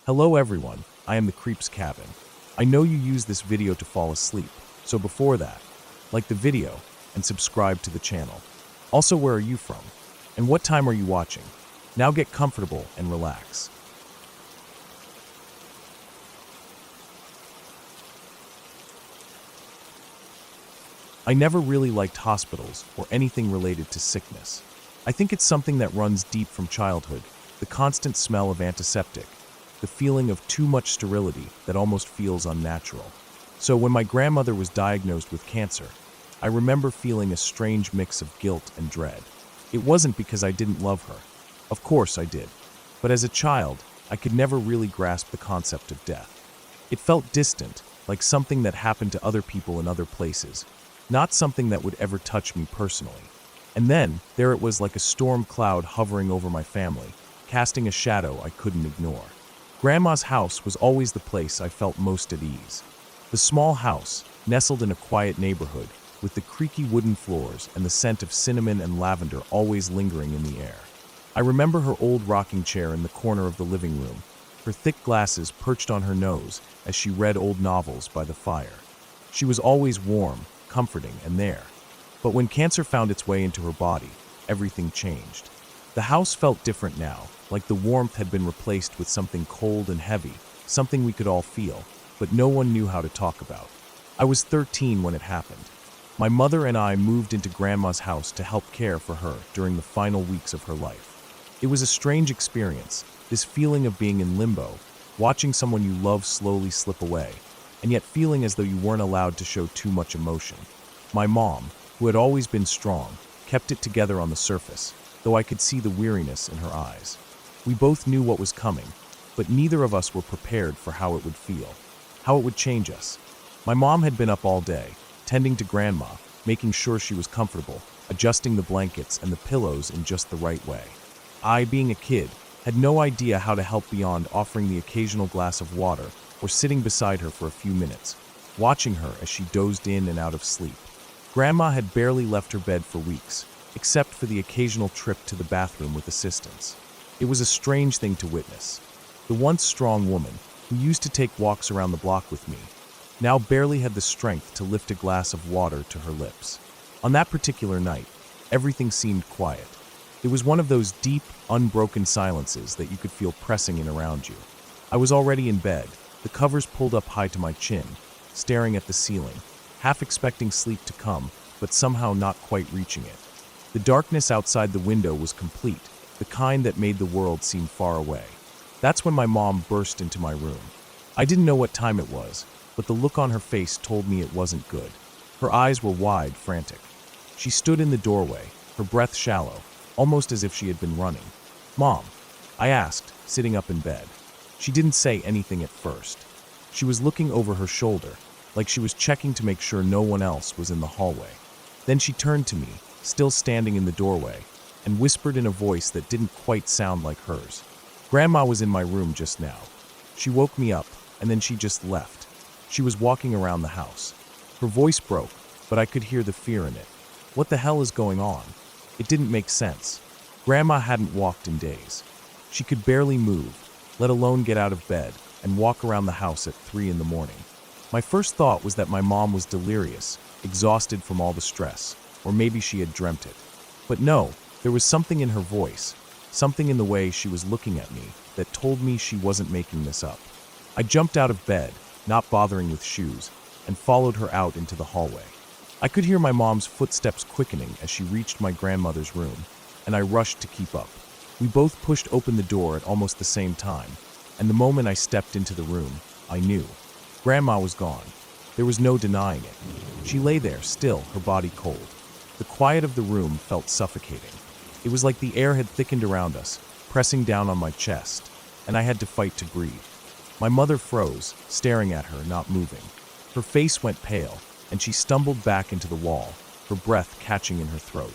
Hello everyone, I am the Creep's Cabin. I know you use this video to fall asleep, so before that, like the video and subscribe to the channel. Also, where are you from? And what time are you watching? Now get comfortable and relax. I never really liked hospitals or anything related to sickness. I think it's something that runs deep from childhood, the constant smell of antiseptic, the feeling of too much sterility that almost feels unnatural. So when my grandmother was diagnosed with cancer, I remember feeling a strange mix of guilt and dread. It wasn't because I didn't love her. Of course I did. But as a child, I could never really grasp the concept of death. It felt distant, like something that happened to other people in other places, not something that would ever touch me personally. And then, there it was like a storm cloud hovering over my family, casting a shadow I couldn't ignore. Grandma's house was always the place I felt most at ease. The small house, nestled in a quiet neighborhood, with the creaky wooden floors and the scent of cinnamon and lavender always lingering in the air. I remember her old rocking chair in the corner of the living room, her thick glasses perched on her nose as she read old novels by the fire. She was always warm, comforting, and there. But when cancer found its way into her body, everything changed. The house felt different now, like the warmth had been replaced with something cold and heavy, something we could all feel, but no one knew how to talk about. I was 13 when it happened. My mother and I moved into Grandma's house to help care for her during the final weeks of her life. It was a strange experience, this feeling of being in limbo, watching someone you love slowly slip away, and yet feeling as though you weren't allowed to show too much emotion. My mom, who had always been strong, kept it together on the surface, though I could see the weariness in her eyes. We both knew what was coming, but neither of us were prepared for how it would feel, how it would change us. My mom had been up all day, tending to Grandma, making sure she was comfortable, adjusting the blankets and the pillows in just the right way. I, being a kid, had no idea how to help beyond offering the occasional glass of water or sitting beside her for a few minutes, watching her as she dozed in and out of sleep. Grandma had barely left her bed for weeks, except for the occasional trip to the bathroom with assistance. It was a strange thing to witness. The once strong woman, who used to take walks around the block with me, now barely had the strength to lift a glass of water to her lips. On that particular night, everything seemed quiet. It was one of those deep, unbroken silences that you could feel pressing in around you. I was already in bed, the covers pulled up high to my chin, staring at the ceiling, half expecting sleep to come, but somehow not quite reaching it. The darkness outside the window was complete, the kind that made the world seem far away. That's when my mom burst into my room. I didn't know what time it was, but the look on her face told me it wasn't good. Her eyes were wide, frantic. She stood in the doorway, her breath shallow, almost as if she had been running. "Mom," I asked, sitting up in bed. She didn't say anything at first. She was looking over her shoulder, like she was checking to make sure no one else was in the hallway. Then she turned to me, still standing in the doorway, and whispered in a voice that didn't quite sound like hers. "Grandma was in my room just now. She woke me up, and then she just left. She was walking around the house." Her voice broke, but I could hear the fear in it. What the hell is going on? It didn't make sense. Grandma hadn't walked in days. She could barely move, let alone get out of bed and walk around the house at 3 in the morning. My first thought was that my mom was delirious, exhausted from all the stress, or maybe she had dreamt it. But no, there was something in her voice, something in the way she was looking at me, that told me she wasn't making this up. I jumped out of bed, not bothering with shoes, and followed her out into the hallway. I could hear my mom's footsteps quickening as she reached my grandmother's room, and I rushed to keep up. We both pushed open the door at almost the same time, and the moment I stepped into the room, I knew. Grandma was gone. There was no denying it. She lay there, still, her body cold. The quiet of the room felt suffocating. It was like the air had thickened around us, pressing down on my chest, and I had to fight to breathe. My mother froze, staring at her, not moving. Her face went pale, and she stumbled back into the wall, her breath catching in her throat.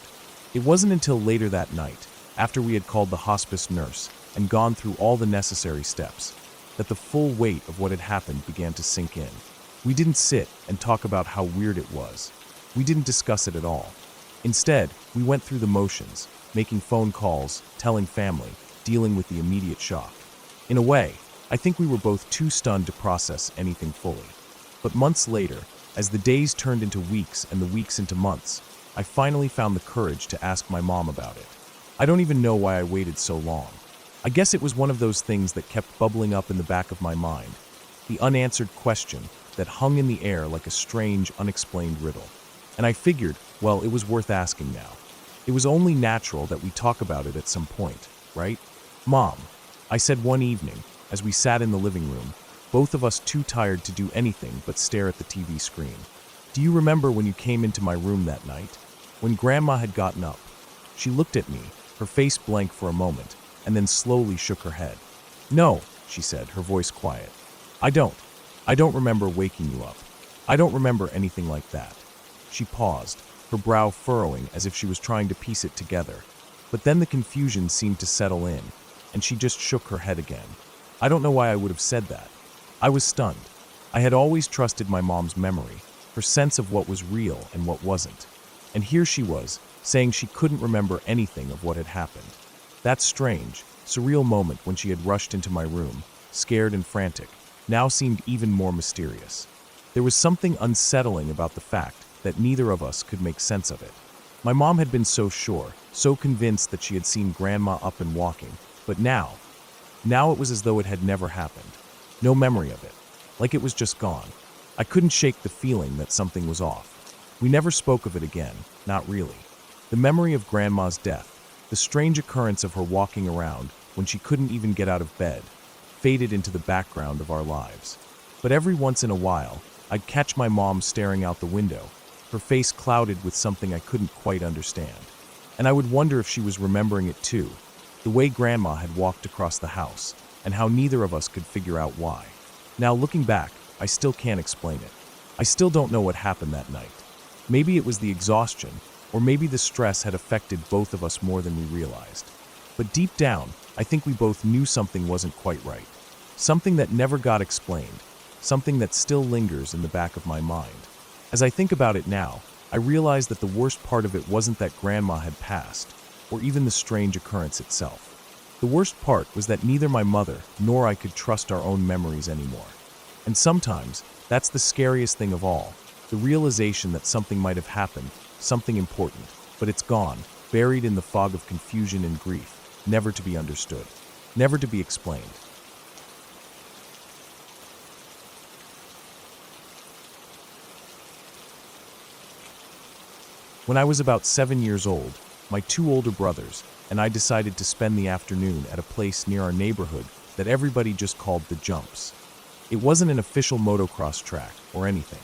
It wasn't until later that night, after we had called the hospice nurse and gone through all the necessary steps, that the full weight of what had happened began to sink in. We didn't sit and talk about how weird it was. We didn't discuss it at all. Instead, we went through the motions, making phone calls, telling family, dealing with the immediate shock. In a way, I think we were both too stunned to process anything fully. But months later, as the days turned into weeks and the weeks into months, I finally found the courage to ask my mom about it. I don't even know why I waited so long. I guess it was one of those things that kept bubbling up in the back of my mind, the unanswered question that hung in the air like a strange, unexplained riddle. And I figured, well, it was worth asking now. It was only natural that we talk about it at some point, right? Mom, I said one evening, as we sat in the living room, both of us too tired to do anything but stare at the TV screen. Do you remember when you came into my room that night? When Grandma had gotten up. She looked at me, her face blank for a moment, and then slowly shook her head. No, she said, her voice quiet. I don't remember waking you up. I don't remember anything like that. She paused, her brow furrowing as if she was trying to piece it together. But then the confusion seemed to settle in, and she just shook her head again. I don't know why I would have said that. I was stunned. I had always trusted my mom's memory, her sense of what was real and what wasn't. And here she was, saying she couldn't remember anything of what had happened. That strange, surreal moment when she had rushed into my room, scared and frantic, now seemed even more mysterious. There was something unsettling about the fact that neither of us could make sense of it. My mom had been so sure, so convinced that she had seen Grandma up and walking, but now it was as though it had never happened. No memory of it, like it was just gone. I couldn't shake the feeling that something was off. We never spoke of it again, not really. The memory of Grandma's death, the strange occurrence of her walking around when she couldn't even get out of bed, faded into the background of our lives. But every once in a while, I'd catch my mom staring out the window, her face clouded with something I couldn't quite understand. And I would wonder if she was remembering it too, the way Grandma had walked across the house, and how neither of us could figure out why. Now, looking back, I still can't explain it. I still don't know what happened that night. Maybe it was the exhaustion, or maybe the stress had affected both of us more than we realized. But deep down, I think we both knew something wasn't quite right. Something that never got explained, something that still lingers in the back of my mind. As I think about it now, I realize that the worst part of it wasn't that Grandma had passed, or even the strange occurrence itself. The worst part was that neither my mother nor I could trust our own memories anymore. And sometimes, that's the scariest thing of all, the realization that something might have happened, something important, but it's gone, buried in the fog of confusion and grief, never to be understood, never to be explained. When I was about 7 years old, my two older brothers and I decided to spend the afternoon at a place near our neighborhood that everybody just called the Jumps. It wasn't an official motocross track or anything.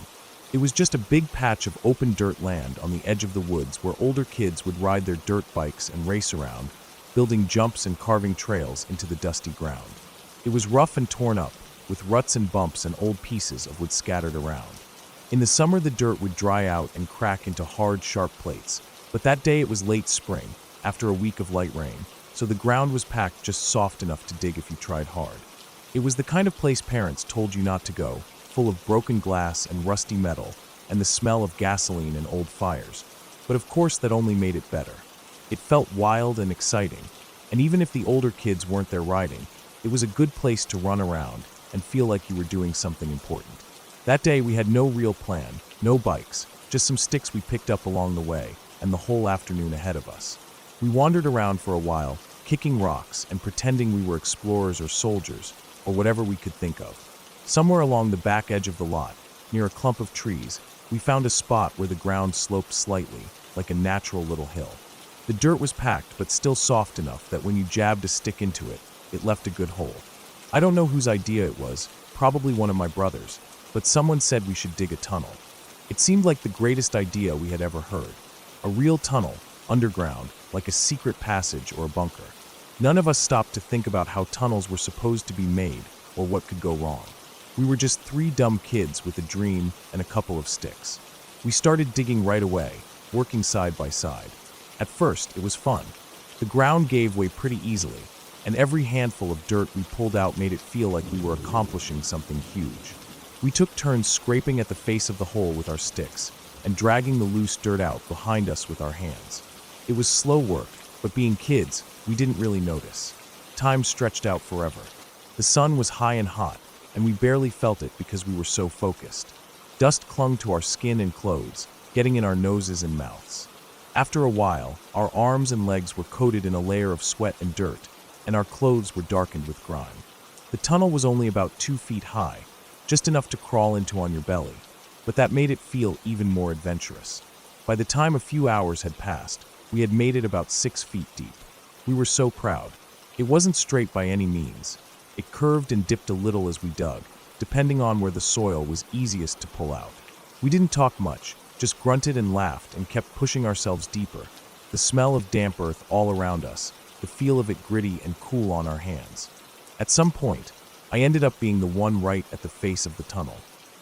It was just a big patch of open dirt land on the edge of the woods where older kids would ride their dirt bikes and race around, building jumps and carving trails into the dusty ground. It was rough and torn up, with ruts and bumps and old pieces of wood scattered around. In the summer, the dirt would dry out and crack into hard, sharp plates, but that day it was late spring, after a week of light rain, so the ground was packed just soft enough to dig if you tried hard. It was the kind of place parents told you not to go, full of broken glass and rusty metal, and the smell of gasoline and old fires. But of course that only made it better. It felt wild and exciting, and even if the older kids weren't there riding, it was a good place to run around and feel like you were doing something important. That day we had no real plan, no bikes, just some sticks we picked up along the way, and the whole afternoon ahead of us. We wandered around for a while, kicking rocks and pretending we were explorers or soldiers, or whatever we could think of. Somewhere along the back edge of the lot, near a clump of trees, we found a spot where the ground sloped slightly, like a natural little hill. The dirt was packed but still soft enough that when you jabbed a stick into it, it left a good hole. I don't know whose idea it was, probably one of my brothers, but someone said we should dig a tunnel. It seemed like the greatest idea we had ever heard. A real tunnel, underground, like a secret passage or a bunker. None of us stopped to think about how tunnels were supposed to be made or what could go wrong. We were just three dumb kids with a dream and a couple of sticks. We started digging right away, working side by side. At first, it was fun. The ground gave way pretty easily, and every handful of dirt we pulled out made it feel like we were accomplishing something huge. We took turns scraping at the face of the hole with our sticks and dragging the loose dirt out behind us with our hands. It was slow work, but being kids, we didn't really notice. Time stretched out forever. The sun was high and hot, and we barely felt it because we were so focused. Dust clung to our skin and clothes, getting in our noses and mouths. After a while, our arms and legs were coated in a layer of sweat and dirt, and our clothes were darkened with grime. The tunnel was only about 2 feet high, just enough to crawl into on your belly, but that made it feel even more adventurous. By the time a few hours had passed, we had made it about 6 feet deep. We were so proud. It wasn't straight by any means. It curved and dipped a little as we dug, depending on where the soil was easiest to pull out. We didn't talk much, just grunted and laughed and kept pushing ourselves deeper. The smell of damp earth all around us, the feel of it gritty and cool on our hands. At some point, I ended up being the one right at the face of the tunnel.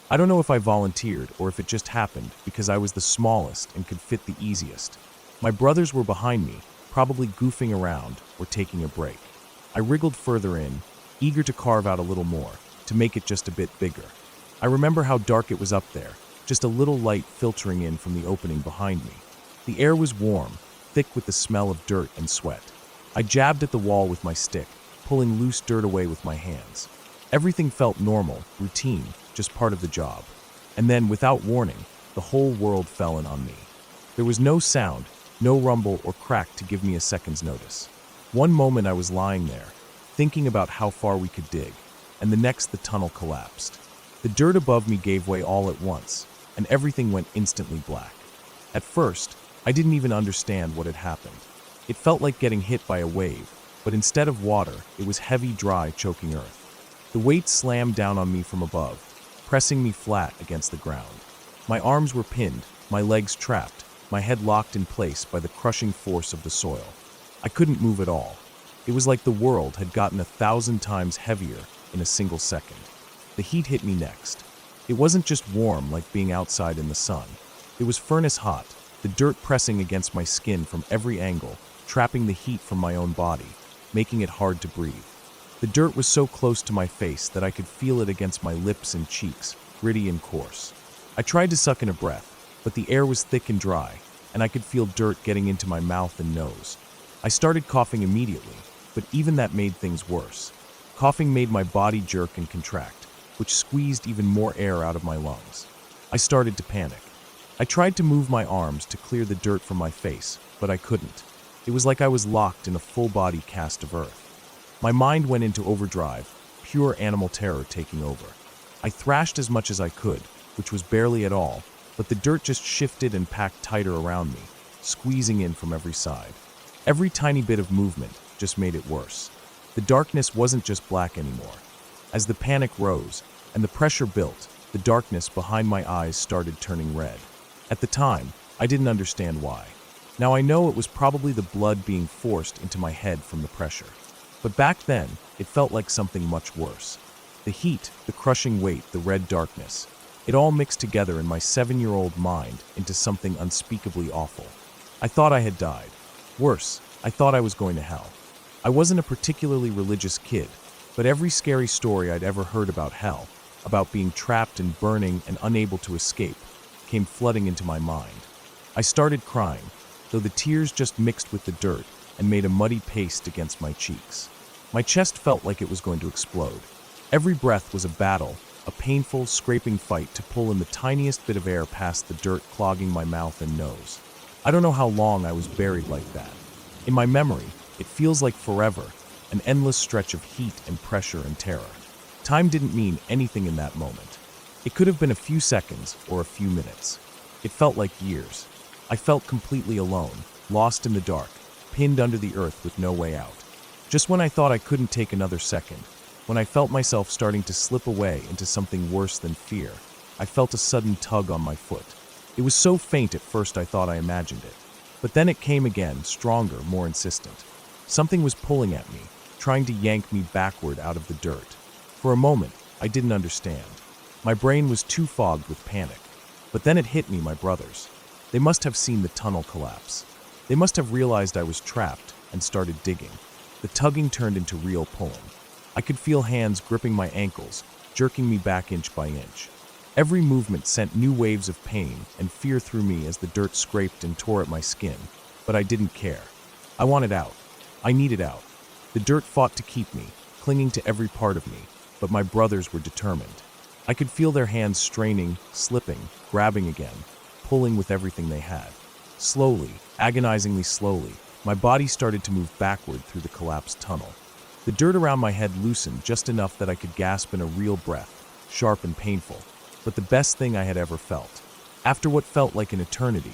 I don't know if I volunteered or if it just happened because I was the smallest and could fit the easiest. My brothers were behind me, probably goofing around or taking a break. I wriggled further in, eager to carve out a little more, to make it just a bit bigger. I remember how dark it was up there, just a little light filtering in from the opening behind me. The air was warm, thick with the smell of dirt and sweat. I jabbed at the wall with my stick, pulling loose dirt away with my hands. Everything felt normal, routine, just part of the job. And then, without warning, the whole world fell in on me. There was no sound, no rumble or crack to give me a second's notice. One moment I was lying there, thinking about how far we could dig, and the next the tunnel collapsed. The dirt above me gave way all at once, and everything went instantly black. At first, I didn't even understand what had happened. It felt like getting hit by a wave, but instead of water, it was heavy, dry, choking earth. The weight slammed down on me from above, pressing me flat against the ground. My arms were pinned, my legs trapped, my head locked in place by the crushing force of the soil. I couldn't move at all. It was like the world had gotten 1,000 times heavier in a single second. The heat hit me next. It wasn't just warm like being outside in the sun. It was furnace hot, the dirt pressing against my skin from every angle, trapping the heat from my own body, making it hard to breathe. The dirt was so close to my face that I could feel it against my lips and cheeks, gritty and coarse. I tried to suck in a breath, but the air was thick and dry, and I could feel dirt getting into my mouth and nose. I started coughing immediately, but even that made things worse. Coughing made my body jerk and contract, which squeezed even more air out of my lungs. I started to panic. I tried to move my arms to clear the dirt from my face, but I couldn't. It was like I was locked in a full-body cast of earth. My mind went into overdrive, pure animal terror taking over. I thrashed as much as I could, which was barely at all, but the dirt just shifted and packed tighter around me, squeezing in from every side. Every tiny bit of movement just made it worse. The darkness wasn't just black anymore. As the panic rose and the pressure built, the darkness behind my eyes started turning red. At the time, I didn't understand why. Now I know it was probably the blood being forced into my head from the pressure. But back then, it felt like something much worse. The heat, the crushing weight, the red darkness. It all mixed together in my 7-year-old mind into something unspeakably awful. I thought I had died. Worse, I thought I was going to hell. I wasn't a particularly religious kid, but every scary story I'd ever heard about hell, about being trapped and burning and unable to escape, came flooding into my mind. I started crying, though the tears just mixed with the dirt and made a muddy paste against my cheeks. My chest felt like it was going to explode. Every breath was a battle, a painful, scraping fight to pull in the tiniest bit of air past the dirt clogging my mouth and nose. I don't know how long I was buried like that. In my memory, it feels like forever, an endless stretch of heat and pressure and terror. Time didn't mean anything in that moment. It could have been a few seconds or a few minutes. It felt like years. I felt completely alone, lost in the dark, pinned under the earth with no way out. Just when I thought I couldn't take another second, when I felt myself starting to slip away into something worse than fear, I felt a sudden tug on my foot. It was so faint at first I thought I imagined it. But then it came again, stronger, more insistent. Something was pulling at me, trying to yank me backward out of the dirt. For a moment, I didn't understand. My brain was too fogged with panic. But then it hit me, my brothers. They must have seen the tunnel collapse. They must have realized I was trapped and started digging. The tugging turned into real pulling. I could feel hands gripping my ankles, jerking me back inch by inch. Every movement sent new waves of pain and fear through me as the dirt scraped and tore at my skin, but I didn't care. I wanted out. I needed out. The dirt fought to keep me, clinging to every part of me, but my brothers were determined. I could feel their hands straining, slipping, grabbing again, pulling with everything they had. Slowly, agonizingly slowly, my body started to move backward through the collapsed tunnel. The dirt around my head loosened just enough that I could gasp in a real breath, sharp and painful, but the best thing I had ever felt. After what felt like an eternity,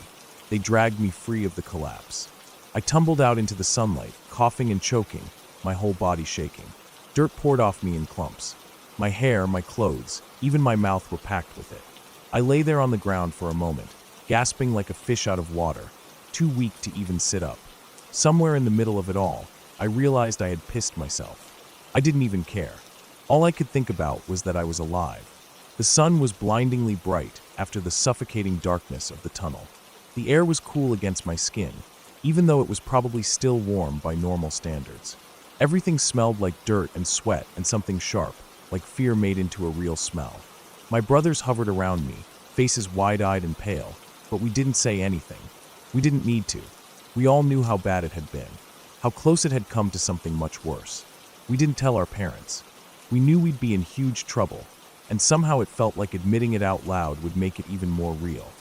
they dragged me free of the collapse. I tumbled out into the sunlight, coughing and choking, my whole body shaking. Dirt poured off me in clumps. My hair, my clothes, even my mouth were packed with it. I lay there on the ground for a moment, gasping like a fish out of water, too weak to even sit up. Somewhere in the middle of it all, I realized I had pissed myself. I didn't even care. All I could think about was that I was alive. The sun was blindingly bright after the suffocating darkness of the tunnel. The air was cool against my skin, even though it was probably still warm by normal standards. Everything smelled like dirt and sweat and something sharp, like fear made into a real smell. My brothers hovered around me, faces wide-eyed and pale, but we didn't say anything. We didn't need to. We all knew how bad it had been, how close it had come to something much worse. We didn't tell our parents. We knew we'd be in huge trouble, and somehow it felt like admitting it out loud would make it even more real.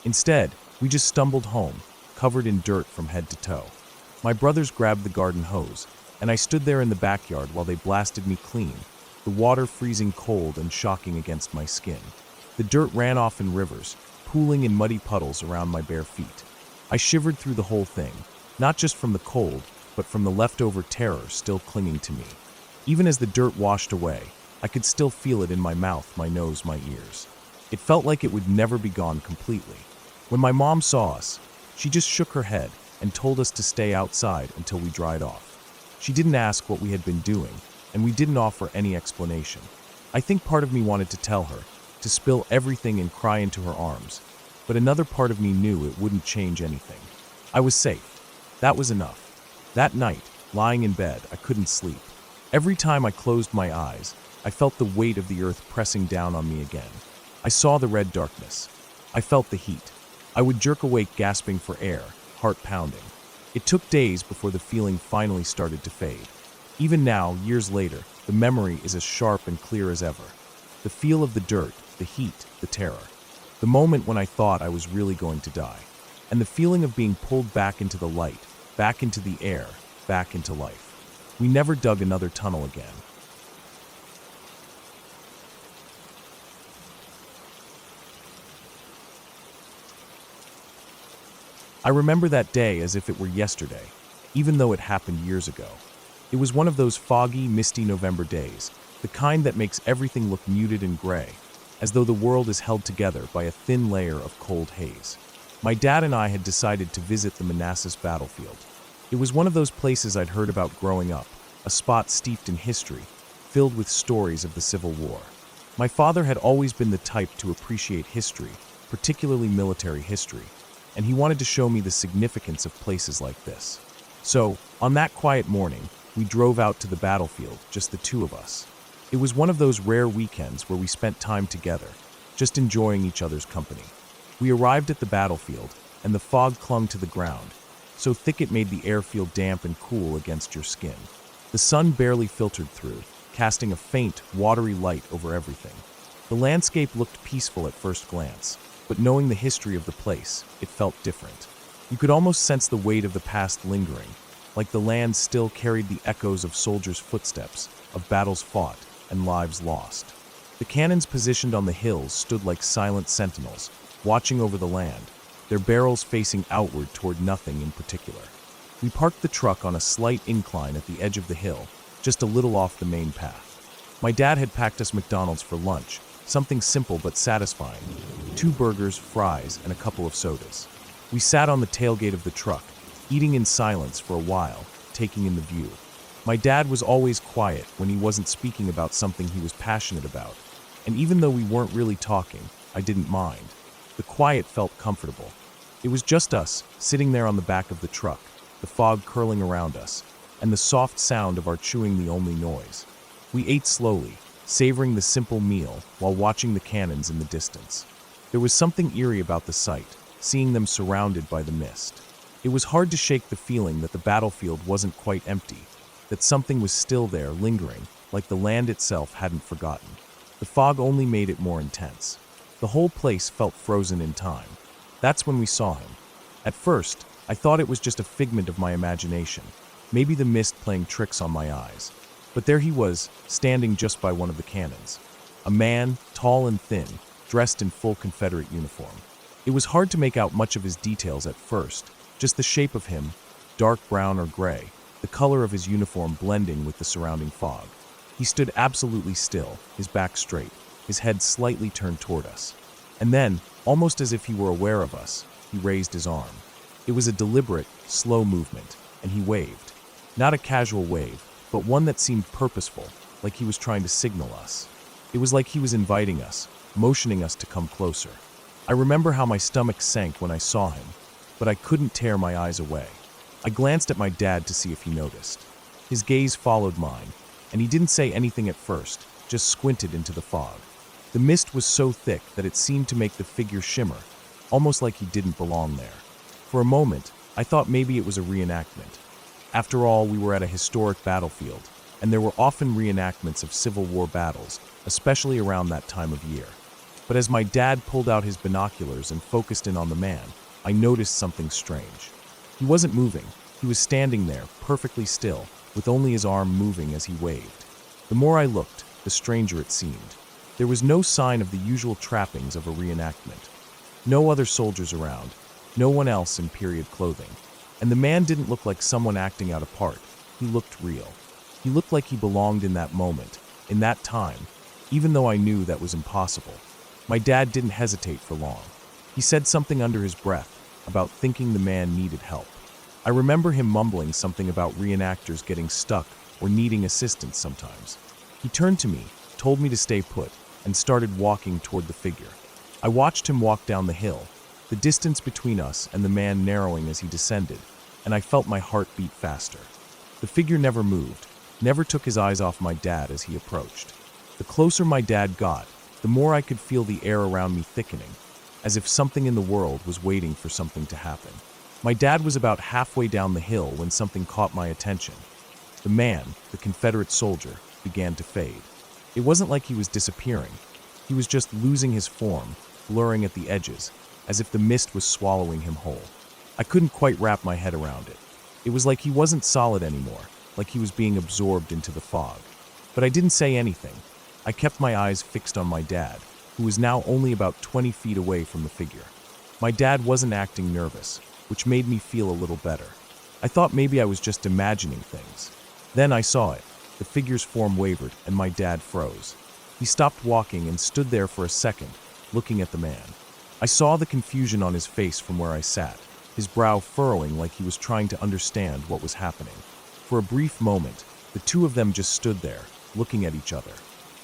Instead, we just stumbled home, covered in dirt from head to toe. My brothers grabbed the garden hose, and I stood there in the backyard while they blasted me clean, the water freezing cold and shocking against my skin. The dirt ran off in rivers, pooling in muddy puddles around my bare feet. I shivered through the whole thing, not just from the cold, but from the leftover terror still clinging to me. Even as the dirt washed away, I could still feel it in my mouth, my nose, my ears. It felt like it would never be gone completely. When my mom saw us, she just shook her head and told us to stay outside until we dried off. She didn't ask what we had been doing, and we didn't offer any explanation. I think part of me wanted to tell her, to spill everything and cry into her arms, but another part of me knew it wouldn't change anything. I was safe. That was enough. That night, lying in bed, I couldn't sleep. Every time I closed my eyes, I felt the weight of the earth pressing down on me again. I saw the red darkness. I felt the heat. I would jerk awake gasping for air, heart pounding. It took days before the feeling finally started to fade. Even now, years later, the memory is as sharp and clear as ever. The feel of the dirt, the heat, the terror. The moment when I thought I was really going to die. And the feeling of being pulled back into the light, back into the air, back into life. We never dug another tunnel again. I remember that day as if it were yesterday, even though it happened years ago. It was one of those foggy, misty November days, the kind that makes everything look muted and gray, as though the world is held together by a thin layer of cold haze. My dad and I had decided to visit the Manassas battlefield. It was one of those places I'd heard about growing up, a spot steeped in history, filled with stories of the Civil War. My father had always been the type to appreciate history, particularly military history, and he wanted to show me the significance of places like this. So, on that quiet morning, we drove out to the battlefield, just the two of us. It was one of those rare weekends where we spent time together, just enjoying each other's company. We arrived at the battlefield, and the fog clung to the ground, so thick it made the air feel damp and cool against your skin. The sun barely filtered through, casting a faint, watery light over everything. The landscape looked peaceful at first glance, but knowing the history of the place, it felt different. You could almost sense the weight of the past lingering, like the land still carried the echoes of soldiers' footsteps, of battles fought, and lives lost. The cannons positioned on the hills stood like silent sentinels, watching over the land, their barrels facing outward toward nothing in particular. We parked the truck on a slight incline at the edge of the hill, just a little off the main path. My dad had packed us McDonald's for lunch, something simple but satisfying, 2 burgers, fries, and a couple of sodas. We sat on the tailgate of the truck, eating in silence for a while, taking in the view. My dad was always quiet when he wasn't speaking about something he was passionate about, and even though we weren't really talking, I didn't mind. The quiet felt comfortable. It was just us, sitting there on the back of the truck, the fog curling around us, and the soft sound of our chewing the only noise. We ate slowly, savoring the simple meal while watching the cannons in the distance. There was something eerie about the sight, seeing them surrounded by the mist. It was hard to shake the feeling that the battlefield wasn't quite empty, that something was still there, lingering, like the land itself hadn't forgotten. The fog only made it more intense. The whole place felt frozen in time. That's when we saw him. At first, I thought it was just a figment of my imagination, maybe the mist playing tricks on my eyes. But there he was, standing just by one of the cannons. A man, tall and thin, dressed in full Confederate uniform. It was hard to make out much of his details at first, just the shape of him, dark brown or gray, the color of his uniform blending with the surrounding fog. He stood absolutely still, his back straight, his head slightly turned toward us. And then, almost as if he were aware of us, he raised his arm. It was a deliberate, slow movement, and he waved. Not a casual wave, but one that seemed purposeful, like he was trying to signal us. It was like he was inviting us, motioning us to come closer. I remember how my stomach sank when I saw him, but I couldn't tear my eyes away. I glanced at my dad to see if he noticed. His gaze followed mine, and he didn't say anything at first, just squinted into the fog. The mist was so thick that it seemed to make the figure shimmer, almost like he didn't belong there. For a moment, I thought maybe it was a reenactment. After all, we were at a historic battlefield, and there were often reenactments of Civil War battles, especially around that time of year. But as my dad pulled out his binoculars and focused in on the man, I noticed something strange. He wasn't moving. He was standing there, perfectly still, with only his arm moving as he waved. The more I looked, the stranger it seemed. There was no sign of the usual trappings of a reenactment. No other soldiers around, no one else in period clothing. And the man didn't look like someone acting out a part. He looked real. He looked like he belonged in that moment, in that time, even though I knew that was impossible. My dad didn't hesitate for long. He said something under his breath about thinking the man needed help. I remember him mumbling something about reenactors getting stuck or needing assistance sometimes. He turned to me, told me to stay put, and started walking toward the figure. I watched him walk down the hill, the distance between us and the man narrowing as he descended, and I felt my heart beat faster. The figure never moved, never took his eyes off my dad as he approached. The closer my dad got, the more I could feel the air around me thickening, as if something in the world was waiting for something to happen. My dad was about halfway down the hill when something caught my attention. The man, the Confederate soldier, began to fade. It wasn't like he was disappearing. He was just losing his form, blurring at the edges, as if the mist was swallowing him whole. I couldn't quite wrap my head around it. It was like he wasn't solid anymore, like he was being absorbed into the fog. But I didn't say anything. I kept my eyes fixed on my dad, who was now only about 20 feet away from the figure. My dad wasn't acting nervous, which made me feel a little better. I thought maybe I was just imagining things. Then I saw it. The figure's form wavered, and my dad froze. He stopped walking and stood there for a second, looking at the man. I saw the confusion on his face from where I sat, his brow furrowing like he was trying to understand what was happening. For a brief moment, the two of them just stood there, looking at each other.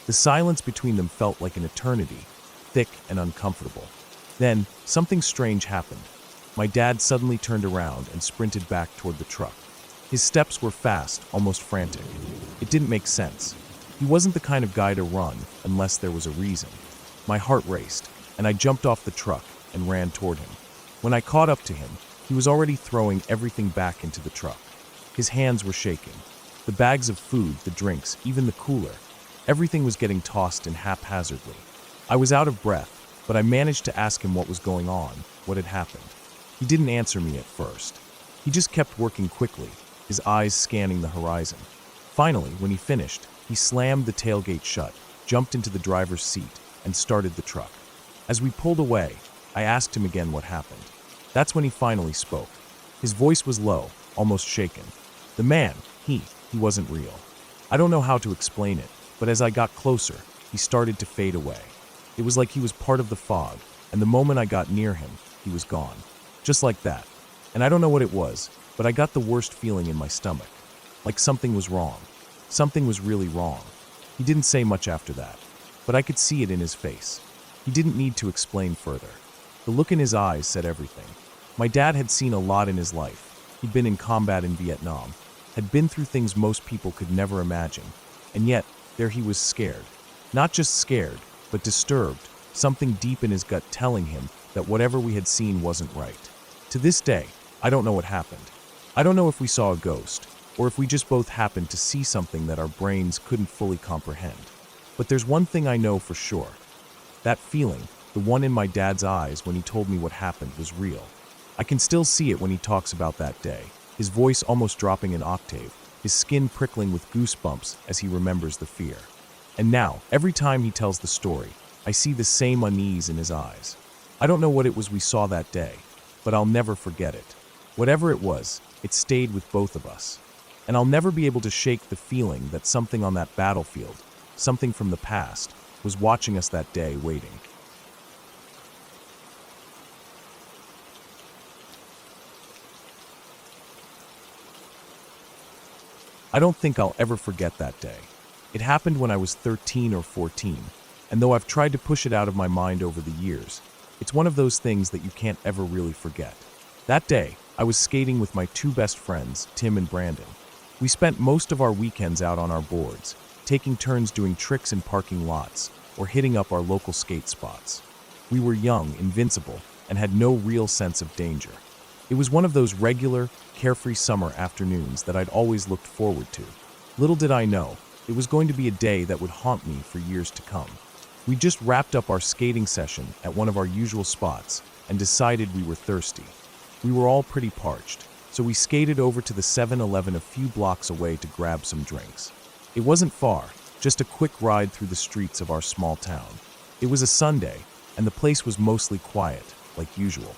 The silence between them felt like an eternity, thick and uncomfortable. Then, something strange happened. My dad suddenly turned around and sprinted back toward the truck. His steps were fast, almost frantic. It didn't make sense. He wasn't the kind of guy to run unless there was a reason. My heart raced, and I jumped off the truck and ran toward him. When I caught up to him, he was already throwing everything back into the truck. His hands were shaking. The bags of food, the drinks, even the cooler. Everything was getting tossed in haphazardly. I was out of breath, but I managed to ask him what was going on, what had happened. He didn't answer me at first. He just kept working quickly, his eyes scanning the horizon. Finally, when he finished, he slammed the tailgate shut, jumped into the driver's seat, and started the truck. As we pulled away, I asked him again what happened. That's when he finally spoke. His voice was low, almost shaken. The man, he wasn't real. I don't know how to explain it, but as I got closer, he started to fade away. It was like he was part of the fog, and the moment I got near him, he was gone. Just like that. And I don't know what it was, but I got the worst feeling in my stomach. Like something was wrong. Something was really wrong. He didn't say much after that, but I could see it in his face. He didn't need to explain further. The look in his eyes said everything. My dad had seen a lot in his life. He'd been in combat in Vietnam, had been through things most people could never imagine, and yet, there he was scared. Not just scared, but disturbed, something deep in his gut telling him that whatever we had seen wasn't right. To this day, I don't know what happened. I don't know if we saw a ghost, or if we just both happened to see something that our brains couldn't fully comprehend. But there's one thing I know for sure. That feeling, the one in my dad's eyes when he told me what happened, was real. I can still see it when he talks about that day, his voice almost dropping an octave, his skin prickling with goosebumps as he remembers the fear. And now, every time he tells the story, I see the same unease in his eyes. I don't know what it was we saw that day, but I'll never forget it. Whatever it was, it stayed with both of us. And I'll never be able to shake the feeling that something on that battlefield, something from the past, was watching us that day, waiting. I don't think I'll ever forget that day. It happened when I was 13 or 14, and though I've tried to push it out of my mind over the years, it's one of those things that you can't ever really forget. That day, I was skating with my two best friends, Tim and Brandon. We spent most of our weekends out on our boards, taking turns doing tricks in parking lots or hitting up our local skate spots. We were young, invincible, and had no real sense of danger. It was one of those regular, carefree summer afternoons that I'd always looked forward to. Little did I know, it was going to be a day that would haunt me for years to come. We just wrapped up our skating session at one of our usual spots and decided we were thirsty. We were all pretty parched, so we skated over to the 7-Eleven a few blocks away to grab some drinks. It wasn't far, just a quick ride through the streets of our small town. It was a Sunday, and the place was mostly quiet, like usual.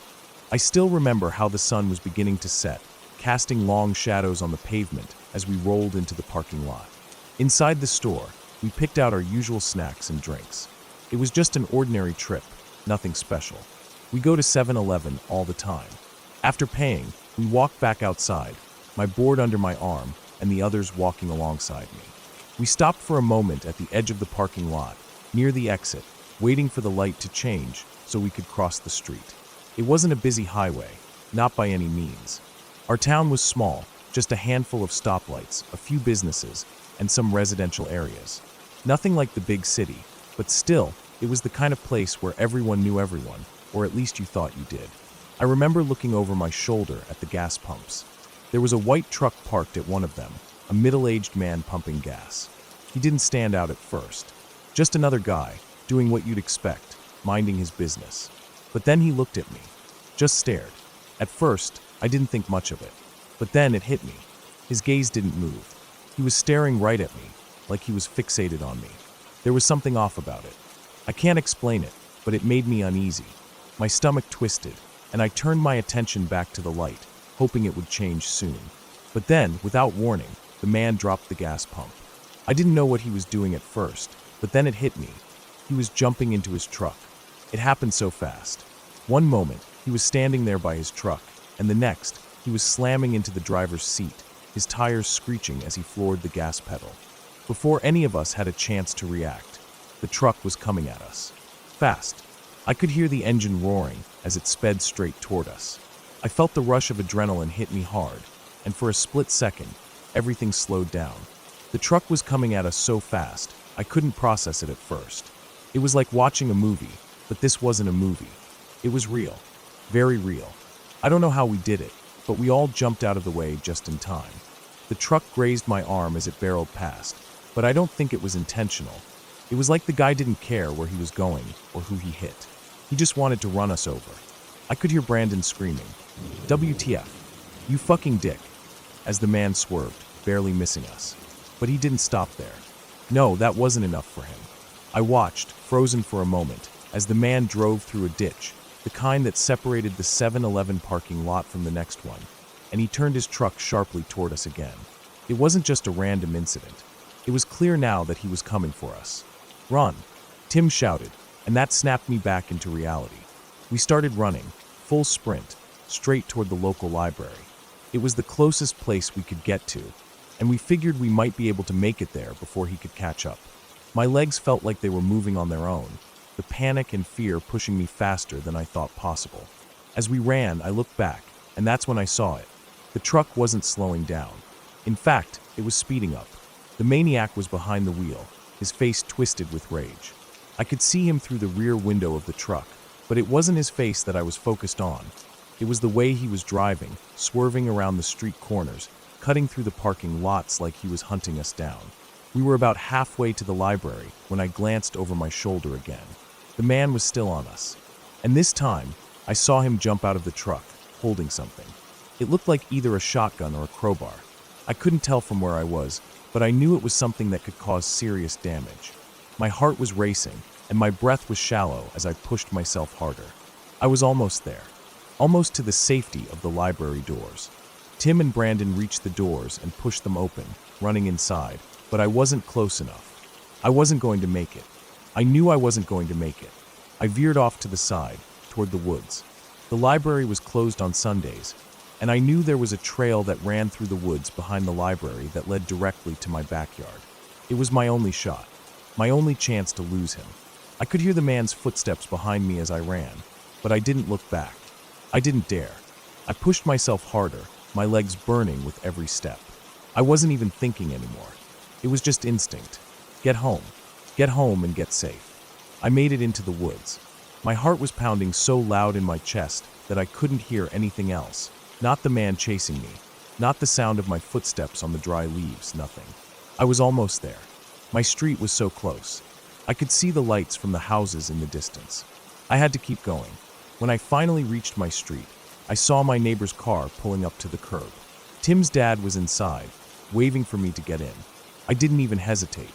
I still remember how the sun was beginning to set, casting long shadows on the pavement as we rolled into the parking lot. Inside the store, we picked out our usual snacks and drinks. It was just an ordinary trip, nothing special. We go to 7-Eleven all the time. After paying, we walked back outside, my board under my arm and the others walking alongside me. We stopped for a moment at the edge of the parking lot, near the exit, waiting for the light to change so we could cross the street. It wasn't a busy highway, not by any means. Our town was small, just a handful of stoplights, a few businesses, and some residential areas. Nothing like the big city, but still, it was the kind of place where everyone knew everyone, or at least you thought you did. I remember looking over my shoulder at the gas pumps. There was a white truck parked at one of them, a middle-aged man pumping gas. He didn't stand out at first. Just another guy, doing what you'd expect, minding his business. But then he looked at me, just stared. At first, I didn't think much of it. But then it hit me. His gaze didn't move. He was staring right at me, like he was fixated on me. There was something off about it. I can't explain it, but it made me uneasy. My stomach twisted, and I turned my attention back to the light, hoping it would change soon. But then, without warning, the man dropped the gas pump. I didn't know what he was doing at first, but then it hit me. He was jumping into his truck. It happened so fast. One moment, he was standing there by his truck, and the next, he was slamming into the driver's seat, his tires screeching as he floored the gas pedal. Before any of us had a chance to react, the truck was coming at us. Fast. I could hear the engine roaring as it sped straight toward us. I felt the rush of adrenaline hit me hard, and for a split second, everything slowed down. The truck was coming at us so fast, I couldn't process it at first. It was like watching a movie, but this wasn't a movie. It was real. Very real. I don't know how we did it, but we all jumped out of the way just in time. The truck grazed my arm as it barreled past, but I don't think it was intentional. It was like the guy didn't care where he was going or who he hit. He just wanted to run us over. I could hear Brandon screaming, "WTF, you fucking dick," as the man swerved, barely missing us. But he didn't stop there. No, that wasn't enough for him. I watched, frozen for a moment, as the man drove through a ditch, the kind that separated the 7-Eleven parking lot from the next one, and he turned his truck sharply toward us again. It wasn't just a random incident. It was clear now that he was coming for us. "Run!" Tim shouted, and that snapped me back into reality. We started running, full sprint, straight toward the local library. It was the closest place we could get to, and we figured we might be able to make it there before he could catch up. My legs felt like they were moving on their own, the panic and fear pushing me faster than I thought possible. As we ran, I looked back, and that's when I saw it. The truck wasn't slowing down. In fact, it was speeding up. The maniac was behind the wheel, his face twisted with rage. I could see him through the rear window of the truck, but it wasn't his face that I was focused on. It was the way he was driving, swerving around the street corners, cutting through the parking lots like he was hunting us down. We were about halfway to the library when I glanced over my shoulder again. The man was still on us. And this time, I saw him jump out of the truck, holding something. It looked like either a shotgun or a crowbar. I couldn't tell from where I was, but I knew it was something that could cause serious damage. My heart was racing, and my breath was shallow as I pushed myself harder. I was almost there, almost to the safety of the library doors. Tim and Brandon reached the doors and pushed them open, running inside, but I wasn't close enough. I wasn't going to make it. I knew I wasn't going to make it. I veered off to the side, toward the woods. The library was closed on Sundays, and I knew there was a trail that ran through the woods behind the library that led directly to my backyard. It was my only shot, my only chance to lose him. I could hear the man's footsteps behind me as I ran, but I didn't look back. I didn't dare. I pushed myself harder, my legs burning with every step. I wasn't even thinking anymore. It was just instinct. Get home and get safe. I made it into the woods. My heart was pounding so loud in my chest that I couldn't hear anything else. Not the man chasing me, not the sound of my footsteps on the dry leaves, nothing. I was almost there. My street was so close. I could see the lights from the houses in the distance. I had to keep going. When I finally reached my street, I saw my neighbor's car pulling up to the curb. Tim's dad was inside, waving for me to get in. I didn't even hesitate.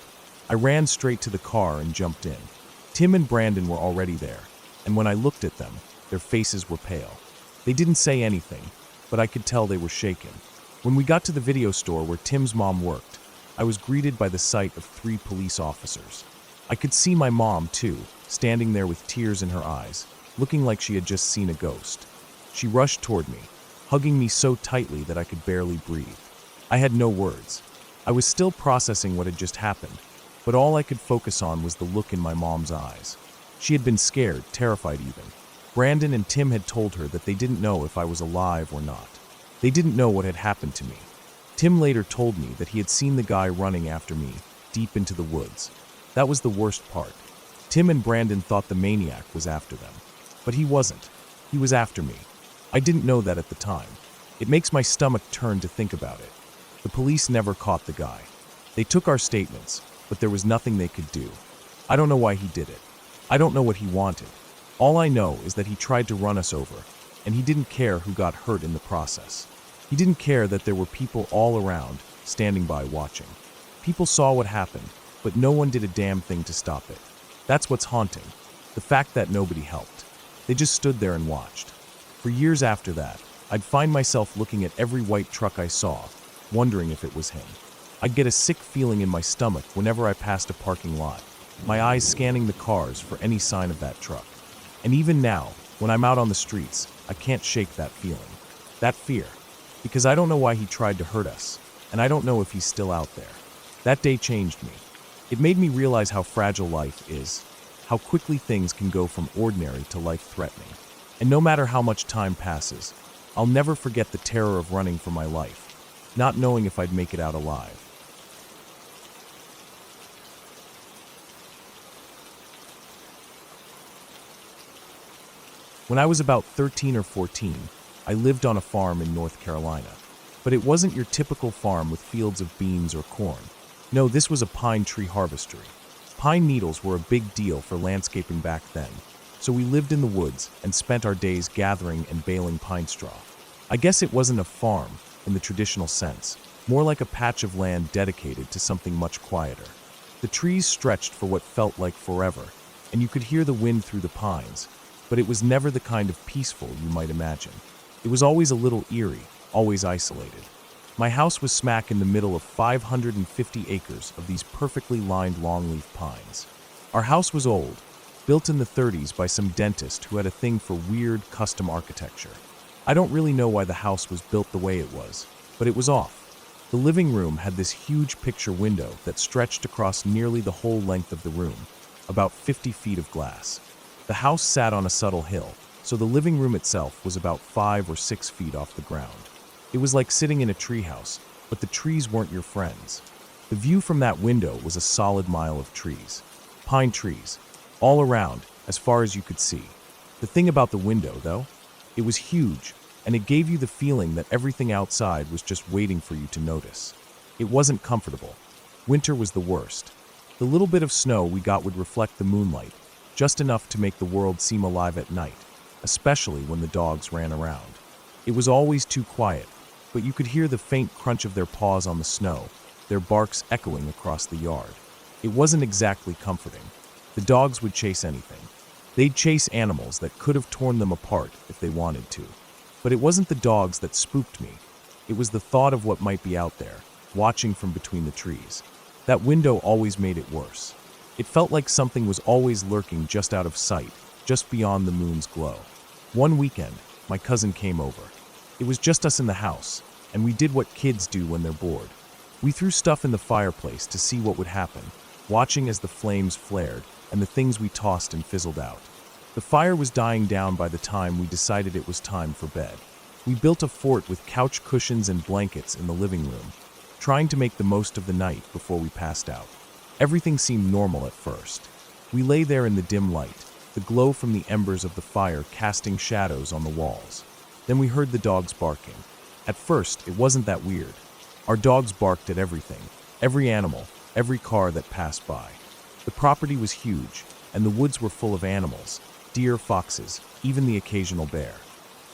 I ran straight to the car and jumped in. Tim and Brandon were already there, and when I looked at them, their faces were pale. They didn't say anything, but I could tell they were shaken. When we got to the video store where Tim's mom worked, I was greeted by the sight of 3 police officers. I could see my mom, too, standing there with tears in her eyes, looking like she had just seen a ghost. She rushed toward me, hugging me so tightly that I could barely breathe. I had no words. I was still processing what had just happened, but all I could focus on was the look in my mom's eyes. She had been scared, terrified even. Brandon and Tim had told her that they didn't know if I was alive or not. They didn't know what had happened to me. Tim later told me that he had seen the guy running after me, deep into the woods. That was the worst part. Tim and Brandon thought the maniac was after them. But he wasn't. He was after me. I didn't know that at the time. It makes my stomach turn to think about it. The police never caught the guy. They took our statements, but there was nothing they could do. I don't know why he did it. I don't know what he wanted. All I know is that he tried to run us over, and he didn't care who got hurt in the process. He didn't care that there were people all around, standing by watching. People saw what happened, but no one did a damn thing to stop it. That's what's haunting, the fact that nobody helped. They just stood there and watched. For years after that, I'd find myself looking at every white truck I saw, wondering if it was him. I'd get a sick feeling in my stomach whenever I passed a parking lot, my eyes scanning the cars for any sign of that truck. And even now, when I'm out on the streets, I can't shake that feeling, that fear, because I don't know why he tried to hurt us, and I don't know if he's still out there. That day changed me. It made me realize how fragile life is, how quickly things can go from ordinary to life-threatening. And no matter how much time passes, I'll never forget the terror of running for my life, not knowing if I'd make it out alive. When I was about 13 or 14, I lived on a farm in North Carolina. But it wasn't your typical farm with fields of beans or corn. No, this was a pine tree harvestery. Pine needles were a big deal for landscaping back then, so we lived in the woods and spent our days gathering and baling pine straw. I guess it wasn't a farm in the traditional sense, more like a patch of land dedicated to something much quieter. The trees stretched for what felt like forever, and you could hear the wind through the pines, but it was never the kind of peaceful you might imagine. It was always a little eerie, always isolated. My house was smack in the middle of 550 acres of these perfectly lined longleaf pines. Our house was old, built in the 30s by some dentist who had a thing for weird custom architecture. I don't really know why the house was built the way it was, but it was off. The living room had this huge picture window that stretched across nearly the whole length of the room, about 50 feet of glass. The house sat on a subtle hill, so the living room itself was about 5 or 6 feet off the ground. It was like sitting in a treehouse, but the trees weren't your friends. The view from that window was a solid mile of trees. Pine trees, all around, as far as you could see. The thing about the window, though, it was huge, and it gave you the feeling that everything outside was just waiting for you to notice. It wasn't comfortable. Winter was the worst. The little bit of snow we got would reflect the moonlight, just enough to make the world seem alive at night, especially when the dogs ran around. It was always too quiet, but you could hear the faint crunch of their paws on the snow, their barks echoing across the yard. It wasn't exactly comforting. The dogs would chase anything. They'd chase animals that could have torn them apart if they wanted to. But it wasn't the dogs that spooked me. It was the thought of what might be out there, watching from between the trees. That window always made it worse. It felt like something was always lurking just out of sight, just beyond the moon's glow. One weekend, my cousin came over. It was just us in the house, and we did what kids do when they're bored. We threw stuff in the fireplace to see what would happen, watching as the flames flared and the things we tossed and fizzled out. The fire was dying down by the time we decided it was time for bed. We built a fort with couch cushions and blankets in the living room, trying to make the most of the night before we passed out. Everything seemed normal at first. We lay there in the dim light, the glow from the embers of the fire casting shadows on the walls. Then we heard the dogs barking. At first, it wasn't that weird. Our dogs barked at everything, every animal, every car that passed by. The property was huge, and the woods were full of animals, deer, foxes, even the occasional bear.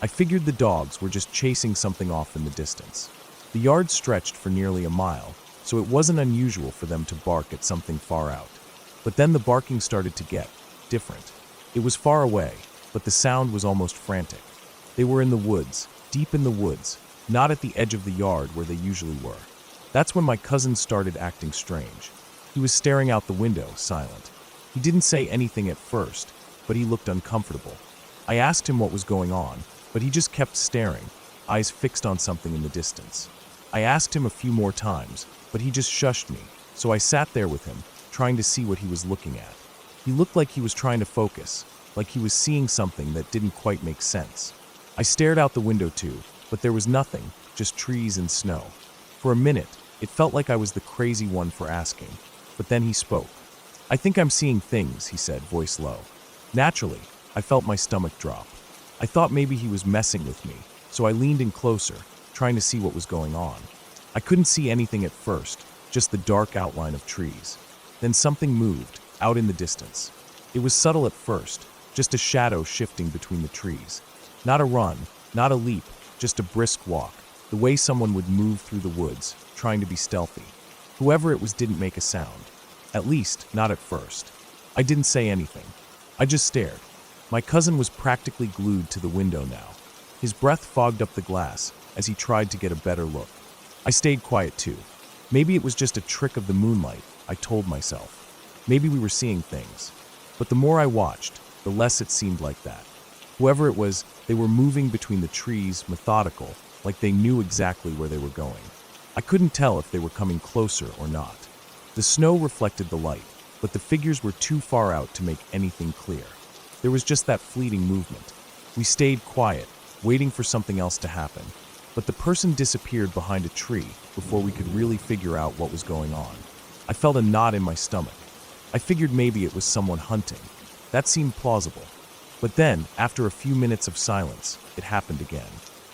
I figured the dogs were just chasing something off in the distance. The yard stretched for nearly a mile, so it wasn't unusual for them to bark at something far out. But then the barking started to get different. It was far away, but the sound was almost frantic. They were in the woods, deep in the woods, not at the edge of the yard where they usually were. That's when my cousin started acting strange. He was staring out the window, silent. He didn't say anything at first, but he looked uncomfortable. I asked him what was going on, but he just kept staring, eyes fixed on something in the distance. I asked him a few more times, but he just shushed me, so I sat there with him, trying to see what he was looking at. He looked like he was trying to focus, like he was seeing something that didn't quite make sense. I stared out the window too, but there was nothing, just trees and snow. For a minute, it felt like I was the crazy one for asking, but then he spoke. "I think I'm seeing things," he said, voice low. Naturally, I felt my stomach drop. I thought maybe he was messing with me, so I leaned in closer, trying to see what was going on. I couldn't see anything at first, just the dark outline of trees. Then something moved, out in the distance. It was subtle at first, just a shadow shifting between the trees. Not a run, not a leap, just a brisk walk, the way someone would move through the woods, trying to be stealthy. Whoever it was didn't make a sound. At least, not at first. I didn't say anything. I just stared. My cousin was practically glued to the window now. His breath fogged up the glass as he tried to get a better look. I stayed quiet too. Maybe it was just a trick of the moonlight, I told myself. Maybe we were seeing things. But the more I watched, the less it seemed like that. Whoever it was, they were moving between the trees, methodical, like they knew exactly where they were going. I couldn't tell if they were coming closer or not. The snow reflected the light, but the figures were too far out to make anything clear. There was just that fleeting movement. We stayed quiet, waiting for something else to happen, but the person disappeared behind a tree before we could really figure out what was going on. I felt a knot in my stomach. I figured maybe it was someone hunting. That seemed plausible. But then, after a few minutes of silence, it happened again.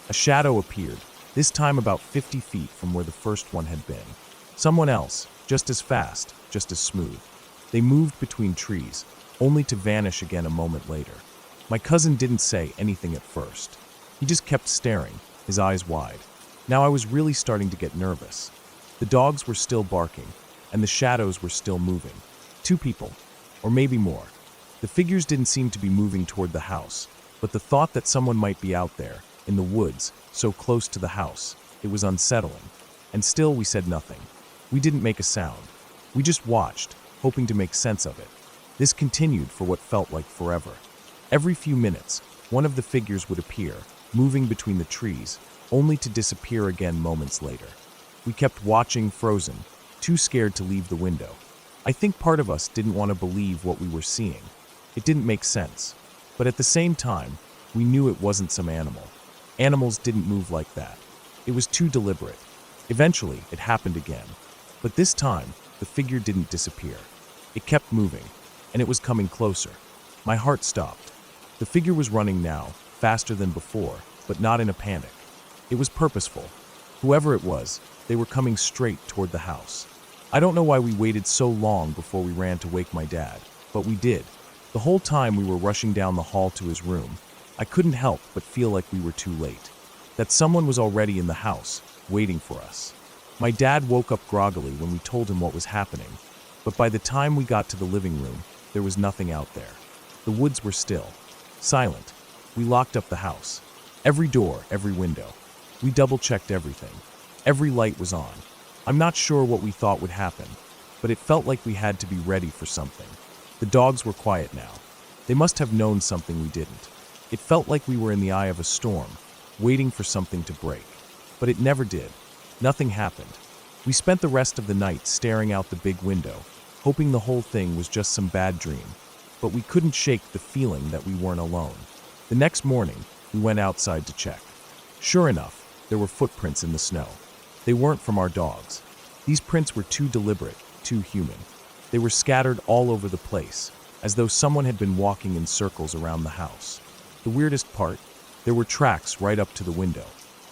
A shadow appeared, this time about 50 feet from where the first one had been. Someone else, just as fast, just as smooth. They moved between trees, only to vanish again a moment later. My cousin didn't say anything at first. He just kept staring, his eyes wide. Now I was really starting to get nervous. The dogs were still barking, and the shadows were still moving. 2 people, or maybe more. The figures didn't seem to be moving toward the house, but the thought that someone might be out there, in the woods, so close to the house, it was unsettling. And still we said nothing. We didn't make a sound. We just watched, hoping to make sense of it. This continued for what felt like forever. Every few minutes, one of the figures would appear, moving between the trees, only to disappear again moments later. We kept watching, frozen, too scared to leave the window. I think part of us didn't want to believe what we were seeing. It didn't make sense. But at the same time, we knew it wasn't some animal. Animals didn't move like that. It was too deliberate. Eventually, it happened again. But this time, the figure didn't disappear. It kept moving, and it was coming closer. My heart stopped. The figure was running now, faster than before, but not in a panic. It was purposeful. Whoever it was, they were coming straight toward the house. I don't know why we waited so long before we ran to wake my dad, but we did. The whole time we were rushing down the hall to his room, I couldn't help but feel like we were too late. That someone was already in the house, waiting for us. My dad woke up groggily when we told him what was happening, but by the time we got to the living room, there was nothing out there. The woods were still, silent. We locked up the house. Every door, every window. We double-checked everything. Every light was on. I'm not sure what we thought would happen, but it felt like we had to be ready for something. The dogs were quiet now. They must have known something we didn't. It felt like we were in the eye of a storm, waiting for something to break. But it never did. Nothing happened. We spent the rest of the night staring out the big window, hoping the whole thing was just some bad dream. But we couldn't shake the feeling that we weren't alone. The next morning, we went outside to check. Sure enough, there were footprints in the snow. They weren't from our dogs. These prints were too deliberate, too human. They were scattered all over the place, as though someone had been walking in circles around the house. The weirdest part, there were tracks right up to the window.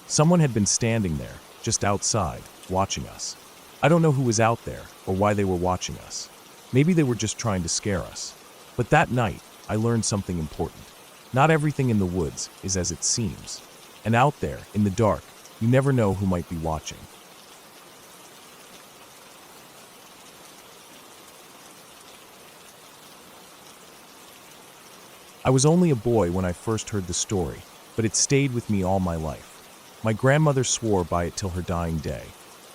Someone had been standing there, just outside, watching us. I don't know who was out there or why they were watching us. Maybe they were just trying to scare us. But that night, I learned something important. Not everything in the woods is as it seems. And out there, in the dark, you never know who might be watching. I was only a boy when I first heard the story, but it stayed with me all my life. My grandmother swore by it till her dying day,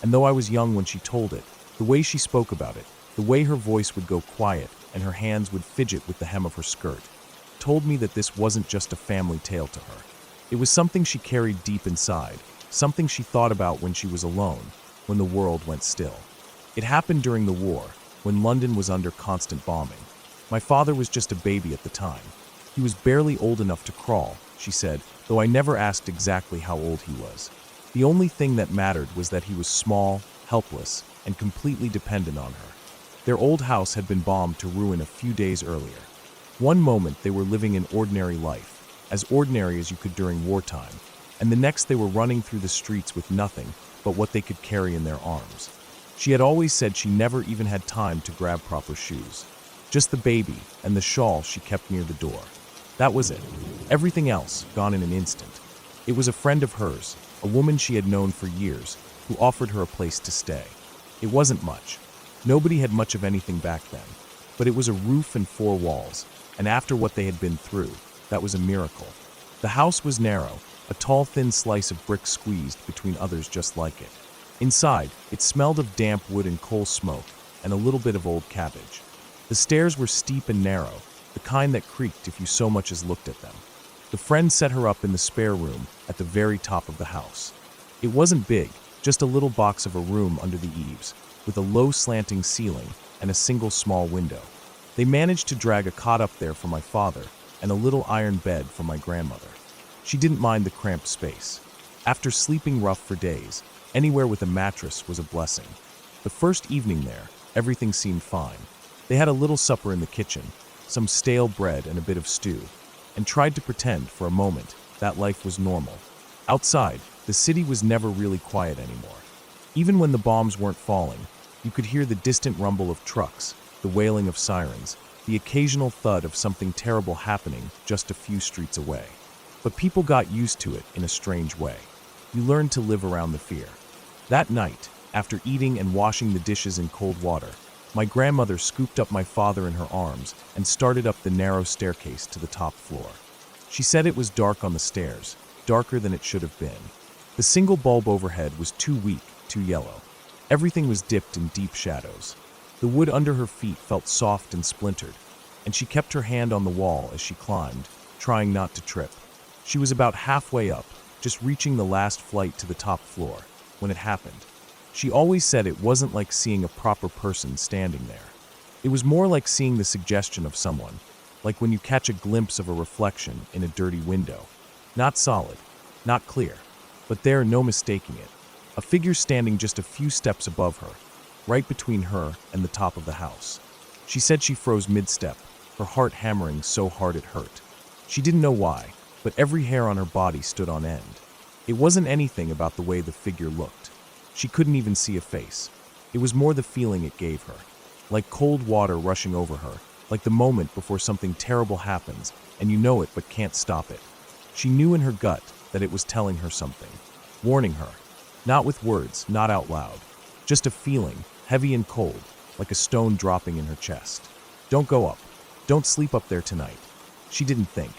and though I was young when she told it, the way she spoke about it, the way her voice would go quiet and her hands would fidget with the hem of her skirt, told me that this wasn't just a family tale to her. It was something she carried deep inside, something she thought about when she was alone, when the world went still. It happened during the war, when London was under constant bombing. My father was just a baby at the time. He was barely old enough to crawl, she said, though I never asked exactly how old he was. The only thing that mattered was that he was small, helpless, and completely dependent on her. Their old house had been bombed to ruin a few days earlier. One moment they were living an ordinary life, as ordinary as you could during wartime, and the next they were running through the streets with nothing but what they could carry in their arms. She had always said she never even had time to grab proper shoes. Just the baby and the shawl she kept near the door. That was it. Everything else gone in an instant. It was a friend of hers, a woman she had known for years, who offered her a place to stay. It wasn't much. Nobody had much of anything back then, but it was a roof and 4 walls, and after what they had been through, that was a miracle. The house was narrow, a tall thin slice of brick squeezed between others just like it. Inside, it smelled of damp wood and coal smoke, and a little bit of old cabbage. The stairs were steep and narrow, the kind that creaked if you so much as looked at them. The friend set her up in the spare room at the very top of the house. It wasn't big, just a little box of a room under the eaves, with a low slanting ceiling and a single small window. They managed to drag a cot up there for my father and a little iron bed for my grandmother. She didn't mind the cramped space. After sleeping rough for days, anywhere with a mattress was a blessing. The first evening there, everything seemed fine. They had a little supper in the kitchen, some stale bread and a bit of stew, and tried to pretend for a moment that life was normal. Outside, the city was never really quiet anymore. Even when the bombs weren't falling, you could hear the distant rumble of trucks, the wailing of sirens, the occasional thud of something terrible happening just a few streets away. But people got used to it in a strange way. You learned to live around the fear. That night, after eating and washing the dishes in cold water, my grandmother scooped up my father in her arms and started up the narrow staircase to the top floor. She said it was dark on the stairs, darker than it should have been. The single bulb overhead was too weak, too yellow. Everything was dipped in deep shadows. The wood under her feet felt soft and splintered, and she kept her hand on the wall as she climbed, trying not to trip. She was about halfway up, just reaching the last flight to the top floor, when it happened. She always said it wasn't like seeing a proper person standing there. It was more like seeing the suggestion of someone, like when you catch a glimpse of a reflection in a dirty window. Not solid, not clear, but there, no mistaking it. A figure standing just a few steps above her, right between her and the top of the house. She said she froze mid-step, her heart hammering so hard it hurt. She didn't know why, but but every hair on her body stood on end. It wasn't anything about the way the figure looked. She couldn't even see a face. It was more the feeling it gave her, like cold water rushing over her, like the moment before something terrible happens and you know it but can't stop it. She knew in her gut that it was telling her something, warning her, not with words, not out loud, just a feeling, heavy and cold, like a stone dropping in her chest. Don't go up. Don't sleep up there tonight. She didn't think.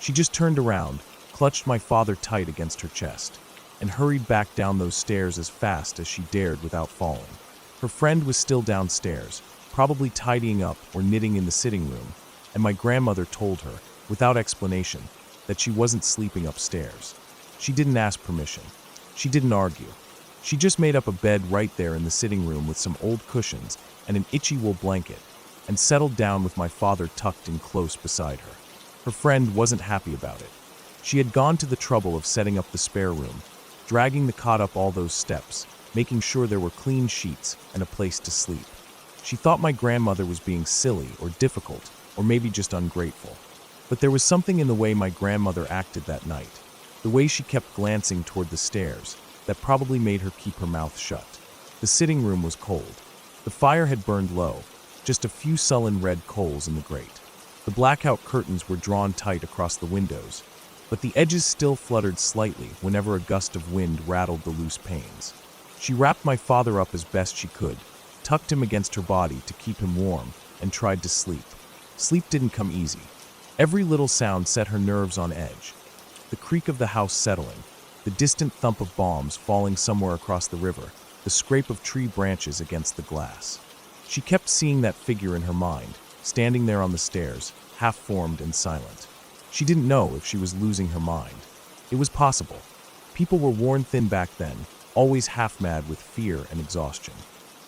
She just turned around, clutched my father tight against her chest, and hurried back down those stairs as fast as she dared without falling. Her friend was still downstairs, probably tidying up or knitting in the sitting room, and my grandmother told her, without explanation, that she wasn't sleeping upstairs. She didn't ask permission. She didn't argue. She just made up a bed right there in the sitting room with some old cushions and an itchy wool blanket, and settled down with my father tucked in close beside her. Her friend wasn't happy about it. She had gone to the trouble of setting up the spare room, dragging the cot up all those steps, making sure there were clean sheets and a place to sleep. She thought my grandmother was being silly or difficult, or maybe just ungrateful. But there was something in the way my grandmother acted that night, the way she kept glancing toward the stairs, that probably made her keep her mouth shut. The sitting room was cold. The fire had burned low, just a few sullen red coals in the grate. The blackout curtains were drawn tight across the windows, but the edges still fluttered slightly whenever a gust of wind rattled the loose panes. She wrapped my father up as best she could, tucked him against her body to keep him warm, and tried to sleep. Sleep didn't come easy. Every little sound set her nerves on edge. The creak of the house settling, the distant thump of bombs falling somewhere across the river, the scrape of tree branches against the glass. She kept seeing that figure in her mind, standing there on the stairs, half-formed and silent. She didn't know if she was losing her mind. It was possible. People were worn thin back then, always half-mad with fear and exhaustion.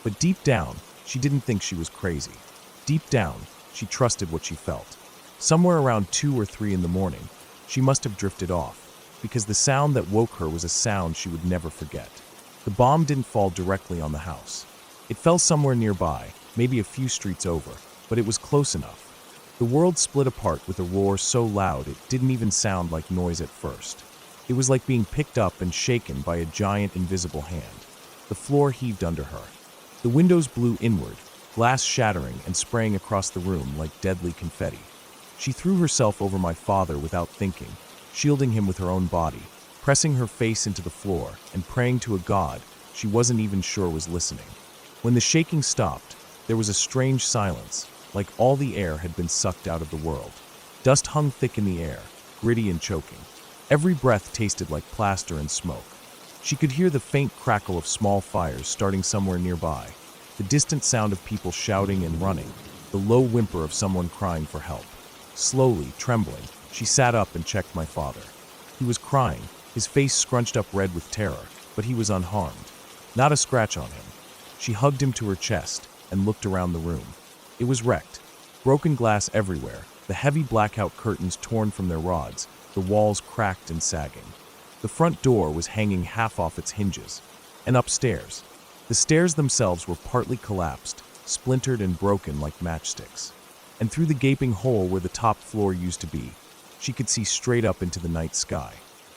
But deep down, she didn't think she was crazy. Deep down, she trusted what she felt. Somewhere around 2 or 3 in the morning, she must have drifted off, because the sound that woke her was a sound she would never forget. The bomb didn't fall directly on the house. It fell somewhere nearby, maybe a few streets over, but it was close enough. The world split apart with a roar so loud it didn't even sound like noise at first. It was like being picked up and shaken by a giant invisible hand. The floor heaved under her. The windows blew inward, glass shattering and spraying across the room like deadly confetti. She threw herself over my father without thinking, shielding him with her own body, pressing her face into the floor and praying to a God she wasn't even sure was listening. When the shaking stopped, there was a strange silence, like all the air had been sucked out of the world. Dust hung thick in the air, gritty and choking. Every breath tasted like plaster and smoke. She could hear the faint crackle of small fires starting somewhere nearby, the distant sound of people shouting and running, the low whimper of someone crying for help. Slowly, trembling, she sat up and checked my father. He was crying, his face scrunched up red with terror, but he was unharmed. Not a scratch on him. She hugged him to her chest and looked around the room. It was wrecked. Broken glass everywhere, the heavy blackout curtains torn from their rods, the walls cracked and sagging. The front door was hanging half off its hinges. And upstairs, the stairs themselves were partly collapsed, splintered and broken like matchsticks. And through the gaping hole where the top floor used to be, she could see straight up into the night sky.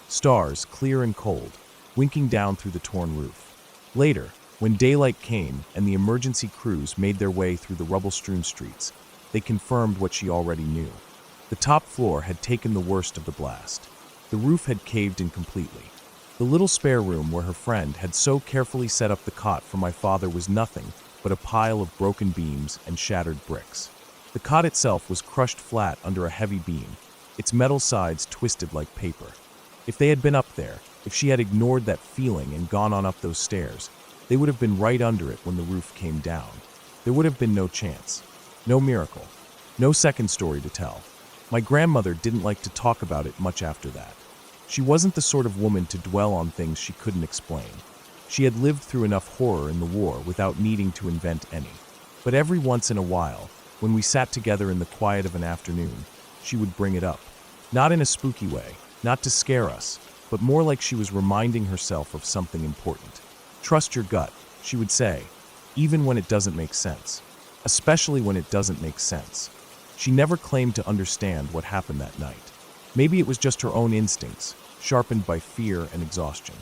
Stars, clear and cold, winking down through the torn roof. Later, when daylight came and the emergency crews made their way through the rubble-strewn streets, they confirmed what she already knew. The top floor had taken the worst of the blast. The roof had caved in completely. The little spare room where her friend had so carefully set up the cot for my father was nothing but a pile of broken beams and shattered bricks. The cot itself was crushed flat under a heavy beam, its metal sides twisted like paper. If they had been up there, if she had ignored that feeling and gone on up those stairs, they would have been right under it when the roof came down. There would have been no chance, no miracle, no second story to tell. My grandmother didn't like to talk about it much after that. She wasn't the sort of woman to dwell on things she couldn't explain. She had lived through enough horror in the war without needing to invent any. But every once in a while, when we sat together in the quiet of an afternoon, she would bring it up. Not in a spooky way, not to scare us, but more like she was reminding herself of something important. Trust your gut, she would say, even when it doesn't make sense. Especially when it doesn't make sense. She never claimed to understand what happened that night. Maybe it was just her own instincts, sharpened by fear and exhaustion.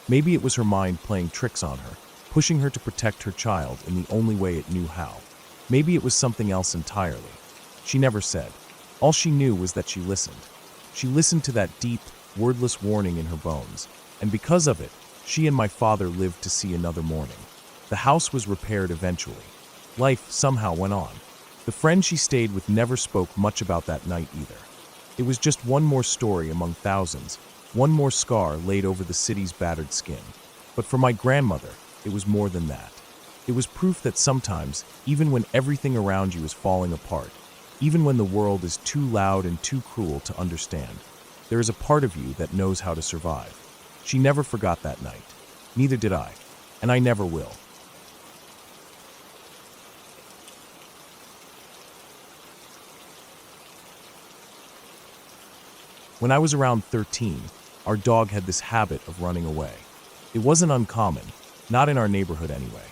Maybe it was her mind playing tricks on her, pushing her to protect her child in the only way it knew how. Maybe it was something else entirely. She never said. All she knew was that she listened. She listened to that deep, wordless warning in her bones, and because of it, she and my father lived to see another morning. The house was repaired eventually. Life somehow went on. The friend she stayed with never spoke much about that night either. It was just one more story among thousands, one more scar laid over the city's battered skin. But for my grandmother, it was more than that. It was proof that sometimes, even when everything around you is falling apart, even when the world is too loud and too cruel to understand, there is a part of you that knows how to survive. She never forgot that night. Neither did I, and I never will. When I was around 13, our dog had this habit of running away. It wasn't uncommon, not in our neighborhood anyway.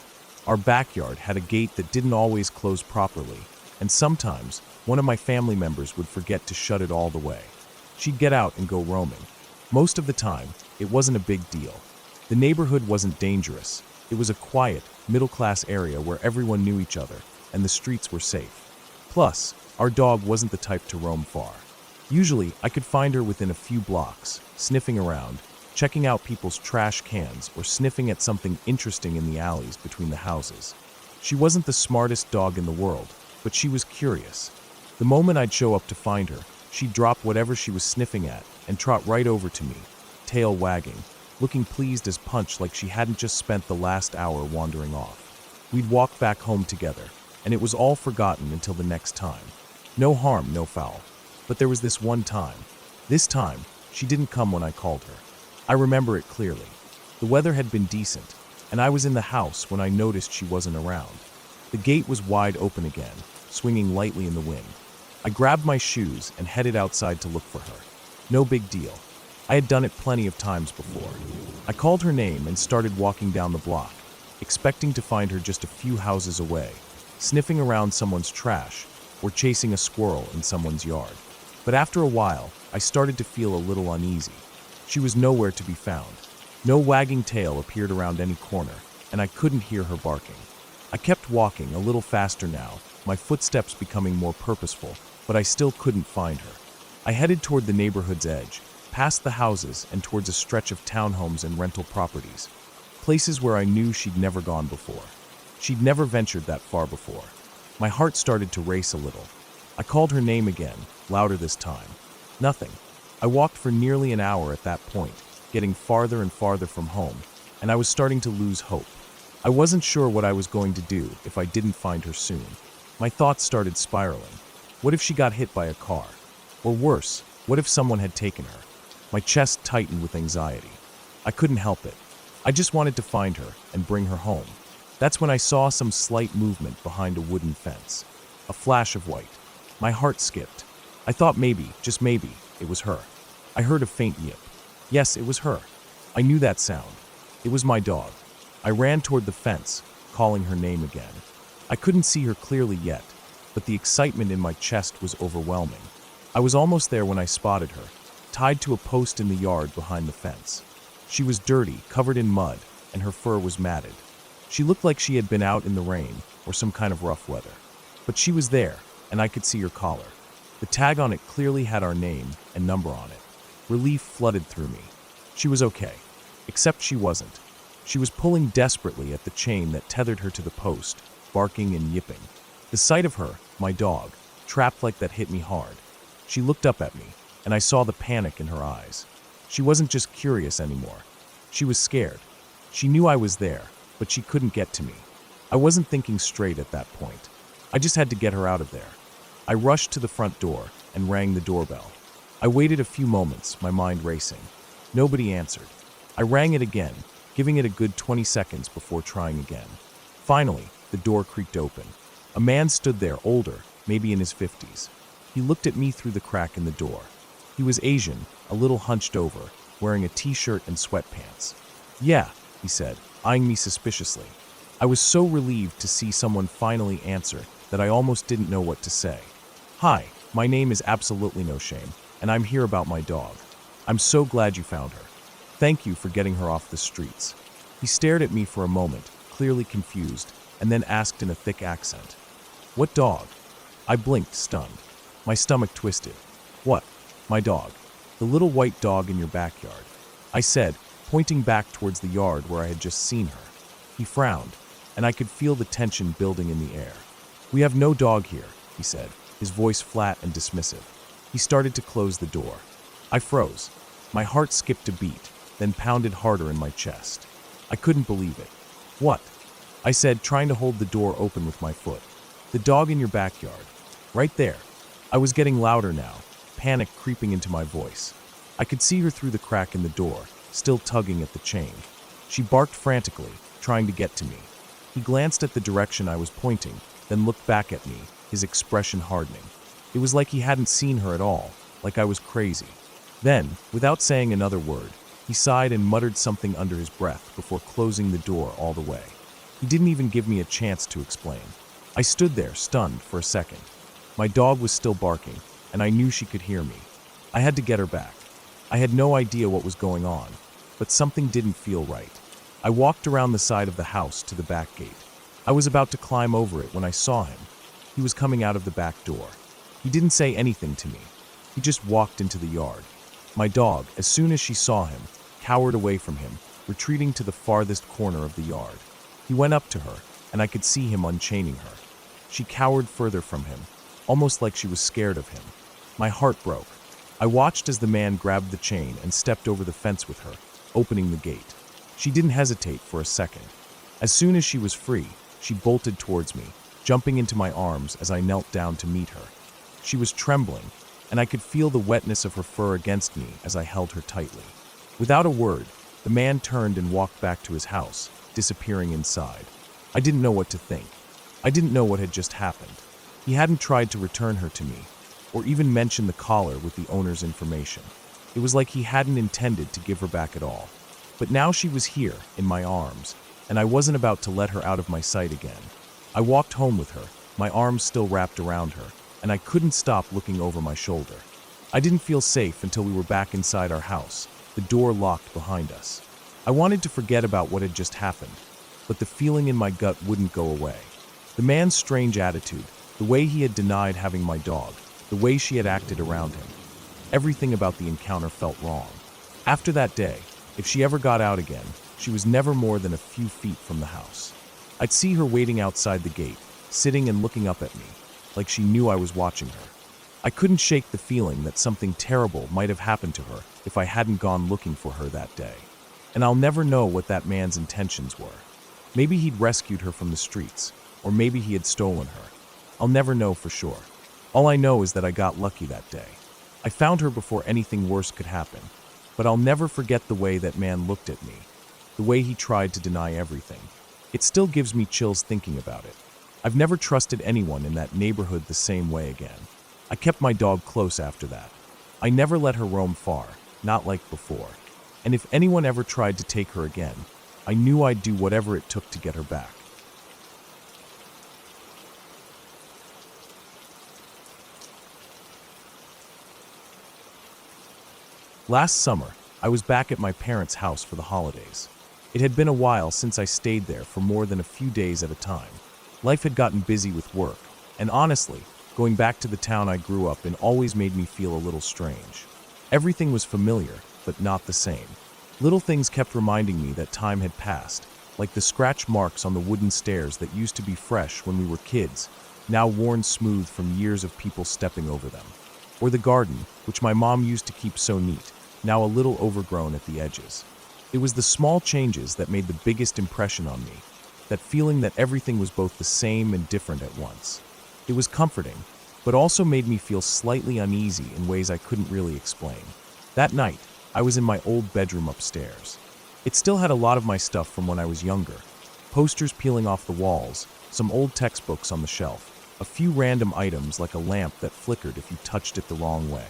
Our backyard had a gate that didn't always close properly, and sometimes one of my family members would forget to shut it all the way. She'd get out and go roaming. Most of the time, it wasn't a big deal. The neighborhood wasn't dangerous. It was a quiet, middle-class area where everyone knew each other, and the streets were safe. Plus, our dog wasn't the type to roam far. Usually, I could find her within a few blocks, sniffing around, checking out people's trash cans or sniffing at something interesting in the alleys between the houses. She wasn't the smartest dog in the world, but she was curious. The moment I'd show up to find her, she'd drop whatever she was sniffing at and trot right over to me, tail wagging, looking pleased as punch like she hadn't just spent the last hour wandering off. We'd walk back home together, and it was all forgotten until the next time. No harm, no foul. But there was this one time. This time, she didn't come when I called her. I remember it clearly. The weather had been decent, and I was in the house when I noticed she wasn't around. The gate was wide open again, swinging lightly in the wind. I grabbed my shoes and headed outside to look for her. No big deal. I had done it plenty of times before. I called her name and started walking down the block, expecting to find her just a few houses away, sniffing around someone's trash or chasing a squirrel in someone's yard. But after a while, I started to feel a little uneasy. She was nowhere to be found. No wagging tail appeared around any corner, and I couldn't hear her barking. I kept walking a little faster now, my footsteps becoming more purposeful, but I still couldn't find her. I headed toward the neighborhood's edge, past the houses and towards a stretch of townhomes and rental properties, places where I knew she'd never gone before. She'd never ventured that far before. My heart started to race a little. I called her name again, louder this time. Nothing. I walked for nearly an hour at that point, getting farther and farther from home, and I was starting to lose hope. I wasn't sure what I was going to do if I didn't find her soon. My thoughts started spiraling. What if she got hit by a car? Or worse, what if someone had taken her? My chest tightened with anxiety. I couldn't help it. I just wanted to find her and bring her home. That's when I saw some slight movement behind a wooden fence. A flash of white. My heart skipped. I thought maybe, just maybe, it was her. I heard a faint yip. Yes, it was her. I knew that sound. It was my dog. I ran toward the fence, calling her name again. I couldn't see her clearly yet, but the excitement in my chest was overwhelming. I was almost there when I spotted her, tied to a post in the yard behind the fence. She was dirty, covered in mud, and her fur was matted. She looked like she had been out in the rain or some kind of rough weather. But she was there, and I could see her collar. The tag on it clearly had our name and number on it. Relief flooded through me. She was okay. Except she wasn't. She was pulling desperately at the chain that tethered her to the post, barking and yipping. The sight of her, my dog, trapped like that hit me hard. She looked up at me, and I saw the panic in her eyes. She wasn't just curious anymore. She was scared. She knew I was there, but she couldn't get to me. I wasn't thinking straight at that point. I just had to get her out of there. I rushed to the front door and rang the doorbell. I waited a few moments, my mind racing. Nobody answered. I rang it again, giving it a good 20 seconds before trying again. Finally, the door creaked open. A man stood there, older, maybe in his 50s. He looked at me through the crack in the door. He was Asian, a little hunched over, wearing a t-shirt and sweatpants. "Yeah," he said, eyeing me suspiciously. I was so relieved to see someone finally answer that I almost didn't know what to say. "Hi, my name is absolutely no shame. and I'm here about my dog. I'm so glad you found her. Thank you for getting her off the streets." He stared at me for a moment, clearly confused, and then asked in a thick accent, "What dog?" I blinked, stunned. My stomach twisted. "What?" "My dog. The little white dog in your backyard," I said, pointing back towards the yard where I had just seen her. He frowned, and I could feel the tension building in the air. "We have no dog here," he said, his voice flat and dismissive. He started to close the door. I froze. My heart skipped a beat, then pounded harder in my chest. I couldn't believe it. "What?" I said, trying to hold the door open with my foot. "The dog in your backyard. Right there." I was getting louder now, panic creeping into my voice. I could see her through the crack in the door, still tugging at the chain. She barked frantically, trying to get to me. He glanced at the direction I was pointing, then looked back at me, his expression hardening. It was like he hadn't seen her at all, like I was crazy. Then, without saying another word, he sighed and muttered something under his breath before closing the door all the way. He didn't even give me a chance to explain. I stood there, stunned, for a second. My dog was still barking, and I knew she could hear me. I had to get her back. I had no idea what was going on, but something didn't feel right. I walked around the side of the house to the back gate. I was about to climb over it when I saw him. He was coming out of the back door. He didn't say anything to me. He just walked into the yard. My dog, as soon as she saw him, cowered away from him, retreating to the farthest corner of the yard. He went up to her, and I could see him unchaining her. She cowered further from him, almost like she was scared of him. My heart broke. I watched as the man grabbed the chain and stepped over the fence with her, opening the gate. She didn't hesitate for a second. As soon as she was free, she bolted towards me, jumping into my arms as I knelt down to meet her. She was trembling, and I could feel the wetness of her fur against me as I held her tightly. Without a word, the man turned and walked back to his house, disappearing inside. I didn't know what to think. I didn't know what had just happened. He hadn't tried to return her to me, or even mention the collar with the owner's information. It was like he hadn't intended to give her back at all. But now she was here, in my arms, and I wasn't about to let her out of my sight again. I walked home with her, my arms still wrapped around her, and I couldn't stop looking over my shoulder. I didn't feel safe until we were back inside our house, the door locked behind us. I wanted to forget about what had just happened, but the feeling in my gut wouldn't go away. The man's strange attitude, the way he had denied having my dog, the way she had acted around him. Everything about the encounter felt wrong. After that day, if she ever got out again, she was never more than a few feet from the house. I'd see her waiting outside the gate, sitting and looking up at me, like she knew I was watching her. I couldn't shake the feeling that something terrible might have happened to her if I hadn't gone looking for her that day. And I'll never know what that man's intentions were. Maybe he'd rescued her from the streets, or maybe he had stolen her. I'll never know for sure. All I know is that I got lucky that day. I found her before anything worse could happen, but I'll never forget the way that man looked at me, the way he tried to deny everything. It still gives me chills thinking about it. I've never trusted anyone in that neighborhood the same way again. I kept my dog close after that. I never let her roam far, not like before. And if anyone ever tried to take her again, I knew I'd do whatever it took to get her back. Last summer, I was back at my parents' house for the holidays. It had been a while since I stayed there for more than a few days at a time. Life had gotten busy with work, and honestly, going back to the town I grew up in always made me feel a little strange. Everything was familiar, but not the same. Little things kept reminding me that time had passed, like the scratch marks on the wooden stairs that used to be fresh when we were kids, now worn smooth from years of people stepping over them. Or the garden, which my mom used to keep so neat, now a little overgrown at the edges. It was the small changes that made the biggest impression on me, that feeling that everything was both the same and different at once. It was comforting, but also made me feel slightly uneasy in ways I couldn't really explain. That night, I was in my old bedroom upstairs. It still had a lot of my stuff from when I was younger. Posters peeling off the walls, some old textbooks on the shelf, a few random items like a lamp that flickered if you touched it the wrong way.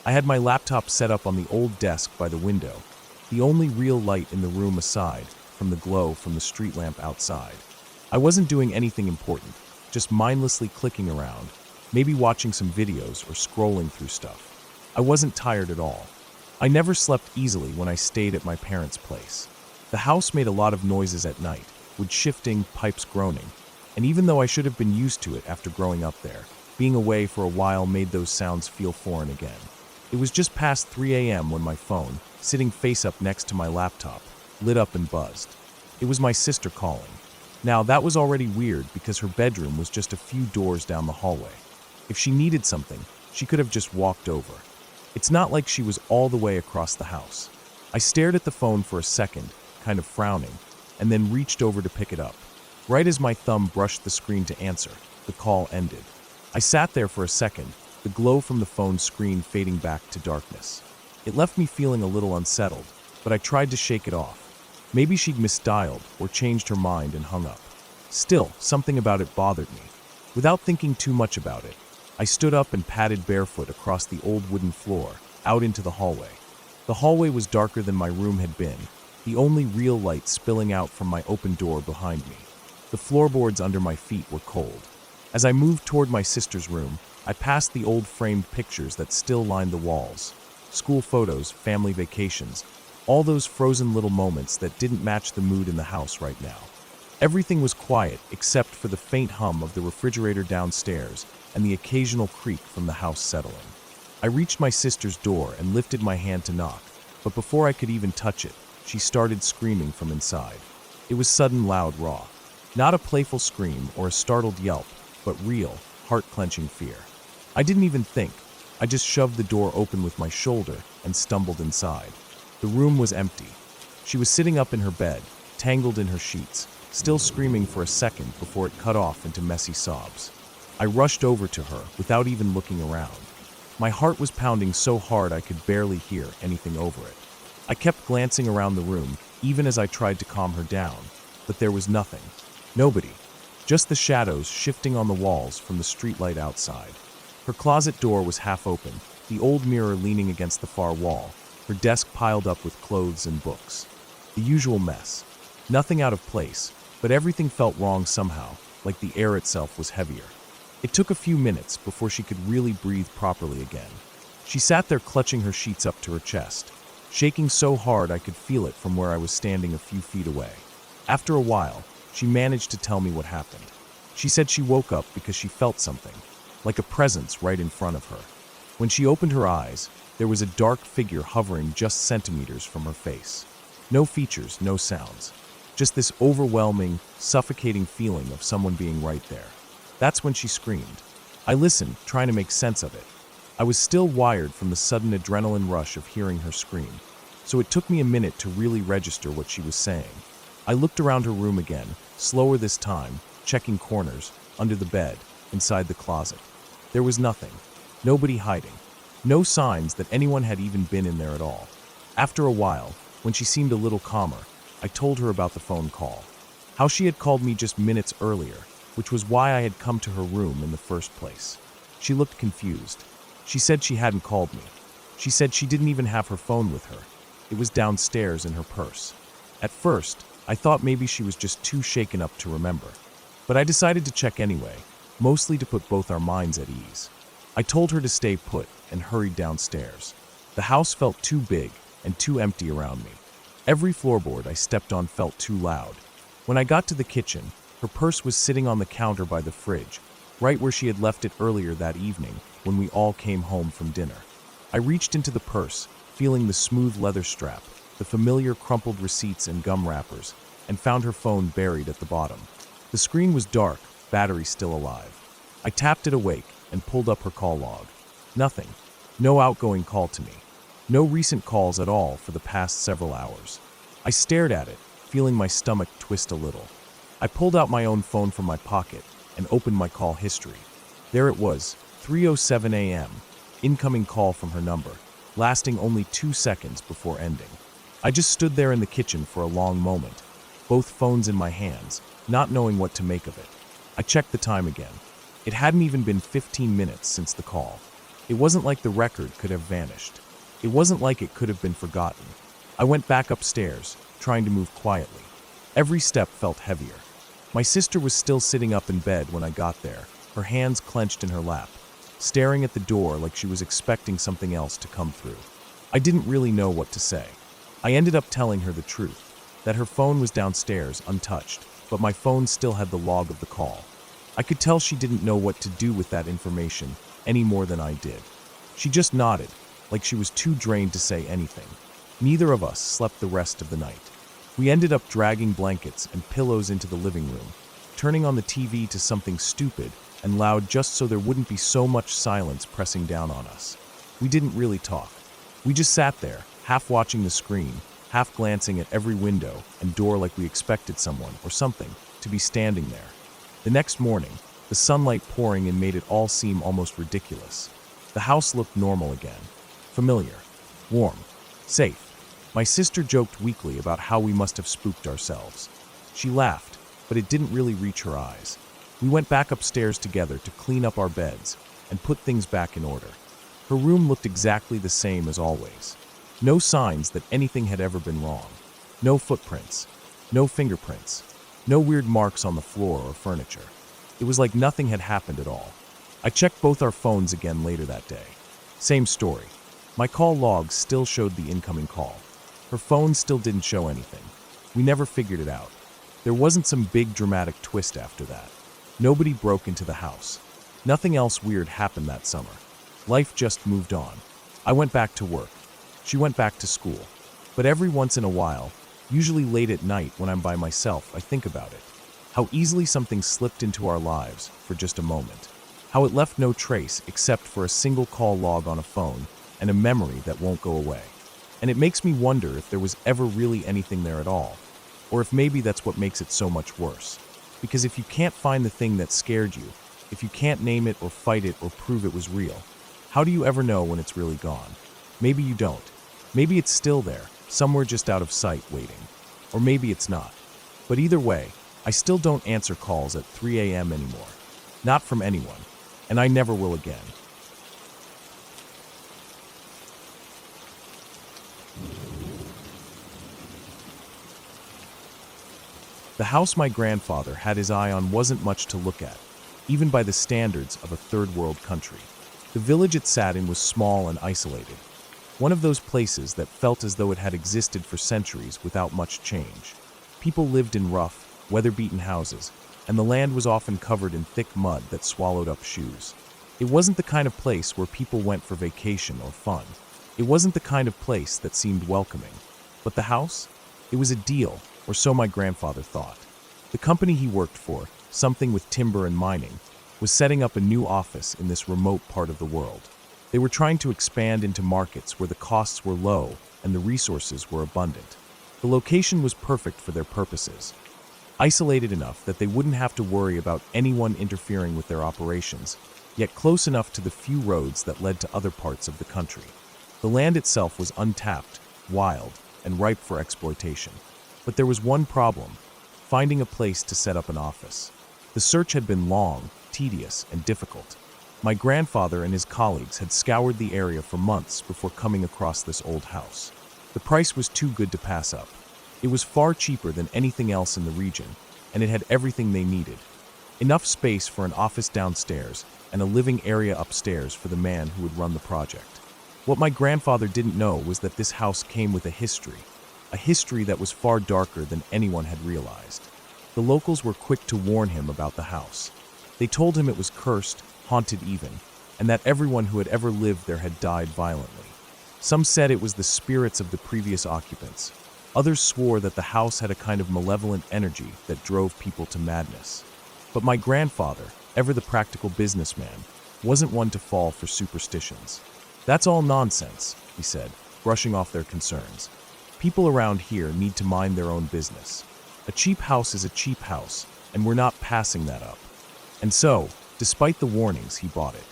I had my laptop set up on the old desk by the window, the only real light in the room aside from the glow from the street lamp outside. I wasn't doing anything important, just mindlessly clicking around, maybe watching some videos or scrolling through stuff. I wasn't tired at all. I never slept easily when I stayed at my parents' place. The house made a lot of noises at night, wood shifting, pipes groaning, and even though I should have been used to it after growing up there, being away for a while made those sounds feel foreign again. It was just past 3 a.m. when my phone, sitting face up next to my laptop, lit up and buzzed. It was my sister calling. Now, that was already weird because her bedroom was just a few doors down the hallway. If she needed something, she could have just walked over. It's not like she was all the way across the house. I stared at the phone for a second, kind of frowning, and then reached over to pick it up. Right as my thumb brushed the screen to answer, the call ended. I sat there for a second, the glow from the phone's screen fading back to darkness. It left me feeling a little unsettled, but I tried to shake it off. Maybe she'd misdialed or changed her mind and hung up. Still, something about it bothered me. Without thinking too much about it, I stood up and padded barefoot across the old wooden floor, out into the hallway. The hallway was darker than my room had been, the only real light spilling out from my open door behind me. The floorboards under my feet were cold. As I moved toward my sister's room, I passed the old framed pictures that still lined the walls. School photos, family vacations, all those frozen little moments that didn't match the mood in the house right now. Everything was quiet except for the faint hum of the refrigerator downstairs and the occasional creak from the house settling. I reached my sister's door and lifted my hand to knock, but before I could even touch it, she started screaming from inside. It was sudden, loud, raw. Not a playful scream or a startled yelp, but real, heart-clenching fear. I didn't even think. I just shoved the door open with my shoulder and stumbled inside. The room was empty. She was sitting up in her bed, tangled in her sheets, still screaming for a second before it cut off into messy sobs. I rushed over to her without even looking around. My heart was pounding so hard I could barely hear anything over it. I kept glancing around the room, even as I tried to calm her down, but there was nothing. Nobody. Just the shadows shifting on the walls from the streetlight outside. Her closet door was half open, the old mirror leaning against the far wall, her desk piled up with clothes and books. The usual mess. Nothing out of place, but everything felt wrong somehow, like the air itself was heavier. It took a few minutes before she could really breathe properly again. She sat there clutching her sheets up to her chest, shaking so hard I could feel it from where I was standing a few feet away. After a while, she managed to tell me what happened. She said she woke up because she felt something, like a presence right in front of her. When she opened her eyes, there was a dark figure hovering just centimeters from her face. No features, no sounds. Just this overwhelming, suffocating feeling of someone being right there. That's when she screamed. I listened, trying to make sense of it. I was still wired from the sudden adrenaline rush of hearing her scream, so it took me a minute to really register what she was saying. I looked around her room again, slower this time, checking corners, under the bed, inside the closet. There was nothing. Nobody hiding. No signs that anyone had even been in there at all. After a while, when she seemed a little calmer, I told her about the phone call. How she had called me just minutes earlier, which was why I had come to her room in the first place. She looked confused. She said she hadn't called me. She said she didn't even have her phone with her. It was downstairs in her purse. At first, I thought maybe she was just too shaken up to remember. But I decided to check anyway, mostly to put both our minds at ease. I told her to stay put and hurried downstairs. The house felt too big and too empty around me. Every floorboard I stepped on felt too loud. When I got to the kitchen, her purse was sitting on the counter by the fridge, right where she had left it earlier that evening when we all came home from dinner. I reached into the purse, feeling the smooth leather strap, the familiar crumpled receipts and gum wrappers, and found her phone buried at the bottom. The screen was dark, battery still alive. I tapped it awake and pulled up her call log. Nothing. No outgoing call to me. No recent calls at all for the past several hours. I stared at it, feeling my stomach twist a little. I pulled out my own phone from my pocket and opened my call history. There it was, 3:07 a.m., incoming call from her number, lasting only 2 seconds before ending. I just stood there in the kitchen for a long moment, both phones in my hands, not knowing what to make of it. I checked the time again. It hadn't even been 15 minutes since the call. It wasn't like the record could have vanished. It wasn't like it could have been forgotten. I went back upstairs, trying to move quietly. Every step felt heavier. My sister was still sitting up in bed when I got there, her hands clenched in her lap, staring at the door like she was expecting something else to come through. I didn't really know what to say. I ended up telling her the truth, that her phone was downstairs, untouched, but my phone still had the log of the call. I could tell she didn't know what to do with that information any more than I did. She just nodded, like she was too drained to say anything. Neither of us slept the rest of the night. We ended up dragging blankets and pillows into the living room, turning on the TV to something stupid and loud just so there wouldn't be so much silence pressing down on us. We didn't really talk. We just sat there, half watching the screen, half glancing at every window and door like we expected someone or something to be standing there. The next morning, the sunlight pouring in made it all seem almost ridiculous. The house looked normal again. Familiar. Warm. Safe. My sister joked weakly about how we must have spooked ourselves. She laughed, but it didn't really reach her eyes. We went back upstairs together to clean up our beds and put things back in order. Her room looked exactly the same as always. No signs that anything had ever been wrong. No footprints. No fingerprints. No weird marks on the floor or furniture. It was like nothing had happened at all. I checked both our phones again later that day. Same story. My call logs still showed the incoming call. Her phone still didn't show anything. We never figured it out. There wasn't some big dramatic twist after that. Nobody broke into the house. Nothing else weird happened that summer. Life just moved on. I went back to work. She went back to school. But every once in a while, usually late at night when I'm by myself, I think about it. How easily something slipped into our lives for just a moment. How it left no trace except for a single call log on a phone and a memory that won't go away. And it makes me wonder if there was ever really anything there at all, or if maybe that's what makes it so much worse. Because if you can't find the thing that scared you, if you can't name it or fight it or prove it was real, how do you ever know when it's really gone? Maybe you don't. Maybe it's still there, somewhere just out of sight waiting. Or maybe it's not. But either way, I still don't answer calls at 3 a.m. anymore. Not from anyone. And I never will again. The house my grandfather had his eye on wasn't much to look at, even by the standards of a third-world country. The village it sat in was small and isolated, one of those places that felt as though it had existed for centuries without much change. People lived in rough, weather-beaten houses, and the land was often covered in thick mud that swallowed up shoes. It wasn't the kind of place where people went for vacation or fun. It wasn't the kind of place that seemed welcoming. But the house? It was a deal, or so my grandfather thought. The company he worked for, something with timber and mining, was setting up a new office in this remote part of the world. They were trying to expand into markets where the costs were low and the resources were abundant. The location was perfect for their purposes. Isolated enough that they wouldn't have to worry about anyone interfering with their operations, yet close enough to the few roads that led to other parts of the country. The land itself was untapped, wild, and ripe for exploitation. But there was one problem: finding a place to set up an office. The search had been long, tedious, and difficult. My grandfather and his colleagues had scoured the area for months before coming across this old house. The price was too good to pass up. It was far cheaper than anything else in the region, and it had everything they needed. Enough space for an office downstairs and a living area upstairs for the man who would run the project. What my grandfather didn't know was that this house came with a history that was far darker than anyone had realized. The locals were quick to warn him about the house. They told him it was cursed, haunted even, and that everyone who had ever lived there had died violently. Some said it was the spirits of the previous occupants. Others swore that the house had a kind of malevolent energy that drove people to madness. But my grandfather, ever the practical businessman, wasn't one to fall for superstitions. "That's all nonsense," he said, brushing off their concerns. "People around here need to mind their own business. A cheap house is a cheap house, and we're not passing that up." And so, despite the warnings, he bought it.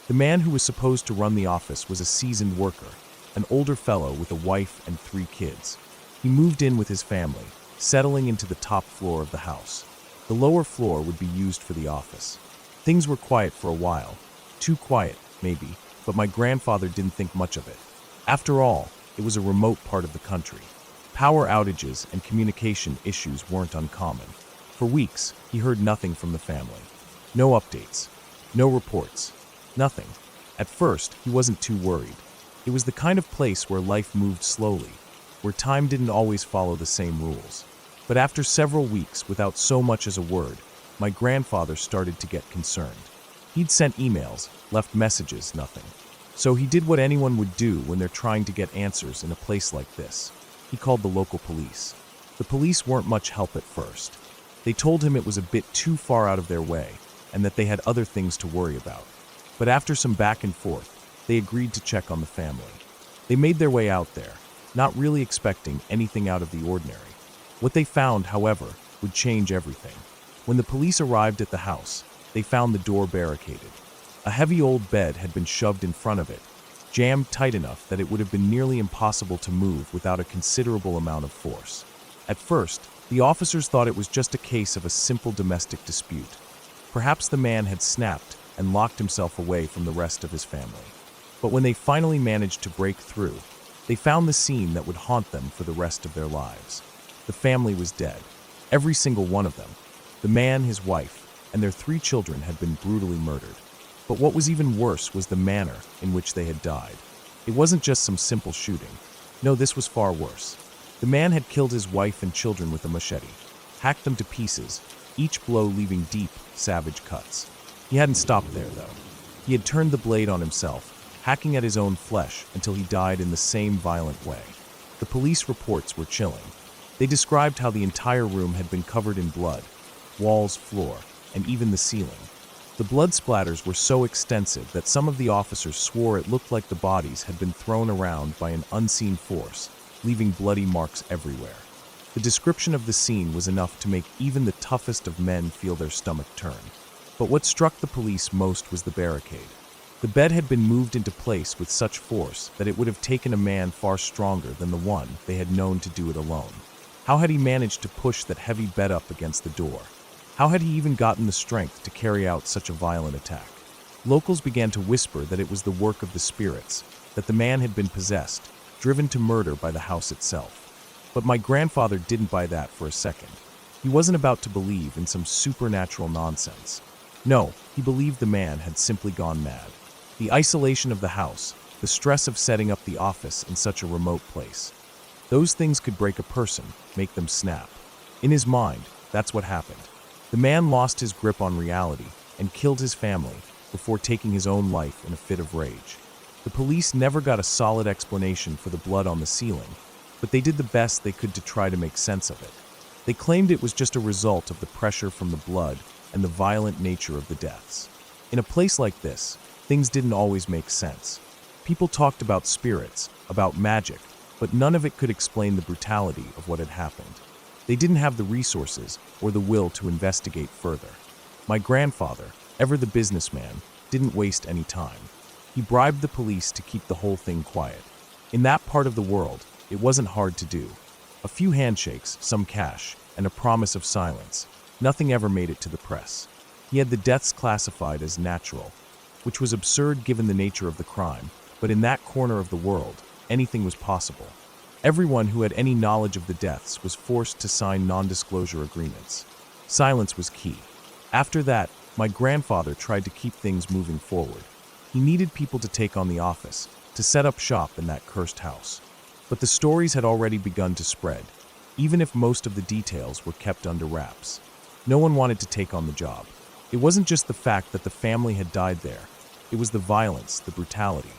The man who was supposed to run the office was a seasoned worker, an older fellow with a wife and 3 kids. He moved in with his family, settling into the top floor of the house. The lower floor would be used for the office. Things were quiet for a while. Too quiet, maybe, but my grandfather didn't think much of it. After all, it was a remote part of the country. Power outages and communication issues weren't uncommon. For weeks, he heard nothing from the family. No updates. No reports. Nothing. At first, he wasn't too worried. It was the kind of place where life moved slowly, where time didn't always follow the same rules. But after several weeks without so much as a word, my grandfather started to get concerned. He'd sent emails, left messages, nothing. So he did what anyone would do when they're trying to get answers in a place like this. He called the local police. The police weren't much help at first. They told him it was a bit too far out of their way and that they had other things to worry about. But after some back and forth, they agreed to check on the family. They made their way out there, not really expecting anything out of the ordinary. What they found, however, would change everything. When the police arrived at the house, they found the door barricaded. A heavy old bed had been shoved in front of it, jammed tight enough that it would have been nearly impossible to move without a considerable amount of force. At first, the officers thought it was just a case of a simple domestic dispute. Perhaps the man had snapped and locked himself away from the rest of his family. But when they finally managed to break through, they found the scene that would haunt them for the rest of their lives. The family was dead, every single one of them. The man, his wife, and their 3 children had been brutally murdered. But what was even worse was the manner in which they had died. It wasn't just some simple shooting. No, this was far worse. The man had killed his wife and children with a machete, hacked them to pieces, each blow leaving deep, savage cuts. He hadn't stopped there, though. He had turned the blade on himself, hacking at his own flesh until he died in the same violent way. The police reports were chilling. They described how the entire room had been covered in blood, walls, floor, and even the ceiling. The blood splatters were so extensive that some of the officers swore it looked like the bodies had been thrown around by an unseen force, leaving bloody marks everywhere. The description of the scene was enough to make even the toughest of men feel their stomach turn. But what struck the police most was the barricade. The bed had been moved into place with such force that it would have taken a man far stronger than the one they had known to do it alone. How had he managed to push that heavy bed up against the door? How had he even gotten the strength to carry out such a violent attack? Locals began to whisper that it was the work of the spirits, that the man had been possessed, driven to murder by the house itself. But my grandfather didn't buy that for a second. He wasn't about to believe in some supernatural nonsense. No, he believed the man had simply gone mad. The isolation of the house, the stress of setting up the office in such a remote place. Those things could break a person, make them snap. In his mind, that's what happened. The man lost his grip on reality and killed his family before taking his own life in a fit of rage. The police never got a solid explanation for the blood on the ceiling, but they did the best they could to try to make sense of it. They claimed it was just a result of the pressure from the blood and the violent nature of the deaths. In a place like this, things didn't always make sense. People talked about spirits, about magic, but none of it could explain the brutality of what had happened. They didn't have the resources or the will to investigate further. My grandfather, ever the businessman, didn't waste any time. He bribed the police to keep the whole thing quiet. In that part of the world, it wasn't hard to do. A few handshakes, some cash, and a promise of silence. Nothing ever made it to the press. He had the deaths classified as natural, which was absurd given the nature of the crime, but in that corner of the world, anything was possible. Everyone who had any knowledge of the deaths was forced to sign non-disclosure agreements. Silence was key. After that, my grandfather tried to keep things moving forward. He needed people to take on the office, to set up shop in that cursed house. But the stories had already begun to spread, even if most of the details were kept under wraps. No one wanted to take on the job. It wasn't just the fact that the family had died there. It was the violence, the brutality.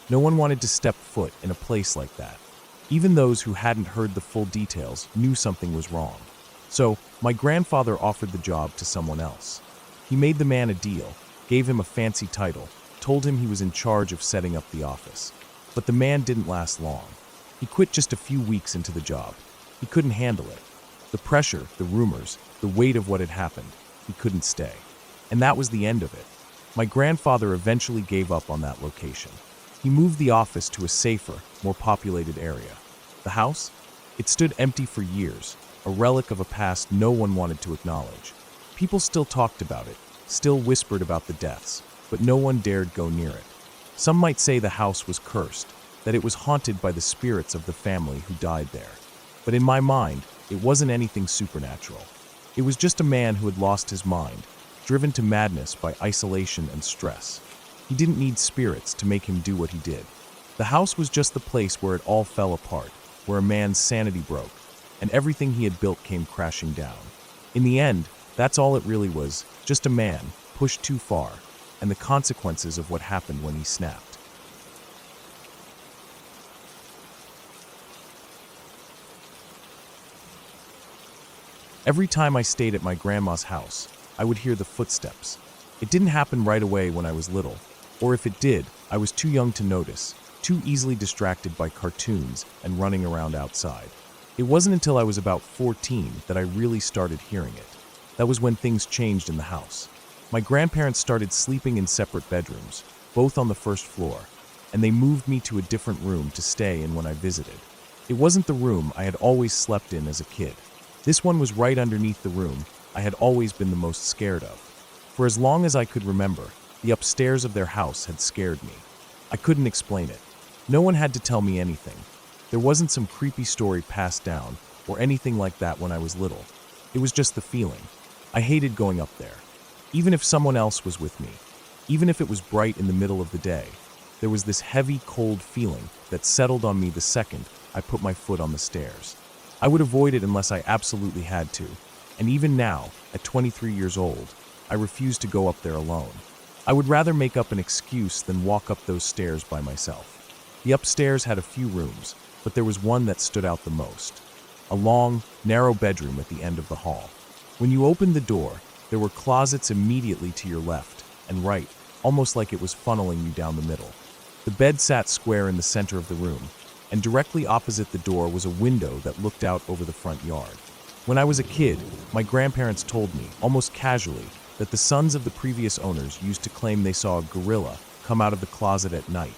No one wanted to step foot in a place like that. Even those who hadn't heard the full details knew something was wrong. So, my grandfather offered the job to someone else. He made the man a deal, gave him a fancy title, told him he was in charge of setting up the office. But the man didn't last long. He quit just a few weeks into the job. He couldn't handle it. The pressure, the rumors, the weight of what had happened, he couldn't stay. And that was the end of it. My grandfather eventually gave up on that location. He moved the office to a safer, more populated area. The house? It stood empty for years, a relic of a past no one wanted to acknowledge. People still talked about it, still whispered about the deaths, but no one dared go near it. Some might say the house was cursed, that it was haunted by the spirits of the family who died there. But in my mind, it wasn't anything supernatural. It was just a man who had lost his mind, driven to madness by isolation and stress. He didn't need spirits to make him do what he did. The house was just the place where it all fell apart, where a man's sanity broke, and everything he had built came crashing down. In the end, that's all it really was, just a man pushed too far, and the consequences of what happened when he snapped. Every time I stayed at my grandma's house, I would hear the footsteps. It didn't happen right away when I was little, or if it did, I was too young to notice, too easily distracted by cartoons and running around outside. It wasn't until I was about 14 that I really started hearing it. That was when things changed in the house. My grandparents started sleeping in separate bedrooms, both on the first floor, and they moved me to a different room to stay in when I visited. It wasn't the room I had always slept in as a kid. This one was right underneath the room I had always been the most scared of. For as long as I could remember, the upstairs of their house had scared me. I couldn't explain it. No one had to tell me anything. There wasn't some creepy story passed down or anything like that when I was little. It was just the feeling. I hated going up there. Even if someone else was with me, even if it was bright in the middle of the day, there was this heavy, cold feeling that settled on me the second I put my foot on the stairs. I would avoid it unless I absolutely had to, and even now, at 23 years old, I refuse to go up there alone. I would rather make up an excuse than walk up those stairs by myself. The upstairs had a few rooms, but there was one that stood out the most. A long, narrow bedroom at the end of the hall. When you opened the door, there were closets immediately to your left and right, almost like it was funneling you down the middle. The bed sat square in the center of the room, and directly opposite the door was a window that looked out over the front yard. When I was a kid, my grandparents told me, almost casually, that the sons of the previous owners used to claim they saw a gorilla come out of the closet at night,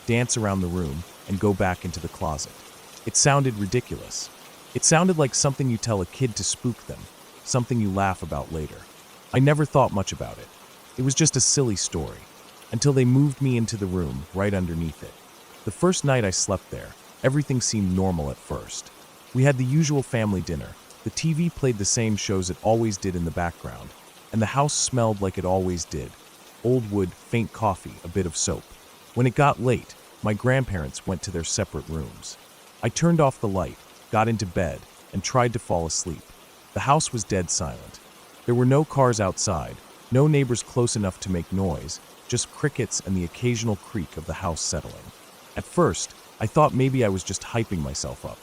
dance around the room, and go back into the closet. It sounded ridiculous. It sounded like something you tell a kid to spook them, something you laugh about later. I never thought much about it. It was just a silly story, until they moved me into the room right underneath it. The first night I slept there, everything seemed normal at first. We had the usual family dinner. The TV played the same shows it always did in the background, and the house smelled like it always did. Old wood, faint coffee, a bit of soap. When it got late, my grandparents went to their separate rooms. I turned off the light, got into bed, and tried to fall asleep. The house was dead silent. There were no cars outside, no neighbors close enough to make noise, just crickets and the occasional creak of the house settling. At first, I thought maybe I was just hyping myself up.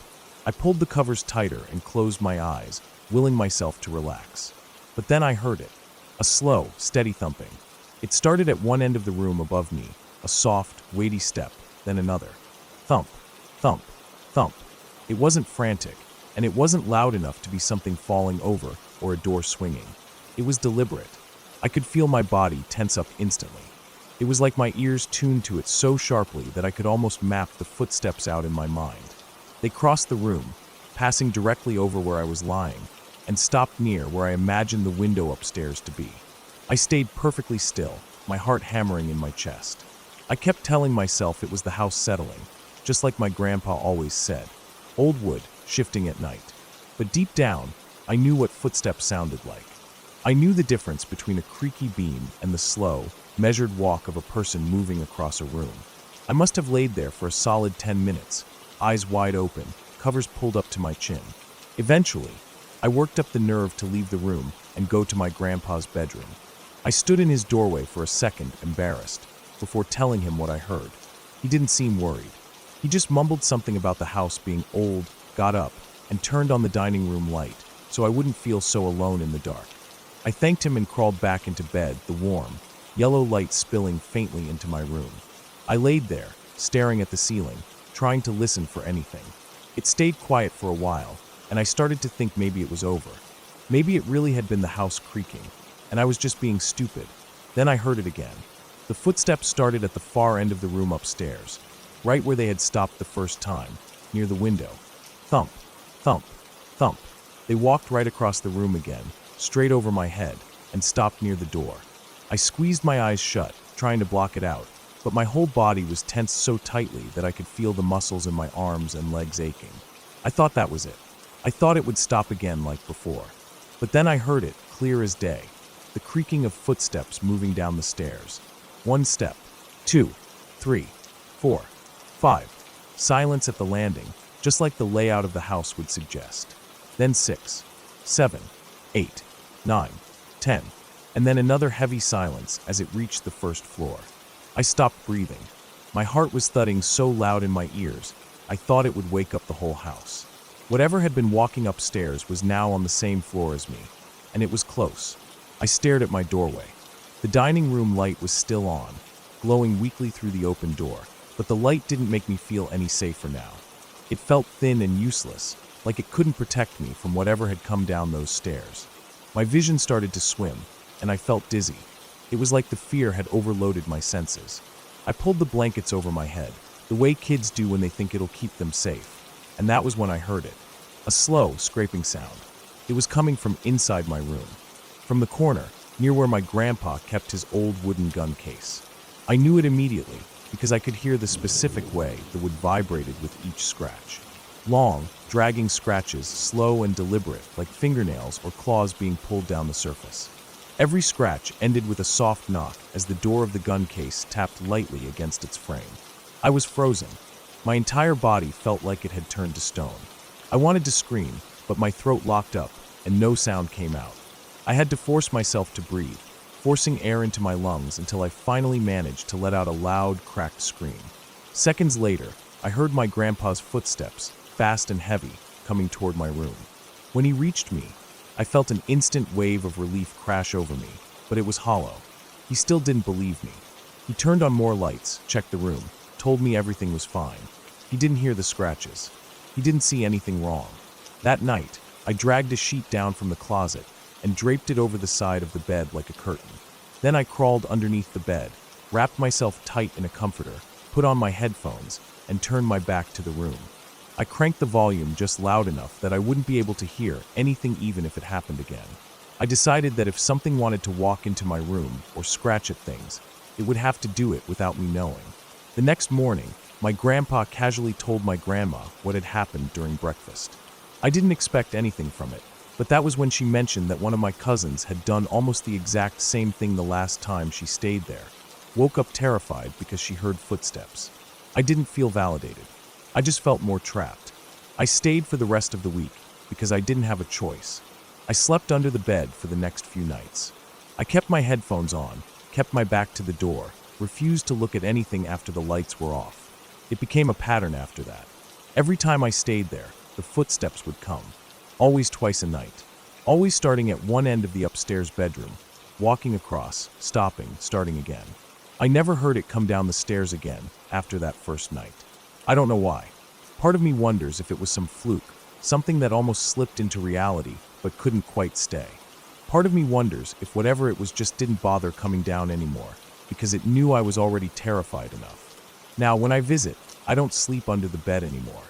I pulled the covers tighter and closed my eyes, willing myself to relax. But then I heard it. A slow, steady thumping. It started at one end of the room above me, a soft, weighty step, then another. Thump, thump, thump. It wasn't frantic, and it wasn't loud enough to be something falling over or a door swinging. It was deliberate. I could feel my body tense up instantly. It was like my ears tuned to it so sharply that I could almost map the footsteps out in my mind. They crossed the room, passing directly over where I was lying, and stopped near where I imagined the window upstairs to be. I stayed perfectly still, my heart hammering in my chest. I kept telling myself it was the house settling, just like my grandpa always said. Old wood, shifting at night. But deep down, I knew what footsteps sounded like. I knew the difference between a creaky beam and the slow, measured walk of a person moving across a room. I must have laid there for a solid 10 minutes, eyes wide open, covers pulled up to my chin. Eventually, I worked up the nerve to leave the room and go to my grandpa's bedroom. I stood in his doorway for a second, embarrassed, before telling him what I heard. He didn't seem worried. He just mumbled something about the house being old, got up, and turned on the dining room light, so I wouldn't feel so alone in the dark. I thanked him and crawled back into bed, the warm, yellow light spilling faintly into my room. I laid there, staring at the ceiling, trying to listen for anything. It stayed quiet for a while, and I started to think maybe it was over. Maybe it really had been the house creaking, and I was just being stupid. Then I heard it again. The footsteps started at the far end of the room upstairs, right where they had stopped the first time, near the window. Thump, thump, thump. They walked right across the room again, straight over my head, and stopped near the door. I squeezed my eyes shut, trying to block it out, but my whole body was tensed so tightly that I could feel the muscles in my arms and legs aching. I thought that was it. I thought it would stop again like before. But then I heard it, clear as day, the creaking of footsteps moving down the stairs. One step, 2, 3, 4, 5. Silence at the landing, just like the layout of the house would suggest. Then 6, 7, 8, 9, 10, and then another heavy silence as it reached the first floor. I stopped breathing. My heart was thudding so loud in my ears, I thought it would wake up the whole house. Whatever had been walking upstairs was now on the same floor as me, and it was close. I stared at my doorway. The dining room light was still on, glowing weakly through the open door, but the light didn't make me feel any safer now. It felt thin and useless, like it couldn't protect me from whatever had come down those stairs. My vision started to swim, and I felt dizzy. It was like the fear had overloaded my senses. I pulled the blankets over my head, the way kids do when they think it'll keep them safe, and that was when I heard it. A slow, scraping sound. It was coming from inside my room, from the corner, near where my grandpa kept his old wooden gun case. I knew it immediately, because I could hear the specific way the wood vibrated with each scratch. Long, dragging scratches, slow and deliberate, like fingernails or claws being pulled down the surface. Every scratch ended with a soft knock as the door of the gun case tapped lightly against its frame. I was frozen. My entire body felt like it had turned to stone. I wanted to scream, but my throat locked up, and no sound came out. I had to force myself to breathe, forcing air into my lungs until I finally managed to let out a loud, cracked scream. Seconds later, I heard my grandpa's footsteps, fast and heavy, coming toward my room. When he reached me, I felt an instant wave of relief crash over me, but it was hollow. He still didn't believe me. He turned on more lights, checked the room, told me everything was fine. He didn't hear the scratches. He didn't see anything wrong. That night, I dragged a sheet down from the closet and draped it over the side of the bed like a curtain. Then I crawled underneath the bed, wrapped myself tight in a comforter, put on my headphones, and turned my back to the room. I cranked the volume just loud enough that I wouldn't be able to hear anything even if it happened again. I decided that if something wanted to walk into my room or scratch at things, it would have to do it without me knowing. The next morning, my grandpa casually told my grandma what had happened during breakfast. I didn't expect anything from it, but that was when she mentioned that one of my cousins had done almost the exact same thing the last time she stayed there. Woke up terrified because she heard footsteps. I didn't feel validated. I just felt more trapped. I stayed for the rest of the week because I didn't have a choice. I slept under the bed for the next few nights. I kept my headphones on, kept my back to the door, refused to look at anything after the lights were off. It became a pattern after that. Every time I stayed there, the footsteps would come. Always twice a night. Always starting at one end of the upstairs bedroom, walking across, stopping, starting again. I never heard it come down the stairs again after that first night. I don't know why. Part of me wonders if it was some fluke, something that almost slipped into reality but couldn't quite stay. Part of me wonders if whatever it was just didn't bother coming down anymore because it knew I was already terrified enough. Now, when I visit, I don't sleep under the bed anymore.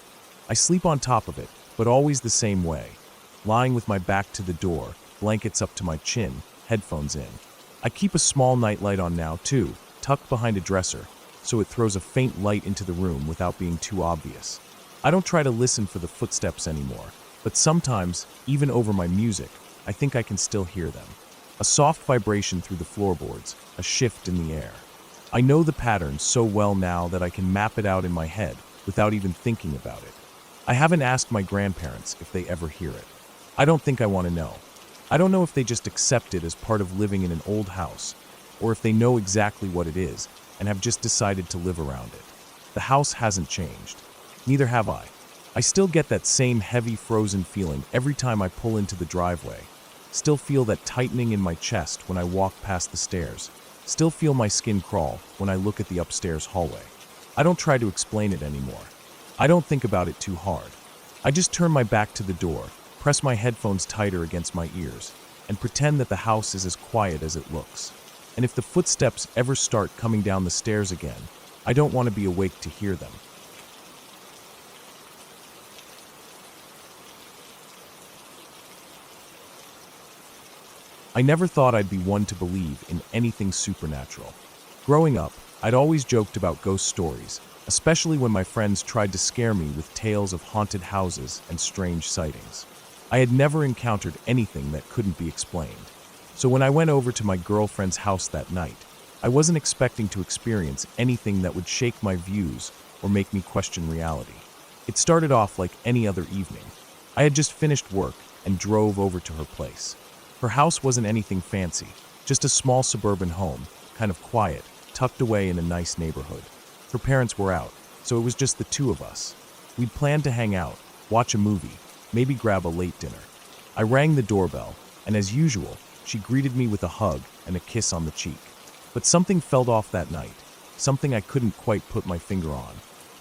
I sleep on top of it, but always the same way, lying with my back to the door, blankets up to my chin, headphones in. I keep a small nightlight on now, too, tucked behind a dresser, so it throws a faint light into the room without being too obvious. I don't try to listen for the footsteps anymore, but sometimes, even over my music, I think I can still hear them. A soft vibration through the floorboards, a shift in the air. I know the pattern so well now that I can map it out in my head without even thinking about it. I haven't asked my grandparents if they ever hear it. I don't think I want to know. I don't know if they just accept it as part of living in an old house, or if they know exactly what it is and have just decided to live around it. The house hasn't changed. Neither have I. I still get that same heavy frozen feeling every time I pull into the driveway. Still feel that tightening in my chest when I walk past the stairs. Still feel my skin crawl when I look at the upstairs hallway. I don't try to explain it anymore. I don't think about it too hard. I just turn my back to the door, press my headphones tighter against my ears, and pretend that the house is as quiet as it looks. And if the footsteps ever start coming down the stairs again, I don't want to be awake to hear them. I never thought I'd be one to believe in anything supernatural. Growing up, I'd always joked about ghost stories, especially when my friends tried to scare me with tales of haunted houses and strange sightings. I had never encountered anything that couldn't be explained. So when I went over to my girlfriend's house that night, I wasn't expecting to experience anything that would shake my views or make me question reality. It started off like any other evening. I had just finished work and drove over to her place. Her house wasn't anything fancy, just a small suburban home, kind of quiet, tucked away in a nice neighborhood. Her parents were out, so it was just the two of us. We'd planned to hang out, watch a movie, maybe grab a late dinner. I rang the doorbell, and as usual, she greeted me with a hug and a kiss on the cheek. But something felt off that night, something I couldn't quite put my finger on.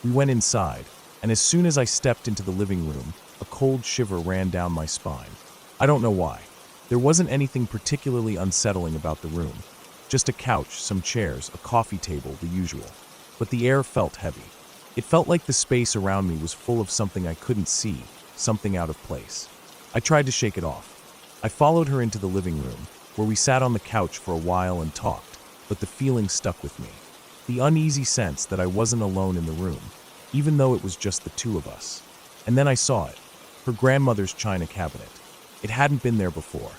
We went inside, and as soon as I stepped into the living room, a cold shiver ran down my spine. I don't know why. There wasn't anything particularly unsettling about the room. Just a couch, some chairs, a coffee table, the usual. But the air felt heavy. It felt like the space around me was full of something I couldn't see, something out of place. I tried to shake it off. I followed her into the living room, where we sat on the couch for a while and talked, but the feeling stuck with me. The uneasy sense that I wasn't alone in the room, even though it was just the two of us. And then I saw it. Her grandmother's china cabinet. It hadn't been there before.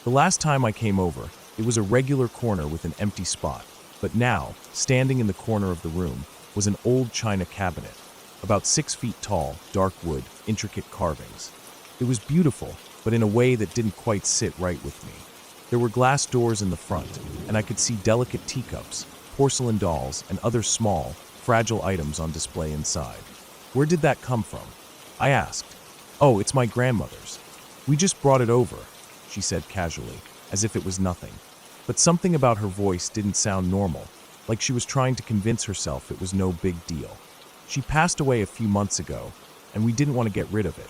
The last time I came over, it was a regular corner with an empty spot, but now, standing in the corner of the room, was an old china cabinet, about 6 feet tall, dark wood, intricate carvings. It was beautiful, but in a way that didn't quite sit right with me. There were glass doors in the front, and I could see delicate teacups, porcelain dolls, and other small, fragile items on display inside. Where did that come from? I asked. Oh, it's my grandmother's. We just brought it over, she said casually, as if it was nothing. But something about her voice didn't sound normal, like she was trying to convince herself it was no big deal. She passed away a few months ago, and we didn't want to get rid of it.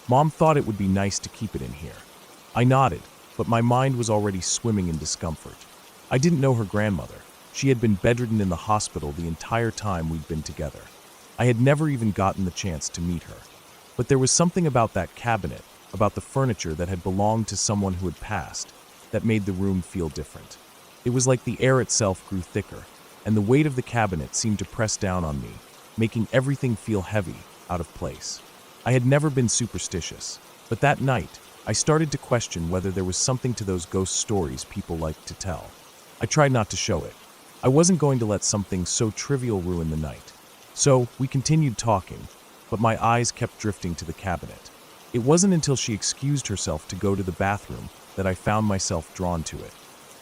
Mom thought it would be nice to keep it in here. I nodded, but my mind was already swimming in discomfort. I didn't know her grandmother. She had been bedridden in the hospital the entire time we'd been together. I had never even gotten the chance to meet her. But there was something about that cabinet, about the furniture that had belonged to someone who had passed, that made the room feel different. It was like the air itself grew thicker, and the weight of the cabinet seemed to press down on me, making everything feel heavy, out of place. I had never been superstitious, but that night, I started to question whether there was something to those ghost stories people liked to tell. I tried not to show it. I wasn't going to let something so trivial ruin the night. So, we continued talking, but my eyes kept drifting to the cabinet. It wasn't until she excused herself to go to the bathroom that I found myself drawn to it.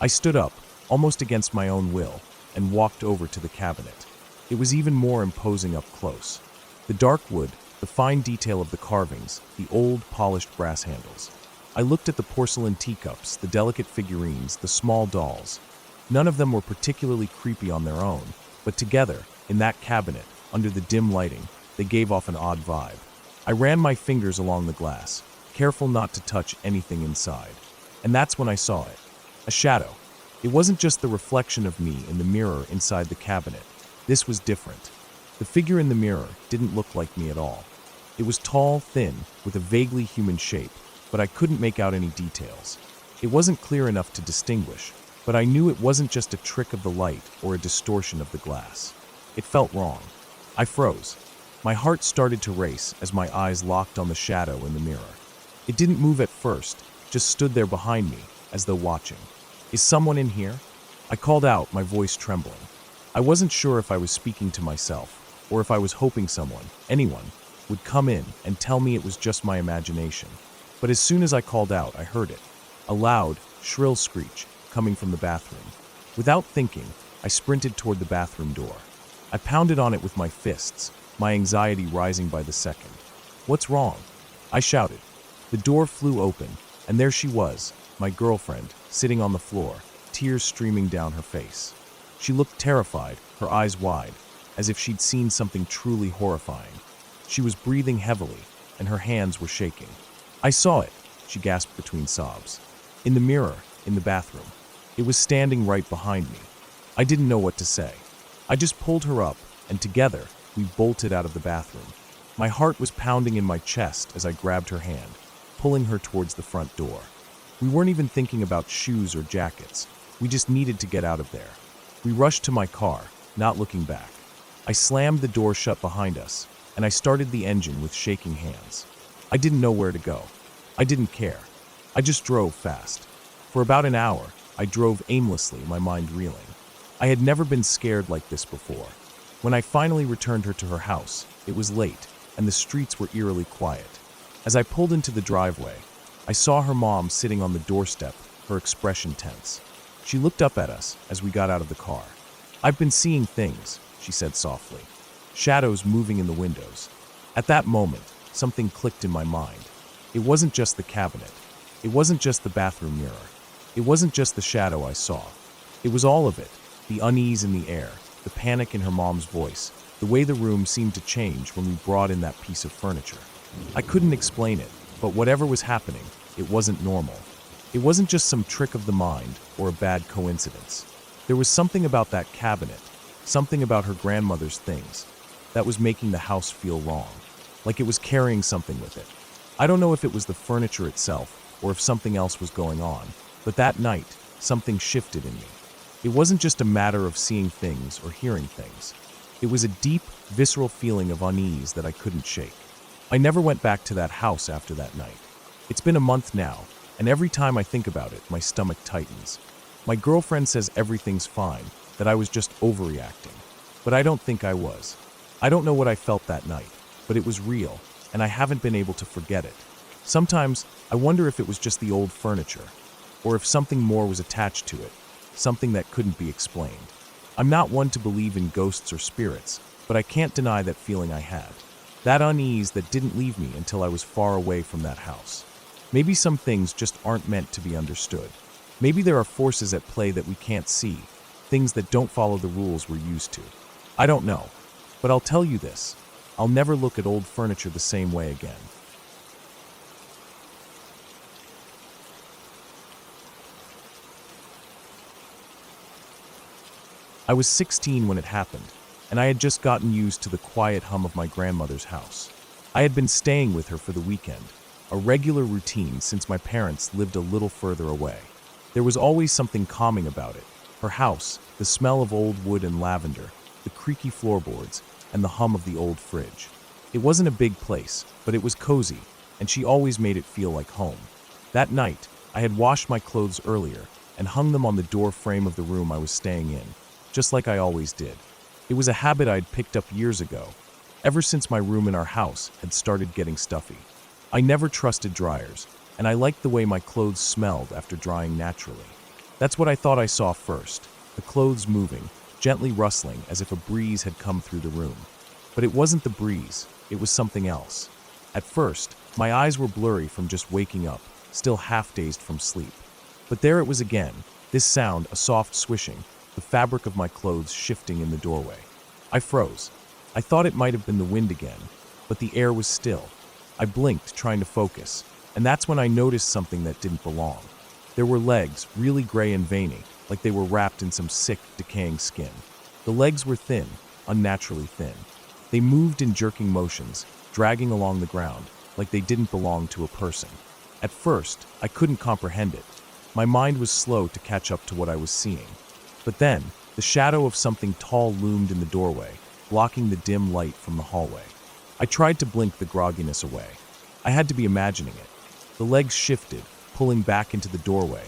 I stood up, almost against my own will, and walked over to the cabinet. It was even more imposing up close. The dark wood, the fine detail of the carvings, the old, polished brass handles. I looked at the porcelain teacups, the delicate figurines, the small dolls. None of them were particularly creepy on their own, but together, in that cabinet, under the dim lighting, they gave off an odd vibe. I ran my fingers along the glass, careful not to touch anything inside. And that's when I saw it. A shadow. It wasn't just the reflection of me in the mirror inside the cabinet. This was different. The figure in the mirror didn't look like me at all. It was tall, thin, with a vaguely human shape, but I couldn't make out any details. It wasn't clear enough to distinguish, but I knew it wasn't just a trick of the light or a distortion of the glass. It felt wrong. I froze. My heart started to race as my eyes locked on the shadow in the mirror. It didn't move at first, just stood there behind me, as though watching. Is someone in here? I called out, my voice trembling. I wasn't sure if I was speaking to myself, or if I was hoping someone, anyone, would come in and tell me it was just my imagination. But as soon as I called out, I heard it. A loud, shrill screech, coming from the bathroom. Without thinking, I sprinted toward the bathroom door. I pounded on it with my fists, my anxiety rising by the second. What's wrong? I shouted. The door flew open, and there she was, my girlfriend, sitting on the floor, tears streaming down her face. She looked terrified, her eyes wide, as if she'd seen something truly horrifying. She was breathing heavily, and her hands were shaking. I saw it, she gasped between sobs. In the mirror, in the bathroom. It was standing right behind me. I didn't know what to say. I just pulled her up, and together, we bolted out of the bathroom. My heart was pounding in my chest as I grabbed her hand, pulling her towards the front door. We weren't even thinking about shoes or jackets. We just needed to get out of there. We rushed to my car, not looking back. I slammed the door shut behind us, and I started the engine with shaking hands. I didn't know where to go. I didn't care. I just drove fast. For about an hour, I drove aimlessly, my mind reeling. I had never been scared like this before. When I finally returned her to her house, it was late, and the streets were eerily quiet. As I pulled into the driveway, I saw her mom sitting on the doorstep, her expression tense. She looked up at us as we got out of the car. "I've been seeing things," she said softly. "Shadows moving in the windows." At that moment, something clicked in my mind. It wasn't just the cabinet. It wasn't just the bathroom mirror. It wasn't just the shadow I saw. It was all of it. The unease in the air, the panic in her mom's voice, the way the room seemed to change when we brought in that piece of furniture. I couldn't explain it, but whatever was happening, it wasn't normal. It wasn't just some trick of the mind or a bad coincidence. There was something about that cabinet, something about her grandmother's things, that was making the house feel wrong, like it was carrying something with it. I don't know if it was the furniture itself or if something else was going on, but that night, something shifted in me. It wasn't just a matter of seeing things or hearing things. It was a deep, visceral feeling of unease that I couldn't shake. I never went back to that house after that night. It's been a month now, and every time I think about it, my stomach tightens. My girlfriend says everything's fine, that I was just overreacting. But I don't think I was. I don't know what I felt that night, but it was real, and I haven't been able to forget it. Sometimes I wonder if it was just the old furniture, or if something more was attached to it, something that couldn't be explained. I'm not one to believe in ghosts or spirits, but I can't deny that feeling I had. That unease that didn't leave me until I was far away from that house. Maybe some things just aren't meant to be understood. Maybe there are forces at play that we can't see, things that don't follow the rules we're used to. I don't know, but I'll tell you this. I'll never look at old furniture the same way again. I was 16 when it happened, and I had just gotten used to the quiet hum of my grandmother's house. I had been staying with her for the weekend, a regular routine since my parents lived a little further away. There was always something calming about it. Her house, the smell of old wood and lavender, the creaky floorboards, and the hum of the old fridge. It wasn't a big place, but it was cozy, and she always made it feel like home. That night, I had washed my clothes earlier and hung them on the door frame of the room I was staying in, just like I always did. It was a habit I'd picked up years ago, ever since my room in our house had started getting stuffy. I never trusted dryers, and I liked the way my clothes smelled after drying naturally. That's what I thought I saw first, the clothes moving, gently rustling as if a breeze had come through the room. But it wasn't the breeze, it was something else. At first, my eyes were blurry from just waking up, still half-dazed from sleep. But there it was again, this sound, a soft swishing, the fabric of my clothes shifting in the doorway. I froze. I thought it might have been the wind again, but the air was still. I blinked, trying to focus, and that's when I noticed something that didn't belong. There were legs, really gray and veiny, like they were wrapped in some sick, decaying skin. The legs were thin, unnaturally thin. They moved in jerking motions, dragging along the ground, like they didn't belong to a person. At first, I couldn't comprehend it. My mind was slow to catch up to what I was seeing. But then, the shadow of something tall loomed in the doorway, blocking the dim light from the hallway. I tried to blink the grogginess away. I had to be imagining it. The legs shifted, pulling back into the doorway,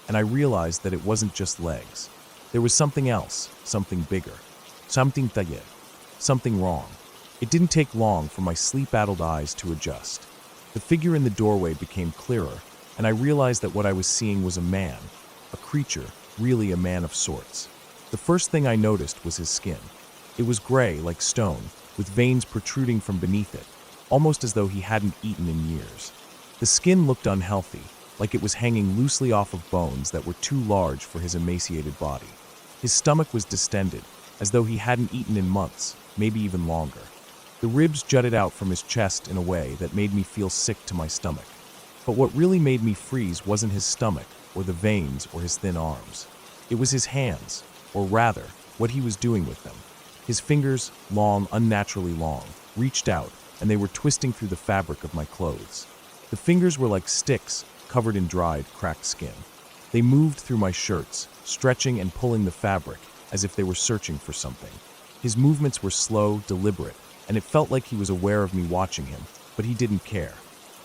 and I realized that it wasn't just legs. There was something else, something bigger. Something wrong. It didn't take long for my sleep-addled eyes to adjust. The figure in the doorway became clearer, and I realized that what I was seeing was a man, a creature, really a man of sorts. The first thing I noticed was his skin. It was gray, like stone, with veins protruding from beneath it, almost as though he hadn't eaten in years. The skin looked unhealthy, like it was hanging loosely off of bones that were too large for his emaciated body. His stomach was distended, as though he hadn't eaten in months, maybe even longer. The ribs jutted out from his chest in a way that made me feel sick to my stomach. But what really made me freeze wasn't his stomach, or the veins, or his thin arms. It was his hands, or rather, what he was doing with them. His fingers, long, unnaturally long, reached out, and they were twisting through the fabric of my clothes. The fingers were like sticks, covered in dried, cracked skin. They moved through my shirts, stretching and pulling the fabric, as if they were searching for something. His movements were slow, deliberate, and it felt like he was aware of me watching him, but he didn't care.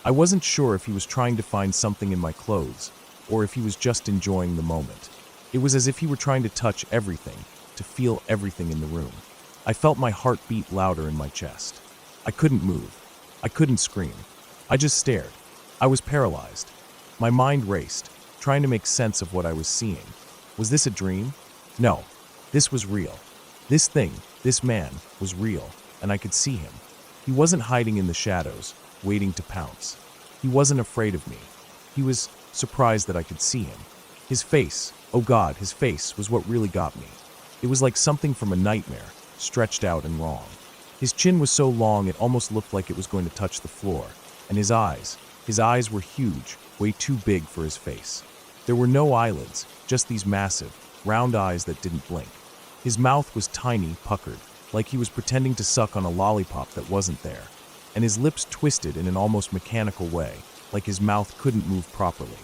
I wasn't sure if he was trying to find something in my clothes, or if he was just enjoying the moment. It was as if he were trying to touch everything, to feel everything in the room. I felt my heart beat louder in my chest. I couldn't move. I couldn't scream. I just stared. I was paralyzed. My mind raced, trying to make sense of what I was seeing. Was this a dream? No. This was real. This thing, this man, was real, and I could see him. He wasn't hiding in the shadows, waiting to pounce. He wasn't afraid of me. He was surprised that I could see him. His face, oh God, his face was what really got me. It was like something from a nightmare, stretched out and wrong. His chin was so long it almost looked like it was going to touch the floor, and his eyes were huge, way too big for his face. There were no eyelids, just these massive, round eyes that didn't blink. His mouth was tiny, puckered, like he was pretending to suck on a lollipop that wasn't there, and his lips twisted in an almost mechanical way, like his mouth couldn't move properly.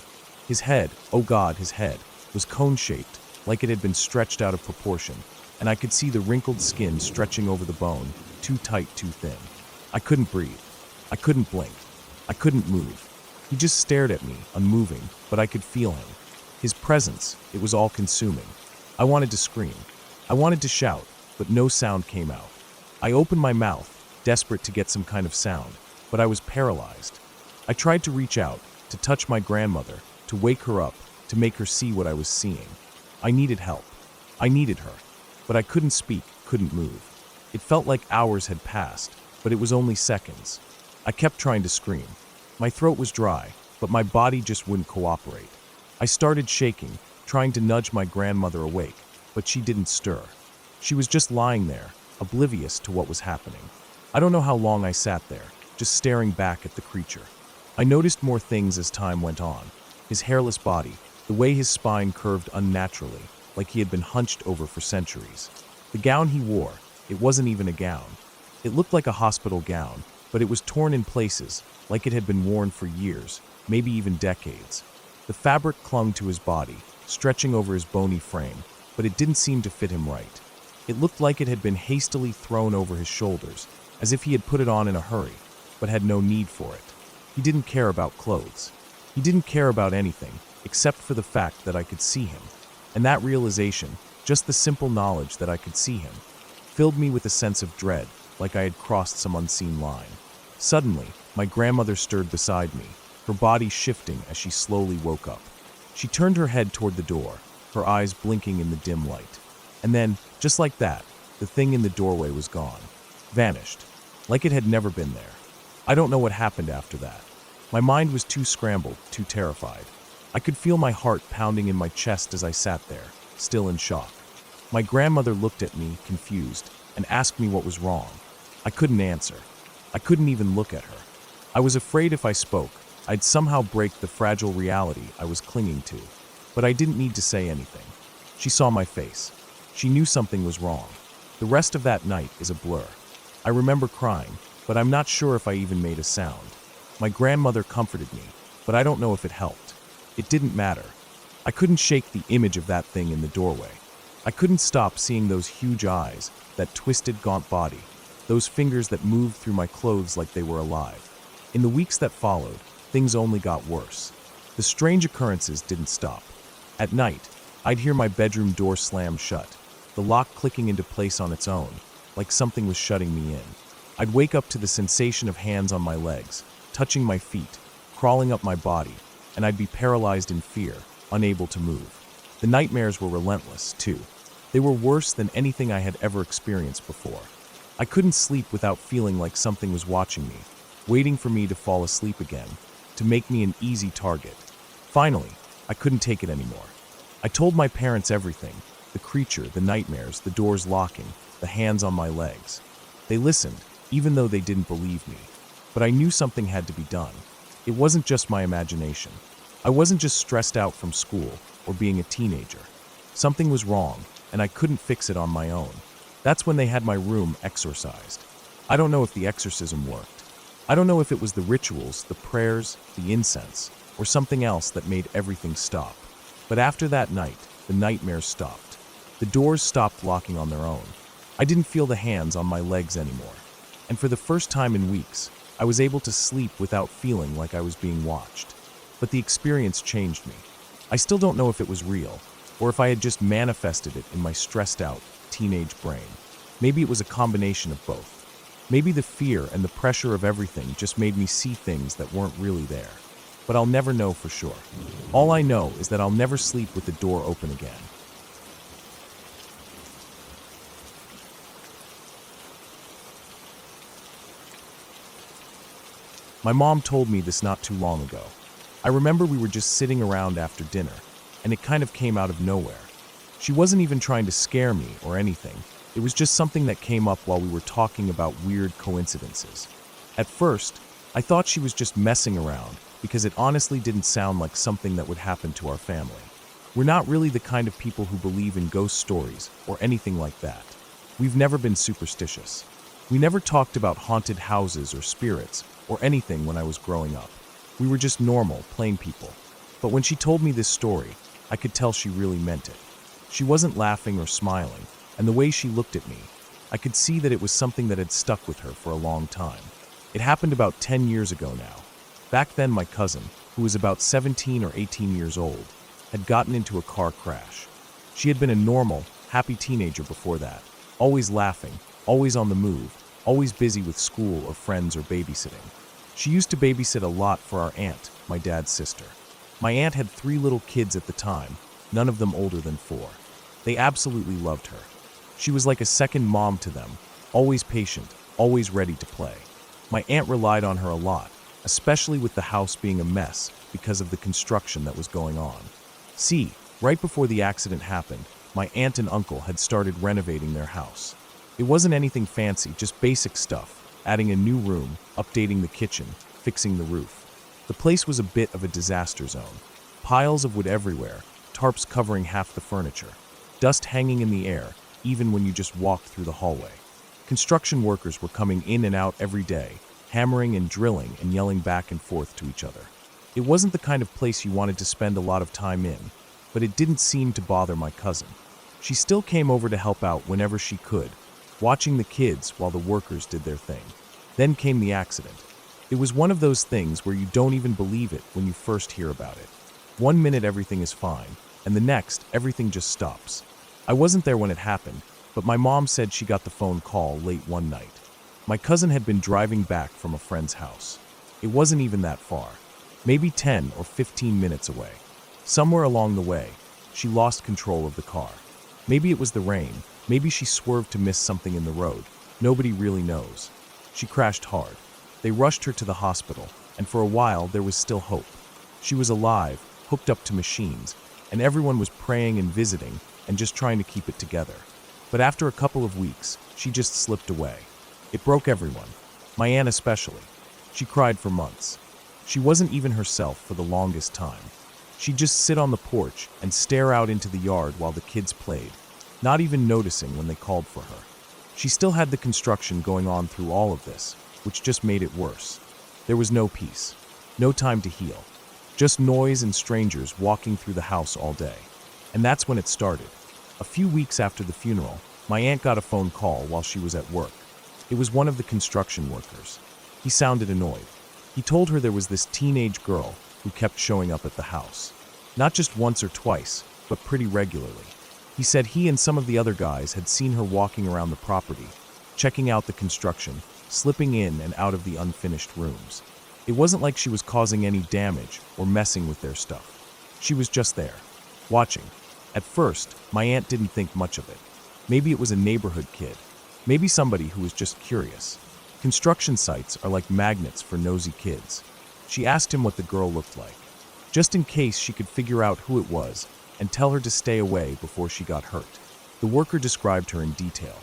His head, oh God, his head, was cone-shaped, like it had been stretched out of proportion, and I could see the wrinkled skin stretching over the bone, too tight, too thin. I couldn't breathe. I couldn't blink. I couldn't move. He just stared at me, unmoving, but I could feel him. His presence, it was all-consuming. I wanted to scream. I wanted to shout, but no sound came out. I opened my mouth, desperate to get some kind of sound, but I was paralyzed. I tried to reach out, to touch my grandmother, to wake her up, to make her see what I was seeing. I needed help. I needed her. But I couldn't speak, couldn't move. It felt like hours had passed, but it was only seconds. I kept trying to scream. My throat was dry, but my body just wouldn't cooperate. I started shaking, trying to nudge my grandmother awake, but she didn't stir. She was just lying there, oblivious to what was happening. I don't know how long I sat there, just staring back at the creature. I noticed more things as time went on. His hairless body, the way his spine curved unnaturally, like he had been hunched over for centuries. The gown he wore, it wasn't even a gown. It looked like a hospital gown, but it was torn in places, like it had been worn for years, maybe even decades. The fabric clung to his body, stretching over his bony frame, but it didn't seem to fit him right. It looked like it had been hastily thrown over his shoulders, as if he had put it on in a hurry, but had no need for it. He didn't care about clothes. He didn't care about anything, except for the fact that I could see him. And that realization, just the simple knowledge that I could see him, filled me with a sense of dread, like I had crossed some unseen line. Suddenly, my grandmother stirred beside me, her body shifting as she slowly woke up. She turned her head toward the door, her eyes blinking in the dim light. And then, just like that, the thing in the doorway was gone. Vanished. Like it had never been there. I don't know what happened after that. My mind was too scrambled, too terrified. I could feel my heart pounding in my chest as I sat there, still in shock. My grandmother looked at me, confused, and asked me what was wrong. I couldn't answer. I couldn't even look at her. I was afraid if I spoke, I'd somehow break the fragile reality I was clinging to. But I didn't need to say anything. She saw my face. She knew something was wrong. The rest of that night is a blur. I remember crying, but I'm not sure if I even made a sound. My grandmother comforted me, but I don't know if it helped. It didn't matter. I couldn't shake the image of that thing in the doorway. I couldn't stop seeing those huge eyes, that twisted, gaunt body, those fingers that moved through my clothes like they were alive. In the weeks that followed, things only got worse. The strange occurrences didn't stop. At night, I'd hear my bedroom door slam shut, the lock clicking into place on its own, like something was shutting me in. I'd wake up to the sensation of hands on my legs, touching my feet, crawling up my body, and I'd be paralyzed in fear, unable to move. The nightmares were relentless, too. They were worse than anything I had ever experienced before. I couldn't sleep without feeling like something was watching me, waiting for me to fall asleep again, to make me an easy target. Finally, I couldn't take it anymore. I told my parents everything, the creature, the nightmares, the doors locking, the hands on my legs. They listened, even though they didn't believe me. But I knew something had to be done. It wasn't just my imagination. I wasn't just stressed out from school or being a teenager. Something was wrong, and I couldn't fix it on my own. That's when they had my room exorcised. I don't know if the exorcism worked. I don't know if it was the rituals, the prayers, the incense, or something else that made everything stop. But after that night, the nightmares stopped. The doors stopped locking on their own. I didn't feel the hands on my legs anymore. And for the first time in weeks, I was able to sleep without feeling like I was being watched. But the experience changed me. I still don't know if it was real, or if I had just manifested it in my stressed out, teenage brain. Maybe it was a combination of both. Maybe the fear and the pressure of everything just made me see things that weren't really there. But I'll never know for sure. All I know is that I'll never sleep with the door open again. My mom told me this not too long ago. I remember we were just sitting around after dinner, and it kind of came out of nowhere. She wasn't even trying to scare me or anything. It was just something that came up while we were talking about weird coincidences. At first, I thought she was just messing around because it honestly didn't sound like something that would happen to our family. We're not really the kind of people who believe in ghost stories or anything like that. We've never been superstitious. We never talked about haunted houses or spirits or anything when I was growing up. We were just normal, plain people. But when she told me this story, I could tell she really meant it. She wasn't laughing or smiling, and the way she looked at me, I could see that it was something that had stuck with her for a long time. It happened about 10 years ago now. Back then, my cousin, who was about 17 or 18 years old, had gotten into a car crash. She had been a normal, happy teenager before that, always laughing, always on the move, always busy with school or friends or babysitting. She used to babysit a lot for our aunt, my dad's sister. My aunt had 3 little kids at the time, none of them older than 4. They absolutely loved her. She was like a second mom to them, always patient, always ready to play. My aunt relied on her a lot, especially with the house being a mess because of the construction that was going on. See, right before the accident happened, my aunt and uncle had started renovating their house. It wasn't anything fancy, just basic stuff, adding a new room, updating the kitchen, fixing the roof. The place was a bit of a disaster zone. Piles of wood everywhere, tarps covering half the furniture, dust hanging in the air, even when you just walked through the hallway. Construction workers were coming in and out every day, hammering and drilling and yelling back and forth to each other. It wasn't the kind of place you wanted to spend a lot of time in, but it didn't seem to bother my cousin. She still came over to help out whenever she could, watching the kids while the workers did their thing. Then came the accident. It was one of those things where you don't even believe it when you first hear about it. One minute everything is fine, and the next everything just stops. I wasn't there when it happened, but my mom said she got the phone call late one night. My cousin had been driving back from a friend's house. It wasn't even that far, maybe 10 or 15 minutes away. Somewhere along the way, she lost control of the car. Maybe it was the rain, maybe she swerved to miss something in the road. Nobody really knows. She crashed hard. They rushed her to the hospital, and for a while there was still hope. She was alive, hooked up to machines, and everyone was praying and visiting and just trying to keep it together. But after a couple of weeks, she just slipped away. It broke everyone, my aunt especially. She cried for months. She wasn't even herself for the longest time. She'd just sit on the porch and stare out into the yard while the kids played, not even noticing when they called for her. She still had the construction going on through all of this, which just made it worse. There was no peace, no time to heal, just noise and strangers walking through the house all day. And that's when it started. A few weeks after the funeral, my aunt got a phone call while she was at work. It was one of the construction workers. He sounded annoyed. He told her there was this teenage girl who kept showing up at the house. Not just once or twice, but pretty regularly. He said he and some of the other guys had seen her walking around the property, checking out the construction, slipping in and out of the unfinished rooms. It wasn't like she was causing any damage or messing with their stuff. She was just there, watching. At first, my aunt didn't think much of it. Maybe it was a neighborhood kid. Maybe somebody who was just curious. Construction sites are like magnets for nosy kids. She asked him what the girl looked like, just in case she could figure out who it was and tell her to stay away before she got hurt. The worker described her in detail.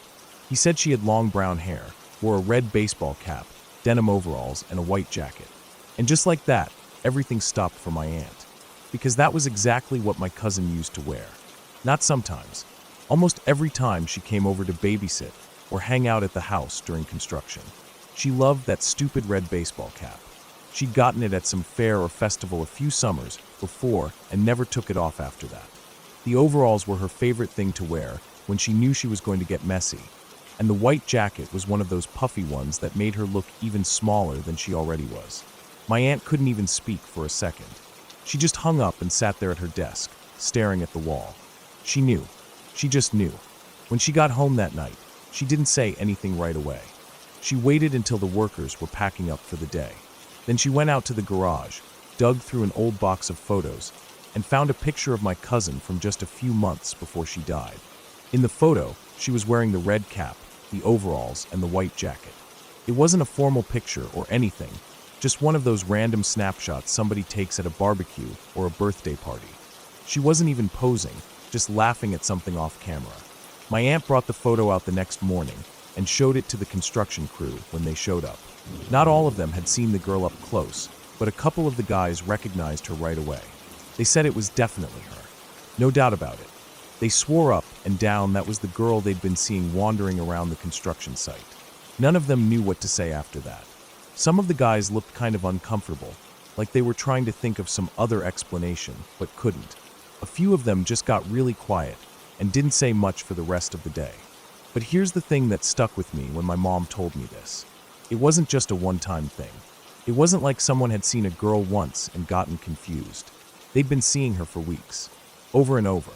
He said she had long brown hair, wore a red baseball cap, denim overalls, and a white jacket. And just like that, everything stopped for my aunt. Because that was exactly what my cousin used to wear. Not sometimes. Almost every time she came over to babysit or hang out at the house during construction. She loved that stupid red baseball cap. She'd gotten it at some fair or festival a few summers before and never took it off after that. The overalls were her favorite thing to wear when she knew she was going to get messy, and the white jacket was one of those puffy ones that made her look even smaller than she already was. My aunt couldn't even speak for a second. She just hung up and sat there at her desk, staring at the wall. She knew. She just knew. When she got home that night, she didn't say anything right away. She waited until the workers were packing up for the day. Then she went out to the garage, dug through an old box of photos, and found a picture of my cousin from just a few months before she died. In the photo, she was wearing the red cap, the overalls, and the white jacket. It wasn't a formal picture or anything, just one of those random snapshots somebody takes at a barbecue or a birthday party. She wasn't even posing, just laughing at something off camera. My aunt brought the photo out the next morning and showed it to the construction crew when they showed up. Not all of them had seen the girl up close, but a couple of the guys recognized her right away. They said it was definitely her. No doubt about it. They swore up and down that was the girl they'd been seeing wandering around the construction site. None of them knew what to say after that. Some of the guys looked kind of uncomfortable, like they were trying to think of some other explanation, but couldn't. A few of them just got really quiet and didn't say much for the rest of the day. But here's the thing that stuck with me when my mom told me this. It wasn't just a one-time thing. It wasn't like someone had seen a girl once and gotten confused. They'd been seeing her for weeks, over and over,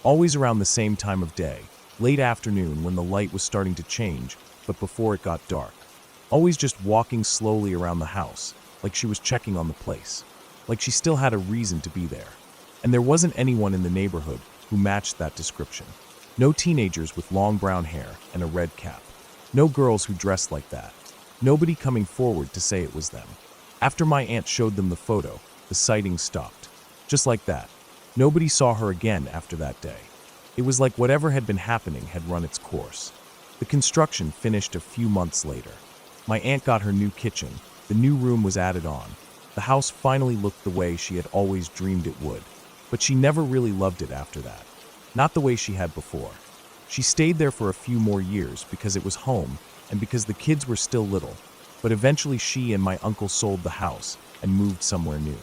always around the same time of day, late afternoon when the light was starting to change, but before it got dark. Always just walking slowly around the house, like she was checking on the place, like she still had a reason to be there. And there wasn't anyone in the neighborhood who matched that description. No teenagers with long brown hair and a red cap. No girls who dressed like that. Nobody coming forward to say it was them. After my aunt showed them the photo, the sighting stopped. Just like that. Nobody saw her again after that day. It was like whatever had been happening had run its course. The construction finished a few months later. My aunt got her new kitchen, the new room was added on. The house finally looked the way she had always dreamed it would. But she never really loved it after that. Not the way she had before. She stayed there for a few more years because it was home and because the kids were still little. But eventually she and my uncle sold the house and moved somewhere new.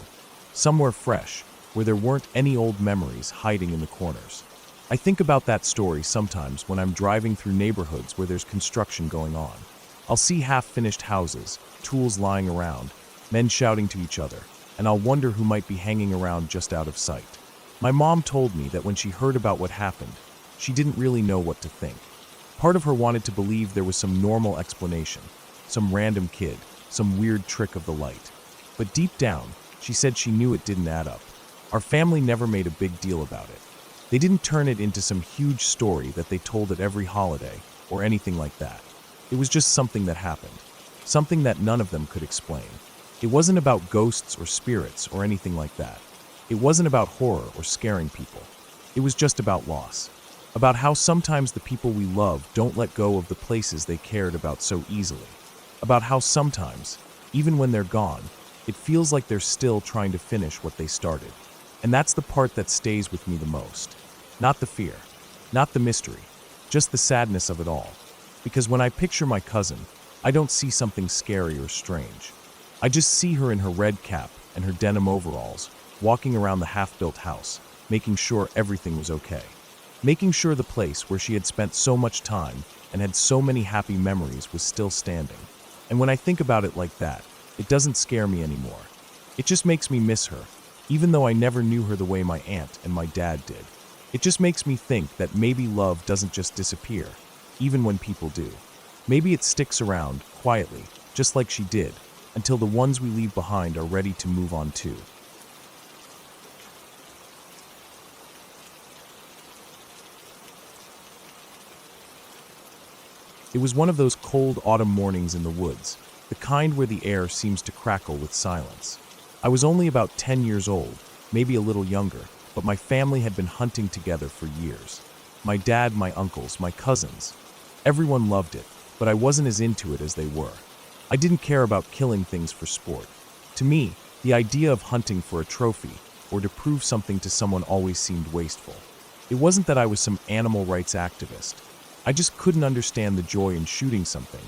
Somewhere fresh, where there weren't any old memories hiding in the corners. I think about that story sometimes when I'm driving through neighborhoods where there's construction going on. I'll see half-finished houses, tools lying around, men shouting to each other, and I'll wonder who might be hanging around just out of sight. My mom told me that when she heard about what happened, she didn't really know what to think. Part of her wanted to believe there was some normal explanation, some random kid, some weird trick of the light. But deep down, she said she knew it didn't add up. Our family never made a big deal about it. They didn't turn it into some huge story that they told at every holiday or anything like that. It was just something that happened, something that none of them could explain. It wasn't about ghosts or spirits or anything like that. It wasn't about horror or scaring people. It was just about loss. About how sometimes the people we love don't let go of the places they cared about so easily. About how sometimes, even when they're gone, it feels like they're still trying to finish what they started. And that's the part that stays with me the most. Not the fear, not the mystery, just the sadness of it all. Because when I picture my cousin, I don't see something scary or strange. I just see her in her red cap and her denim overalls, walking around the half-built house, making sure everything was okay. Making sure the place where she had spent so much time and had so many happy memories was still standing. And when I think about it like that, it doesn't scare me anymore. It just makes me miss her, even though I never knew her the way my aunt and my dad did. It just makes me think that maybe love doesn't just disappear, even when people do. Maybe it sticks around, quietly, just like she did, until the ones we leave behind are ready to move on too. It was one of those cold autumn mornings in the woods, the kind where the air seems to crackle with silence. I was only about 10 years old, maybe a little younger, but my family had been hunting together for years. My dad, my uncles, my cousins. Everyone loved it, but I wasn't as into it as they were. I didn't care about killing things for sport. To me, the idea of hunting for a trophy or to prove something to someone always seemed wasteful. It wasn't that I was some animal rights activist. I just couldn't understand the joy in shooting something,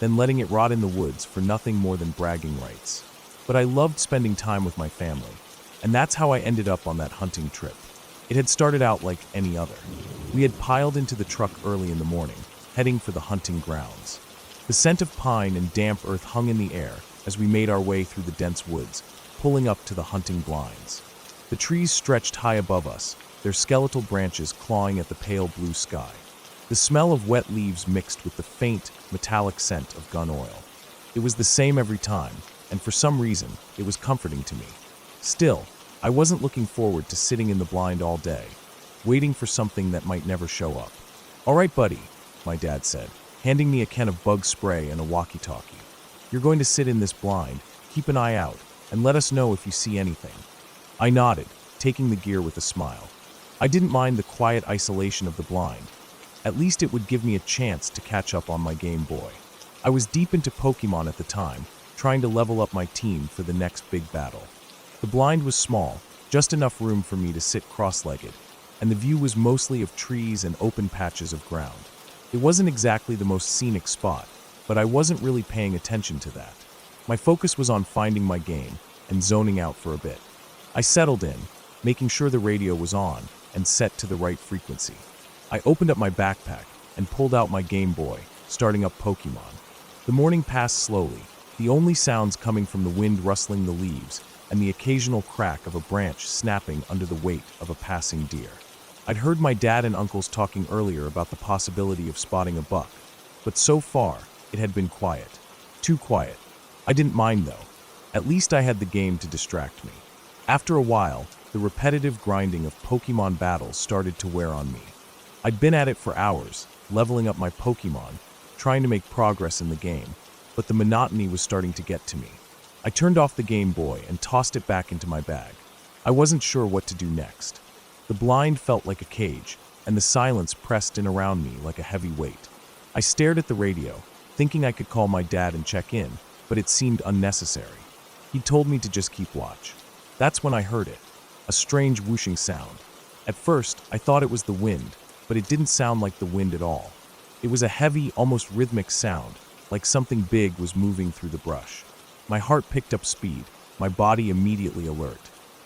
then letting it rot in the woods for nothing more than bragging rights. But I loved spending time with my family, and that's how I ended up on that hunting trip. It had started out like any other. We had piled into the truck early in the morning, heading for the hunting grounds. The scent of pine and damp earth hung in the air as we made our way through the dense woods, pulling up to the hunting blinds. The trees stretched high above us, their skeletal branches clawing at the pale blue sky. The smell of wet leaves mixed with the faint, metallic scent of gun oil. It was the same every time, and for some reason, it was comforting to me. Still, I wasn't looking forward to sitting in the blind all day, waiting for something that might never show up. "All right, buddy," my dad said, handing me a can of bug spray and a walkie-talkie. "You're going to sit in this blind, keep an eye out, and let us know if you see anything." I nodded, taking the gear with a smile. I didn't mind the quiet isolation of the blind. At least it would give me a chance to catch up on my Game Boy. I was deep into Pokemon at the time, trying to level up my team for the next big battle. The blind was small, just enough room for me to sit cross-legged, and the view was mostly of trees and open patches of ground. It wasn't exactly the most scenic spot, but I wasn't really paying attention to that. My focus was on finding my game and zoning out for a bit. I settled in, making sure the radio was on and set to the right frequency. I opened up my backpack and pulled out my Game Boy, starting up Pokemon. The morning passed slowly, the only sounds coming from the wind rustling the leaves and the occasional crack of a branch snapping under the weight of a passing deer. I'd heard my dad and uncles talking earlier about the possibility of spotting a buck, but so far, it had been quiet. Too quiet. I didn't mind though. At least I had the game to distract me. After a while, the repetitive grinding of Pokemon battles started to wear on me. I'd been at it for hours, leveling up my Pokemon, trying to make progress in the game, but the monotony was starting to get to me. I turned off the Game Boy and tossed it back into my bag. I wasn't sure what to do next. The blind felt like a cage, and the silence pressed in around me like a heavy weight. I stared at the radio, thinking I could call my dad and check in, but it seemed unnecessary. He told me to just keep watch. That's when I heard it, a strange whooshing sound. At first, I thought it was the wind, but it didn't sound like the wind at all. It was a heavy, almost rhythmic sound, like something big was moving through the brush. My heart picked up speed, my body immediately alert.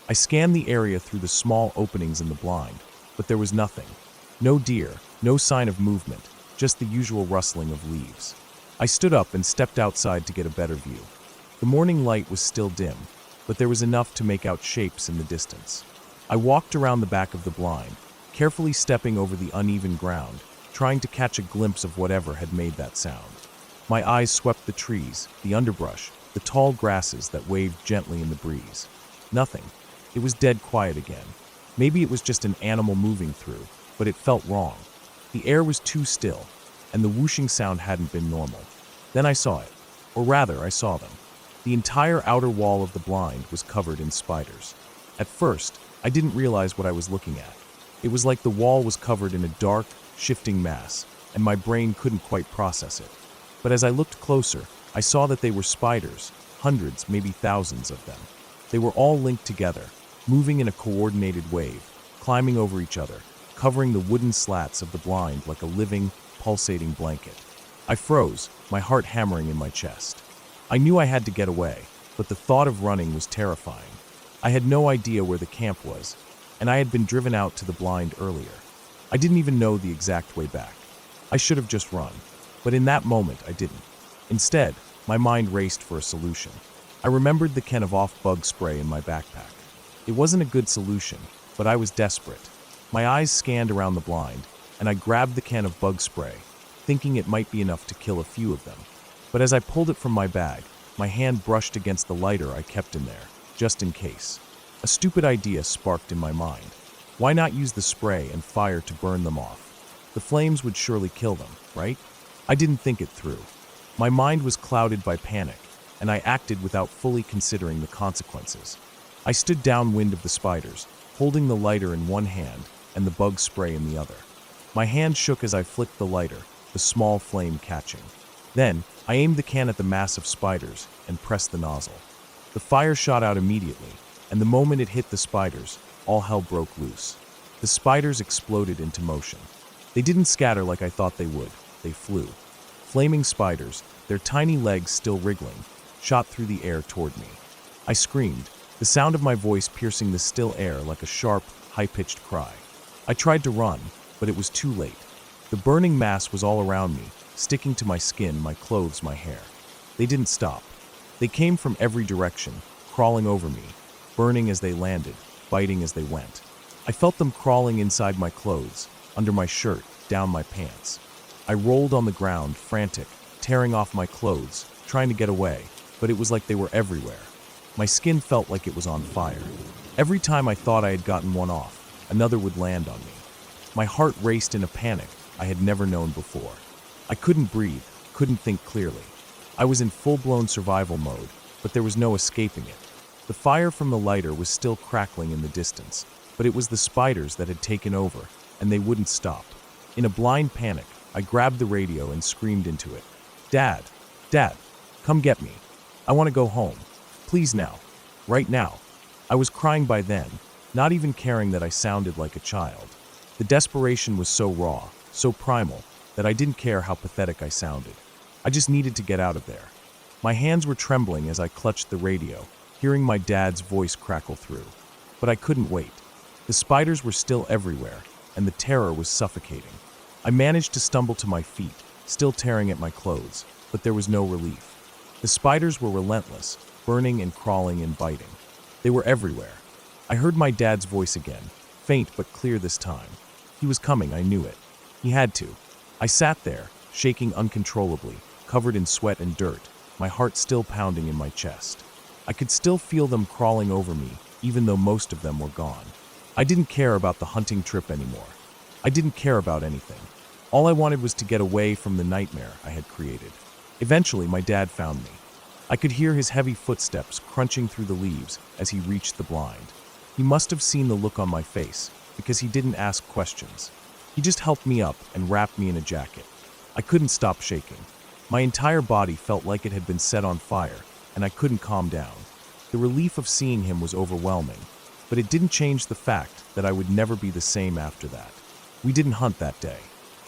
I scanned the area through the small openings in the blind, but there was nothing. No deer, no sign of movement, just the usual rustling of leaves. I stood up and stepped outside to get a better view. The morning light was still dim, but there was enough to make out shapes in the distance. I walked around the back of the blind, carefully stepping over the uneven ground, trying to catch a glimpse of whatever had made that sound. My eyes swept the trees, the underbrush, the tall grasses that waved gently in the breeze. Nothing. It was dead quiet again. Maybe it was just an animal moving through, but it felt wrong. The air was too still, and the whooshing sound hadn't been normal. Then I saw it. Or rather, I saw them. The entire outer wall of the blind was covered in spiders. At first, I didn't realize what I was looking at. It was like the wall was covered in a dark, shifting mass, and my brain couldn't quite process it. But as I looked closer, I saw that they were spiders, hundreds, maybe thousands of them. They were all linked together, moving in a coordinated wave, climbing over each other, covering the wooden slats of the blind like a living, pulsating blanket. I froze, my heart hammering in my chest. I knew I had to get away, but the thought of running was terrifying. I had no idea where the camp was, and I had been driven out to the blind earlier. I didn't even know the exact way back. I should have just run, but in that moment I didn't. Instead, my mind raced for a solution. I remembered the can of off-bug spray in my backpack. It wasn't a good solution, but I was desperate. My eyes scanned around the blind, and I grabbed the can of bug spray, thinking it might be enough to kill a few of them. But as I pulled it from my bag, my hand brushed against the lighter I kept in there, just in case. A stupid idea sparked in my mind. Why not use the spray and fire to burn them off? The flames would surely kill them, right? I didn't think it through. My mind was clouded by panic, and I acted without fully considering the consequences. I stood downwind of the spiders, holding the lighter in one hand and the bug spray in the other. My hand shook as I flicked the lighter, the small flame catching. Then, I aimed the can at the mass of spiders and pressed the nozzle. The fire shot out immediately, and the moment it hit the spiders, all hell broke loose. The spiders exploded into motion. They didn't scatter like I thought they would. They flew. Flaming spiders, their tiny legs still wriggling, shot through the air toward me. I screamed, the sound of my voice piercing the still air like a sharp, high-pitched cry. I tried to run, but it was too late. The burning mass was all around me, sticking to my skin, my clothes, my hair. They didn't stop. They came from every direction, crawling over me, burning as they landed, biting as they went. I felt them crawling inside my clothes, under my shirt, down my pants. I rolled on the ground, frantic, tearing off my clothes, trying to get away, but it was like they were everywhere. My skin felt like it was on fire. Every time I thought I had gotten one off, another would land on me. My heart raced in a panic I had never known before. I couldn't breathe, couldn't think clearly. I was in full-blown survival mode, but there was no escaping it. The fire from the lighter was still crackling in the distance, but it was the spiders that had taken over, and they wouldn't stop. In a blind panic, I grabbed the radio and screamed into it. "Dad! Dad! Come get me! I want to go home. Please now. Right now." I was crying by then, not even caring that I sounded like a child. The desperation was so raw, so primal, that I didn't care how pathetic I sounded. I just needed to get out of there. My hands were trembling as I clutched the radio, hearing my dad's voice crackle through. But I couldn't wait. The spiders were still everywhere, and the terror was suffocating. I managed to stumble to my feet, still tearing at my clothes, but there was no relief. The spiders were relentless, burning and crawling and biting. They were everywhere. I heard my dad's voice again, faint but clear this time. He was coming, I knew it. He had to. I sat there, shaking uncontrollably, covered in sweat and dirt, my heart still pounding in my chest. I could still feel them crawling over me, even though most of them were gone. I didn't care about the hunting trip anymore. I didn't care about anything. All I wanted was to get away from the nightmare I had created. Eventually, my dad found me. I could hear his heavy footsteps crunching through the leaves as he reached the blind. He must have seen the look on my face, because he didn't ask questions. He just helped me up and wrapped me in a jacket. I couldn't stop shaking. My entire body felt like it had been set on fire, and I couldn't calm down. The relief of seeing him was overwhelming, but it didn't change the fact that I would never be the same after that. We didn't hunt that day.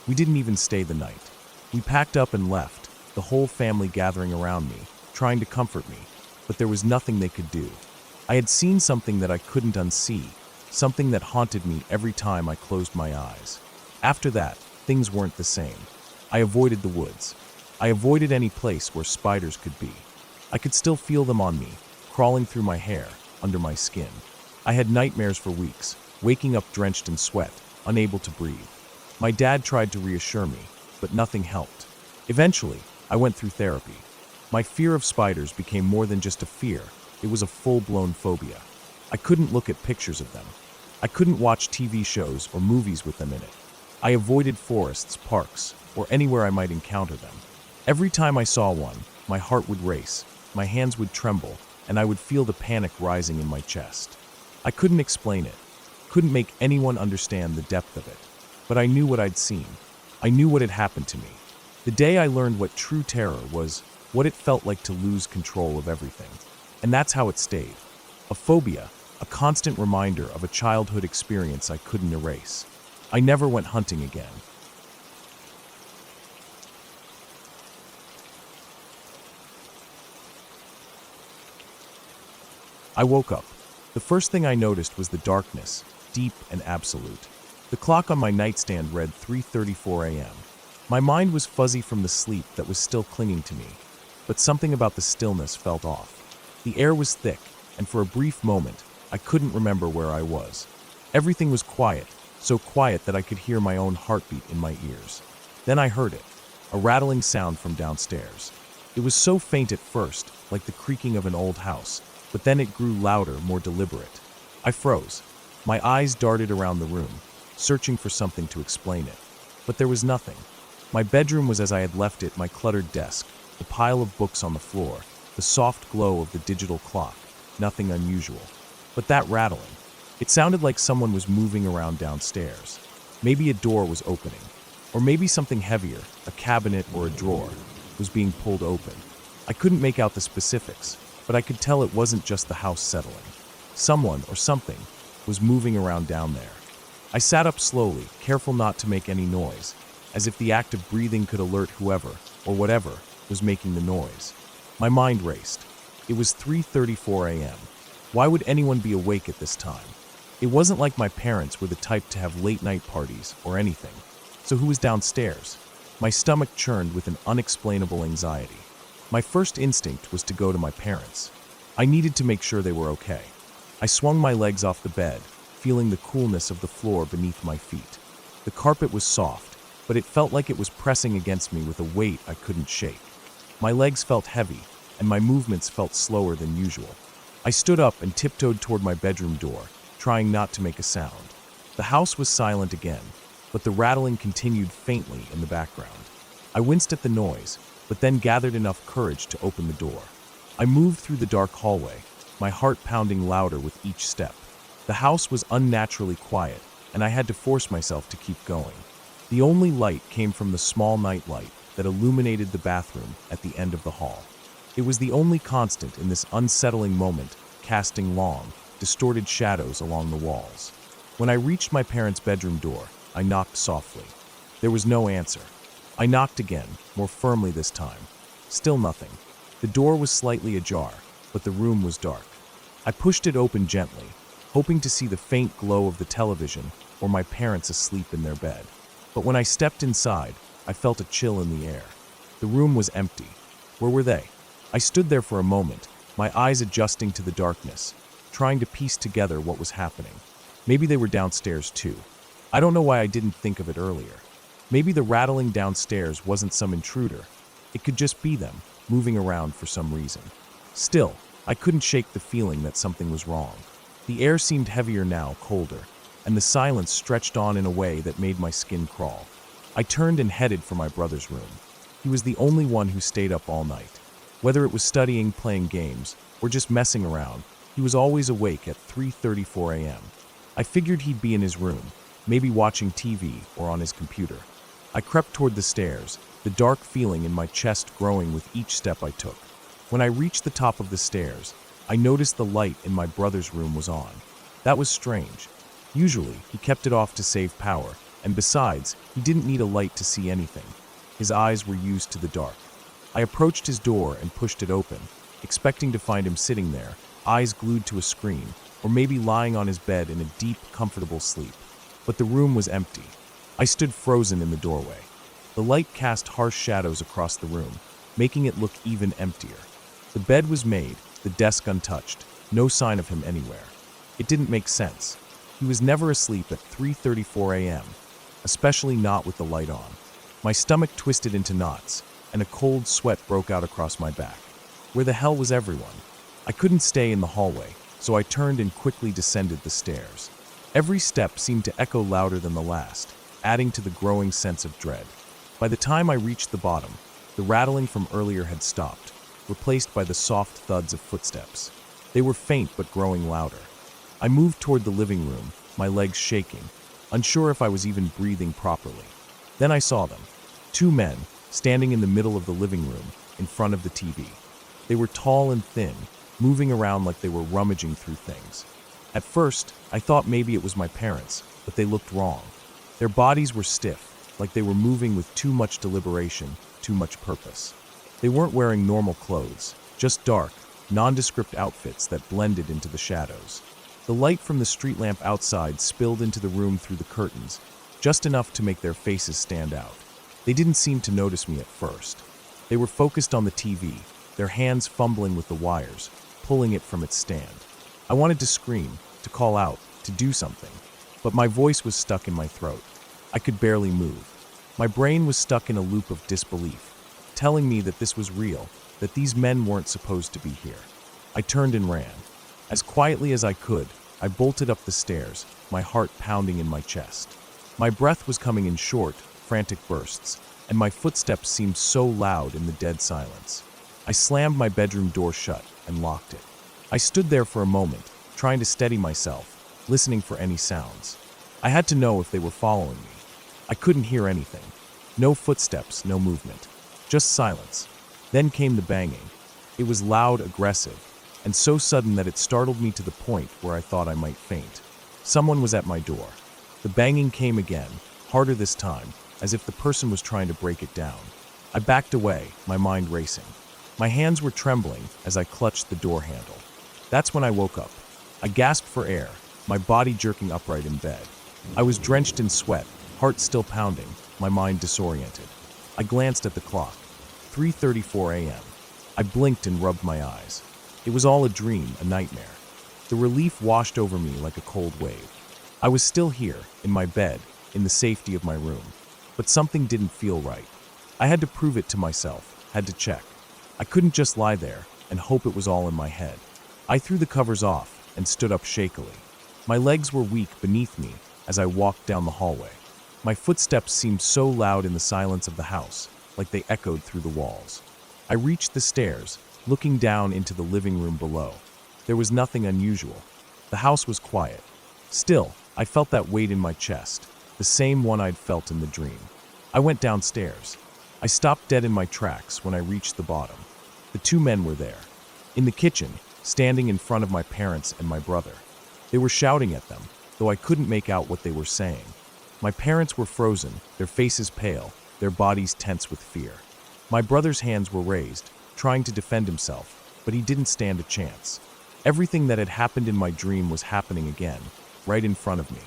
We didn't even stay the night. We packed up and left, the whole family gathering around me, trying to comfort me, but there was nothing they could do. I had seen something that I couldn't unsee, something that haunted me every time I closed my eyes. After that, things weren't the same. I avoided the woods. I avoided any place where spiders could be. I could still feel them on me, crawling through my hair, under my skin. I had nightmares for weeks, waking up drenched in sweat, unable to breathe. My dad tried to reassure me, but nothing helped. Eventually, I went through therapy. My fear of spiders became more than just a fear, it was a full-blown phobia. I couldn't look at pictures of them. I couldn't watch TV shows or movies with them in it. I avoided forests, parks, or anywhere I might encounter them. Every time I saw one, my heart would race, my hands would tremble, and I would feel the panic rising in my chest. I couldn't explain it, couldn't make anyone understand the depth of it, but I knew what I'd seen. I knew what had happened to me. The day I learned what true terror was, what it felt like to lose control of everything. And that's how it stayed. A phobia, a constant reminder of a childhood experience I couldn't erase. I never went hunting again. I woke up. The first thing I noticed was the darkness, deep and absolute. The clock on my nightstand read 3:34 a.m. My mind was fuzzy from the sleep that was still clinging to me, but something about the stillness felt off. The air was thick, and for a brief moment, I couldn't remember where I was. Everything was quiet, so quiet that I could hear my own heartbeat in my ears. Then I heard it, a rattling sound from downstairs. It was so faint at first, like the creaking of an old house, but then it grew louder, more deliberate. I froze. My eyes darted around the room, searching for something to explain it. But there was nothing. My bedroom was as I had left it, my cluttered desk, the pile of books on the floor, the soft glow of the digital clock, nothing unusual. But that rattling, it sounded like someone was moving around downstairs. Maybe a door was opening, or maybe something heavier, a cabinet or a drawer, was being pulled open. I couldn't make out the specifics, but I could tell it wasn't just the house settling. Someone or something was moving around down there. I sat up slowly, careful not to make any noise, as if the act of breathing could alert whoever, or whatever, was making the noise. My mind raced. It was 3:34 a.m. Why would anyone be awake at this time? It wasn't like my parents were the type to have late-night parties or anything. So who was downstairs? My stomach churned with an unexplainable anxiety. My first instinct was to go to my parents. I needed to make sure they were okay. I swung my legs off the bed, feeling the coolness of the floor beneath my feet. The carpet was soft, but it felt like it was pressing against me with a weight I couldn't shake. My legs felt heavy, and my movements felt slower than usual. I stood up and tiptoed toward my bedroom door, trying not to make a sound. The house was silent again, but the rattling continued faintly in the background. I winced at the noise, but then gathered enough courage to open the door. I moved through the dark hallway, my heart pounding louder with each step. The house was unnaturally quiet, and I had to force myself to keep going. The only light came from the small night light that illuminated the bathroom at the end of the hall. It was the only constant in this unsettling moment, casting long, distorted shadows along the walls. When I reached my parents' bedroom door, I knocked softly. There was no answer. I knocked again, more firmly this time. Still nothing. The door was slightly ajar, but the room was dark. I pushed it open gently, hoping to see the faint glow of the television or my parents asleep in their bed. But when I stepped inside, I felt a chill in the air. The room was empty. Where were they? I stood there for a moment, my eyes adjusting to the darkness, trying to piece together what was happening. Maybe they were downstairs too. I don't know why I didn't think of it earlier. Maybe the rattling downstairs wasn't some intruder. It could just be them, moving around for some reason. Still, I couldn't shake the feeling that something was wrong. The air seemed heavier now, colder, and the silence stretched on in a way that made my skin crawl. I turned and headed for my brother's room. He was the only one who stayed up all night. Whether it was studying, playing games, or just messing around, he was always awake at 3:34 a.m. I figured he'd be in his room, maybe watching TV or on his computer. I crept toward the stairs, the dark feeling in my chest growing with each step I took. When I reached the top of the stairs, I noticed the light in my brother's room was on. That was strange. Usually, he kept it off to save power, and besides, he didn't need a light to see anything. His eyes were used to the dark. I approached his door and pushed it open, expecting to find him sitting there, eyes glued to a screen, or maybe lying on his bed in a deep, comfortable sleep. But the room was empty. I stood frozen in the doorway. The light cast harsh shadows across the room, making it look even emptier. The bed was made, the desk untouched, no sign of him anywhere. It didn't make sense. He was never asleep at 3:34 a.m., especially not with the light on. My stomach twisted into knots, and a cold sweat broke out across my back. Where the hell was everyone? I couldn't stay in the hallway, so I turned and quickly descended the stairs. Every step seemed to echo louder than the last, adding to the growing sense of dread. By the time I reached the bottom, the rattling from earlier had stopped, replaced by the soft thuds of footsteps. They were faint but growing louder. I moved toward the living room, my legs shaking, unsure if I was even breathing properly. Then I saw them. Two men, standing in the middle of the living room, in front of the TV. They were tall and thin, moving around like they were rummaging through things. At first, I thought maybe it was my parents, but they looked wrong. Their bodies were stiff, like they were moving with too much deliberation, too much purpose. They weren't wearing normal clothes, just dark, nondescript outfits that blended into the shadows. The light from the street lamp outside spilled into the room through the curtains, just enough to make their faces stand out. They didn't seem to notice me at first. They were focused on the TV, their hands fumbling with the wires, pulling it from its stand. I wanted to scream, to call out, to do something, but my voice was stuck in my throat. I could barely move. My brain was stuck in a loop of disbelief, telling me that this was real, that these men weren't supposed to be here. I turned and ran. As quietly as I could, I bolted up the stairs, my heart pounding in my chest. My breath was coming in short, frantic bursts, and my footsteps seemed so loud in the dead silence. I slammed my bedroom door shut and locked it. I stood there for a moment, trying to steady myself, listening for any sounds. I had to know if they were following me. I couldn't hear anything. No footsteps, no movement. Just silence. Then came the banging. It was loud, aggressive, and so sudden that it startled me to the point where I thought I might faint. Someone was at my door. The banging came again, harder this time, as if the person was trying to break it down. I backed away, my mind racing. My hands were trembling as I clutched the door handle. That's when I woke up. I gasped for air, my body jerking upright in bed. I was drenched in sweat, heart still pounding, my mind disoriented. I glanced at the clock. 3:34 a.m. I blinked and rubbed my eyes. It was all a dream, a nightmare. The relief washed over me like a cold wave. I was still here, in my bed, in the safety of my room. but something didn't feel right. I had to prove it to myself, had to check. I couldn't just lie there and hope it was all in my head. I threw the covers off and stood up shakily. My legs were weak beneath me as I walked down the hallway. My footsteps seemed so loud in the silence of the house, like they echoed through the walls. I reached the stairs, looking down into the living room below. There was nothing unusual. The house was quiet. Still, I felt that weight in my chest, the same one I'd felt in the dream. I went downstairs. I stopped dead in my tracks when I reached the bottom. The two men were there. In the kitchen, standing in front of my parents and my brother. They were shouting at them, though I couldn't make out what they were saying. My parents were frozen, their faces pale, their bodies tense with fear. My brother's hands were raised, trying to defend himself, but he didn't stand a chance. Everything that had happened in my dream was happening again, right in front of me.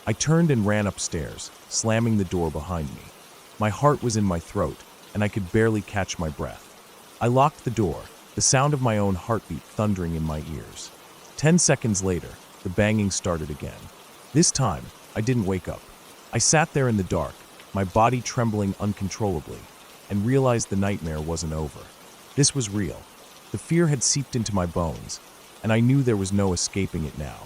I turned and ran upstairs, slamming the door behind me. My heart was in my throat, and I could barely catch my breath. I locked the door, the sound of my own heartbeat thundering in my ears. 10 seconds later, the banging started again. This time, I didn't wake up. I sat there in the dark, my body trembling uncontrollably, and realized the nightmare wasn't over. This was real. The fear had seeped into my bones, and I knew there was no escaping it now.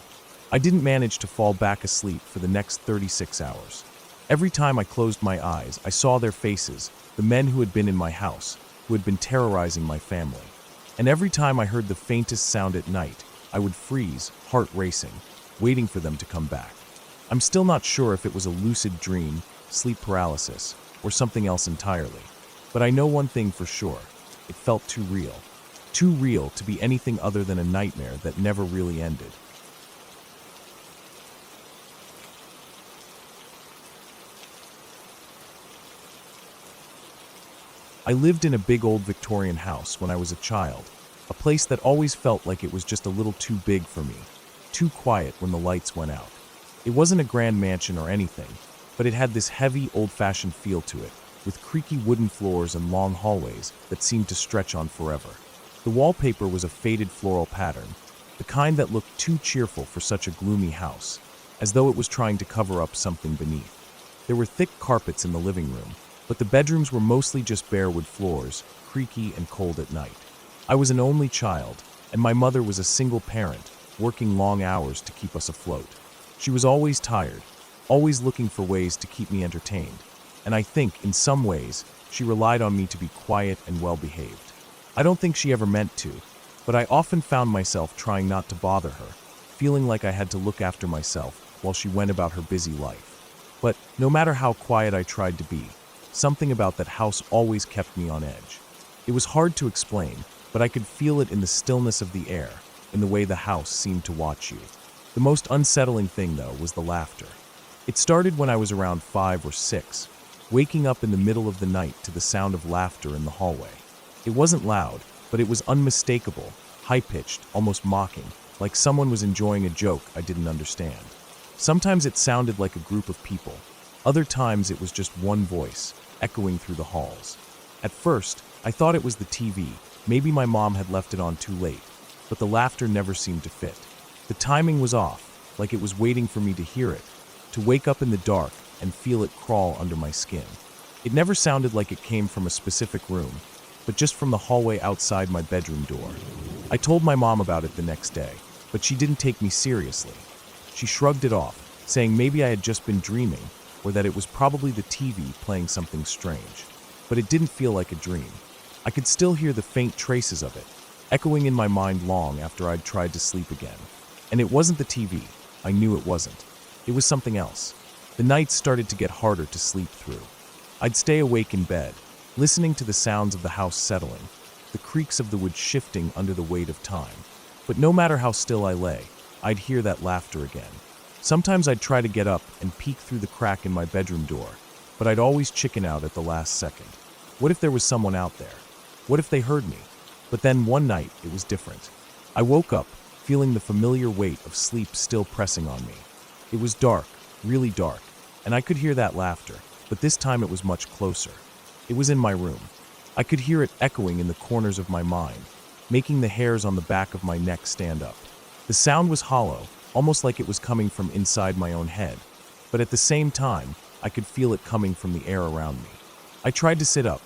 I didn't manage to fall back asleep for the next 36 hours. Every time I closed my eyes, I saw their faces, the men who had been in my house, who had been terrorizing my family. And every time I heard the faintest sound at night, I would freeze, heart racing, waiting for them to come back. I'm still not sure if it was a lucid dream, sleep paralysis, or something else entirely. But I know one thing for sure. It felt too real. Too real to be anything other than a nightmare that never really ended. I lived in a big old Victorian house when I was a child, a place that always felt like it was just a little too big for me, too quiet when the lights went out. It wasn't a grand mansion or anything, but it had this heavy, old-fashioned feel to it, with creaky wooden floors and long hallways that seemed to stretch on forever. The wallpaper was a faded floral pattern, the kind that looked too cheerful for such a gloomy house, as though it was trying to cover up something beneath. There were thick carpets in the living room, but the bedrooms were mostly just bare wood floors, creaky and cold at night. I was an only child, and my mother was a single parent, working long hours to keep us afloat. She was always tired, always looking for ways to keep me entertained, and I think, in some ways, she relied on me to be quiet and well-behaved. I don't think she ever meant to, but I often found myself trying not to bother her, feeling like I had to look after myself while she went about her busy life. But no matter how quiet I tried to be, something about that house always kept me on edge. It was hard to explain, but I could feel it in the stillness of the air, in the way the house seemed to watch you. The most unsettling thing, though, was the laughter. It started when I was around 5 or 6, waking up in the middle of the night to the sound of laughter in the hallway. It wasn't loud, but it was unmistakable, high-pitched, almost mocking, like someone was enjoying a joke I didn't understand. Sometimes it sounded like a group of people. Other times it was just one voice, echoing through the halls. At first, I thought it was the TV. Maybe my mom had left it on too late, but the laughter never seemed to fit. The timing was off, like it was waiting for me to hear it, to wake up in the dark and feel it crawl under my skin. It never sounded like it came from a specific room, but just from the hallway outside my bedroom door. I told my mom about it the next day, but she didn't take me seriously. She shrugged it off, saying maybe I had just been dreaming, or that it was probably the TV playing something strange. But it didn't feel like a dream. I could still hear the faint traces of it, echoing in my mind long after I'd tried to sleep again. And it wasn't the TV. I knew it wasn't. It was something else. The nights started to get harder to sleep through. I'd stay awake in bed, listening to the sounds of the house settling, the creaks of the wood shifting under the weight of time. But no matter how still I lay, I'd hear that laughter again. Sometimes I'd try to get up and peek through the crack in my bedroom door, but I'd always chicken out at the last second. What if there was someone out there? What if they heard me? But then one night, it was different. I woke up, feeling the familiar weight of sleep still pressing on me. It was dark, really dark, and I could hear that laughter, but this time it was much closer. It was in my room. I could hear it echoing in the corners of my mind, making the hairs on the back of my neck stand up. The sound was hollow, almost like it was coming from inside my own head, but at the same time, I could feel it coming from the air around me. I tried to sit up,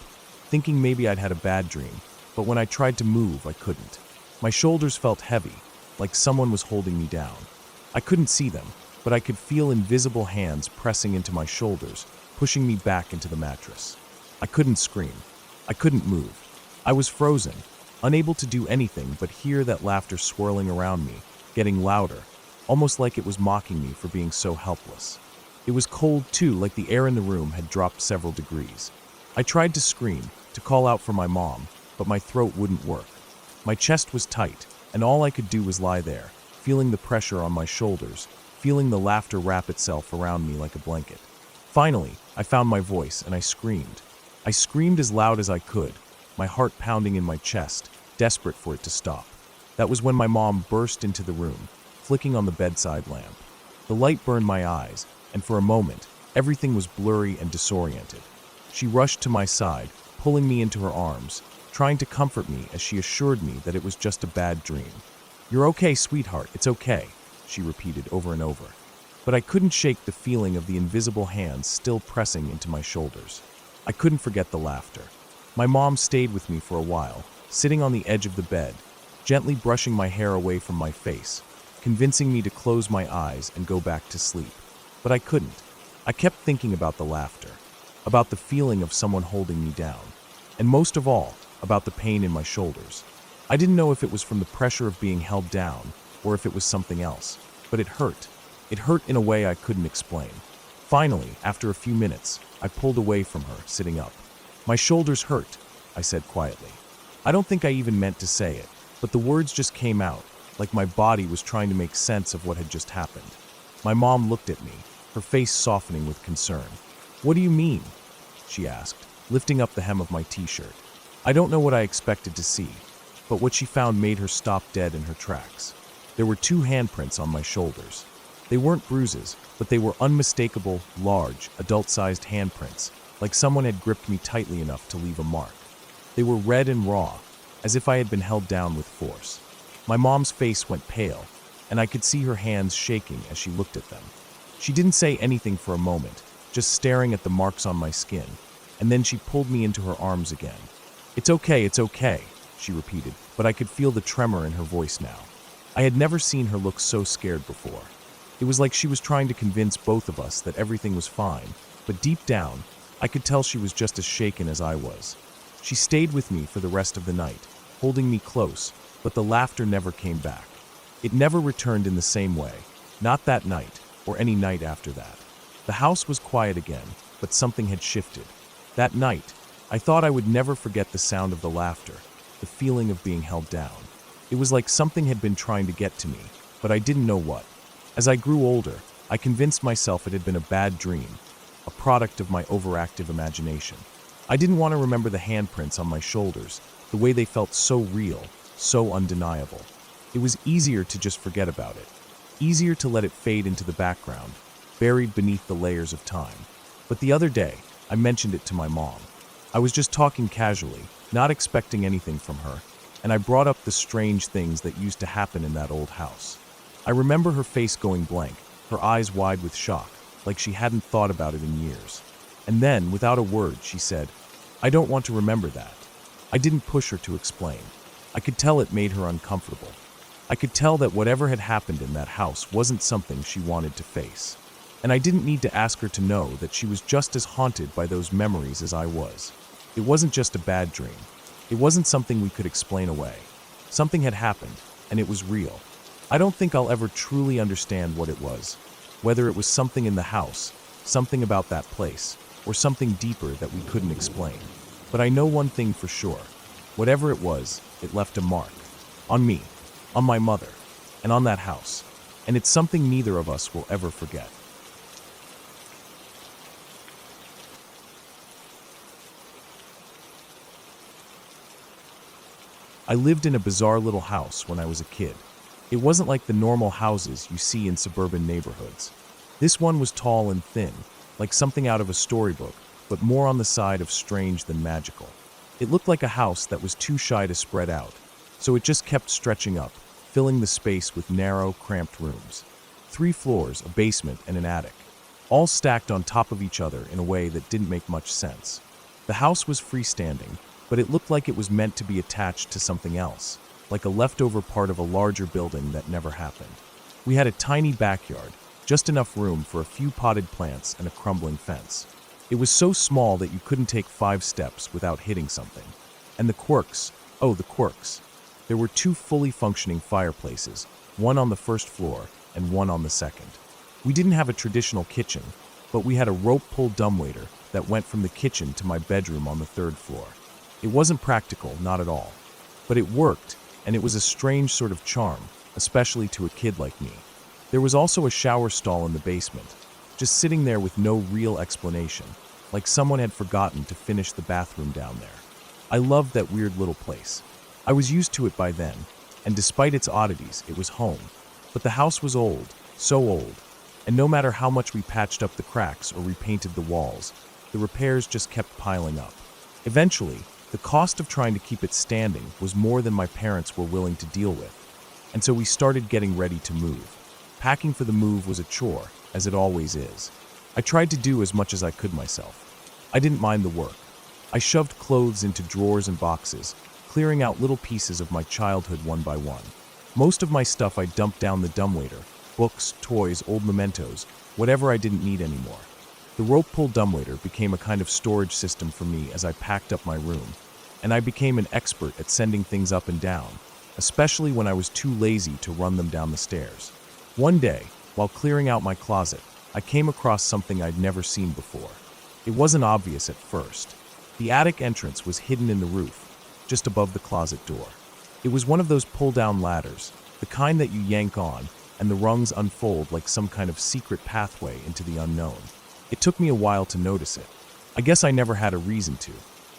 thinking maybe I'd had a bad dream, but when I tried to move, I couldn't. My shoulders felt heavy, like someone was holding me down. I couldn't see them, but I could feel invisible hands pressing into my shoulders, pushing me back into the mattress. I couldn't scream. I couldn't move. I was frozen, unable to do anything but hear that laughter swirling around me, getting louder, almost like it was mocking me for being so helpless. It was cold too, like the air in the room had dropped several degrees. I tried to scream, to call out for my mom, but my throat wouldn't work. My chest was tight, and all I could do was lie there, feeling the pressure on my shoulders, feeling the laughter wrap itself around me like a blanket. Finally, I found my voice and I screamed. I screamed as loud as I could, my heart pounding in my chest, desperate for it to stop. That was when my mom burst into the room, flicking on the bedside lamp. The light burned my eyes, and for a moment, everything was blurry and disoriented. She rushed to my side, pulling me into her arms, trying to comfort me as she assured me that it was just a bad dream. "You're okay, sweetheart, it's okay," she repeated over and over. But I couldn't shake the feeling of the invisible hands still pressing into my shoulders. I couldn't forget the laughter. My mom stayed with me for a while, sitting on the edge of the bed, gently brushing my hair away from my face, convincing me to close my eyes and go back to sleep. But I couldn't. I kept thinking about the laughter, about the feeling of someone holding me down, and most of all, about the pain in my shoulders. I didn't know if it was from the pressure of being held down or if it was something else, but it hurt. It hurt in a way I couldn't explain. Finally, after a few minutes, I pulled away from her, sitting up. "My shoulders hurt," I said quietly. I don't think I even meant to say it, but the words just came out, like my body was trying to make sense of what had just happened. My mom looked at me, her face softening with concern. "What do you mean?" she asked, lifting up the hem of my t-shirt. I don't know what I expected to see, but what she found made her stop dead in her tracks. There were 2 handprints on my shoulders. They weren't bruises, but they were unmistakable, large, adult-sized handprints, like someone had gripped me tightly enough to leave a mark. They were red and raw, as if I had been held down with force. My mom's face went pale, and I could see her hands shaking as she looked at them. She didn't say anything for a moment, just staring at the marks on my skin, and then she pulled me into her arms again. It's okay," she repeated, but I could feel the tremor in her voice now. I had never seen her look so scared before. It was like she was trying to convince both of us that everything was fine, but deep down, I could tell she was just as shaken as I was. She stayed with me for the rest of the night, holding me close, but the laughter never came back. It never returned in the same way, not that night, or any night after that. The house was quiet again, but something had shifted. That night, I thought I would never forget the sound of the laughter, the feeling of being held down. It was like something had been trying to get to me, but I didn't know what. As I grew older, I convinced myself it had been a bad dream, a product of my overactive imagination. I didn't want to remember the handprints on my shoulders, the way they felt so real, so undeniable. It was easier to just forget about it, easier to let it fade into the background, buried beneath the layers of time. But the other day, I mentioned it to my mom. I was just talking casually, not expecting anything from her, and I brought up the strange things that used to happen in that old house. I remember her face going blank, her eyes wide with shock, like she hadn't thought about it in years. And then, without a word, she said, "I don't want to remember that." I didn't push her to explain. I could tell it made her uncomfortable. I could tell that whatever had happened in that house wasn't something she wanted to face. And I didn't need to ask her to know that she was just as haunted by those memories as I was. It wasn't just a bad dream. It wasn't something we could explain away. Something had happened, and it was real. I don't think I'll ever truly understand what it was, whether it was something in the house, something about that place, or something deeper that we couldn't explain. But I know one thing for sure. Whatever it was, it left a mark. On me, on my mother, and on that house. And it's something neither of us will ever forget. I lived in a bizarre little house when I was a kid. It wasn't like the normal houses you see in suburban neighborhoods. This one was tall and thin, like something out of a storybook, but more on the side of strange than magical. It looked like a house that was too shy to spread out, so it just kept stretching up, filling the space with narrow, cramped rooms. 3 floors, a basement, and an attic. all stacked on top of each other in a way that didn't make much sense. The house was freestanding, but it looked like it was meant to be attached to something else, like a leftover part of a larger building that never happened. We had a tiny backyard, just enough room for a few potted plants and a crumbling fence. It was so small that you couldn't take 5 steps without hitting something. And the quirks, oh, the quirks. There were 2 fully functioning fireplaces, one on the first floor and one on the second. We didn't have a traditional kitchen, but we had a rope-pull dumbwaiter that went from the kitchen to my bedroom on the 3rd floor. It wasn't practical, not at all. But it worked, and it was a strange sort of charm, especially to a kid like me. There was also a shower stall in the basement, just sitting there with no real explanation, like someone had forgotten to finish the bathroom down there. I loved that weird little place. I was used to it by then, and despite its oddities, it was home. But the house was old, so old, and no matter how much we patched up the cracks or repainted the walls, the repairs just kept piling up. Eventually, the cost of trying to keep it standing was more than my parents were willing to deal with, and so we started getting ready to move. Packing for the move was a chore, as it always is. I tried to do as much as I could myself. I didn't mind the work. I shoved clothes into drawers and boxes, clearing out little pieces of my childhood one by one. Most of my stuff I dumped down the dumbwaiter: books, toys, old mementos, whatever I didn't need anymore. The rope-pull dumbwaiter became a kind of storage system for me as I packed up my room, and I became an expert at sending things up and down, especially when I was too lazy to run them down the stairs. One day, while clearing out my closet, I came across something I'd never seen before. It wasn't obvious at first. The attic entrance was hidden in the roof, just above the closet door. It was one of those pull-down ladders, the kind that you yank on, and the rungs unfold like some kind of secret pathway into the unknown. It took me a while to notice it. I guess I never had a reason to.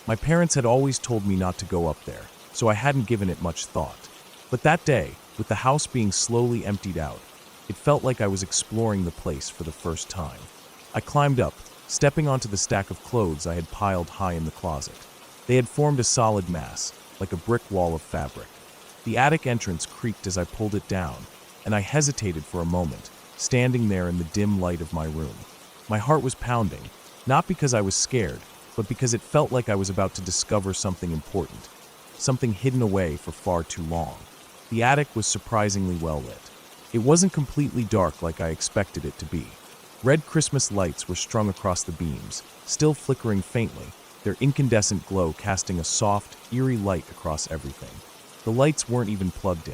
My parents had always told me not to go up there, so I hadn't given it much thought. But that day, with the house being slowly emptied out, it felt like I was exploring the place for the first time. I climbed up, stepping onto the stack of clothes I had piled high in the closet. They had formed a solid mass, like a brick wall of fabric. The attic entrance creaked as I pulled it down, and I hesitated for a moment, standing there in the dim light of my room. My heart was pounding, not because I was scared, but because it felt like I was about to discover something important, something hidden away for far too long. The attic was surprisingly well lit. It wasn't completely dark like I expected it to be. Red Christmas lights were strung across the beams, still flickering faintly, their incandescent glow casting a soft, eerie light across everything. The lights weren't even plugged in.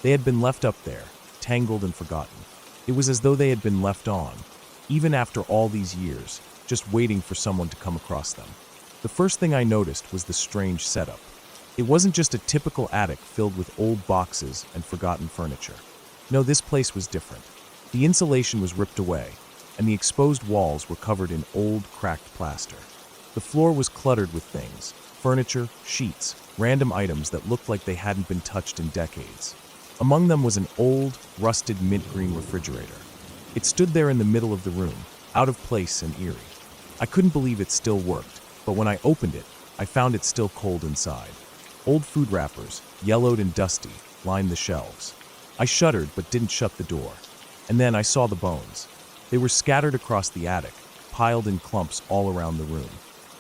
They had been left up there, tangled and forgotten. It was as though they had been left on, even after all these years, just waiting for someone to come across them. The first thing I noticed was the strange setup. It wasn't just a typical attic filled with old boxes and forgotten furniture. No, this place was different. The insulation was ripped away, and the exposed walls were covered in old, cracked plaster. The floor was cluttered with things: furniture, sheets, random items that looked like they hadn't been touched in decades. Among them was an old, rusted mint green refrigerator. It stood there in the middle of the room, out of place and eerie. I couldn't believe it still worked, but when I opened it, I found it still cold inside. Old food wrappers, yellowed and dusty, lined the shelves. I shuddered but didn't shut the door. And then I saw the bones. They were scattered across the attic, piled in clumps all around the room.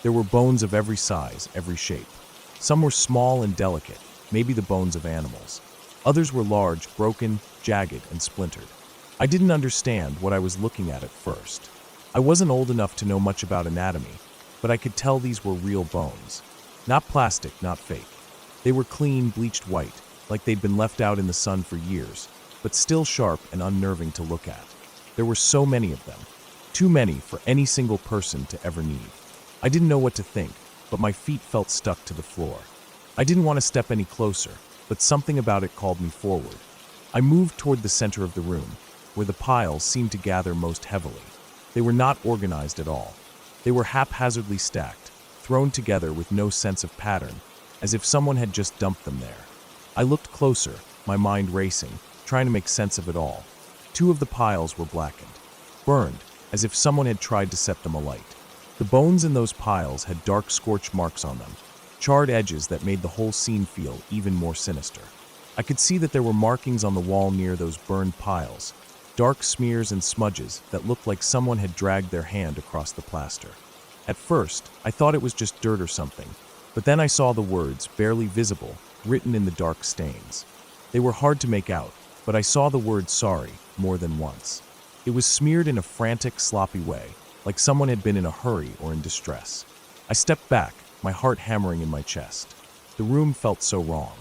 There were bones of every size, every shape. Some were small and delicate, maybe the bones of animals. Others were large, broken, jagged, and splintered. I didn't understand what I was looking at first. I wasn't old enough to know much about anatomy, but I could tell these were real bones. Not plastic, not fake. They were clean, bleached white, like they'd been left out in the sun for years, but still sharp and unnerving to look at. There were so many of them. Too many for any single person to ever need. I didn't know what to think, but my feet felt stuck to the floor. I didn't want to step any closer, but something about it called me forward. I moved toward the center of the room, where the piles seemed to gather most heavily. They were not organized at all. They were haphazardly stacked, thrown together with no sense of pattern, as if someone had just dumped them there. I looked closer, my mind racing, trying to make sense of it all. 2 of the piles were blackened, burned, as if someone had tried to set them alight. The bones in those piles had dark scorch marks on them, charred edges that made the whole scene feel even more sinister. I could see that there were markings on the wall near those burned piles, dark smears and smudges that looked like someone had dragged their hand across the plaster. At first, I thought it was just dirt or something, but then I saw the words, barely visible, written in the dark stains. They were hard to make out, but I saw the word sorry more than once. It was smeared in a frantic, sloppy way, like someone had been in a hurry or in distress. I stepped back, my heart hammering in my chest. The room felt so wrong.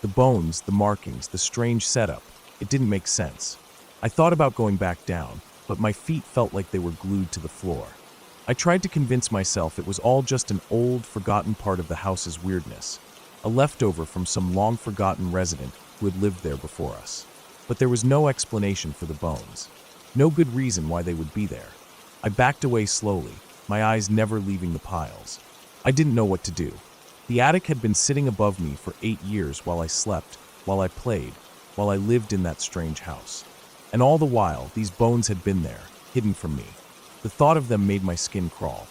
The bones, the markings, the strange setup, it didn't make sense. I thought about going back down, but my feet felt like they were glued to the floor. I tried to convince myself it was all just an old, forgotten part of the house's weirdness, a leftover from some long-forgotten resident who had lived there before us. But there was no explanation for the bones. No good reason why they would be there. I backed away slowly, my eyes never leaving the piles. I didn't know what to do. The attic had been sitting above me for 8 years while I slept, while I played, while I lived in that strange house. And all the while, these bones had been there, hidden from me. The thought of them made my skin crawl.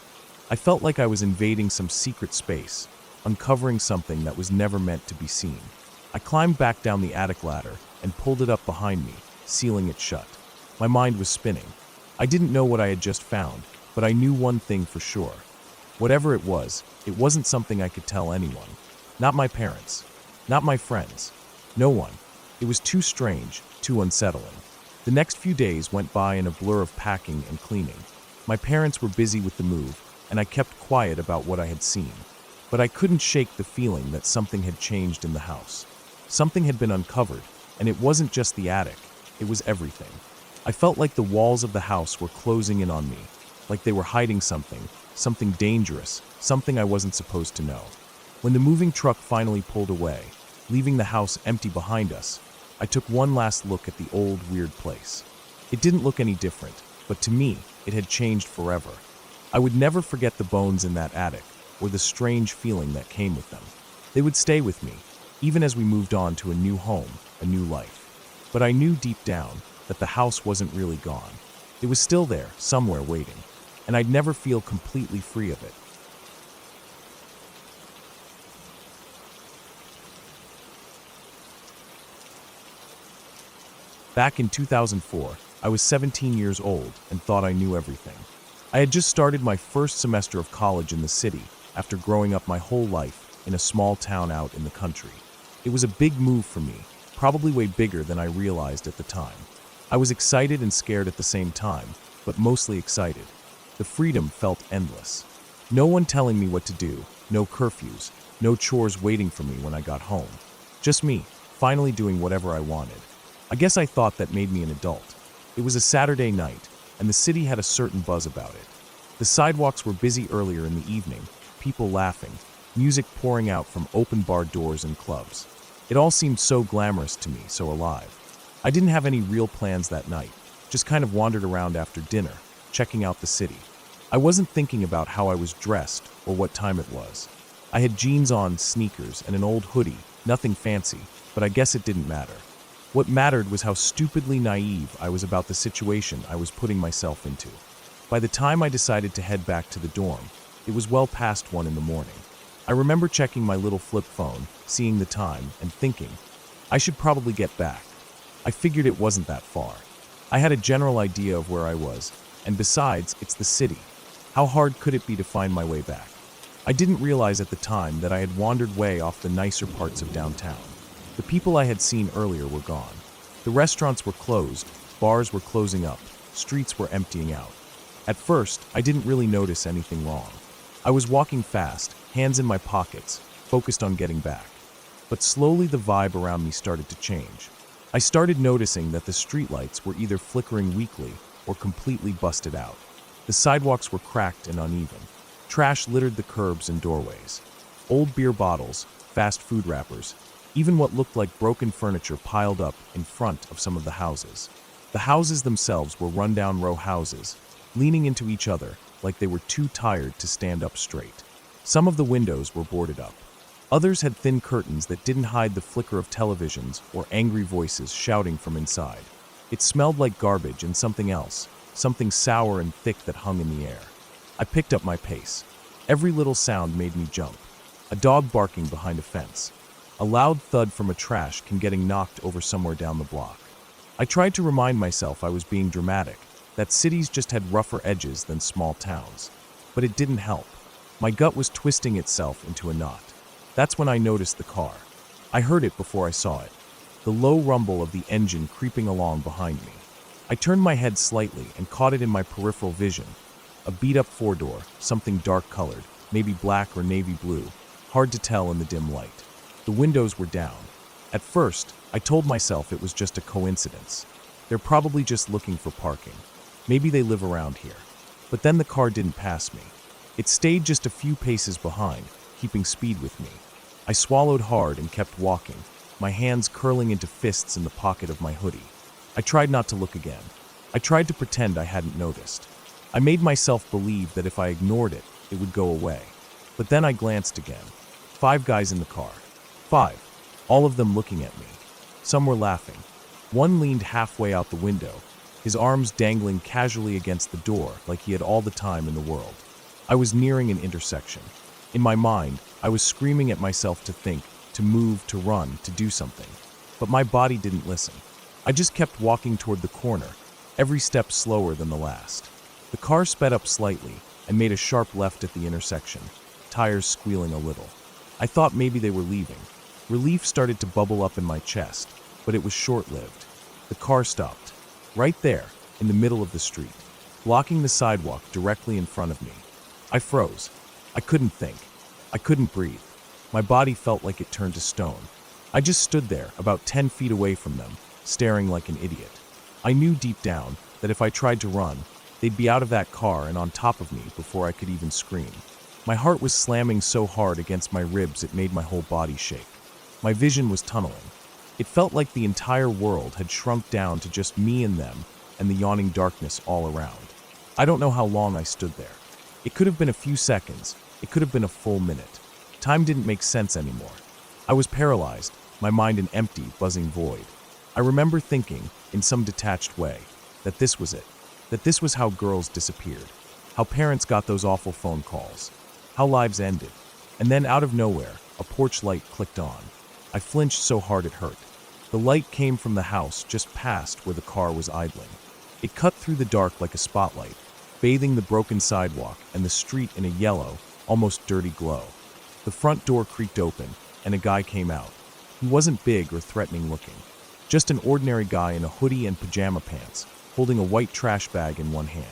I felt like I was invading some secret space, uncovering something that was never meant to be seen. I climbed back down the attic ladder and pulled it up behind me, sealing it shut. My mind was spinning. I didn't know what I had just found, but I knew one thing for sure. Whatever it wasn't something I could tell anyone. Not my parents. Not my friends. No one. It was too strange, too unsettling. The next few days went by in a blur of packing and cleaning. My parents were busy with the move, and I kept quiet about what I had seen. But I couldn't shake the feeling that something had changed in the house. Something had been uncovered, and it wasn't just the attic, it was everything. I felt like the walls of the house were closing in on me, like they were hiding something dangerous, something I wasn't supposed to know. When the moving truck finally pulled away, leaving the house empty behind us, I took one last look at the old, weird place. It didn't look any different, but to me, it had changed forever. I would never forget the bones in that attic, or the strange feeling that came with them. They would stay with me, even as we moved on to a new home, a new life. But I knew deep down that the house wasn't really gone. It was still there, somewhere waiting, and I'd never feel completely free of it. Back in 2004, I was 17 years old and thought I knew everything. I had just started my first semester of college in the city after growing up my whole life in a small town out in the country. It was a big move for me, probably way bigger than I realized at the time. I was excited and scared at the same time, but mostly excited. The freedom felt endless. No one telling me what to do, no curfews, no chores waiting for me when I got home. Just me, finally doing whatever I wanted. I guess I thought that made me an adult. It was a Saturday night, and the city had a certain buzz about it. The sidewalks were busy earlier in the evening, people laughing, music pouring out from open bar doors and clubs. It all seemed so glamorous to me, so alive. I didn't have any real plans that night, just kind of wandered around after dinner, checking out the city. I wasn't thinking about how I was dressed or what time it was. I had jeans on, sneakers, and an old hoodie, nothing fancy, but I guess it didn't matter. What mattered was how stupidly naive I was about the situation I was putting myself into. By the time I decided to head back to the dorm, it was well past 1 in the morning. I remember checking my little flip phone, seeing the time, and thinking, I should probably get back. I figured it wasn't that far. I had a general idea of where I was, and besides, it's the city. How hard could it be to find my way back? I didn't realize at the time that I had wandered way off the nicer parts of downtown. The people I had seen earlier were gone. The restaurants were closed, bars were closing up, streets were emptying out. At first, I didn't really notice anything wrong. I was walking fast, hands in my pockets, focused on getting back. But slowly the vibe around me started to change. I started noticing that the streetlights were either flickering weakly or completely busted out. The sidewalks were cracked and uneven. Trash littered the curbs and doorways. Old beer bottles, fast food wrappers, even what looked like broken furniture piled up in front of some of the houses. The houses themselves were rundown row houses, leaning into each other like they were too tired to stand up straight. Some of the windows were boarded up. Others had thin curtains that didn't hide the flicker of televisions or angry voices shouting from inside. It smelled like garbage and something else, something sour and thick that hung in the air. I picked up my pace. Every little sound made me jump. A dog barking behind a fence. A loud thud from a trash can getting knocked over somewhere down the block. I tried to remind myself I was being dramatic, that cities just had rougher edges than small towns. But it didn't help. My gut was twisting itself into a knot. That's when I noticed the car. I heard it before I saw it. The low rumble of the engine creeping along behind me. I turned my head slightly and caught it in my peripheral vision. A beat-up four-door, something dark-colored, maybe black or navy blue, hard to tell in the dim light. The windows were down. At first, I told myself it was just a coincidence. They're probably just looking for parking. Maybe they live around here. But then the car didn't pass me. It stayed just a few paces behind, keeping speed with me. I swallowed hard and kept walking, my hands curling into fists in the pocket of my hoodie. I tried not to look again. I tried to pretend I hadn't noticed. I made myself believe that if I ignored it, it would go away. But then I glanced again. 5 guys in the car. 5. All of them looking at me. Some were laughing. One leaned halfway out the window, his arms dangling casually against the door like he had all the time in the world. I was nearing an intersection. In my mind, I was screaming at myself to think, to move, to run, to do something. But my body didn't listen. I just kept walking toward the corner, every step slower than the last. The car sped up slightly and made a sharp left at the intersection, tires squealing a little. I thought maybe they were leaving. Relief started to bubble up in my chest, but it was short-lived. The car stopped, right there, in the middle of the street, blocking the sidewalk directly in front of me. I froze. I couldn't think. I couldn't breathe. My body felt like it turned to stone. I just stood there, about 10 feet away from them, staring like an idiot. I knew deep down that if I tried to run, they'd be out of that car and on top of me before I could even scream. My heart was slamming so hard against my ribs it made my whole body shake. My vision was tunneling. It felt like the entire world had shrunk down to just me and them and the yawning darkness all around. I don't know how long I stood there. It could have been a few seconds. It could have been a full minute. Time didn't make sense anymore. I was paralyzed, my mind an empty, buzzing void. I remember thinking, in some detached way, that this was it. That this was how girls disappeared. How parents got those awful phone calls. How lives ended. And then out of nowhere, a porch light clicked on. I flinched so hard it hurt. The light came from the house just past where the car was idling. It cut through the dark like a spotlight, bathing the broken sidewalk and the street in a yellow, almost dirty glow. The front door creaked open, and a guy came out. He wasn't big or threatening looking. Just an ordinary guy in a hoodie and pajama pants, holding a white trash bag in one hand.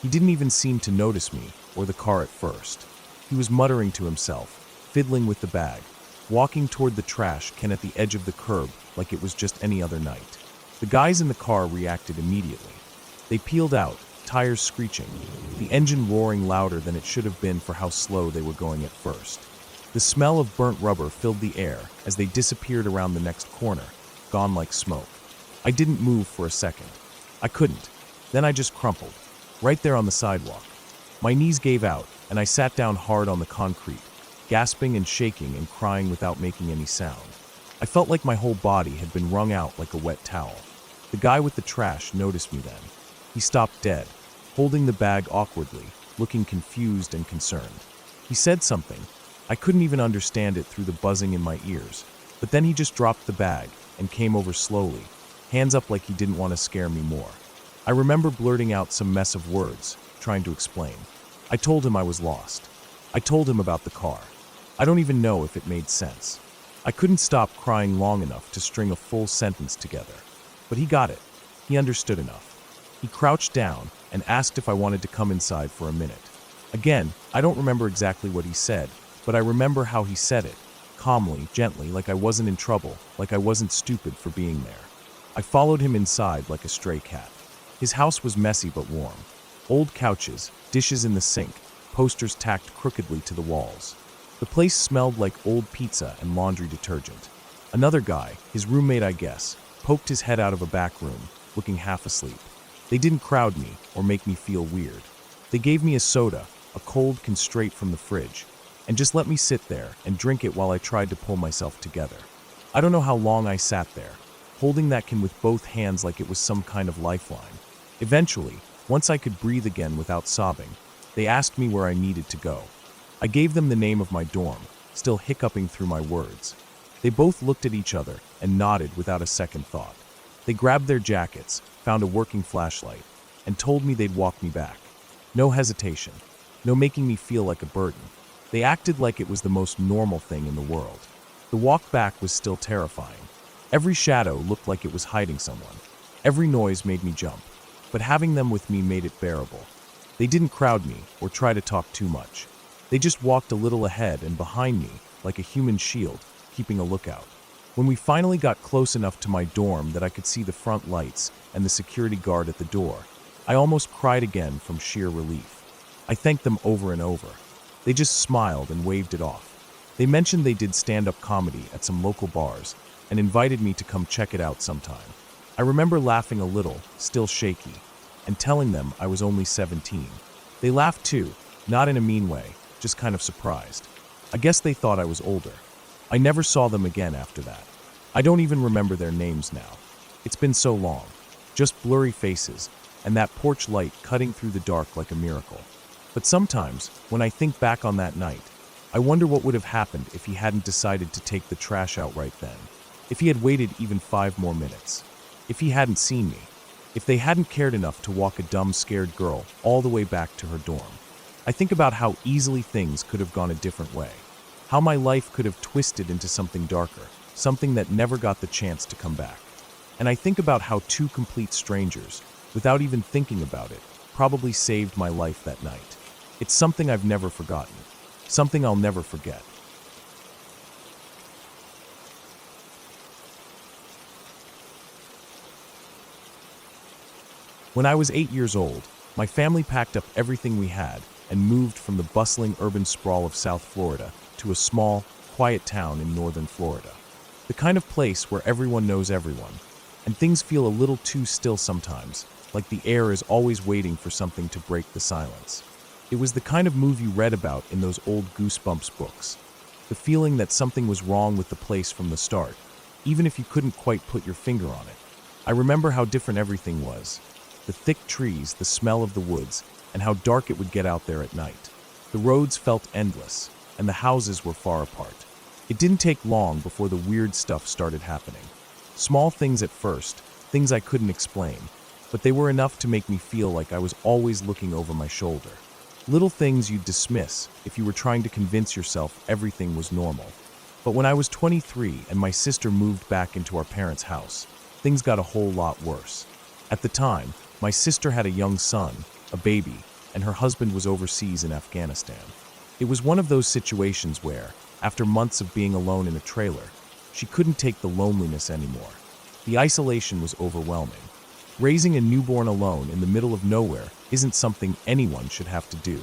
He didn't even seem to notice me or the car at first. He was muttering to himself, fiddling with the bag, walking toward the trash can at the edge of the curb like it was just any other night. The guys in the car reacted immediately. They peeled out, tires screeching, the engine roaring louder than it should have been for how slow they were going at first. The smell of burnt rubber filled the air as they disappeared around the next corner, gone like smoke. I didn't move for a second. I couldn't. Then I just crumpled, right there on the sidewalk. My knees gave out, and I sat down hard on the concrete, gasping and shaking and crying without making any sound. I felt like my whole body had been wrung out like a wet towel. The guy with the trash noticed me then. He stopped dead, holding the bag awkwardly, looking confused and concerned. He said something. I couldn't even understand it through the buzzing in my ears, but then he just dropped the bag and came over slowly, hands up like he didn't want to scare me more. I remember blurting out some mess of words, trying to explain. I told him I was lost. I told him about the car. I don't even know if it made sense. I couldn't stop crying long enough to string a full sentence together. But he got it. He understood enough. He crouched down and asked if I wanted to come inside for a minute. Again, I don't remember exactly what he said, but I remember how he said it, calmly, gently, like I wasn't in trouble, like I wasn't stupid for being there. I followed him inside like a stray cat. His house was messy but warm. Old couches, dishes in the sink, posters tacked crookedly to the walls. The place smelled like old pizza and laundry detergent. Another guy, his roommate I guess, poked his head out of a back room, looking half asleep. They didn't crowd me or make me feel weird. They gave me a soda, a cold can straight from the fridge, and just let me sit there and drink it while I tried to pull myself together. I don't know how long I sat there, holding that can with both hands like it was some kind of lifeline. Eventually, once I could breathe again without sobbing, they asked me where I needed to go. I gave them the name of my dorm, still hiccuping through my words. They both looked at each other and nodded without a second thought. They grabbed their jackets, found a working flashlight, and told me they'd walk me back. No hesitation, no making me feel like a burden. They acted like it was the most normal thing in the world. The walk back was still terrifying. Every shadow looked like it was hiding someone. Every noise made me jump, but having them with me made it bearable. They didn't crowd me or try to talk too much. They just walked a little ahead and behind me, like a human shield, keeping a lookout. When we finally got close enough to my dorm that I could see the front lights and the security guard at the door, I almost cried again from sheer relief. I thanked them over and over. They just smiled and waved it off. They mentioned they did stand-up comedy at some local bars and invited me to come check it out sometime. I remember laughing a little, still shaky, and telling them I was only 17. They laughed too, not in a mean way, just kind of surprised. I guess they thought I was older. I never saw them again after that. I don't even remember their names now. It's been so long. Just blurry faces, and that porch light cutting through the dark like a miracle. But sometimes, when I think back on that night, I wonder what would have happened if he hadn't decided to take the trash out right then. If he had waited even 5 more minutes. If he hadn't seen me. If they hadn't cared enough to walk a dumb, scared girl all the way back to her dorm. I think about how easily things could have gone a different way. How my life could have twisted into something darker, something that never got the chance to come back. And I think about how 2 complete strangers, without even thinking about it, probably saved my life that night. It's something I've never forgotten. Something I'll never forget. When I was 8 years old, my family packed up everything we had and moved from the bustling urban sprawl of South Florida to a small, quiet town in northern Florida. The kind of place where everyone knows everyone, and things feel a little too still sometimes, like the air is always waiting for something to break the silence. It was the kind of move you read about in those old Goosebumps books. The feeling that something was wrong with the place from the start, even if you couldn't quite put your finger on it. I remember how different everything was. The thick trees, the smell of the woods, and how dark it would get out there at night. The roads felt endless, and the houses were far apart. It didn't take long before the weird stuff started happening. Small things at first, things I couldn't explain, but they were enough to make me feel like I was always looking over my shoulder. Little things you'd dismiss if you were trying to convince yourself everything was normal. But when I was 23 and my sister moved back into our parents' house, things got a whole lot worse. At the time, my sister had a young son, a baby, and her husband was overseas in Afghanistan. It was one of those situations where, after months of being alone in a trailer, she couldn't take the loneliness anymore. The isolation was overwhelming. Raising a newborn alone in the middle of nowhere isn't something anyone should have to do,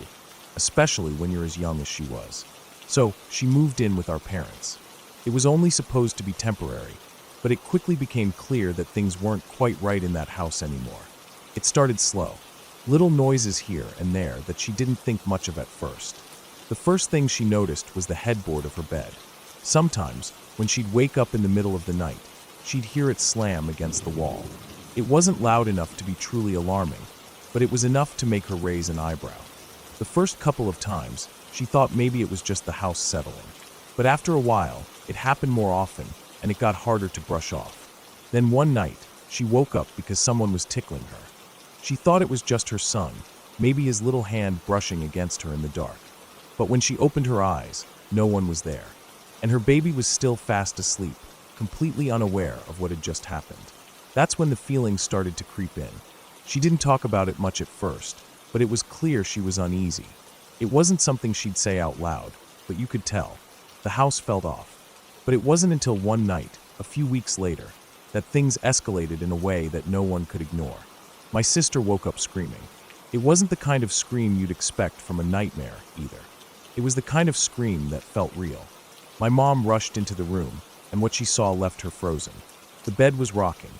especially when you're as young as she was. So, she moved in with our parents. It was only supposed to be temporary, but it quickly became clear that things weren't quite right in that house anymore. It started slow. Little noises here and there that she didn't think much of at first. The first thing she noticed was the headboard of her bed. Sometimes, when she'd wake up in the middle of the night, she'd hear it slam against the wall. It wasn't loud enough to be truly alarming, but it was enough to make her raise an eyebrow. The first couple of times, she thought maybe it was just the house settling. But after a while, it happened more often, and it got harder to brush off. Then one night, she woke up because someone was tickling her. She thought it was just her son, maybe his little hand brushing against her in the dark. But when she opened her eyes, no one was there. And her baby was still fast asleep, completely unaware of what had just happened. That's when the feelings started to creep in. She didn't talk about it much at first, but it was clear she was uneasy. It wasn't something she'd say out loud, but you could tell. The house felt off. But it wasn't until one night, a few weeks later, that things escalated in a way that no one could ignore. My sister woke up screaming. It wasn't the kind of scream you'd expect from a nightmare, either. It was the kind of scream that felt real. My mom rushed into the room, and what she saw left her frozen. The bed was rocking.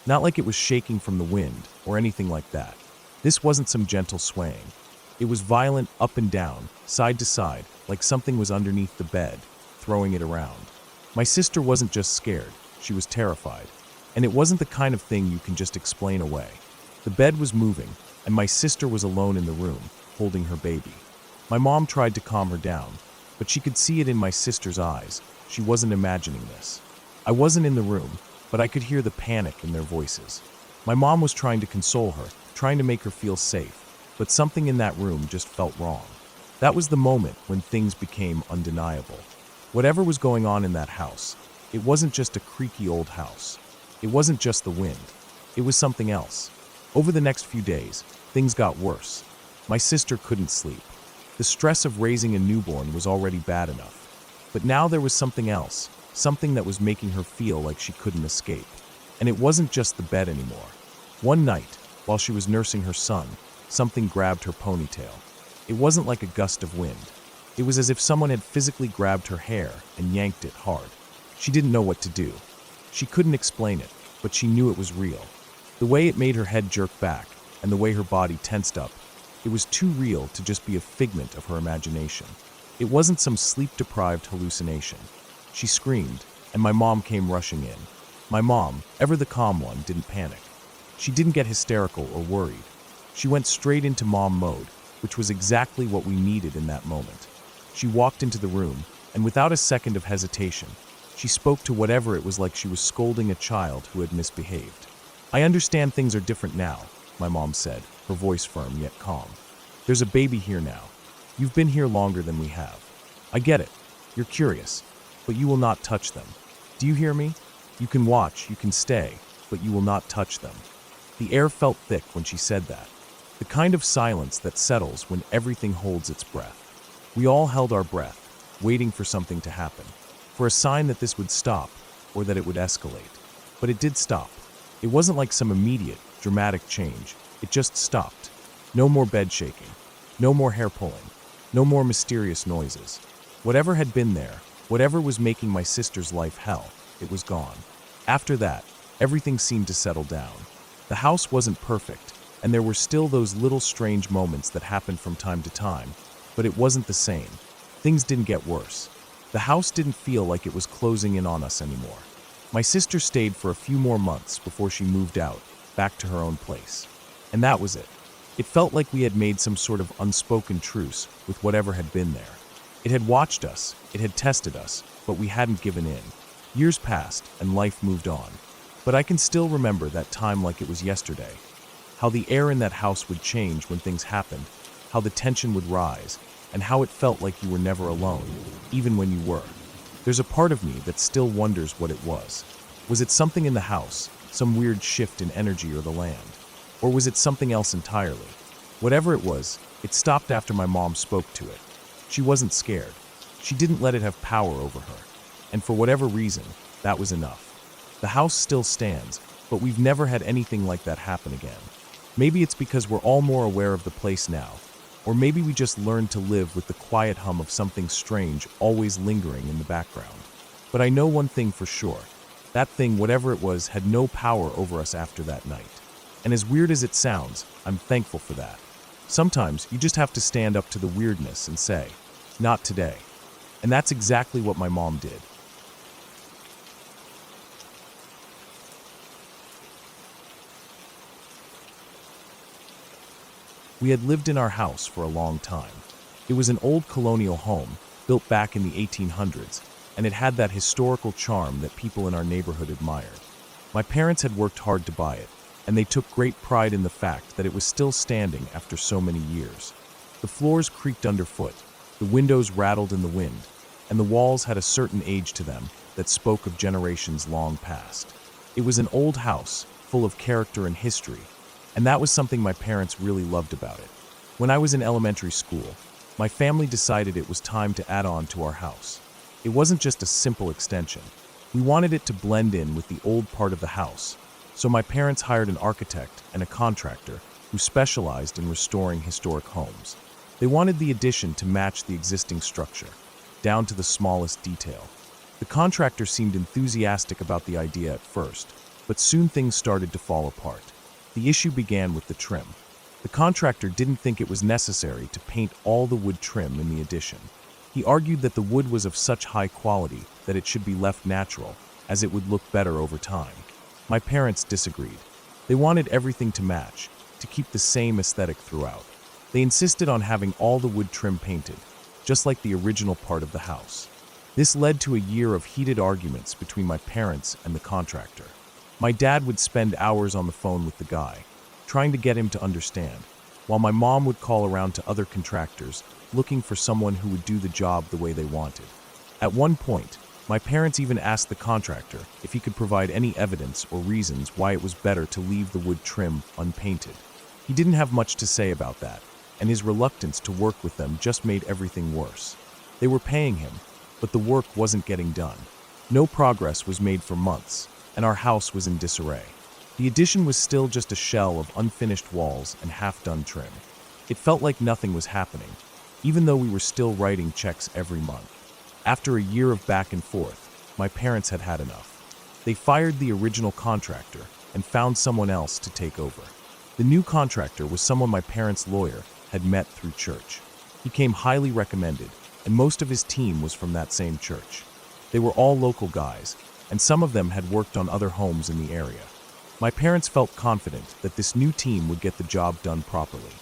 Not like it was shaking from the wind, or anything like that. This wasn't some gentle swaying. It was violent up and down, side to side, like something was underneath the bed, throwing it around. My sister wasn't just scared, she was terrified. And it wasn't the kind of thing you can just explain away. The bed was moving, and my sister was alone in the room, holding her baby. My mom tried to calm her down, but she could see it in my sister's eyes. She wasn't imagining this. I wasn't in the room, but I could hear the panic in their voices. My mom was trying to console her, trying to make her feel safe, but something in that room just felt wrong. That was the moment when things became undeniable. Whatever was going on in that house, it wasn't just a creaky old house. It wasn't just the wind. It was something else. Over the next few days, things got worse. My sister couldn't sleep. The stress of raising a newborn was already bad enough. But now there was something else, something that was making her feel like she couldn't escape. And it wasn't just the bed anymore. One night, while she was nursing her son, something grabbed her ponytail. It wasn't like a gust of wind. It was as if someone had physically grabbed her hair and yanked it hard. She didn't know what to do. She couldn't explain it, but she knew it was real. The way it made her head jerk back, and the way her body tensed up, it was too real to just be a figment of her imagination. It wasn't some sleep-deprived hallucination. She screamed, and my mom came rushing in. My mom, ever the calm one, didn't panic. She didn't get hysterical or worried. She went straight into mom mode, which was exactly what we needed in that moment. She walked into the room, and without a second of hesitation, she spoke to whatever it was like she was scolding a child who had misbehaved. "I understand things are different now," my mom said, her voice firm yet calm. "There's a baby here now. You've been here longer than we have. I get it. You're curious, but you will not touch them. Do you hear me? You can watch, you can stay, but you will not touch them." The air felt thick when she said that. The kind of silence that settles when everything holds its breath. We all held our breath, waiting for something to happen, for a sign that this would stop or that it would escalate. But it did stop. It wasn't like some immediate, dramatic change. It just stopped. No more bed shaking. No more hair pulling. No more mysterious noises. Whatever had been there, whatever was making my sister's life hell, it was gone. After that, everything seemed to settle down. The house wasn't perfect, and there were still those little strange moments that happened from time to time, but it wasn't the same. Things didn't get worse. The house didn't feel like it was closing in on us anymore. My sister stayed for a few more months before she moved out, back to her own place. And that was it. It felt like we had made some sort of unspoken truce with whatever had been there. It had watched us, it had tested us, but we hadn't given in. Years passed, and life moved on. But I can still remember that time like it was yesterday. How the air in that house would change when things happened, how the tension would rise, and how it felt like you were never alone, even when you were. There's a part of me that still wonders what it was. Was it something in the house, some weird shift in energy or the land? Or was it something else entirely? Whatever it was, it stopped after my mom spoke to it. She wasn't scared. She didn't let it have power over her. And for whatever reason, that was enough. The house still stands, but we've never had anything like that happen again. Maybe it's because we're all more aware of the place now. Or maybe we just learned to live with the quiet hum of something strange always lingering in the background. But I know one thing for sure. That thing, whatever it was, had no power over us after that night. And as weird as it sounds, I'm thankful for that. Sometimes you just have to stand up to the weirdness and say, "Not today." And that's exactly what my mom did. We had lived in our house for a long time. It was an old colonial home, built back in the 1800s, and it had that historical charm that people in our neighborhood admired. My parents had worked hard to buy it, and they took great pride in the fact that it was still standing after so many years. The floors creaked underfoot, the windows rattled in the wind, and the walls had a certain age to them that spoke of generations long past. It was an old house, full of character and history, and that was something my parents really loved about it. When I was in elementary school, my family decided it was time to add on to our house. It wasn't just a simple extension. We wanted it to blend in with the old part of the house, so my parents hired an architect and a contractor who specialized in restoring historic homes. They wanted the addition to match the existing structure, down to the smallest detail. The contractor seemed enthusiastic about the idea at first, but soon things started to fall apart. The issue began with the trim. The contractor didn't think it was necessary to paint all the wood trim in the addition. He argued that the wood was of such high quality that it should be left natural, as it would look better over time. My parents disagreed. They wanted everything to match, to keep the same aesthetic throughout. They insisted on having all the wood trim painted, just like the original part of the house. This led to a year of heated arguments between my parents and the contractor. My dad would spend hours on the phone with the guy, trying to get him to understand, while my mom would call around to other contractors, looking for someone who would do the job the way they wanted. At one point, my parents even asked the contractor if he could provide any evidence or reasons why it was better to leave the wood trim unpainted. He didn't have much to say about that, and his reluctance to work with them just made everything worse. They were paying him, but the work wasn't getting done. No progress was made for months, and our house was in disarray. The addition was still just a shell of unfinished walls and half-done trim. It felt like nothing was happening, even though we were still writing checks every month. After a year of back and forth, my parents had had enough. They fired the original contractor and found someone else to take over. The new contractor was someone my parents' lawyer had met through church. He came highly recommended, and most of his team was from that same church. They were all local guys, and some of them had worked on other homes in the area. My parents felt confident that this new team would get the job done properly.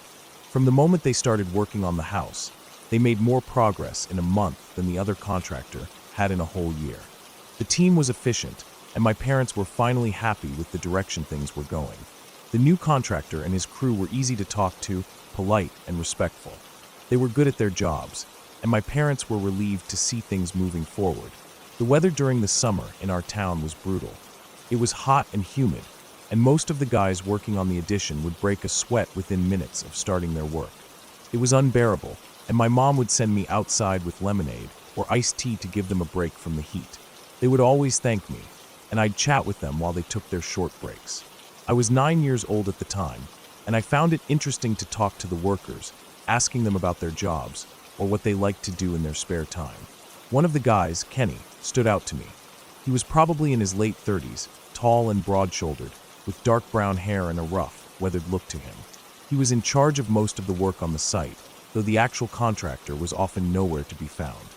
From the moment they started working on the house, they made more progress in a month than the other contractor had in a whole year. The team was efficient, and my parents were finally happy with the direction things were going. The new contractor and his crew were easy to talk to, polite, and respectful. They were good at their jobs, and my parents were relieved to see things moving forward. The weather during the summer in our town was brutal. It was hot and humid, and most of the guys working on the addition would break a sweat within minutes of starting their work. It was unbearable, and my mom would send me outside with lemonade or iced tea to give them a break from the heat. They would always thank me, and I'd chat with them while they took their short breaks. I was 9 years old at the time, and I found it interesting to talk to the workers, asking them about their jobs or what they liked to do in their spare time. One of the guys, Kenny, stood out to me. He was probably in his late 30s, tall and broad-shouldered, with dark brown hair and a rough, weathered look to him. He was in charge of most of the work on the site, though the actual contractor was often nowhere to be found.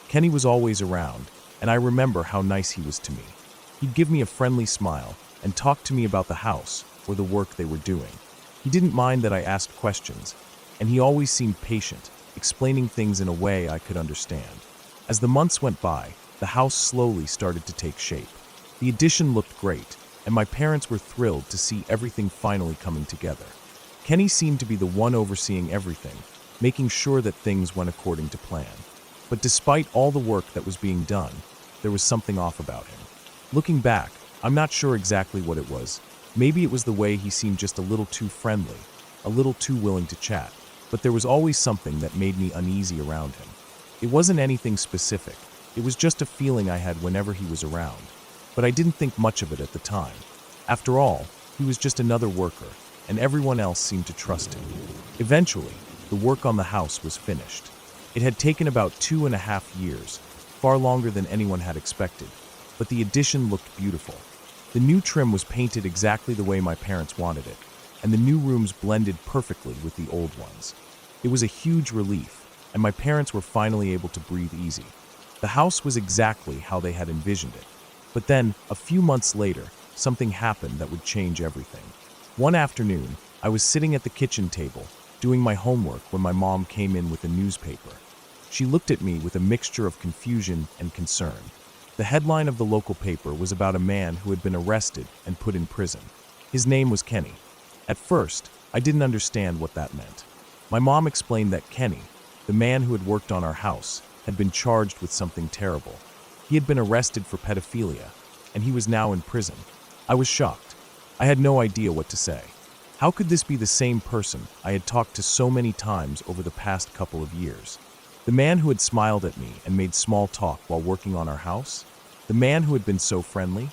Kenny was always around, and I remember how nice he was to me. He'd give me a friendly smile and talk to me about the house or the work they were doing. He didn't mind that I asked questions, and he always seemed patient, explaining things in a way I could understand. As the months went by, the house slowly started to take shape. The addition looked great, and my parents were thrilled to see everything finally coming together. Kenny seemed to be the one overseeing everything, making sure that things went according to plan. But despite all the work that was being done, there was something off about him. Looking back, I'm not sure exactly what it was. Maybe it was the way he seemed just a little too friendly, a little too willing to chat, but there was always something that made me uneasy around him. It wasn't anything specific. It was just a feeling I had whenever he was around. But I didn't think much of it at the time. After all, he was just another worker, and everyone else seemed to trust him. Eventually, the work on the house was finished. It had taken about 2.5 years, far longer than anyone had expected, but the addition looked beautiful. The new trim was painted exactly the way my parents wanted it, and the new rooms blended perfectly with the old ones. It was a huge relief, and my parents were finally able to breathe easy. The house was exactly how they had envisioned it. But then, a few months later, something happened that would change everything. One afternoon, I was sitting at the kitchen table, doing my homework when my mom came in with a newspaper. She looked at me with a mixture of confusion and concern. The headline of the local paper was about a man who had been arrested and put in prison. His name was Kenny. At first, I didn't understand what that meant. My mom explained that Kenny, the man who had worked on our house, had been charged with something terrible. He had been arrested for pedophilia, and he was now in prison. I was shocked. I had no idea what to say. How could this be the same person I had talked to so many times over the past couple of years? The man who had smiled at me and made small talk while working on our house? The man who had been so friendly?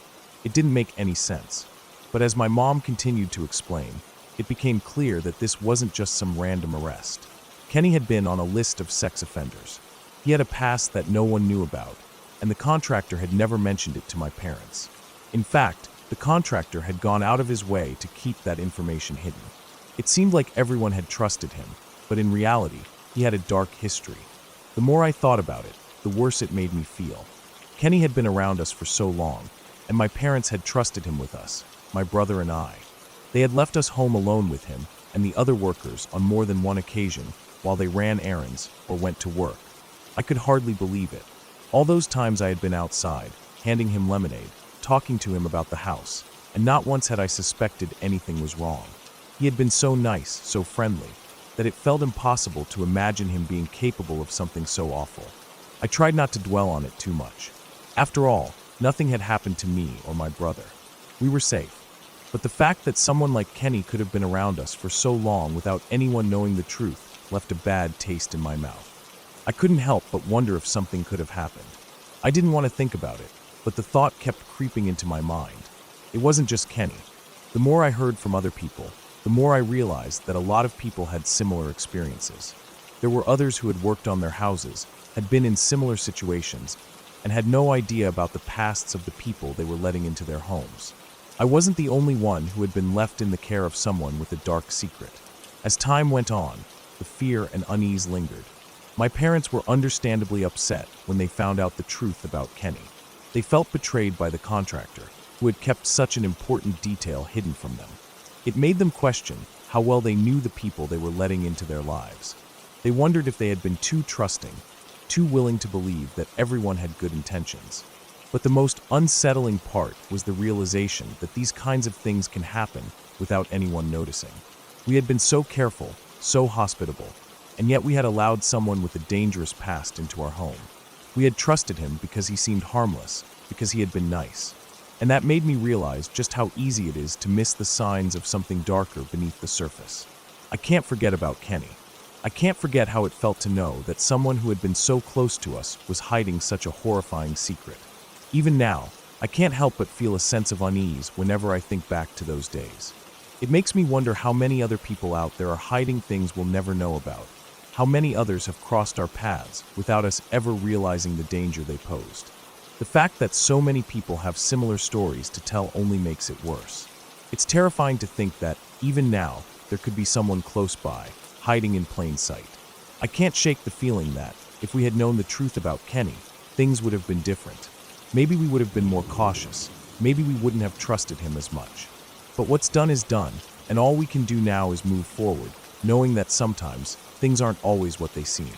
It didn't make any sense. But as my mom continued to explain, it became clear that this wasn't just some random arrest. Kenny had been on a list of sex offenders. He had a past that no one knew about, and the contractor had never mentioned it to my parents. In fact, the contractor had gone out of his way to keep that information hidden. It seemed like everyone had trusted him, but in reality, he had a dark history. The more I thought about it, the worse it made me feel. Kenny had been around us for so long, and my parents had trusted him with us, my brother and I. They had left us home alone with him and the other workers on more than one occasion while they ran errands or went to work. I could hardly believe it. All those times I had been outside, handing him lemonade, talking to him about the house, and not once had I suspected anything was wrong. He had been so nice, so friendly, that it felt impossible to imagine him being capable of something so awful. I tried not to dwell on it too much. After all, nothing had happened to me or my brother. We were safe. But the fact that someone like Kenny could have been around us for so long without anyone knowing the truth left a bad taste in my mouth. I couldn't help but wonder if something could have happened. I didn't want to think about it, but the thought kept creeping into my mind. It wasn't just Kenny. The more I heard from other people, the more I realized that a lot of people had similar experiences. There were others who had worked on their houses, had been in similar situations, and had no idea about the pasts of the people they were letting into their homes. I wasn't the only one who had been left in the care of someone with a dark secret. As time went on, the fear and unease lingered. My parents were understandably upset when they found out the truth about Kenny. They felt betrayed by the contractor, who had kept such an important detail hidden from them. It made them question how well they knew the people they were letting into their lives. They wondered if they had been too trusting, too willing to believe that everyone had good intentions. But the most unsettling part was the realization that these kinds of things can happen without anyone noticing. We had been so careful, so hospitable, and yet we had allowed someone with a dangerous past into our home. We had trusted him because he seemed harmless, because he had been nice. And that made me realize just how easy it is to miss the signs of something darker beneath the surface. I can't forget about Kenny. I can't forget how it felt to know that someone who had been so close to us was hiding such a horrifying secret. Even now, I can't help but feel a sense of unease whenever I think back to those days. It makes me wonder how many other people out there are hiding things we'll never know about. How many others have crossed our paths without us ever realizing the danger they posed. The fact that so many people have similar stories to tell only makes it worse. It's terrifying to think that, even now, there could be someone close by, hiding in plain sight. I can't shake the feeling that, if we had known the truth about Kenny, things would have been different. Maybe we would have been more cautious. Maybe we wouldn't have trusted him as much. But what's done is done, and all we can do now is move forward, knowing that sometimes things aren't always what they seem.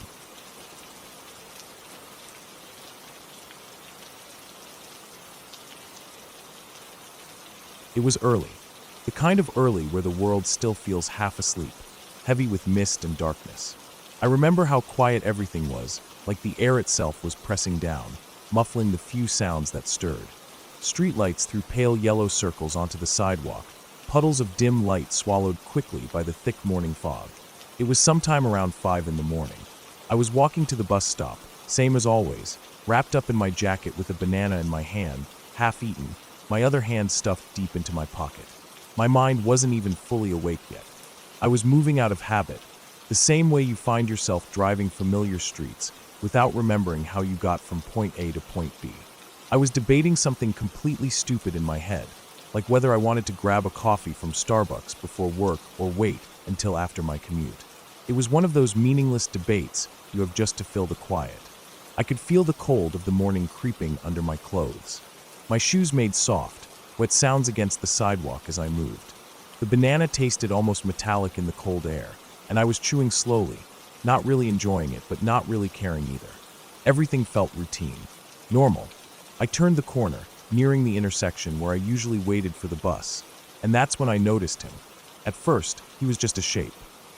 It was early, the kind of early where the world still feels half asleep, heavy with mist and darkness. I remember how quiet everything was, like the air itself was pressing down, muffling the few sounds that stirred. Streetlights threw pale yellow circles onto the sidewalk, puddles of dim light swallowed quickly by the thick morning fog. It was sometime around 5 in the morning. I was walking to the bus stop, same as always, wrapped up in my jacket with a banana in my hand, half eaten, my other hand stuffed deep into my pocket. My mind wasn't even fully awake yet. I was moving out of habit, the same way you find yourself driving familiar streets without remembering how you got from point A to point B. I was debating something completely stupid in my head, like whether I wanted to grab a coffee from Starbucks before work or wait until after my commute. It was one of those meaningless debates you have just to fill the quiet. I could feel the cold of the morning creeping under my clothes. My shoes made soft, wet sounds against the sidewalk as I moved. The banana tasted almost metallic in the cold air, and I was chewing slowly, not really enjoying it, but not really caring either. Everything felt routine, normal. I turned the corner, nearing the intersection where I usually waited for the bus, and that's when I noticed him. At first, he was just a shape,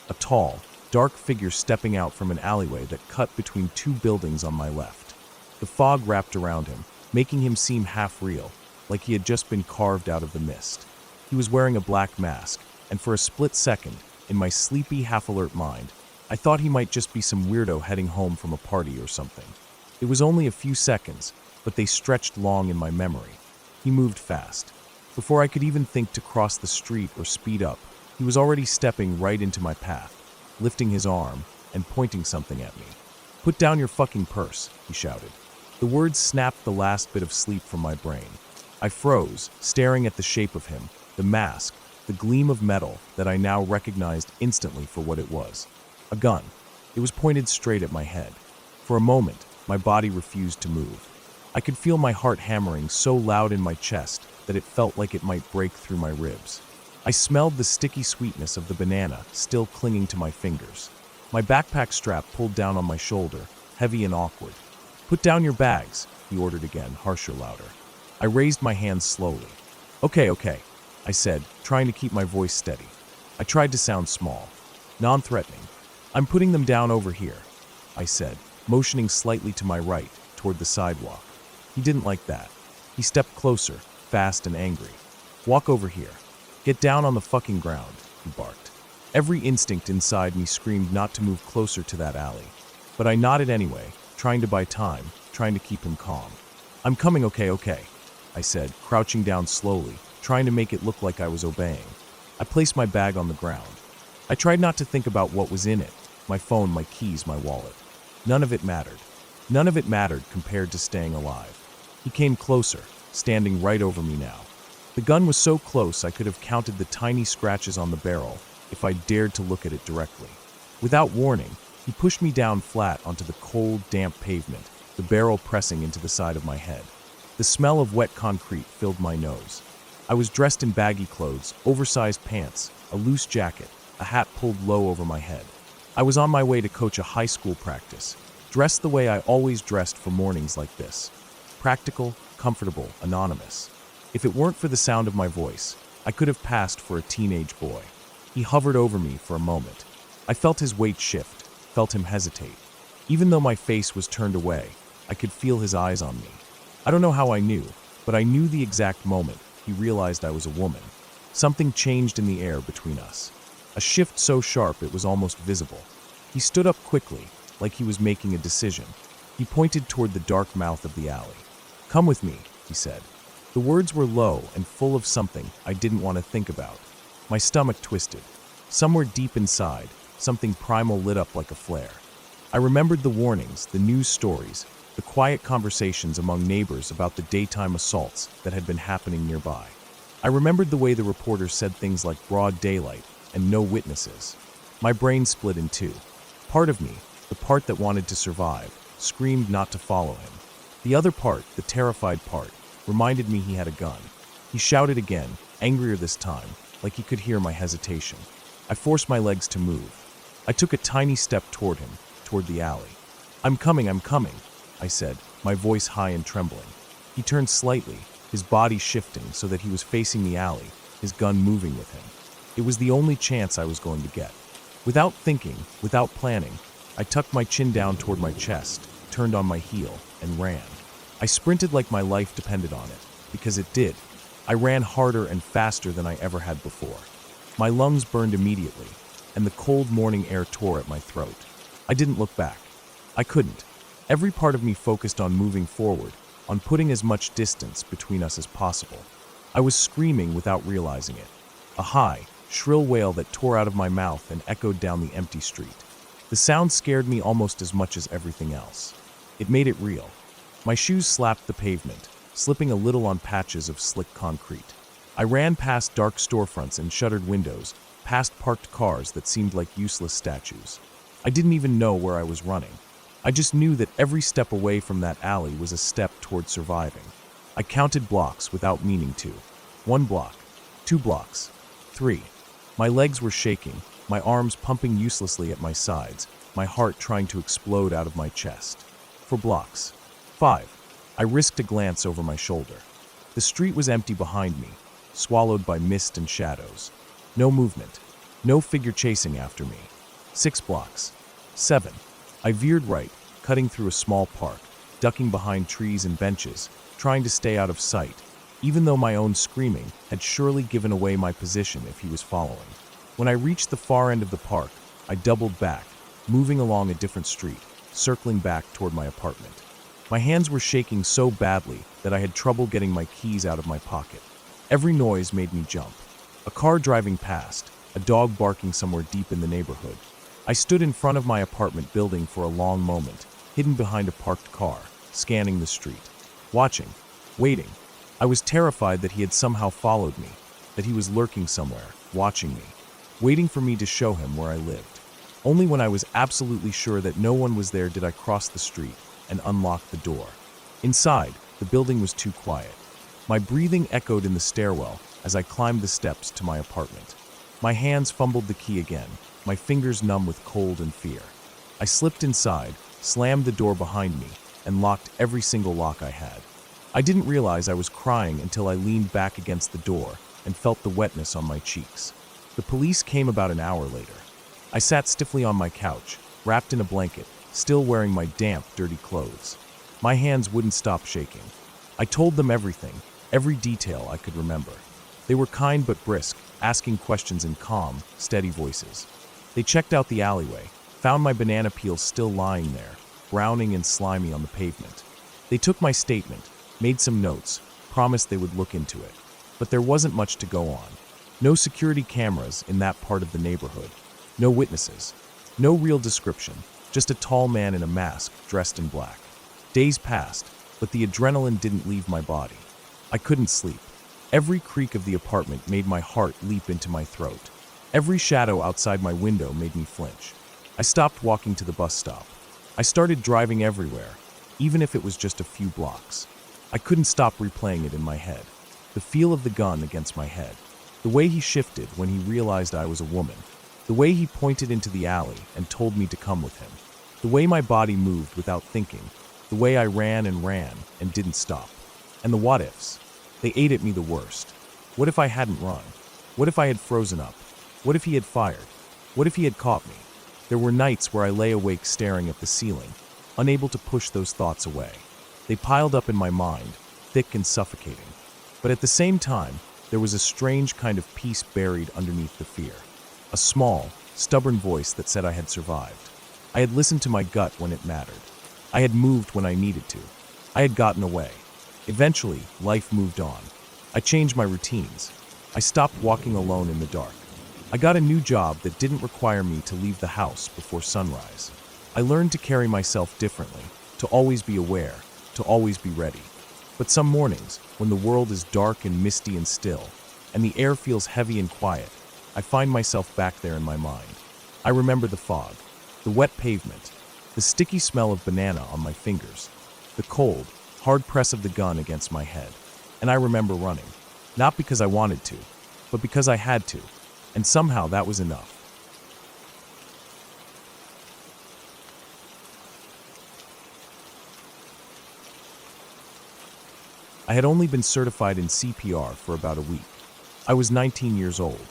a tall, dark figure stepping out from an alleyway that cut between two buildings on my left. The fog wrapped around him, making him seem half real, like he had just been carved out of the mist. He was wearing a black mask, and for a split second, in my sleepy, half-alert mind, I thought he might just be some weirdo heading home from a party or something. It was only a few seconds, but they stretched long in my memory. He moved fast. Before I could even think to cross the street or speed up, he was already stepping right into my path, lifting his arm and pointing something at me. "Put down your fucking purse," he shouted. The words snapped the last bit of sleep from my brain. I froze, staring at the shape of him, the mask, the gleam of metal that I now recognized instantly for what it was. A gun. It was pointed straight at my head. For a moment, my body refused to move. I could feel my heart hammering so loud in my chest that it felt like it might break through my ribs. I smelled the sticky sweetness of the banana still clinging to my fingers. My backpack strap pulled down on my shoulder, heavy and awkward. "Put down your bags," he ordered again, harsher, louder. I raised my hands slowly. Okay, I said, trying to keep my voice steady. I tried to sound small, non-threatening. I'm putting them down over here, I said, motioning slightly to my right, toward the sidewalk. He didn't like that. He stepped closer, fast and angry. Walk over here. Get down on the fucking ground, he barked. Every instinct inside me screamed not to move closer to that alley. But I nodded anyway, trying to buy time, trying to keep him calm. I'm coming, okay, I said, crouching down slowly, trying to make it look like I was obeying. I placed my bag on the ground. I tried not to think about what was in it, my phone, my keys, my wallet. None of it mattered. None of it mattered compared to staying alive. He came closer, standing right over me now. The gun was so close I could have counted the tiny scratches on the barrel if I dared to look at it directly. Without warning, he pushed me down flat onto the cold, damp pavement, the barrel pressing into the side of my head. The smell of wet concrete filled my nose. I was dressed in baggy clothes, oversized pants, a loose jacket, a hat pulled low over my head. I was on my way to coach a high school practice, dressed the way I always dressed for mornings like this. Practical, comfortable, anonymous. If it weren't for the sound of my voice, I could have passed for a teenage boy. He hovered over me for a moment. I felt his weight shift, felt him hesitate. Even though my face was turned away, I could feel his eyes on me. I don't know how I knew, but I knew the exact moment he realized I was a woman. Something changed in the air between us. A shift so sharp it was almost visible. He stood up quickly, like he was making a decision. He pointed toward the dark mouth of the alley. Come with me, he said. The words were low and full of something I didn't want to think about. My stomach twisted. Somewhere deep inside, something primal lit up like a flare. I remembered the warnings, the news stories, the quiet conversations among neighbors about the daytime assaults that had been happening nearby. I remembered the way the reporters said things like broad daylight and no witnesses. My brain split in two. Part of me, the part that wanted to survive, screamed not to follow him. The other part, the terrified part, reminded me he had a gun. He shouted again, angrier this time, like he could hear my hesitation. I forced my legs to move. I took a tiny step toward him, toward the alley. I'm coming, I said, my voice high and trembling. He turned slightly, his body shifting so that he was facing the alley, his gun moving with him. It was the only chance I was going to get. Without thinking, without planning, I tucked my chin down toward my chest, turned on my heel, and ran. I sprinted like my life depended on it, because it did. I ran harder and faster than I ever had before. My lungs burned immediately, and the cold morning air tore at my throat. I didn't look back. I couldn't. Every part of me focused on moving forward, on putting as much distance between us as possible. I was screaming without realizing it. A high, shrill wail that tore out of my mouth and echoed down the empty street. The sound scared me almost as much as everything else. It made it real. My shoes slapped the pavement, slipping a little on patches of slick concrete. I ran past dark storefronts and shuttered windows, past parked cars that seemed like useless statues. I didn't even know where I was running. I just knew that every step away from that alley was a step toward surviving. I counted blocks without meaning to. 1 block, 2 blocks, 3. My legs were shaking, my arms pumping uselessly at my sides, my heart trying to explode out of my chest. 4 blocks. 5. I risked a glance over my shoulder. The street was empty behind me, swallowed by mist and shadows. No movement. No figure chasing after me. 6 blocks. 7. I veered right, cutting through a small park, ducking behind trees and benches, trying to stay out of sight, even though my own screaming had surely given away my position if he was following. When I reached the far end of the park, I doubled back, moving along a different street, circling back toward my apartment. My hands were shaking so badly that I had trouble getting my keys out of my pocket. Every noise made me jump. A car driving past, a dog barking somewhere deep in the neighborhood. I stood in front of my apartment building for a long moment, hidden behind a parked car, scanning the street. Watching, waiting. I was terrified that he had somehow followed me, that he was lurking somewhere, watching me, waiting for me to show him where I lived. Only when I was absolutely sure that no one was there did I cross the street and unlock the door. Inside, the building was too quiet. My breathing echoed in the stairwell as I climbed the steps to my apartment. My hands fumbled the key again, my fingers numb with cold and fear. I slipped inside, slammed the door behind me, and locked every single lock I had. I didn't realize I was crying until I leaned back against the door and felt the wetness on my cheeks. The police came about an hour later. I sat stiffly on my couch, wrapped in a blanket, still wearing my damp, dirty clothes. My hands wouldn't stop shaking. I told them everything, every detail I could remember. They were kind but brisk, asking questions in calm, steady voices. They checked out the alleyway, found my banana peels still lying there, browning and slimy on the pavement. They took my statement, made some notes, promised they would look into it. But there wasn't much to go on. No security cameras in that part of the neighborhood. No witnesses. No real description, just a tall man in a mask, dressed in black. Days passed, but the adrenaline didn't leave my body. I couldn't sleep. Every creak of the apartment made my heart leap into my throat. Every shadow outside my window made me flinch. I stopped walking to the bus stop. I started driving everywhere, even if it was just a few blocks. I couldn't stop replaying it in my head. The feel of the gun against my head. The way he shifted when he realized I was a woman. The way he pointed into the alley and told me to come with him. The way my body moved without thinking. The way I ran and didn't stop. And the what-ifs. They ate at me the worst. What if I hadn't run? What if I had frozen up? What if he had fired? What if he had caught me? There were nights where I lay awake staring at the ceiling, unable to push those thoughts away. They piled up in my mind, thick and suffocating. But at the same time, there was a strange kind of peace buried underneath the fear. A small, stubborn voice that said I had survived. I had listened to my gut when it mattered. I had moved when I needed to. I had gotten away. Eventually, life moved on. I changed my routines. I stopped walking alone in the dark. I got a new job that didn't require me to leave the house before sunrise. I learned to carry myself differently, to always be aware, to always be ready. But some mornings, when the world is dark and misty and still, and the air feels heavy and quiet, I find myself back there in my mind. I remember the fog, the wet pavement, the sticky smell of banana on my fingers, the cold, hard press of the gun against my head. And I remember running, not because I wanted to, but because I had to, and somehow that was enough. I had only been certified in CPR for about a week. I was 19 years old.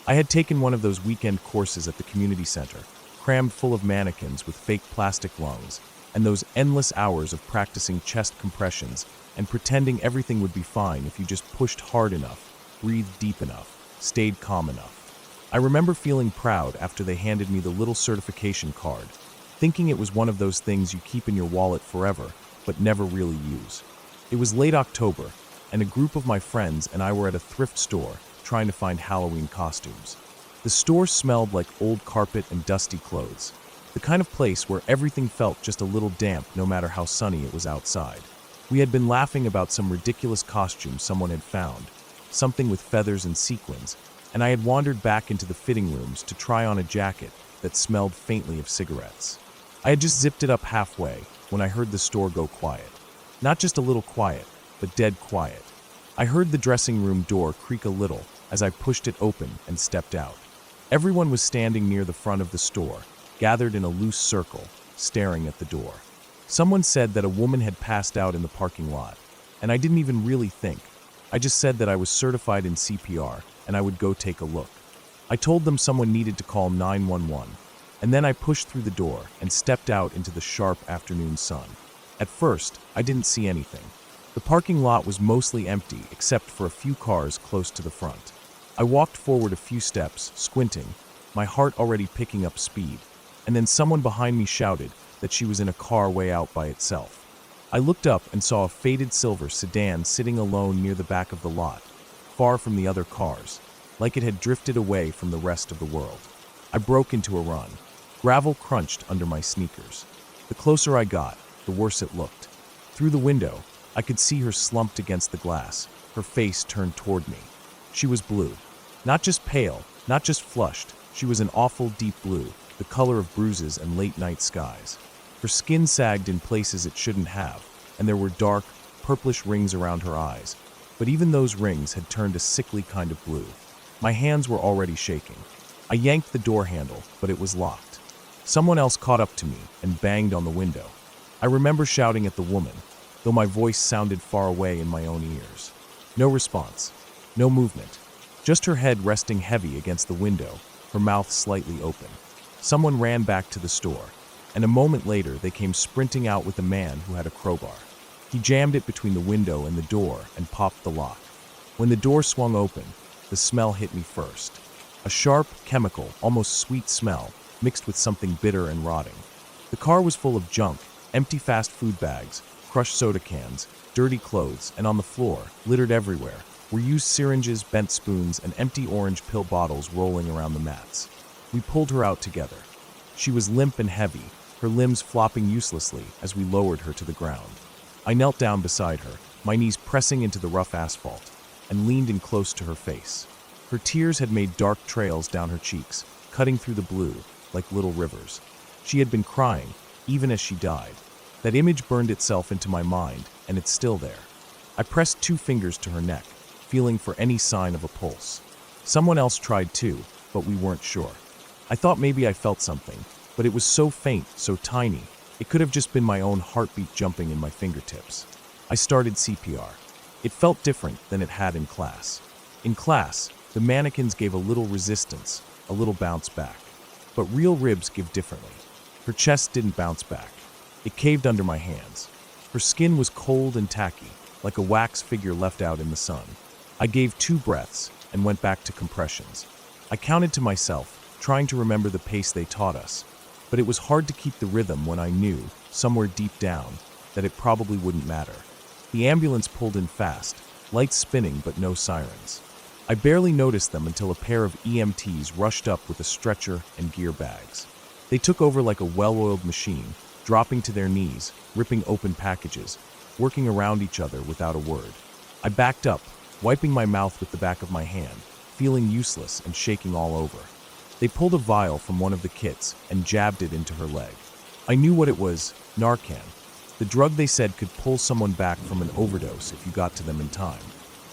I had taken one of those weekend courses at the community center, crammed full of mannequins with fake plastic lungs, and those endless hours of practicing chest compressions and pretending everything would be fine if you just pushed hard enough, breathed deep enough, stayed calm enough. I remember feeling proud after they handed me the little certification card, thinking it was one of those things you keep in your wallet forever, but never really use. It was late October, and a group of my friends and I were at a thrift store trying to find Halloween costumes. The store smelled like old carpet and dusty clothes, the kind of place where everything felt just a little damp no matter how sunny it was outside. We had been laughing about some ridiculous costume someone had found, something with feathers and sequins, and I had wandered back into the fitting rooms to try on a jacket that smelled faintly of cigarettes. I had just zipped it up halfway when I heard the store go quiet. Not just a little quiet, but dead quiet. I heard the dressing room door creak a little as I pushed it open and stepped out. Everyone was standing near the front of the store, gathered in a loose circle, staring at the door. Someone said that a woman had passed out in the parking lot, and I didn't even really think. I just said that I was certified in CPR and I would go take a look. I told them someone needed to call 911, and then I pushed through the door and stepped out into the sharp afternoon sun. At first, I didn't see anything. The parking lot was mostly empty except for a few cars close to the front. I walked forward a few steps, squinting, my heart already picking up speed, and then someone behind me shouted that she was in a car way out by itself. I looked up and saw a faded silver sedan sitting alone near the back of the lot, far from the other cars, like it had drifted away from the rest of the world. I broke into a run. Gravel crunched under my sneakers. The closer I got, the worse it looked. Through the window, I could see her slumped against the glass, her face turned toward me. She was blue. Not just pale, not just flushed, she was an awful deep blue, the color of bruises and late-night skies. Her skin sagged in places it shouldn't have, and there were dark, purplish rings around her eyes. But even those rings had turned a sickly kind of blue. My hands were already shaking. I yanked the door handle, but it was locked. Someone else caught up to me and banged on the window. I remember shouting at the woman, though my voice sounded far away in my own ears. No response. No movement. just her head resting heavy against the window, her mouth slightly open. Someone ran back to the store, and a moment later they came sprinting out with a man who had a crowbar. He jammed it between the window and the door and popped the lock. When the door swung open, the smell hit me first. A sharp, chemical, almost sweet smell, mixed with something bitter and rotting. The car was full of junk, empty fast food bags, crushed soda cans, dirty clothes, and on the floor, littered everywhere, were used syringes, bent spoons, and empty orange pill bottles rolling around the mats. We pulled her out together. She was limp and heavy, her limbs flopping uselessly as we lowered her to the ground. I knelt down beside her, my knees pressing into the rough asphalt, and leaned in close to her face. Her tears had made dark trails down her cheeks, cutting through the blue like little rivers. She had been crying, even as she died. That image burned itself into my mind, and it's still there. I pressed 2 fingers to her neck, feeling for any sign of a pulse. Someone else tried too, but we weren't sure. I thought maybe I felt something, but it was so faint, so tiny, it could have just been my own heartbeat jumping in my fingertips. I started CPR. It felt different than it had in class. In class, the mannequins gave a little resistance, a little bounce back. But real ribs give differently. Her chest didn't bounce back. It caved under my hands. Her skin was cold and tacky, like a wax figure left out in the sun. I gave 2 breaths and went back to compressions. I counted to myself, trying to remember the pace they taught us. But it was hard to keep the rhythm when I knew, somewhere deep down, that it probably wouldn't matter. The ambulance pulled in fast, lights spinning but no sirens. I barely noticed them until a pair of EMTs rushed up with a stretcher and gear bags. They took over like a well-oiled machine, dropping to their knees, ripping open packages, working around each other without a word. I backed up, wiping my mouth with the back of my hand, feeling useless and shaking all over. They pulled a vial from one of the kits and jabbed it into her leg. I knew what it was, Narcan. The drug they said could pull someone back from an overdose if you got to them in time.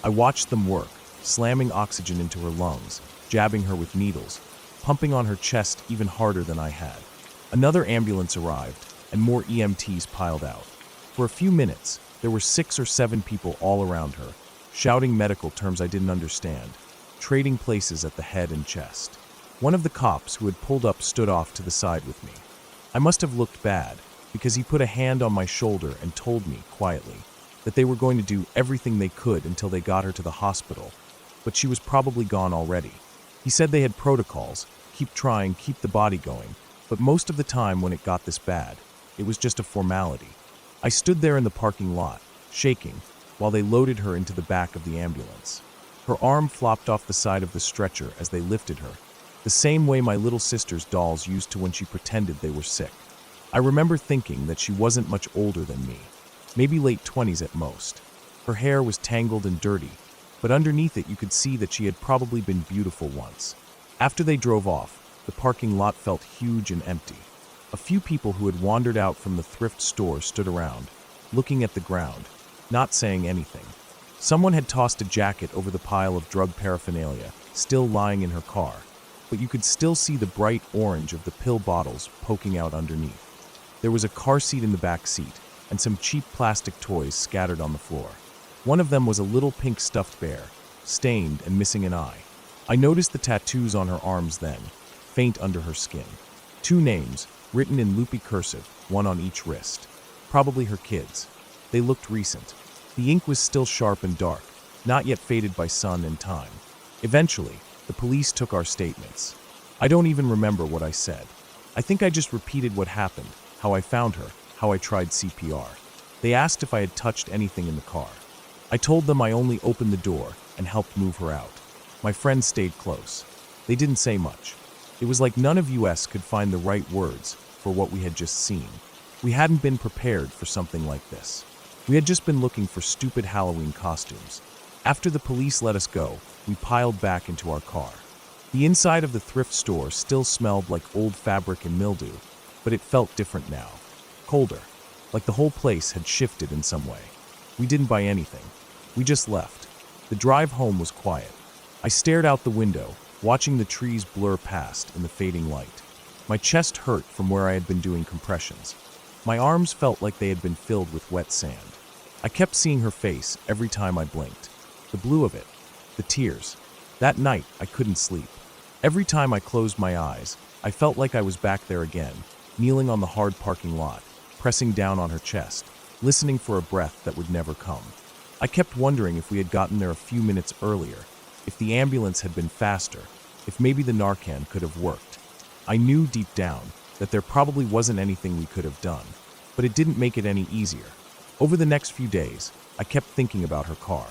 I watched them work, slamming oxygen into her lungs, jabbing her with needles, pumping on her chest even harder than I had. Another ambulance arrived, and more EMTs piled out. For a few minutes, there were 6 or 7 people all around her, shouting medical terms I didn't understand, trading places at the head and chest. One of the cops who had pulled up stood off to the side with me. I must have looked bad, because he put a hand on my shoulder and told me, quietly, that they were going to do everything they could until they got her to the hospital, but she was probably gone already. He said they had protocols, keep trying, keep the body going, but most of the time when it got this bad, it was just a formality. I stood there in the parking lot, shaking, while they loaded her into the back of the ambulance. Her arm flopped off the side of the stretcher as they lifted her, the same way my little sister's dolls used to when she pretended they were sick. I remember thinking that she wasn't much older than me, maybe late 20s at most. Her hair was tangled and dirty, but underneath it you could see that she had probably been beautiful once. After they drove off, the parking lot felt huge and empty. A few people who had wandered out from the thrift store stood around, looking at the ground, not saying anything. Someone had tossed a jacket over the pile of drug paraphernalia, still lying in her car, but you could still see the bright orange of the pill bottles poking out underneath. There was a car seat in the back seat, and some cheap plastic toys scattered on the floor. One of them was a little pink stuffed bear, stained and missing an eye. I noticed the tattoos on her arms then, faint under her skin. 2 names, written in loopy cursive, one on each wrist. Probably her kids. They looked recent. The ink was still sharp and dark, not yet faded by sun and time. Eventually, the police took our statements. I don't even remember what I said. I think I just repeated what happened, how I found her, how I tried CPR. They asked if I had touched anything in the car. I told them I only opened the door and helped move her out. My friends stayed close. They didn't say much. It was like none of us could find the right words for what we had just seen. We hadn't been prepared for something like this. We had just been looking for stupid Halloween costumes. After the police let us go, we piled back into our car. The inside of the thrift store still smelled like old fabric and mildew, but it felt different now. Colder, like the whole place had shifted in some way. We didn't buy anything. We just left. The drive home was quiet. I stared out the window, watching the trees blur past in the fading light. My chest hurt from where I had been doing compressions. My arms felt like they had been filled with wet sand. I kept seeing her face every time I blinked. The blue of it, the tears. That night, I couldn't sleep. Every time I closed my eyes, I felt like I was back there again, kneeling on the hard parking lot, pressing down on her chest, listening for a breath that would never come. I kept wondering if we had gotten there a few minutes earlier, if the ambulance had been faster, if maybe the Narcan could have worked. I knew deep down that there probably wasn't anything we could have done, but it didn't make it any easier. Over the next few days, I kept thinking about her car.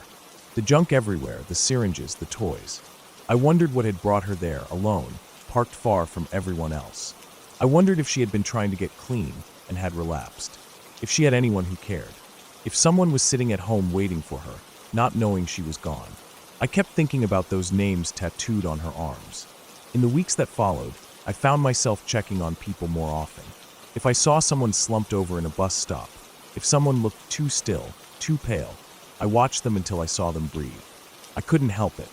The junk everywhere, the syringes, the toys. I wondered what had brought her there, alone, parked far from everyone else. I wondered if she had been trying to get clean and had relapsed. If she had anyone who cared. If someone was sitting at home waiting for her, not knowing she was gone. I kept thinking about those names tattooed on her arms. In the weeks that followed, I found myself checking on people more often. If I saw someone slumped over in a bus stop, if someone looked too still, too pale, I watched them until I saw them breathe. I couldn't help it.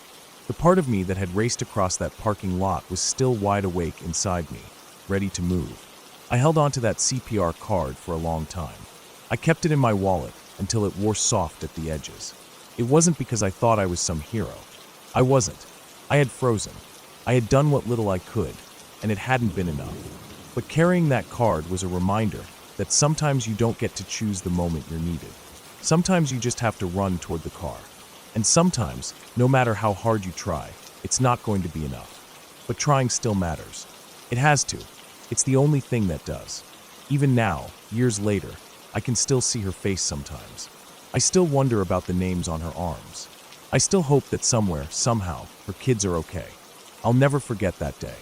The part of me that had raced across that parking lot was still wide awake inside me, ready to move. I held onto that CPR card for a long time. I kept it in my wallet until it wore soft at the edges. It wasn't because I thought I was some hero. I wasn't. I had frozen. I had done what little I could, and it hadn't been enough. But carrying that card was a reminder that sometimes you don't get to choose the moment you're needed. Sometimes you just have to run toward the car. And sometimes, no matter how hard you try, it's not going to be enough. But trying still matters. It has to. It's the only thing that does. Even now, years later, I can still see her face sometimes. I still wonder about the names on her arms. I still hope that somewhere, somehow, her kids are okay. I'll never forget that day.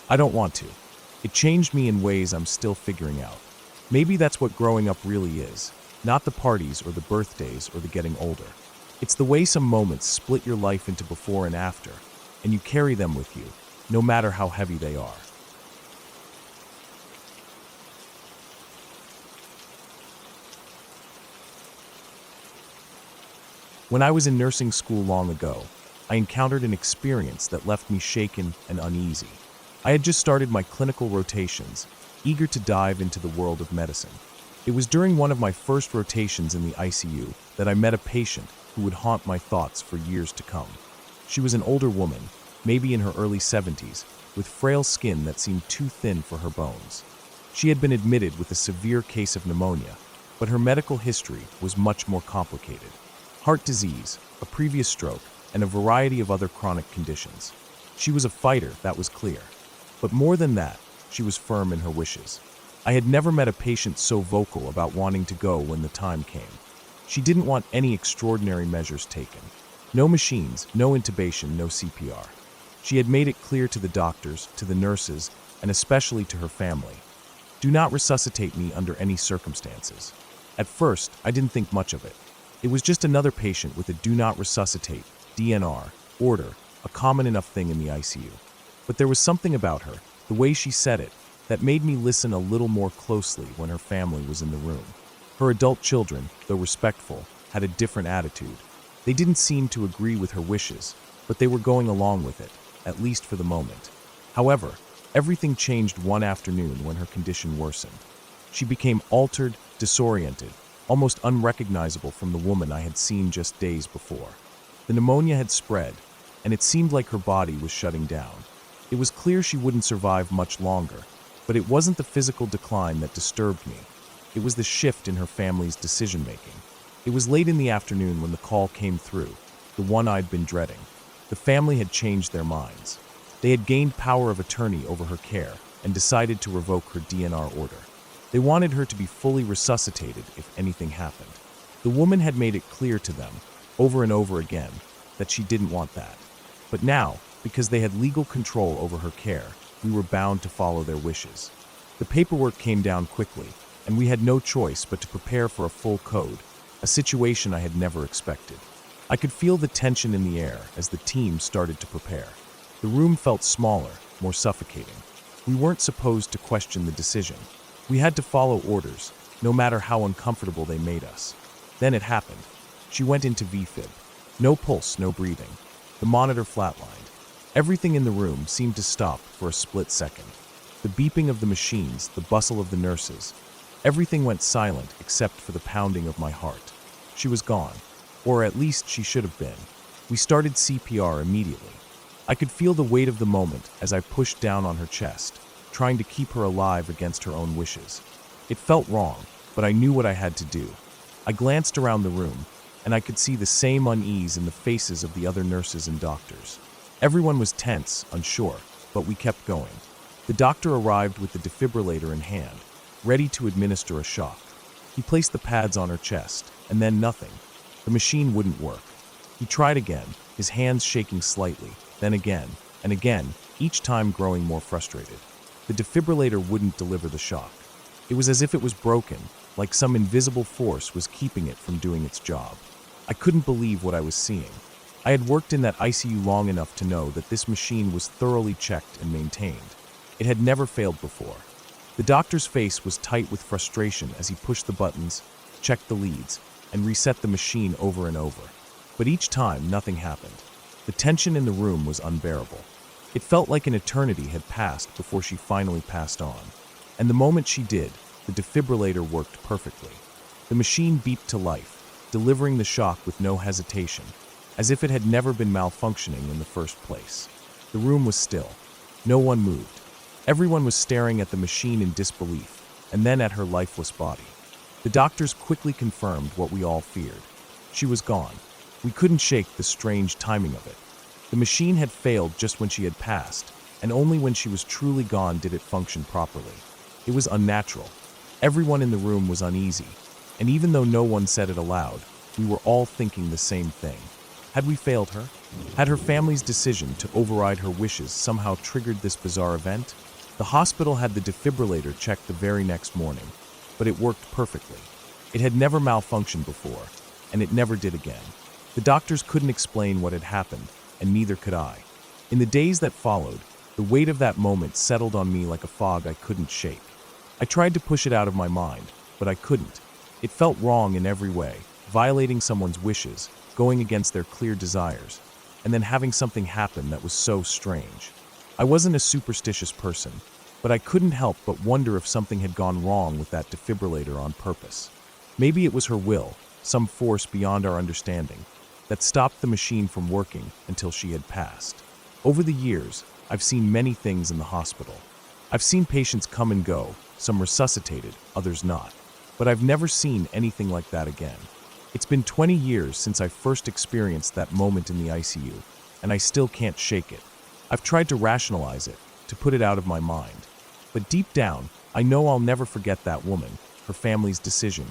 I don't want to. It changed me in ways I'm still figuring out. Maybe that's what growing up really is. Not the parties or the birthdays or the getting older. It's the way some moments split your life into before and after, and you carry them with you, no matter how heavy they are. When I was in nursing school long ago, I encountered an experience that left me shaken and uneasy. I had just started my clinical rotations, eager to dive into the world of medicine. It was during one of my first rotations in the ICU that I met a patient who would haunt my thoughts for years to come. She was an older woman, maybe in her early 70s, with frail skin that seemed too thin for her bones. She had been admitted with a severe case of pneumonia, but her medical history was much more complicated. Heart disease, a previous stroke, and a variety of other chronic conditions. She was a fighter, that was clear. But more than that, she was firm in her wishes. I had never met a patient so vocal about wanting to go when the time came. She didn't want any extraordinary measures taken. No machines, no intubation, no CPR. She had made it clear to the doctors, to the nurses, and especially to her family. Do not resuscitate me under any circumstances. At first, I didn't think much of it. It was just another patient with a do not resuscitate, DNR, order, a common enough thing in the ICU. But there was something about her, the way she said it, that made me listen a little more closely when her family was in the room. Her adult children, though respectful, had a different attitude. They didn't seem to agree with her wishes, but they were going along with it, at least for the moment. However, everything changed one afternoon when her condition worsened. She became altered, disoriented, almost unrecognizable from the woman I had seen just days before. The pneumonia had spread, and it seemed like her body was shutting down. It was clear she wouldn't survive much longer, but it wasn't the physical decline that disturbed me. It was the shift in her family's decision-making. It was late in the afternoon when the call came through, the one I'd been dreading. The family had changed their minds. They had gained power of attorney over her care and decided to revoke her DNR order. They wanted her to be fully resuscitated if anything happened. The woman had made it clear to them, over and over again, that she didn't want that. But now, because they had legal control over her care, we were bound to follow their wishes. The paperwork came down quickly, and we had no choice but to prepare for a full code, a situation I had never expected. I could feel the tension in the air as the team started to prepare. The room felt smaller, more suffocating. We weren't supposed to question the decision. We had to follow orders, no matter how uncomfortable they made us. Then it happened. She went into VFib. No pulse, no breathing. The monitor flatlined. Everything in the room seemed to stop for a split second. The beeping of the machines, the bustle of the nurses. Everything went silent except for the pounding of my heart. She was gone, or at least she should have been. We started CPR immediately. I could feel the weight of the moment as I pushed down on her chest, trying to keep her alive against her own wishes. It felt wrong, but I knew what I had to do. I glanced around the room, and I could see the same unease in the faces of the other nurses and doctors. Everyone was tense, unsure, but we kept going. The doctor arrived with the defibrillator in hand, ready to administer a shock. He placed the pads on her chest, and then nothing. The machine wouldn't work. He tried again, his hands shaking slightly, then again, and again, each time growing more frustrated. The defibrillator wouldn't deliver the shock. It was as if it was broken, like some invisible force was keeping it from doing its job. I couldn't believe what I was seeing. I had worked in that ICU long enough to know that this machine was thoroughly checked and maintained. It had never failed before. The doctor's face was tight with frustration as he pushed the buttons, checked the leads, and reset the machine over and over. But each time, nothing happened. The tension in the room was unbearable. It felt like an eternity had passed before she finally passed on. And the moment she did, the defibrillator worked perfectly. The machine beeped to life, delivering the shock with no hesitation, as if it had never been malfunctioning in the first place. The room was still. No one moved. Everyone was staring at the machine in disbelief, and then at her lifeless body. The doctors quickly confirmed what we all feared. She was gone. We couldn't shake the strange timing of it. The machine had failed just when she had passed, and only when she was truly gone did it function properly. It was unnatural. Everyone in the room was uneasy, and even though no one said it aloud, we were all thinking the same thing. Had we failed her? Had her family's decision to override her wishes somehow triggered this bizarre event? The hospital had the defibrillator checked the very next morning, but it worked perfectly. It had never malfunctioned before, and it never did again. The doctors couldn't explain what had happened, and neither could I. In the days that followed, the weight of that moment settled on me like a fog I couldn't shake. I tried to push it out of my mind, but I couldn't. It felt wrong in every way, violating someone's wishes, going against their clear desires, and then having something happen that was so strange. I wasn't a superstitious person, but I couldn't help but wonder if something had gone wrong with that defibrillator on purpose. Maybe it was her will, some force beyond our understanding, that stopped the machine from working until she had passed. Over the years, I've seen many things in the hospital. I've seen patients come and go, some resuscitated, others not. But I've never seen anything like that again. It's been 20 years since I first experienced that moment in the ICU, and I still can't shake it. I've tried to rationalize it, to put it out of my mind. But deep down, I know I'll never forget that woman, her family's decision,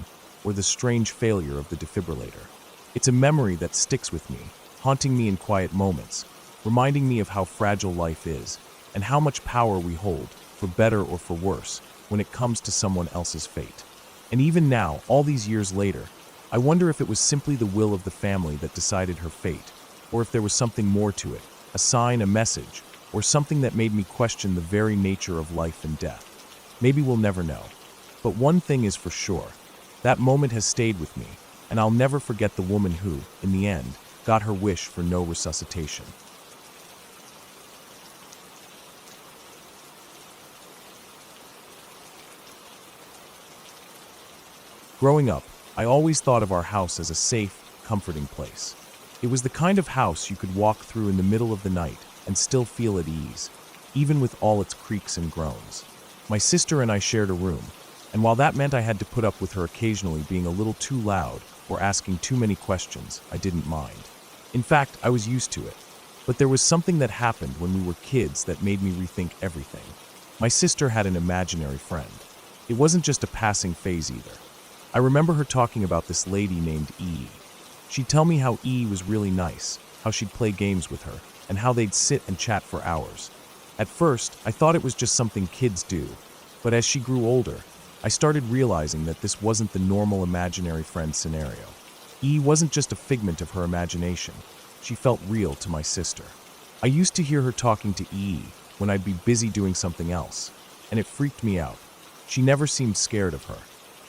or the strange failure of the defibrillator. It's a memory that sticks with me, haunting me in quiet moments, reminding me of how fragile life is, and how much power we hold, for better or for worse, when it comes to someone else's fate. And even now, all these years later, I wonder if it was simply the will of the family that decided her fate, or if there was something more to it, a sign, a message, or something that made me question the very nature of life and death. Maybe we'll never know. But one thing is for sure, that moment has stayed with me, and I'll never forget the woman who, in the end, got her wish for no resuscitation. Growing up, I always thought of our house as a safe, comforting place. It was the kind of house you could walk through in the middle of the night and still feel at ease, even with all its creaks and groans. My sister and I shared a room, and while that meant I had to put up with her occasionally being a little too loud or asking too many questions, I didn't mind. In fact, I was used to it. But there was something that happened when we were kids that made me rethink everything. My sister had an imaginary friend. It wasn't just a passing phase either. I remember her talking about this lady named Eerie. She'd tell me how Eerie was really nice, how she'd play games with her, and how they'd sit and chat for hours. At first, I thought it was just something kids do, but as she grew older, I started realizing that this wasn't the normal imaginary friend scenario. Eerie wasn't just a figment of her imagination. She felt real to my sister. I used to hear her talking to Eerie when I'd be busy doing something else, and it freaked me out. She never seemed scared of her.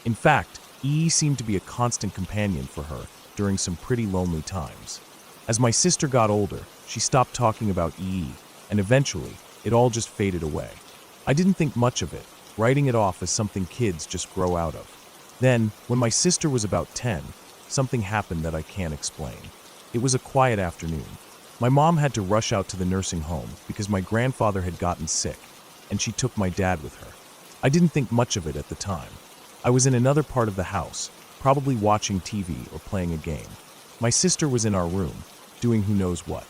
In fact, Eerie seemed to be a constant companion for her during some pretty lonely times. As my sister got older, she stopped talking about Eerie, and eventually, it all just faded away. I didn't think much of it, writing it off as something kids just grow out of. Then, when my sister was about 10, something happened that I can't explain. It was a quiet afternoon. My mom had to rush out to the nursing home because my grandfather had gotten sick, and she took my dad with her. I didn't think much of it at the time. I was in another part of the house, probably watching TV or playing a game. My sister was in our room, doing who knows what.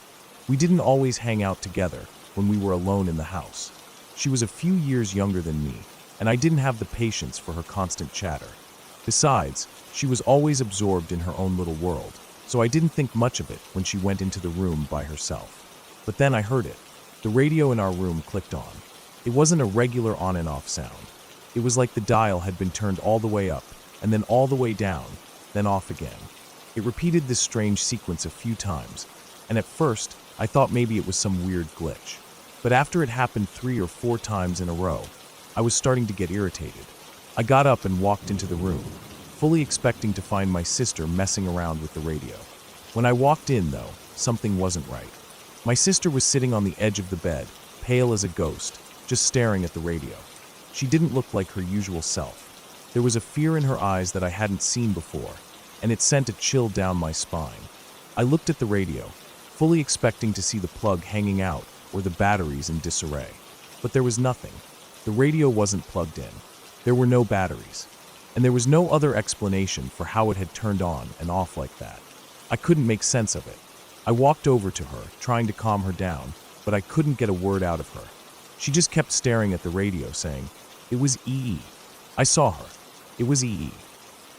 We didn't always hang out together when we were alone in the house. She was a few years younger than me, and I didn't have the patience for her constant chatter. Besides, she was always absorbed in her own little world, so I didn't think much of it when she went into the room by herself. But then I heard it. The radio in our room clicked on. It wasn't a regular on and off sound. It was like the dial had been turned all the way up, and then all the way down, then off again. It repeated this strange sequence a few times, and at first, I thought maybe it was some weird glitch. But after it happened 3 or 4 times in a row, I was starting to get irritated. I got up and walked into the room, fully expecting to find my sister messing around with the radio. When I walked in, though, something wasn't right. My sister was sitting on the edge of the bed, pale as a ghost, just staring at the radio. She didn't look like her usual self. There was a fear in her eyes that I hadn't seen before, and it sent a chill down my spine. I looked at the radio, fully expecting to see the plug hanging out or the batteries in disarray. But there was nothing. The radio wasn't plugged in. There were no batteries. And there was no other explanation for how it had turned on and off like that. I couldn't make sense of it. I walked over to her, trying to calm her down, but I couldn't get a word out of her. She just kept staring at the radio, saying, "It was EE. I saw her. It was EE."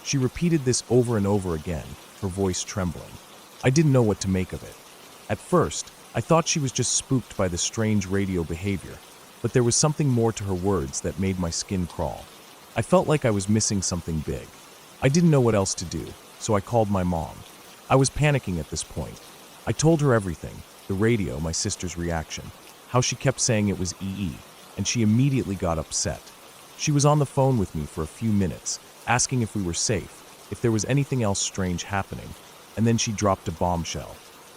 She repeated this over and over again, her voice trembling. I didn't know what to make of it. At first, I thought she was just spooked by the strange radio behavior, but there was something more to her words that made my skin crawl. I felt like I was missing something big. I didn't know what else to do, so I called my mom. I was panicking at this point. I told her everything, the radio, my sister's reaction, how she kept saying it was EE, and she immediately got upset. She was on the phone with me for a few minutes, asking if we were safe, if there was anything else strange happening, and then she dropped a bombshell.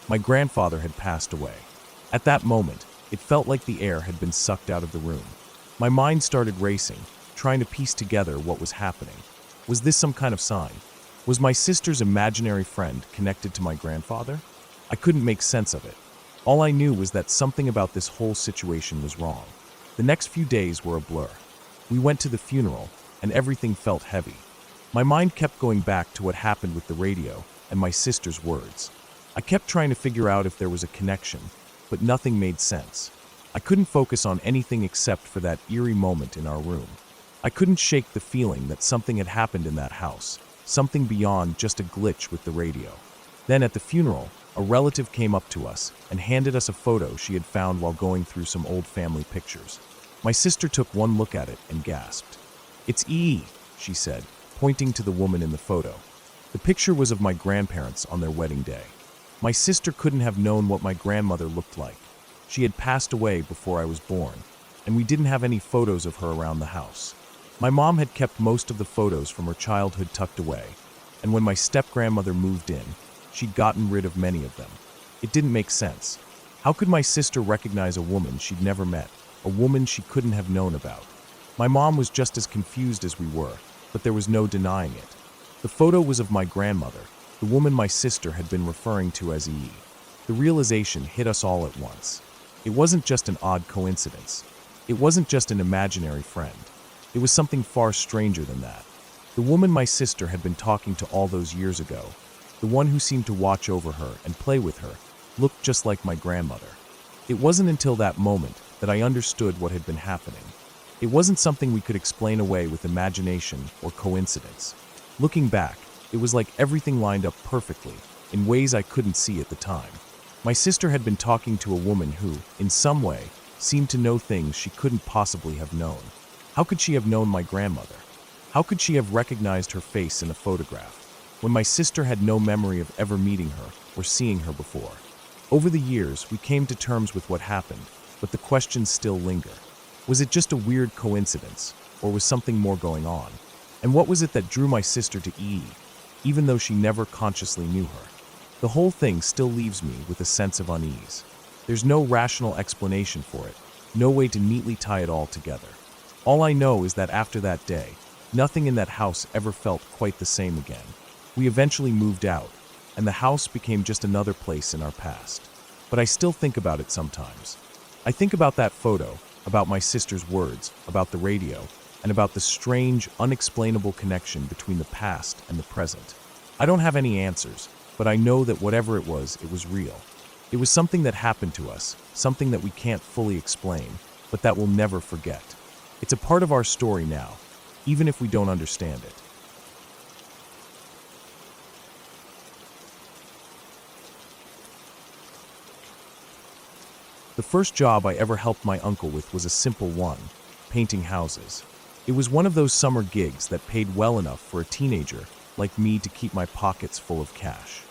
My grandfather had passed away. At that moment, it felt like the air had been sucked out of the room. My mind started racing, trying to piece together what was happening. Was this some kind of sign? Was my sister's imaginary friend connected to my grandfather? I couldn't make sense of it. All I knew was that something about this whole situation was wrong. The next few days were a blur. We went to the funeral, and everything felt heavy. My mind kept going back to what happened with the radio and my sister's words. I kept trying to figure out if there was a connection, but nothing made sense. I couldn't focus on anything except for that eerie moment in our room. I couldn't shake the feeling that something had happened in that house, something beyond just a glitch with the radio. Then at the funeral, a relative came up to us and handed us a photo she had found while going through some old family pictures. My sister took one look at it and gasped. "It's EE," she said, pointing to the woman in the photo. The picture was of my grandparents on their wedding day. My sister couldn't have known what my grandmother looked like. She had passed away before I was born, and we didn't have any photos of her around the house. My mom had kept most of the photos from her childhood tucked away, and when my step-grandmother moved in, she'd gotten rid of many of them. It didn't make sense. How could my sister recognize a woman she'd never met, a woman she couldn't have known about? My mom was just as confused as we were, but there was no denying it. The photo was of my grandmother, the woman my sister had been referring to as EE. The realization hit us all at once. It wasn't just an odd coincidence. It wasn't just an imaginary friend. It was something far stranger than that. The woman my sister had been talking to all those years ago, the one who seemed to watch over her and play with her, looked just like my grandmother. It wasn't until that moment that I understood what had been happening. It wasn't something we could explain away with imagination or coincidence. Looking back, it was like everything lined up perfectly, in ways I couldn't see at the time. My sister had been talking to a woman who, in some way, seemed to know things she couldn't possibly have known. How could she have known my grandmother? How could she have recognized her face in a photograph, when my sister had no memory of ever meeting her or seeing her before? Over the years, we came to terms with what happened, but the questions still linger. Was it just a weird coincidence, or was something more going on? And what was it that drew my sister to E, even though she never consciously knew her? The whole thing still leaves me with a sense of unease. There's no rational explanation for it, no way to neatly tie it all together. All I know is that after that day, nothing in that house ever felt quite the same again. We eventually moved out, and the house became just another place in our past. but I still think about it sometimes. I think about that photo, about my sister's words, about the radio, and about the strange, unexplainable connection between the past and the present. I don't have any answers, but I know that whatever it was real. It was something that happened to us, something that we can't fully explain, but that we'll never forget. It's a part of our story now, even if we don't understand it. The first job I ever helped my uncle with was a simple one, painting houses. It was one of those summer gigs that paid well enough for a teenager like me to keep my pockets full of cash.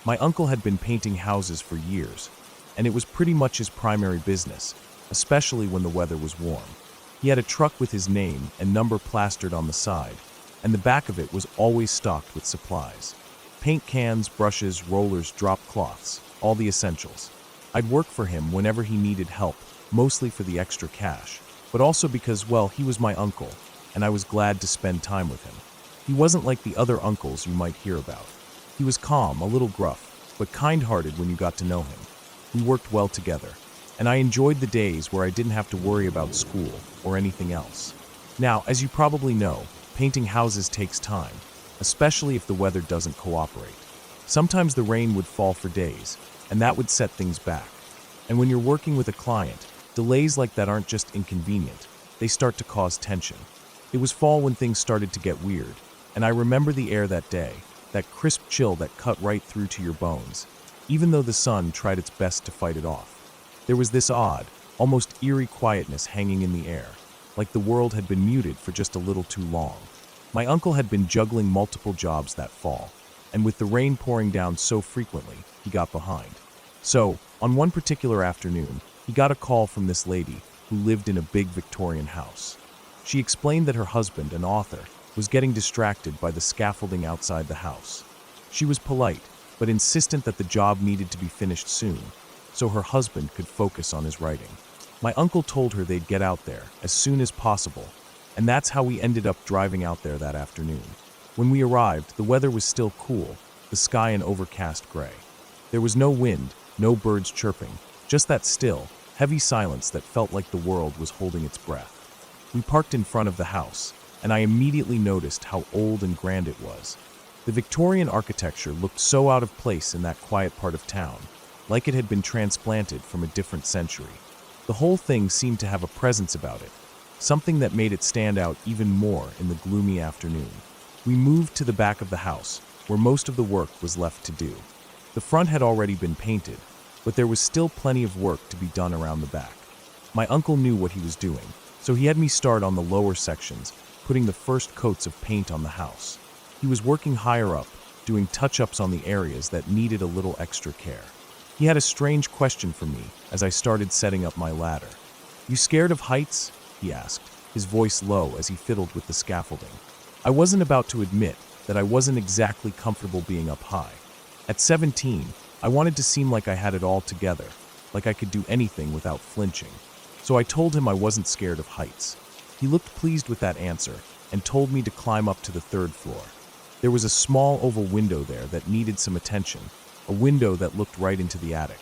My uncle had been painting houses for years, and it was pretty much his primary business, especially when the weather was warm. He had a truck with his name and number plastered on the side, and the back of it was always stocked with supplies. Paint cans, brushes, rollers, drop cloths, all the essentials. I'd work for him whenever he needed help, mostly for the extra cash, but also because, well, he was my uncle, and I was glad to spend time with him. He wasn't like the other uncles you might hear about. He was calm, a little gruff, but kind-hearted when you got to know him. We worked well together, and I enjoyed the days where I didn't have to worry about school or anything else. Now, as you probably know, painting houses takes time, especially if the weather doesn't cooperate. Sometimes the rain would fall for days, and that would set things back. And when you're working with a client, delays like that aren't just inconvenient, they start to cause tension. It was fall when things started to get weird, and I remember the air that day, that crisp chill that cut right through to your bones, even though the sun tried its best to fight it off. There was this odd, almost eerie quietness hanging in the air, like the world had been muted for just a little too long. My uncle had been juggling multiple jobs that fall, and with the rain pouring down so frequently, he got behind. So, on one particular afternoon, he got a call from this lady who lived in a big Victorian house. She explained that her husband, an author, was getting distracted by the scaffolding outside the house. She was polite, but insistent that the job needed to be finished soon, so her husband could focus on his writing. My uncle told her they'd get out there as soon as possible, and that's how we ended up driving out there that afternoon. When we arrived, the weather was still cool, the sky an overcast gray. There was no wind, no birds chirping, just that still, heavy silence that felt like the world was holding its breath. We parked in front of the house, and I immediately noticed how old and grand it was. The Victorian architecture looked so out of place in that quiet part of town, like it had been transplanted from a different century. The whole thing seemed to have a presence about it, something that made it stand out even more in the gloomy afternoon. We moved to the back of the house, where most of the work was left to do. The front had already been painted, but there was still plenty of work to be done around the back. My uncle knew what he was doing, so he had me start on the lower sections, putting the first coats of paint on the house. He was working higher up, doing touch-ups on the areas that needed a little extra care. He had a strange question for me as I started setting up my ladder. "You scared of heights?" he asked, his voice low as he fiddled with the scaffolding. I wasn't about to admit that I wasn't exactly comfortable being up high. At 17, I wanted to seem like I had it all together, like I could do anything without flinching. So I told him I wasn't scared of heights. He looked pleased with that answer and told me to climb up to the 3rd floor. There was a small oval window there that needed some attention, a window that looked right into the attic.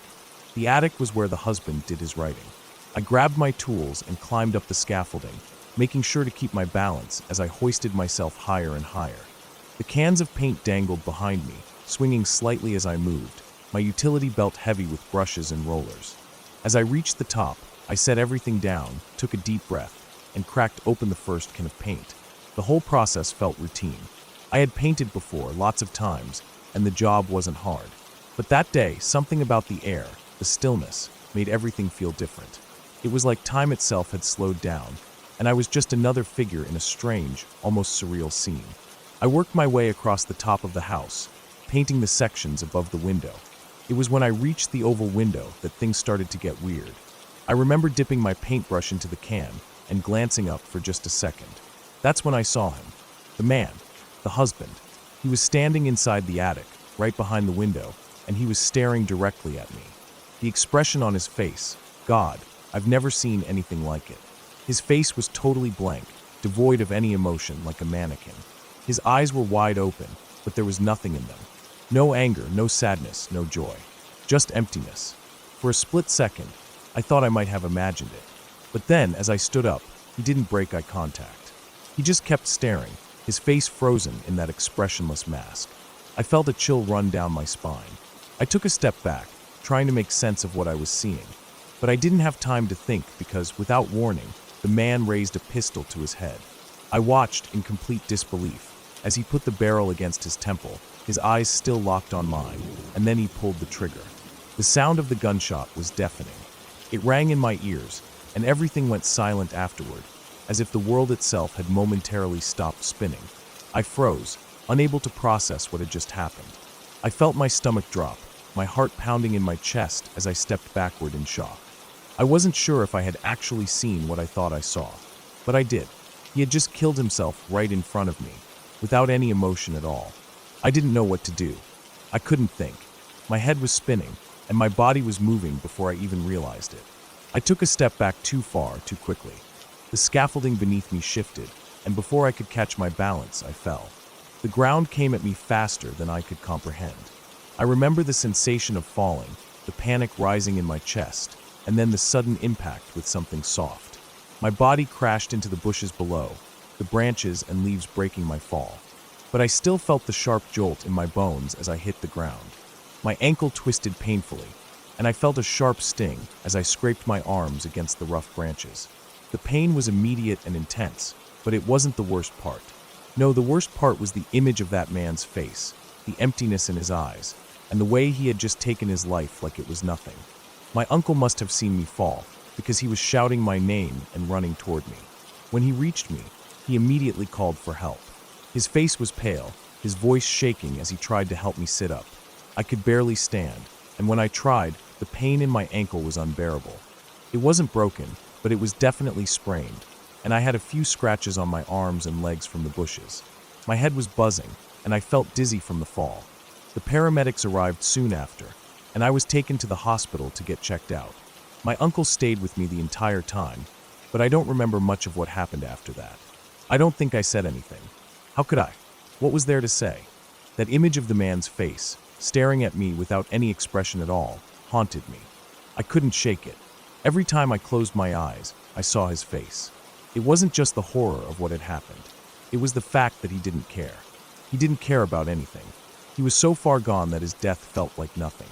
The attic was where the husband did his writing. I grabbed my tools and climbed up the scaffolding, making sure to keep my balance as I hoisted myself higher and higher. The cans of paint dangled behind me, swinging slightly as I moved, my utility belt heavy with brushes and rollers. As I reached the top, I set everything down, took a deep breath, and cracked open the first can of paint. The whole process felt routine. I had painted before, lots of times, and the job wasn't hard. But that day, something about the air, the stillness, made everything feel different. It was like time itself had slowed down, and I was just another figure in a strange, almost surreal scene. I worked my way across the top of the house, painting the sections above the window. It was when I reached the oval window that things started to get weird. I remember dipping my paintbrush into the can and glancing up for just a second. That's when I saw him. The man, the husband. He was standing inside the attic, right behind the window, and he was staring directly at me. The expression on his face, God, I've never seen anything like it. His face was totally blank, devoid of any emotion, like a mannequin. His eyes were wide open, but there was nothing in them. No anger, no sadness, no joy. Just emptiness. For a split second, I thought I might have imagined it. But then, as I stood up, he didn't break eye contact. He just kept staring, his face frozen in that expressionless mask. I felt a chill run down my spine. I took a step back, trying to make sense of what I was seeing. But I didn't have time to think because, without warning, the man raised a pistol to his head. I watched in complete disbelief as he put the barrel against his temple, his eyes still locked on mine, and then he pulled the trigger. The sound of the gunshot was deafening. It rang in my ears, and everything went silent afterward, as if the world itself had momentarily stopped spinning. I froze, unable to process what had just happened. I felt my stomach drop, my heart pounding in my chest as I stepped backward in shock. I wasn't sure if I had actually seen what I thought I saw, but I did. He had just killed himself right in front of me, without any emotion at all. I didn't know what to do. I couldn't think. My head was spinning, and my body was moving before I even realized it. I took a step back too far, too quickly. The scaffolding beneath me shifted, and before I could catch my balance, I fell. The ground came at me faster than I could comprehend. I remember the sensation of falling, the panic rising in my chest, and then the sudden impact with something soft. My body crashed into the bushes below, the branches and leaves breaking my fall. But I still felt the sharp jolt in my bones as I hit the ground. My ankle twisted painfully, and I felt a sharp sting as I scraped my arms against the rough branches. The pain was immediate and intense, but it wasn't the worst part. No, the worst part was the image of that man's face, the emptiness in his eyes, and the way he had just taken his life like it was nothing. My uncle must have seen me fall, because he was shouting my name and running toward me. When he reached me, he immediately called for help. His face was pale, his voice shaking as he tried to help me sit up. I could barely stand, and when I tried, the pain in my ankle was unbearable. It wasn't broken, but it was definitely sprained, and I had a few scratches on my arms and legs from the bushes. My head was buzzing, and I felt dizzy from the fall. The paramedics arrived soon after, and I was taken to the hospital to get checked out. My uncle stayed with me the entire time, but I don't remember much of what happened after that. I don't think I said anything. How could I? What was there to say? That image of the man's face, staring at me without any expression at all, haunted me. I couldn't shake it. Every time I closed my eyes, I saw his face. It wasn't just the horror of what had happened. It was the fact that he didn't care. He didn't care about anything. He was so far gone that his death felt like nothing.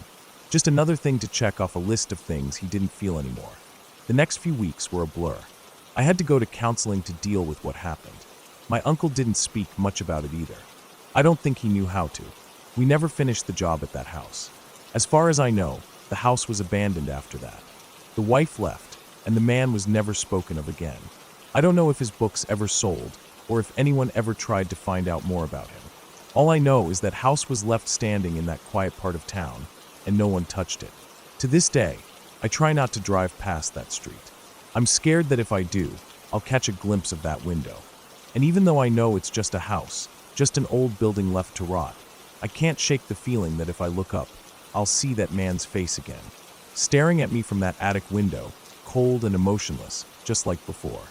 Just another thing to check off a list of things he didn't feel anymore. The next few weeks were a blur. I had to go to counseling to deal with what happened. My uncle didn't speak much about it either. I don't think he knew how to. We never finished the job at that house. As far as I know, the house was abandoned after that. The wife left, and the man was never spoken of again. I don't know if his books ever sold, or if anyone ever tried to find out more about him. All I know is that house was left standing in that quiet part of town, and no one touched it. To this day, I try not to drive past that street. I'm scared that if I do, I'll catch a glimpse of that window. And even though I know it's just a house, just an old building left to rot, I can't shake the feeling that if I look up, I'll see that man's face again, staring at me from that attic window, cold and emotionless, just like before.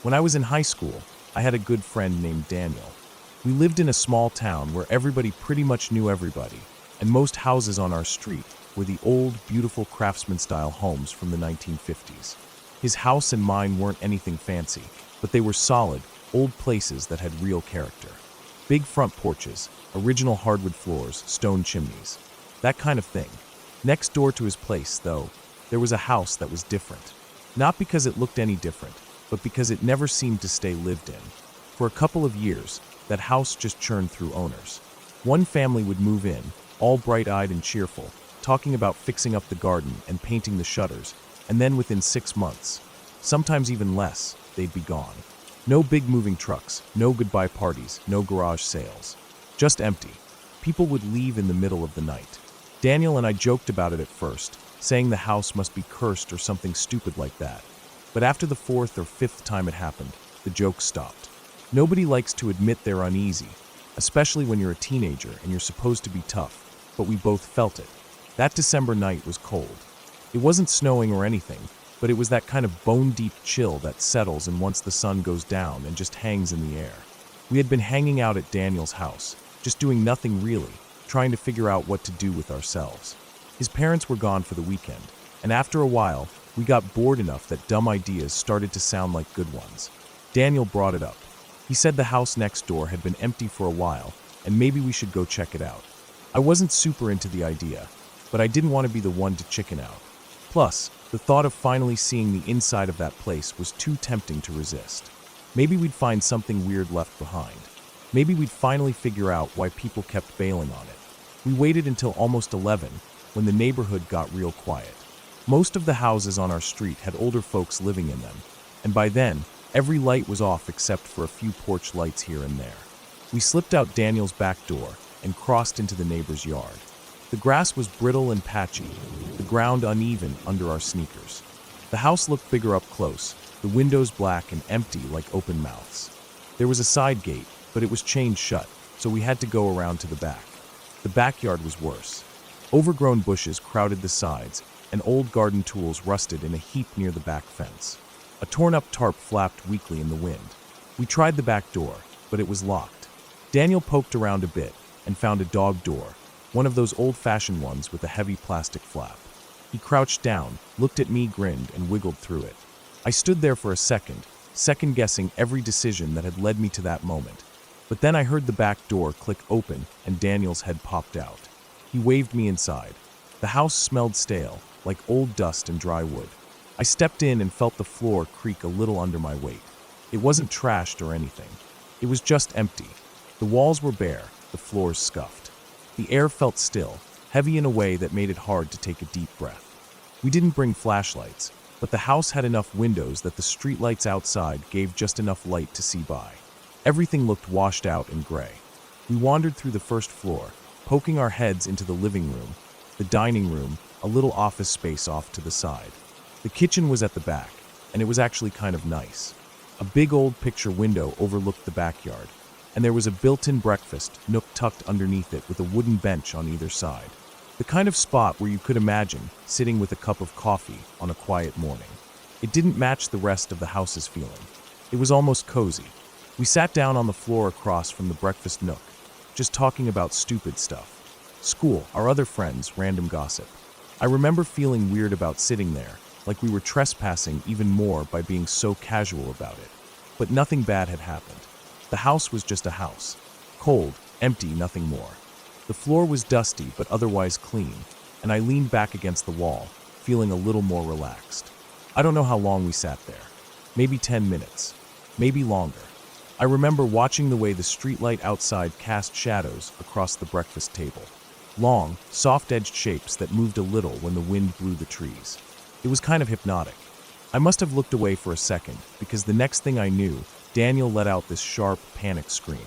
When I was in high school, I had a good friend named Daniel. We lived in a small town where everybody pretty much knew everybody, and most houses on our street were the old, beautiful craftsman-style homes from the 1950s. His house and mine weren't anything fancy, but they were solid, old places that had real character. Big front porches, original hardwood floors, stone chimneys. That kind of thing. Next door to his place, though, there was a house that was different. Not because it looked any different, but because it never seemed to stay lived in. For a couple of years, that house just churned through owners. One family would move in, all bright-eyed and cheerful, talking about fixing up the garden and painting the shutters, and then within 6 months, sometimes even less, they'd be gone. No big moving trucks, no goodbye parties, no garage sales. Just empty. People would leave in the middle of the night. Daniel and I joked about it at first, saying the house must be cursed or something stupid like that. But after the 4th or 5th time it happened, the jokes stopped. Nobody likes to admit they're uneasy, especially when you're a teenager and you're supposed to be tough, but we both felt it. That December night was cold. It wasn't snowing or anything, but it was that kind of bone-deep chill that settles in once the sun goes down and just hangs in the air. We had been hanging out at Daniel's house, just doing nothing really, trying to figure out what to do with ourselves. His parents were gone for the weekend, and after a while, we got bored enough that dumb ideas started to sound like good ones. Daniel brought it up. He said the house next door had been empty for a while, and maybe we should go check it out. I wasn't super into the idea, but I didn't want to be the one to chicken out. Plus, the thought of finally seeing the inside of that place was too tempting to resist. Maybe we'd find something weird left behind. Maybe we'd finally figure out why people kept bailing on it. We waited until almost 11, when the neighborhood got real quiet. Most of the houses on our street had older folks living in them, and by then, every light was off except for a few porch lights here and there. We slipped out Daniel's back door and crossed into the neighbor's yard. The grass was brittle and patchy, the ground uneven under our sneakers. The house looked bigger up close, the windows black and empty like open mouths. There was a side gate, but it was chained shut, so we had to go around to the back. The backyard was worse. Overgrown bushes crowded the sides, and old garden tools rusted in a heap near the back fence. A torn-up tarp flapped weakly in the wind. We tried the back door, but it was locked. Daniel poked around a bit and found a dog door, one of those old-fashioned ones with a heavy plastic flap. He crouched down, looked at me, grinned, and wiggled through it. I stood there for a second-guessing every decision that had led me to that moment. But then I heard the back door click open and Daniel's head popped out. He waved me inside. The house smelled stale, like old dust and dry wood. I stepped in and felt the floor creak a little under my weight. It wasn't trashed or anything. It was just empty. The walls were bare, the floors scuffed. The air felt still, heavy in a way that made it hard to take a deep breath. We didn't bring flashlights, but the house had enough windows that the streetlights outside gave just enough light to see by. Everything looked washed out and gray. We wandered through the first floor, poking our heads into the living room, the dining room, a little office space off to the side. The kitchen was at the back, and it was actually kind of nice. A big old picture window overlooked the backyard, and there was a built-in breakfast nook tucked underneath it with a wooden bench on either side. The kind of spot where you could imagine sitting with a cup of coffee on a quiet morning. It didn't match the rest of the house's feeling. It was almost cozy. We sat down on the floor across from the breakfast nook, just talking about stupid stuff. School, our other friends, random gossip. I remember feeling weird about sitting there, like we were trespassing even more by being so casual about it. But nothing bad had happened. The house was just a house. Cold, empty, nothing more. The floor was dusty but otherwise clean, and I leaned back against the wall, feeling a little more relaxed. I don't know how long we sat there. Maybe 10 minutes. Maybe longer. I remember watching the way the streetlight outside cast shadows across the breakfast table. Long, soft-edged shapes that moved a little when the wind blew the trees. It was kind of hypnotic. I must have looked away for a second, because the next thing I knew, Daniel let out this sharp, panic scream.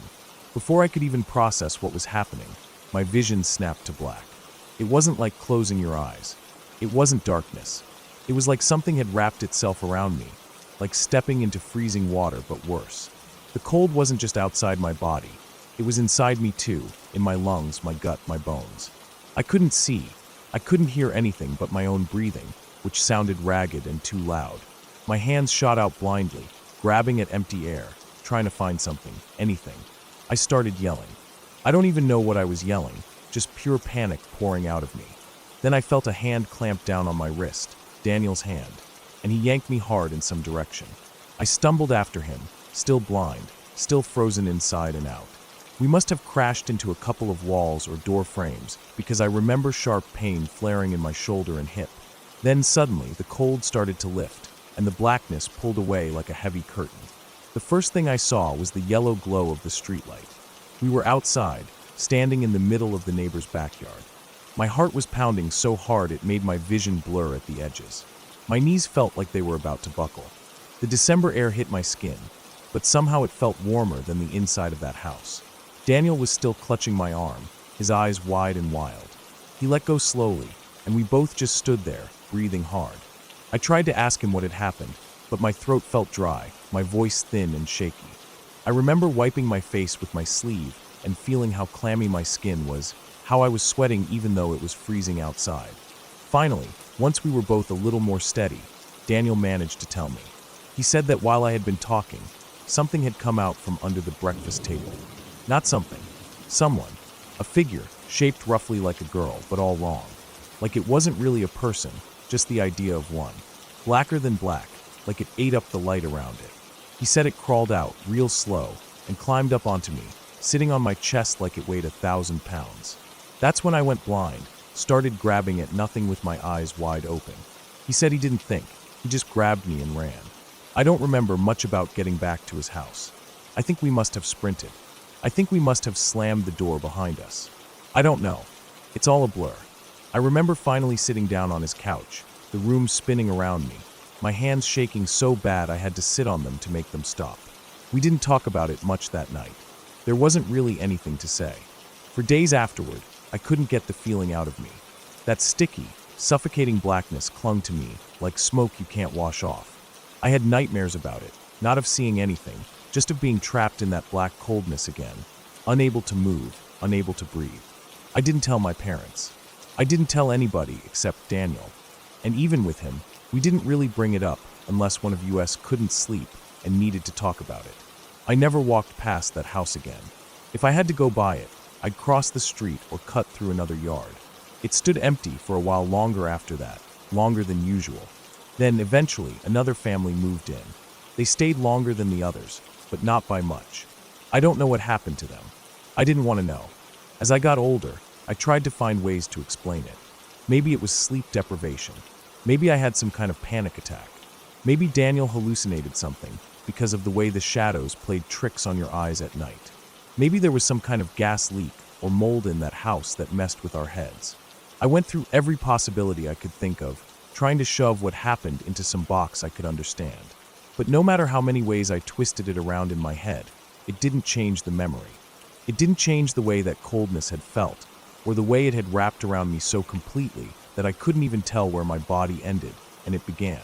Before I could even process what was happening, my vision snapped to black. It wasn't like closing your eyes. It wasn't darkness. It was like something had wrapped itself around me, like stepping into freezing water, but worse. The cold wasn't just outside my body. It was inside me too, in my lungs, my gut, my bones. I couldn't see. I couldn't hear anything but my own breathing, which sounded ragged and too loud. My hands shot out blindly, grabbing at empty air, trying to find something, anything. I started yelling. I don't even know what I was yelling, just pure panic pouring out of me. Then I felt a hand clamp down on my wrist, Daniel's hand, and he yanked me hard in some direction. I stumbled after him, still blind, still frozen inside and out. We must have crashed into a couple of walls or door frames, because I remember sharp pain flaring in my shoulder and hip. Then suddenly the cold started to lift, and the blackness pulled away like a heavy curtain. The first thing I saw was the yellow glow of the streetlight. We were outside, standing in the middle of the neighbor's backyard. My heart was pounding so hard it made my vision blur at the edges. My knees felt like they were about to buckle. The December air hit my skin, but somehow it felt warmer than the inside of that house. Daniel was still clutching my arm, his eyes wide and wild. He let go slowly, and we both just stood there, breathing hard. I tried to ask him what had happened, but my throat felt dry, my voice thin and shaky. I remember wiping my face with my sleeve and feeling how clammy my skin was, how I was sweating even though it was freezing outside. Finally, once we were both a little more steady, Daniel managed to tell me. He said that while I had been talking, something had come out from under the breakfast table. Not something. Someone. A figure, shaped roughly like a girl, but all wrong. Like it wasn't really a person, just the idea of one. Blacker than black, like it ate up the light around it. He said it crawled out, real slow, and climbed up onto me, sitting on my chest like it weighed 1,000 pounds. That's when I went blind, started grabbing at nothing with my eyes wide open. He said he didn't think, he just grabbed me and ran. I don't remember much about getting back to his house. I think we must have sprinted. I think we must have slammed the door behind us. I don't know. It's all a blur. I remember finally sitting down on his couch, the room spinning around me, my hands shaking so bad I had to sit on them to make them stop. We didn't talk about it much that night. There wasn't really anything to say. For days afterward, I couldn't get the feeling out of me. That sticky, suffocating blackness clung to me like smoke you can't wash off. I had nightmares about it, not of seeing anything, just of being trapped in that black coldness again, unable to move, unable to breathe. I didn't tell my parents. I didn't tell anybody except Daniel. And even with him, we didn't really bring it up unless one of us couldn't sleep and needed to talk about it. I never walked past that house again. If I had to go by it, I'd cross the street or cut through another yard. It stood empty for a while longer after that, longer than usual. Then, eventually, another family moved in. They stayed longer than the others, but not by much. I don't know what happened to them. I didn't want to know. As I got older, I tried to find ways to explain it. Maybe it was sleep deprivation. Maybe I had some kind of panic attack. Maybe Daniel hallucinated something because of the way the shadows played tricks on your eyes at night. Maybe there was some kind of gas leak or mold in that house that messed with our heads. I went through every possibility I could think of, trying to shove what happened into some box I could understand. But no matter how many ways I twisted it around in my head, it didn't change the memory. It didn't change the way that coldness had felt, or the way it had wrapped around me so completely that I couldn't even tell where my body ended and it began.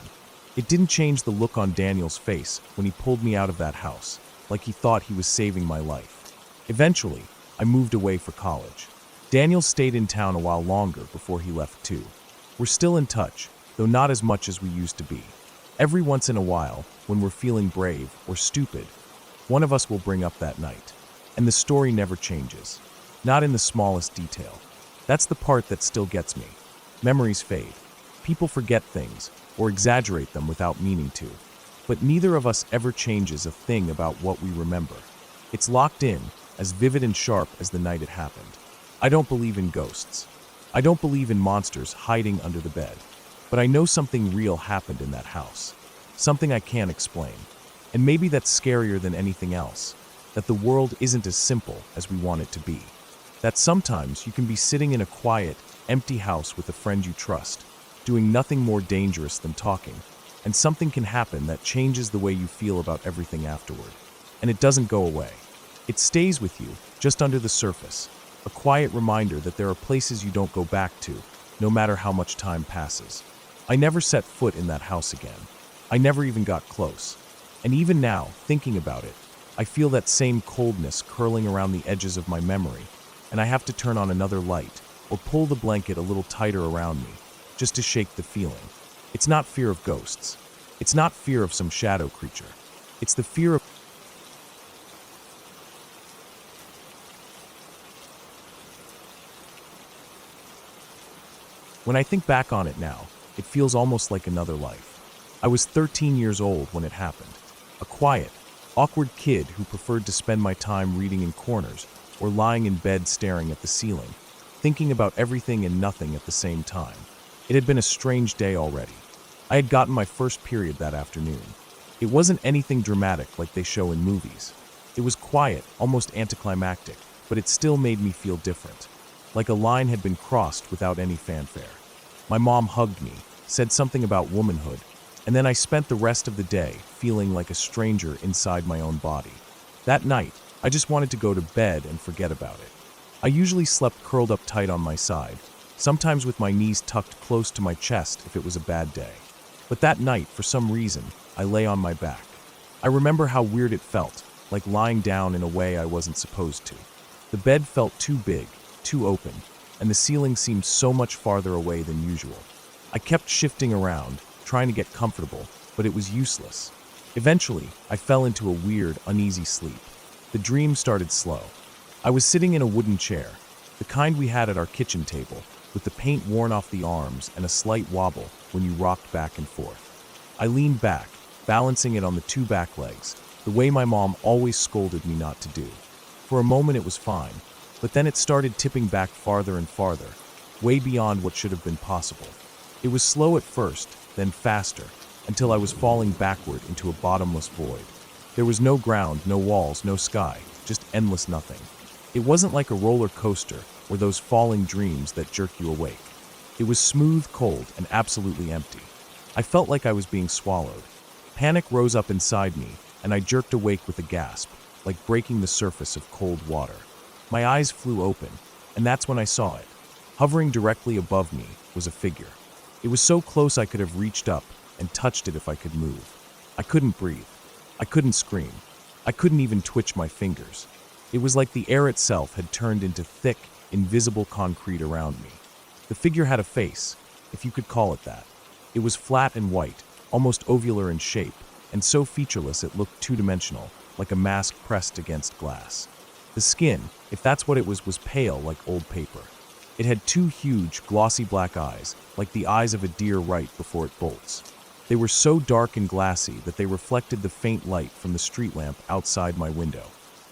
It didn't change the look on Daniel's face when he pulled me out of that house, like he thought he was saving my life. Eventually, I moved away for college. Daniel stayed in town a while longer before he left too. We're still in touch, though not as much as we used to be. Every once in a while, when we're feeling brave or stupid, one of us will bring up that night. And the story never changes. Not in the smallest detail. That's the part that still gets me. Memories fade. People forget things, or exaggerate them without meaning to. But neither of us ever changes a thing about what we remember. It's locked in, as vivid and sharp as the night it happened. I don't believe in ghosts. I don't believe in monsters hiding under the bed. But I know something real happened in that house. Something I can't explain. And maybe that's scarier than anything else. That the world isn't as simple as we want it to be. That sometimes you can be sitting in a quiet, empty house with a friend you trust, doing nothing more dangerous than talking, and something can happen that changes the way you feel about everything afterward. And it doesn't go away. It stays with you, just under the surface. A quiet reminder that there are places you don't go back to, no matter how much time passes. I never set foot in that house again. I never even got close. And even now, thinking about it, I feel that same coldness curling around the edges of my memory, and I have to turn on another light, or pull the blanket a little tighter around me, just to shake the feeling. It's not fear of ghosts. It's not fear of some shadow creature. It's the fear of When I think back on it now, it feels almost like another life. I was 13 years old when it happened. A quiet, awkward kid who preferred to spend my time reading in corners or lying in bed staring at the ceiling, thinking about everything and nothing at the same time. It had been a strange day already. I had gotten my first period that afternoon. It wasn't anything dramatic like they show in movies. It was quiet, almost anticlimactic, but it still made me feel different. Like a line had been crossed without any fanfare. My mom hugged me, said something about womanhood, and then I spent the rest of the day feeling like a stranger inside my own body. That night, I just wanted to go to bed and forget about it. I usually slept curled up tight on my side, sometimes with my knees tucked close to my chest if it was a bad day. But that night, for some reason, I lay on my back. I remember how weird it felt, like lying down in a way I wasn't supposed to. The bed felt too big, too open, and the ceiling seemed so much farther away than usual. I kept shifting around, trying to get comfortable, but it was useless. Eventually, I fell into a weird, uneasy sleep. The dream started slow. I was sitting in a wooden chair, the kind we had at our kitchen table, with the paint worn off the arms and a slight wobble when you rocked back and forth. I leaned back, balancing it on the two back legs, the way my mom always scolded me not to do. For a moment it was fine, but then it started tipping back farther and farther, way beyond what should have been possible. It was slow at first, then faster, until I was falling backward into a bottomless void. There was no ground, no walls, no sky, just endless nothing. It wasn't like a roller coaster or those falling dreams that jerk you awake. It was smooth, cold, and absolutely empty. I felt like I was being swallowed. Panic rose up inside me, and I jerked awake with a gasp, like breaking the surface of cold water. My eyes flew open, and that's when I saw it. Hovering directly above me was a figure. It was so close I could have reached up and touched it if I could move. I couldn't breathe. I couldn't scream. I couldn't even twitch my fingers. It was like the air itself had turned into thick, invisible concrete around me. The figure had a face, if you could call it that. It was flat and white, almost ovular in shape, and so featureless it looked two-dimensional, like a mask pressed against glass. The skin, if that's what it was pale like old paper. It had two huge, glossy black eyes, like the eyes of a deer right before it bolts. They were so dark and glassy that they reflected the faint light from the street lamp outside my window.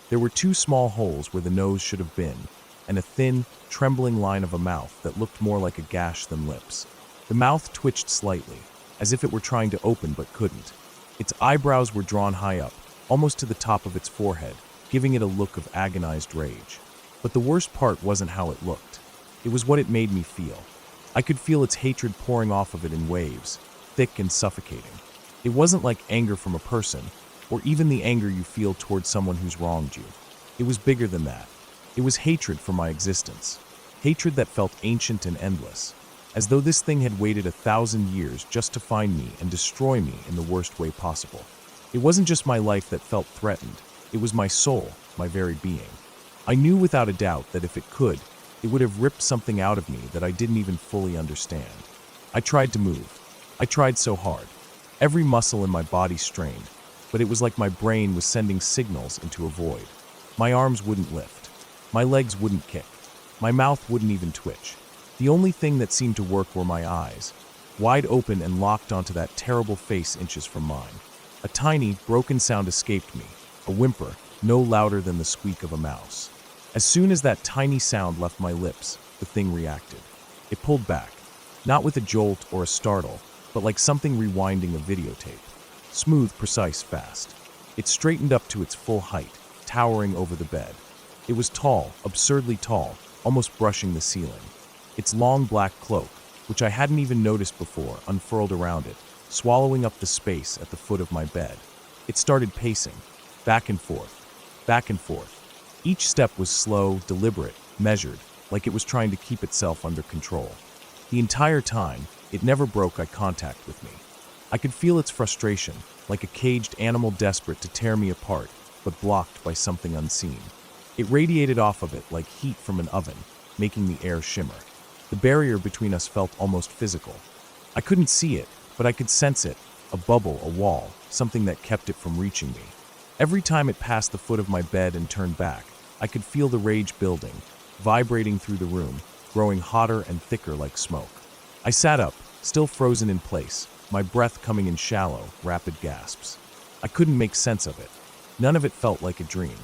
There were two small holes where the nose should have been, and a thin, trembling line of a mouth that looked more like a gash than lips. The mouth twitched slightly, as if it were trying to open but couldn't. Its eyebrows were drawn high up, almost to the top of its forehead, giving it a look of agonized rage. But the worst part wasn't how it looked. It was what it made me feel. I could feel its hatred pouring off of it in waves, thick and suffocating. It wasn't like anger from a person, or even the anger you feel towards someone who's wronged you. It was bigger than that. It was hatred for my existence. Hatred that felt ancient and endless, as though this thing had waited 1,000 years just to find me and destroy me in the worst way possible. It wasn't just my life that felt threatened. It was my soul, my very being. I knew without a doubt that if it could, it would have ripped something out of me that I didn't even fully understand. I tried to move. I tried so hard. Every muscle in my body strained, but it was like my brain was sending signals into a void. My arms wouldn't lift. My legs wouldn't kick. My mouth wouldn't even twitch. The only thing that seemed to work were my eyes, wide open and locked onto that terrible face inches from mine. A tiny, broken sound escaped me, a whimper, no louder than the squeak of a mouse. As soon as that tiny sound left my lips, the thing reacted. It pulled back, not with a jolt or a startle, but like something rewinding a videotape. Smooth, precise, fast. It straightened up to its full height, towering over the bed. It was tall, absurdly tall, almost brushing the ceiling. Its long black cloak, which I hadn't even noticed before, unfurled around it, swallowing up the space at the foot of my bed. It started pacing, back and forth, back and forth. Each step was slow, deliberate, measured, like it was trying to keep itself under control. The entire time, it never broke eye contact with me. I could feel its frustration, like a caged animal desperate to tear me apart, but blocked by something unseen. It radiated off of it like heat from an oven, making the air shimmer. The barrier between us felt almost physical. I couldn't see it, but I could sense it, a bubble, a wall, something that kept it from reaching me. Every time it passed the foot of my bed and turned back, I could feel the rage building, vibrating through the room, growing hotter and thicker like smoke. I sat up, still frozen in place, my breath coming in shallow, rapid gasps. I couldn't make sense of it. None of it felt like a dream.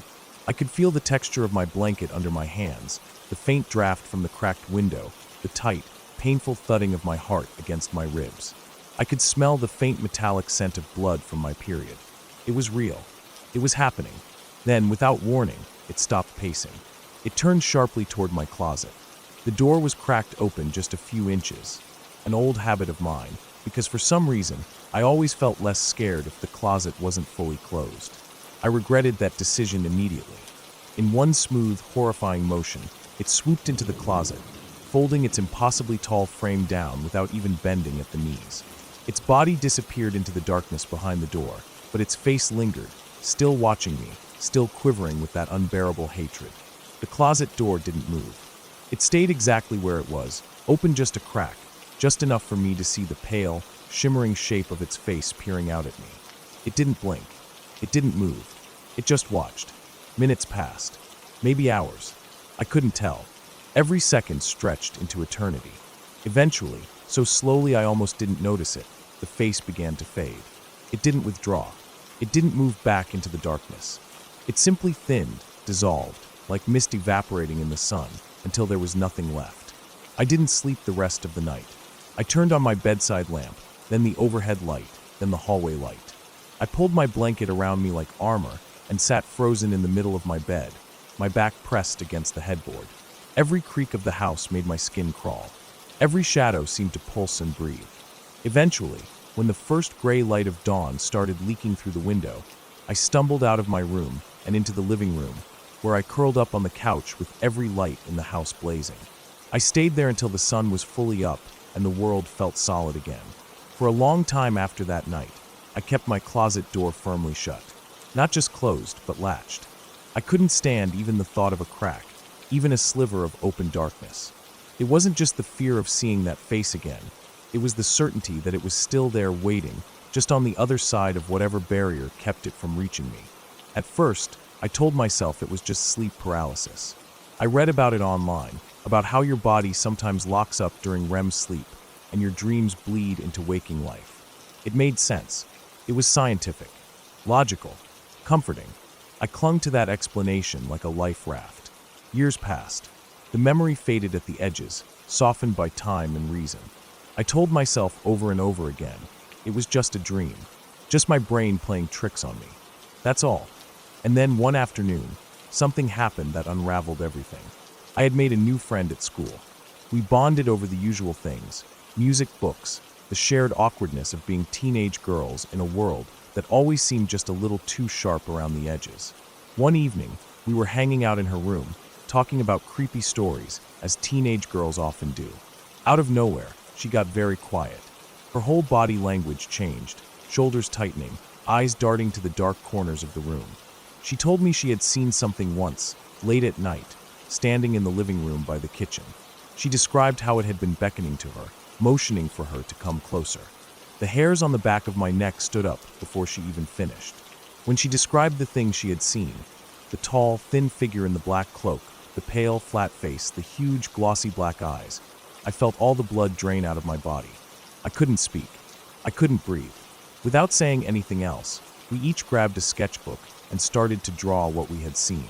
I could feel the texture of my blanket under my hands, the faint draft from the cracked window, the tight, painful thudding of my heart against my ribs. I could smell the faint metallic scent of blood from my period. It was real. It was happening. Then, without warning, it stopped pacing. It turned sharply toward my closet. The door was cracked open just a few inches. An old habit of mine, because for some reason, I always felt less scared if the closet wasn't fully closed. I regretted that decision immediately. In one smooth, horrifying motion, it swooped into the closet, folding its impossibly tall frame down without even bending at the knees. Its body disappeared into the darkness behind the door, but its face lingered, still watching me, still quivering with that unbearable hatred. The closet door didn't move. It stayed exactly where it was, open just a crack, just enough for me to see the pale, shimmering shape of its face peering out at me. It didn't blink. It didn't move. It just watched. Minutes passed. Maybe hours. I couldn't tell. Every second stretched into eternity. Eventually, so slowly I almost didn't notice it, the face began to fade. It didn't withdraw. It didn't move back into the darkness. It simply thinned, dissolved, like mist evaporating in the sun, until there was nothing left. I didn't sleep the rest of the night. I turned on my bedside lamp, then the overhead light, then the hallway light. I pulled my blanket around me like armor and sat frozen in the middle of my bed, my back pressed against the headboard. Every creak of the house made my skin crawl. Every shadow seemed to pulse and breathe. Eventually, when the first gray light of dawn started leaking through the window, I stumbled out of my room and into the living room, where I curled up on the couch with every light in the house blazing. I stayed there until the sun was fully up and the world felt solid again. For a long time after that night, I kept my closet door firmly shut. Not just closed, but latched. I couldn't stand even the thought of a crack, even a sliver of open darkness. It wasn't just the fear of seeing that face again. It was the certainty that it was still there waiting, just on the other side of whatever barrier kept it from reaching me. At first, I told myself it was just sleep paralysis. I read about it online, about how your body sometimes locks up during REM sleep, and your dreams bleed into waking life. It made sense. It was scientific, logical, comforting. I clung to that explanation like a life raft. Years passed. The memory faded at the edges, softened by time and reason. I told myself over and over again, it was just a dream, just my brain playing tricks on me. That's all. And then one afternoon, something happened that unraveled everything. I had made a new friend at school. We bonded over the usual things, music, books, the shared awkwardness of being teenage girls in a world that always seemed just a little too sharp around the edges. One evening, we were hanging out in her room, talking about creepy stories, as teenage girls often do. Out of nowhere, she got very quiet. Her whole body language changed, shoulders tightening, eyes darting to the dark corners of the room. She told me she had seen something once, late at night, standing in the living room by the kitchen. She described how it had been beckoning to her, motioning for her to come closer. The hairs on the back of my neck stood up before she even finished. When she described the thing she had seen, the tall, thin figure in the black cloak, the pale, flat face, the huge, glossy black eyes, I felt all the blood drain out of my body. I couldn't speak. I couldn't breathe. Without saying anything else, we each grabbed a sketchbook and started to draw what we had seen.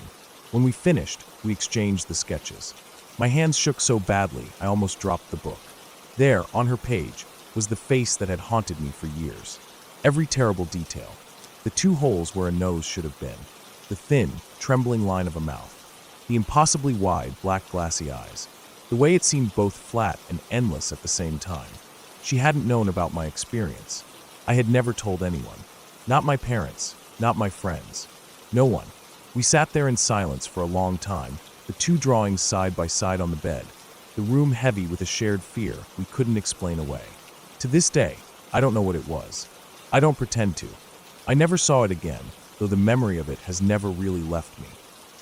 When we finished, we exchanged the sketches. My hands shook so badly, I almost dropped the book. There, on her page, was the face that had haunted me for years. Every terrible detail. The 2 holes where a nose should have been. The thin, trembling line of a mouth. The impossibly wide, black glassy eyes. The way it seemed both flat and endless at the same time. She hadn't known about my experience. I had never told anyone. Not my parents, not my friends. No one. We sat there in silence for a long time, the 2 drawings side by side on the bed, the room heavy with a shared fear we couldn't explain away. To this day, I don't know what it was. I don't pretend to. I never saw it again, though the memory of it has never really left me.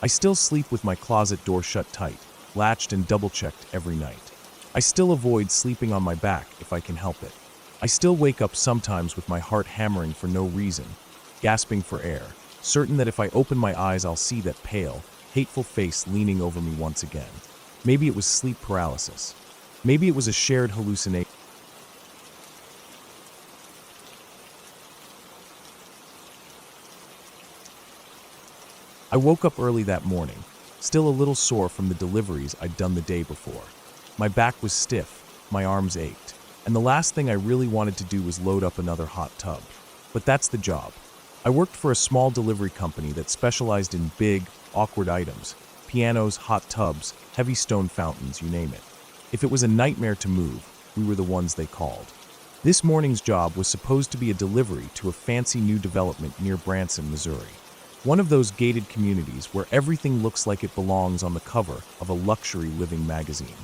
I still sleep with my closet door shut tight, latched and double-checked every night. I still avoid sleeping on my back if I can help it. I still wake up sometimes with my heart hammering for no reason, gasping for air, certain that if I open my eyes I'll see that pale, hateful face leaning over me once again. Maybe it was sleep paralysis. Maybe it was a shared hallucination. I woke up early that morning, still a little sore from the deliveries I'd done the day before. My back was stiff, my arms ached, and the last thing I really wanted to do was load up another hot tub. But that's the job. I worked for a small delivery company that specialized in big, awkward items: pianos, hot tubs, heavy stone fountains, you name it. If it was a nightmare to move, we were the ones they called. This morning's job was supposed to be a delivery to a fancy new development near Branson, Missouri. One of those gated communities where everything looks like it belongs on the cover of a luxury living magazine.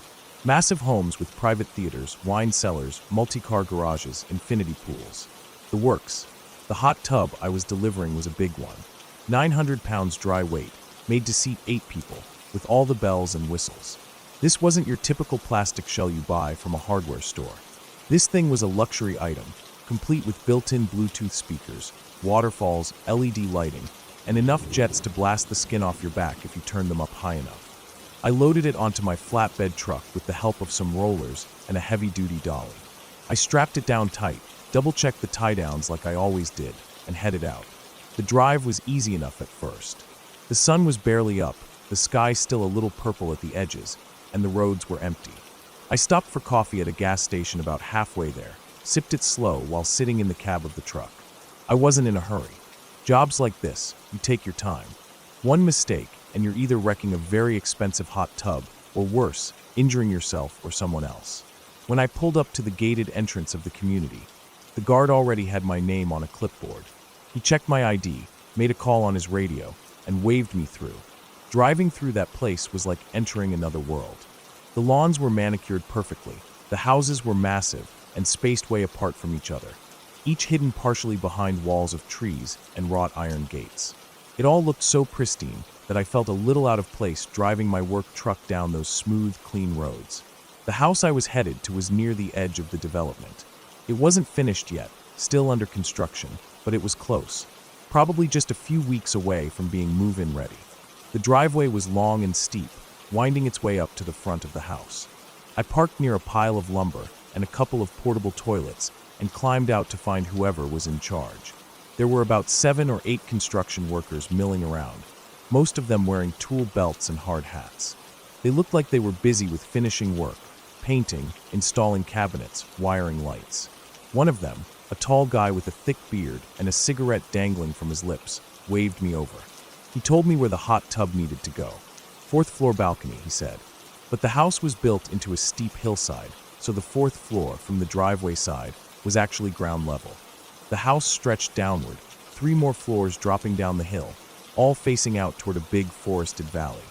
Massive homes with private theaters, wine cellars, multi-car garages, infinity pools. The works. The hot tub I was delivering was a big one. 900 pounds dry weight, made to seat 8 people, with all the bells and whistles. This wasn't your typical plastic shell you buy from a hardware store. This thing was a luxury item, complete with built-in Bluetooth speakers, waterfalls, LED lighting, and enough jets to blast the skin off your back if you turn them up high enough. I loaded it onto my flatbed truck with the help of some rollers and a heavy-duty dolly. I strapped it down tight, double-checked the tie-downs like I always did, and headed out. The drive was easy enough at first. The sun was barely up, the sky still a little purple at the edges, and the roads were empty. I stopped for coffee at a gas station about halfway there, sipped it slow while sitting in the cab of the truck. I wasn't in a hurry. Jobs like this, you take your time. One mistake, and you're either wrecking a very expensive hot tub, or worse, injuring yourself or someone else. When I pulled up to the gated entrance of the community, the guard already had my name on a clipboard. He checked my ID, made a call on his radio, and waved me through. Driving through that place was like entering another world. The lawns were manicured perfectly, the houses were massive and spaced way apart from each other, each hidden partially behind walls of trees and wrought iron gates. It all looked so pristine that I felt a little out of place driving my work truck down those smooth, clean roads. The house I was headed to was near the edge of the development. It wasn't finished yet, still under construction, but it was close, probably just a few weeks away from being move-in ready. The driveway was long and steep, winding its way up to the front of the house. I parked near a pile of lumber and a couple of portable toilets and climbed out to find whoever was in charge. There were about 7 or 8 construction workers milling around, most of them wearing tool belts and hard hats. They looked like they were busy with finishing work, painting, installing cabinets, wiring lights. One of them, a tall guy with a thick beard and a cigarette dangling from his lips, waved me over. He told me where the hot tub needed to go. 4th floor balcony, he said. But the house was built into a steep hillside, so the 4th floor from the driveway side was actually ground level. The house stretched downward, 3 more floors dropping down the hill, all facing out toward a big forested valley.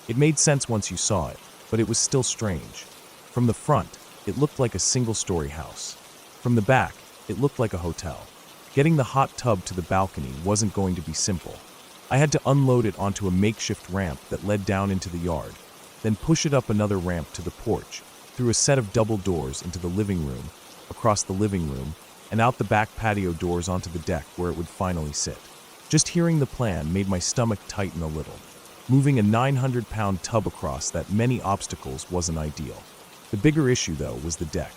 It made sense once you saw it, but it was still strange. From the front, it looked like a single-story house. From the back, it looked like a hotel. Getting the hot tub to the balcony wasn't going to be simple. I had to unload it onto a makeshift ramp that led down into the yard, then push it up another ramp to the porch, through a set of double doors into the living room, across the living room, and out the back patio doors onto the deck where it would finally sit. Just hearing the plan made my stomach tighten a little. Moving a 900-pound tub across that many obstacles wasn't ideal. The bigger issue, though, was the deck.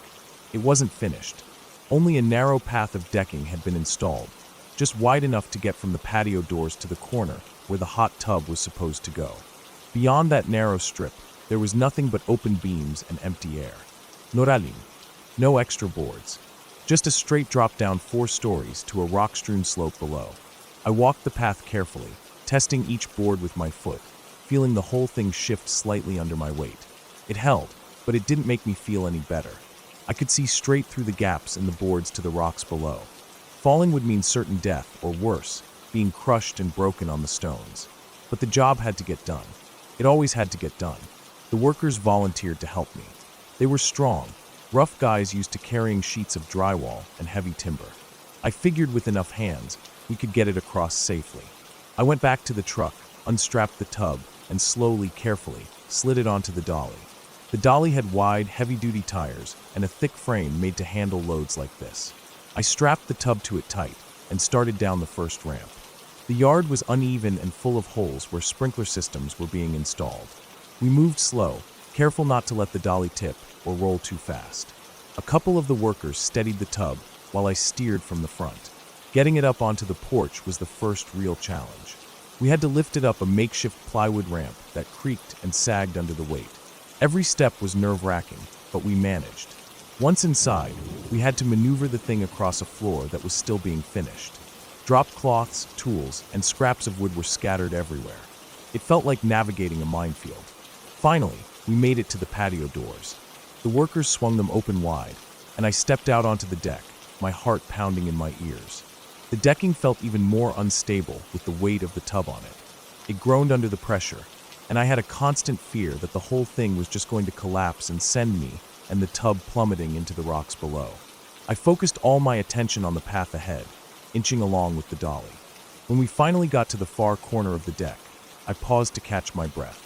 It wasn't finished. Only a narrow path of decking had been installed, just wide enough to get from the patio doors to the corner where the hot tub was supposed to go. Beyond that narrow strip, there was nothing but open beams and empty air. Noralim. No extra boards. Just a straight drop down 4 stories to a rock-strewn slope below. I walked the path carefully, testing each board with my foot, feeling the whole thing shift slightly under my weight. It held, but it didn't make me feel any better. I could see straight through the gaps in the boards to the rocks below. Falling would mean certain death, or worse, being crushed and broken on the stones. But the job had to get done. It always had to get done. The workers volunteered to help me. They were strong, rough guys used to carrying sheets of drywall and heavy timber. I figured with enough hands, we could get it across safely. I went back to the truck, unstrapped the tub, and slowly, carefully, slid it onto the dolly. The dolly had wide, heavy-duty tires and a thick frame made to handle loads like this. I strapped the tub to it tight and started down the first ramp. The yard was uneven and full of holes where sprinkler systems were being installed. We moved slow, careful not to let the dolly tip or roll too fast. A couple of the workers steadied the tub while I steered from the front. Getting it up onto the porch was the first real challenge. We had to lift it up a makeshift plywood ramp that creaked and sagged under the weight. Every step was nerve-wracking, but we managed. Once inside, we had to maneuver the thing across a floor that was still being finished. Drop cloths, tools, and scraps of wood were scattered everywhere. It felt like navigating a minefield. Finally, we made it to the patio doors. The workers swung them open wide, and I stepped out onto the deck, my heart pounding in my ears. The decking felt even more unstable with the weight of the tub on it. It groaned under the pressure, and I had a constant fear that the whole thing was just going to collapse and send me and the tub plummeting into the rocks below. I focused all my attention on the path ahead, inching along with the dolly. When we finally got to the far corner of the deck, I paused to catch my breath.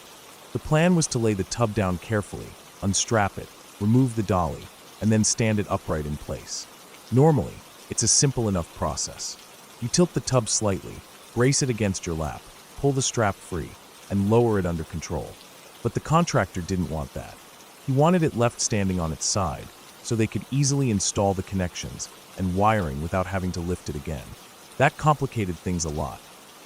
The plan was to lay the tub down carefully, unstrap it, remove the dolly, and then stand it upright in place. Normally, It's a simple enough process. You tilt the tub slightly, brace it against your lap, pull the strap free, and lower it under control. But the contractor didn't want that. He wanted it left standing on its side, so they could easily install the connections and wiring without having to lift it again. That complicated things a lot.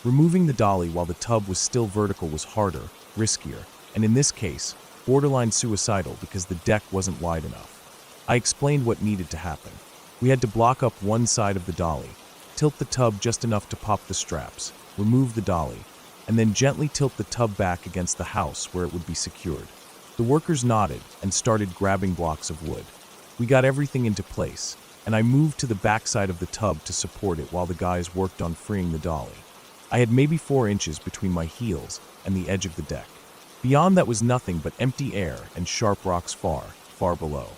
Removing the dolly while the tub was still vertical was harder, riskier, and in this case, borderline suicidal because the deck wasn't wide enough. I explained what needed to happen. We had to block up one side of the dolly, tilt the tub just enough to pop the straps, remove the dolly, and then gently tilt the tub back against the house where it would be secured. The workers nodded and started grabbing blocks of wood. We got everything into place, and I moved to the backside of the tub to support it while the guys worked on freeing the dolly. I had maybe 4 inches between my heels and the edge of the deck. Beyond that was nothing but empty air and sharp rocks far, far below.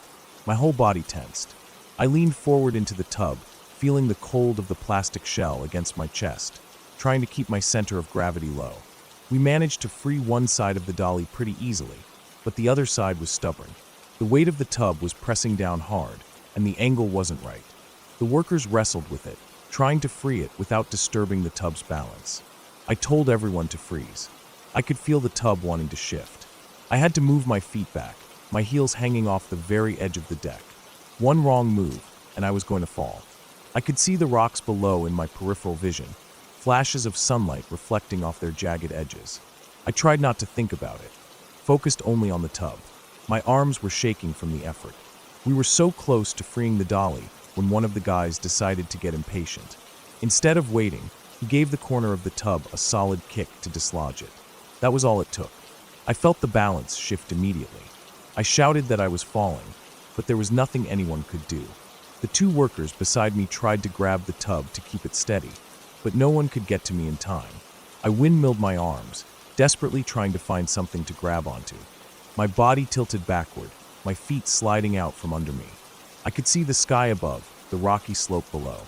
My whole body tensed. I leaned forward into the tub, feeling the cold of the plastic shell against my chest, trying to keep my center of gravity low. We managed to free one side of the dolly pretty easily, but the other side was stubborn. The weight of the tub was pressing down hard, and the angle wasn't right. The workers wrestled with it, trying to free it without disturbing the tub's balance. I told everyone to freeze. I could feel the tub wanting to shift. I had to move my feet back, my heels hanging off the very edge of the deck. One wrong move, and I was going to fall. I could see the rocks below in my peripheral vision, flashes of sunlight reflecting off their jagged edges. I tried not to think about it, focused only on the tub. My arms were shaking from the effort. We were so close to freeing the dolly when one of the guys decided to get impatient. Instead of waiting, he gave the corner of the tub a solid kick to dislodge it. That was all it took. I felt the balance shift immediately. I shouted that I was falling, but there was nothing anyone could do. The 2 workers beside me tried to grab the tub to keep it steady, but no one could get to me in time. I windmilled my arms, desperately trying to find something to grab onto. My body tilted backward, my feet sliding out from under me. I could see the sky above, the rocky slope below.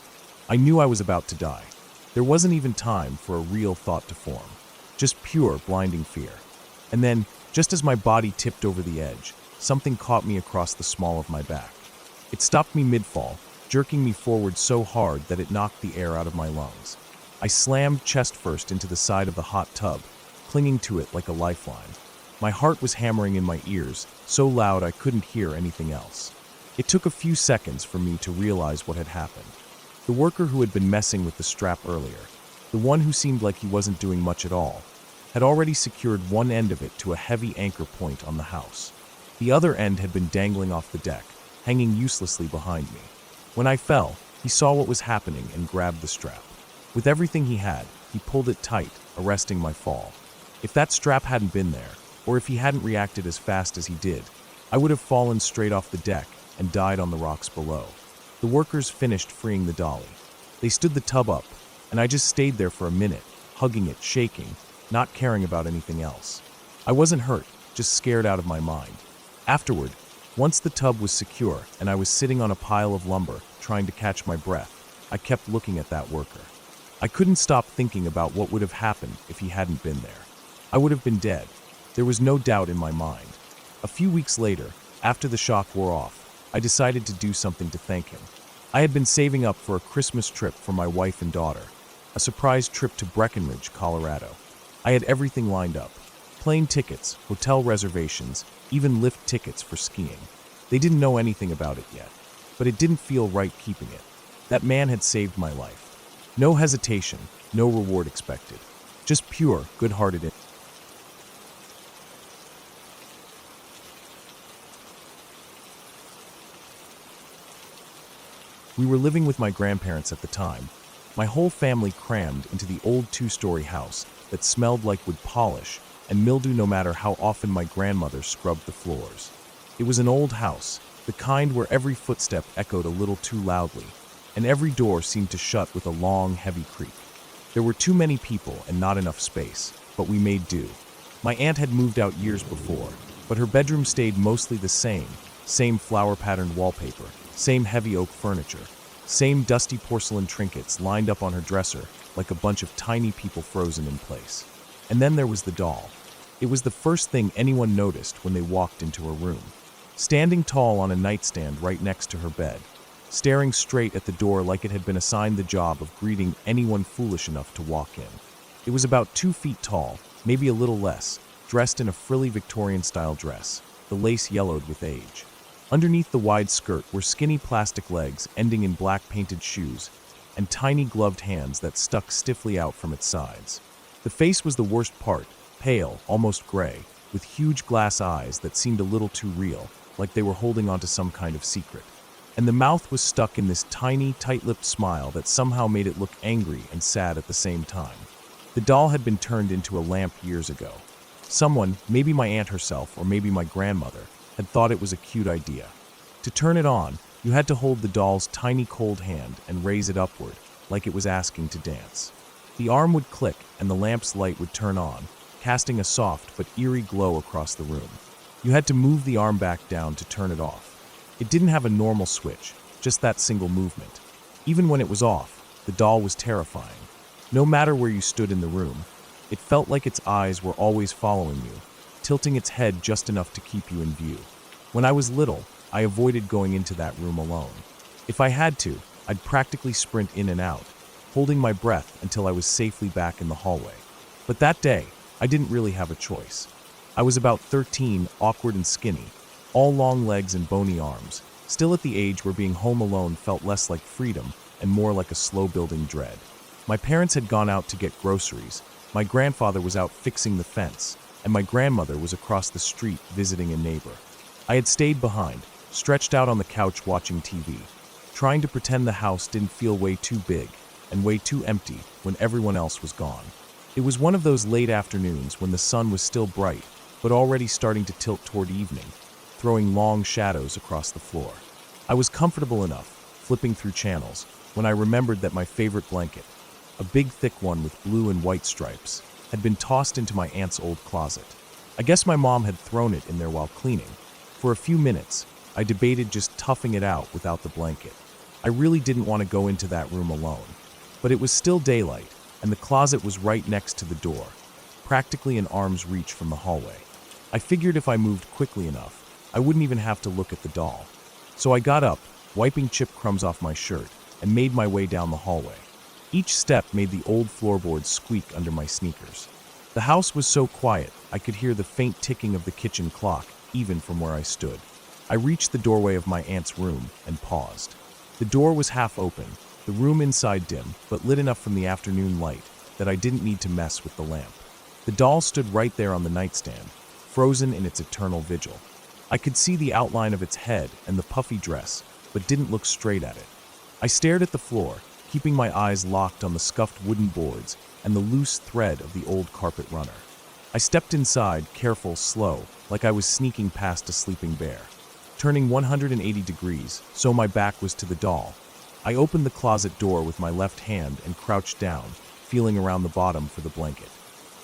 I knew I was about to die. There wasn't even time for a real thought to form. Just pure, blinding fear. And then, just as my body tipped over the edge, something caught me across the small of my back. It stopped me mid-fall, jerking me forward so hard that it knocked the air out of my lungs. I slammed chest first into the side of the hot tub, clinging to it like a lifeline. My heart was hammering in my ears, so loud I couldn't hear anything else. It took a few seconds for me to realize what had happened. The worker who had been messing with the strap earlier, the one who seemed like he wasn't doing much at all, had already secured one end of it to a heavy anchor point on the house. The other end had been dangling off the deck, hanging uselessly behind me. When I fell, he saw what was happening and grabbed the strap. With everything he had, he pulled it tight, arresting my fall. If that strap hadn't been there, or if he hadn't reacted as fast as he did, I would have fallen straight off the deck and died on the rocks below. The workers finished freeing the dolly. They stood the tub up, and I just stayed there for a minute, hugging it, shaking, not caring about anything else. I wasn't hurt, just scared out of my mind. Afterward, once the tub was secure and I was sitting on a pile of lumber, trying to catch my breath, I kept looking at that worker. I couldn't stop thinking about what would have happened if he hadn't been there. I would have been dead. There was no doubt in my mind. A few weeks later, after the shock wore off, I decided to do something to thank him. I had been saving up for a Christmas trip for my wife and daughter, a surprise trip to Breckenridge, Colorado. I had everything lined up. Plane tickets, hotel reservations, even lift tickets for skiing. They didn't know anything about it yet, but it didn't feel right keeping it. That man had saved my life. No hesitation, no reward expected. Just pure, good-hearted. We were living with my grandparents at the time. My whole family crammed into the old 2-story house that smelled like wood polish and mildew no matter how often my grandmother scrubbed the floors. It was an old house, the kind where every footstep echoed a little too loudly, and every door seemed to shut with a long, heavy creak. There were too many people and not enough space, but we made do. My aunt had moved out years before, but her bedroom stayed mostly the same flower-patterned wallpaper, same heavy oak furniture, same dusty porcelain trinkets lined up on her dresser like a bunch of tiny people frozen in place. And then there was the doll. It was the first thing anyone noticed when they walked into her room. Standing tall on a nightstand right next to her bed, staring straight at the door like it had been assigned the job of greeting anyone foolish enough to walk in. It was about 2 feet tall, maybe a little less, dressed in a frilly Victorian-style dress, the lace yellowed with age. Underneath the wide skirt were skinny plastic legs ending in black painted shoes, and tiny gloved hands that stuck stiffly out from its sides. The face was the worst part, pale, almost gray, with huge glass eyes that seemed a little too real, like they were holding onto some kind of secret. And the mouth was stuck in this tiny, tight-lipped smile that somehow made it look angry and sad at the same time. The doll had been turned into a lamp years ago. Someone, maybe my aunt herself or maybe my grandmother, had thought it was a cute idea. To turn it on, you had to hold the doll's tiny cold hand and raise it upward, like it was asking to dance. The arm would click and the lamp's light would turn on, casting a soft but eerie glow across the room. You had to move the arm back down to turn it off. It didn't have a normal switch, just that single movement. Even when it was off, the doll was terrifying. No matter where you stood in the room, it felt like its eyes were always following you, tilting its head just enough to keep you in view. When I was little, I avoided going into that room alone. If I had to, I'd practically sprint in and out, holding my breath until I was safely back in the hallway. But that day, I didn't really have a choice. I was about 13, awkward and skinny, all long legs and bony arms, still at the age where being home alone felt less like freedom and more like a slow-building dread. My parents had gone out to get groceries, my grandfather was out fixing the fence, and my grandmother was across the street visiting a neighbor. I had stayed behind, stretched out on the couch watching TV, trying to pretend the house didn't feel way too big and way too empty when everyone else was gone. It was one of those late afternoons when the sun was still bright, but already starting to tilt toward evening, throwing long shadows across the floor. I was comfortable enough, flipping through channels, when I remembered that my favorite blanket, a big thick one with blue and white stripes, had been tossed into my aunt's old closet. I guess my mom had thrown it in there while cleaning. For a few minutes, I debated just toughing it out without the blanket. I really didn't want to go into that room alone. But it was still daylight, and the closet was right next to the door, practically an arm's reach from the hallway. I figured if I moved quickly enough, I wouldn't even have to look at the doll. So I got up, wiping chip crumbs off my shirt, and made my way down the hallway. Each step made the old floorboards squeak under my sneakers. The house was so quiet, I could hear the faint ticking of the kitchen clock, even from where I stood. I reached the doorway of my aunt's room and paused. The door was half open, the room inside dim, but lit enough from the afternoon light that I didn't need to mess with the lamp. The doll stood right there on the nightstand, frozen in its eternal vigil. I could see the outline of its head and the puffy dress, but didn't look straight at it. I stared at the floor, keeping my eyes locked on the scuffed wooden boards and the loose thread of the old carpet runner. I stepped inside, careful, slow, like I was sneaking past a sleeping bear. Turning 180 degrees, so my back was to the doll, I opened the closet door with my left hand and crouched down, feeling around the bottom for the blanket.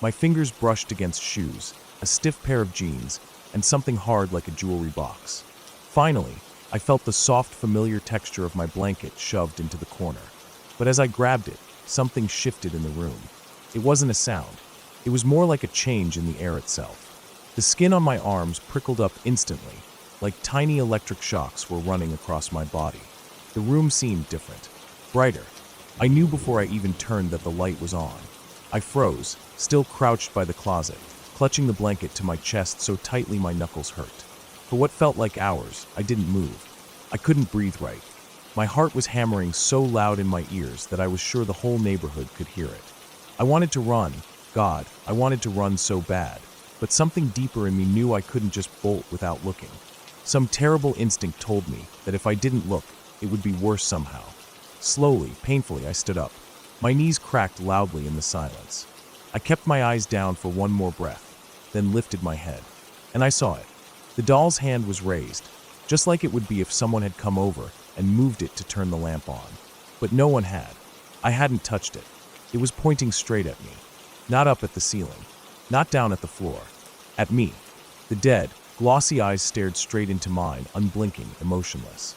My fingers brushed against shoes, a stiff pair of jeans, and something hard like a jewelry box. Finally, I felt the soft, familiar texture of my blanket shoved into the corner. But as I grabbed it, something shifted in the room. It wasn't a sound. It was more like a change in the air itself. The skin on my arms prickled up instantly, like tiny electric shocks were running across my body. The room seemed different, brighter. I knew before I even turned that the light was on. I froze, still crouched by the closet, clutching the blanket to my chest so tightly my knuckles hurt. For what felt like hours, I didn't move. I couldn't breathe right. My heart was hammering so loud in my ears that I was sure the whole neighborhood could hear it. I wanted to run. God, I wanted to run so bad. But something deeper in me knew I couldn't just bolt without looking. Some terrible instinct told me that if I didn't look, it would be worse somehow. Slowly, painfully, I stood up. My knees cracked loudly in the silence. I kept my eyes down for one more breath, then lifted my head. And I saw it. The doll's hand was raised, just like it would be if someone had come over and moved it to turn the lamp on. But no one had. I hadn't touched it. It was pointing straight at me. Not up at the ceiling. Not down at the floor. At me. The dead, glossy eyes stared straight into mine, unblinking, emotionless.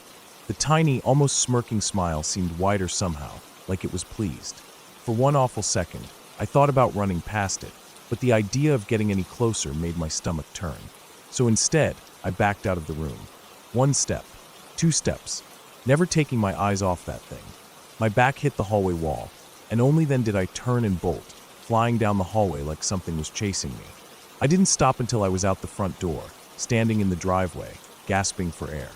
The tiny, almost smirking smile seemed wider somehow, like it was pleased. For one awful second, I thought about running past it, but the idea of getting any closer made my stomach turn. So instead, I backed out of the room. 1 step, 2 steps, never taking my eyes off that thing. My back hit the hallway wall, and only then did I turn and bolt, flying down the hallway like something was chasing me. I didn't stop until I was out the front door, standing in the driveway, gasping for air.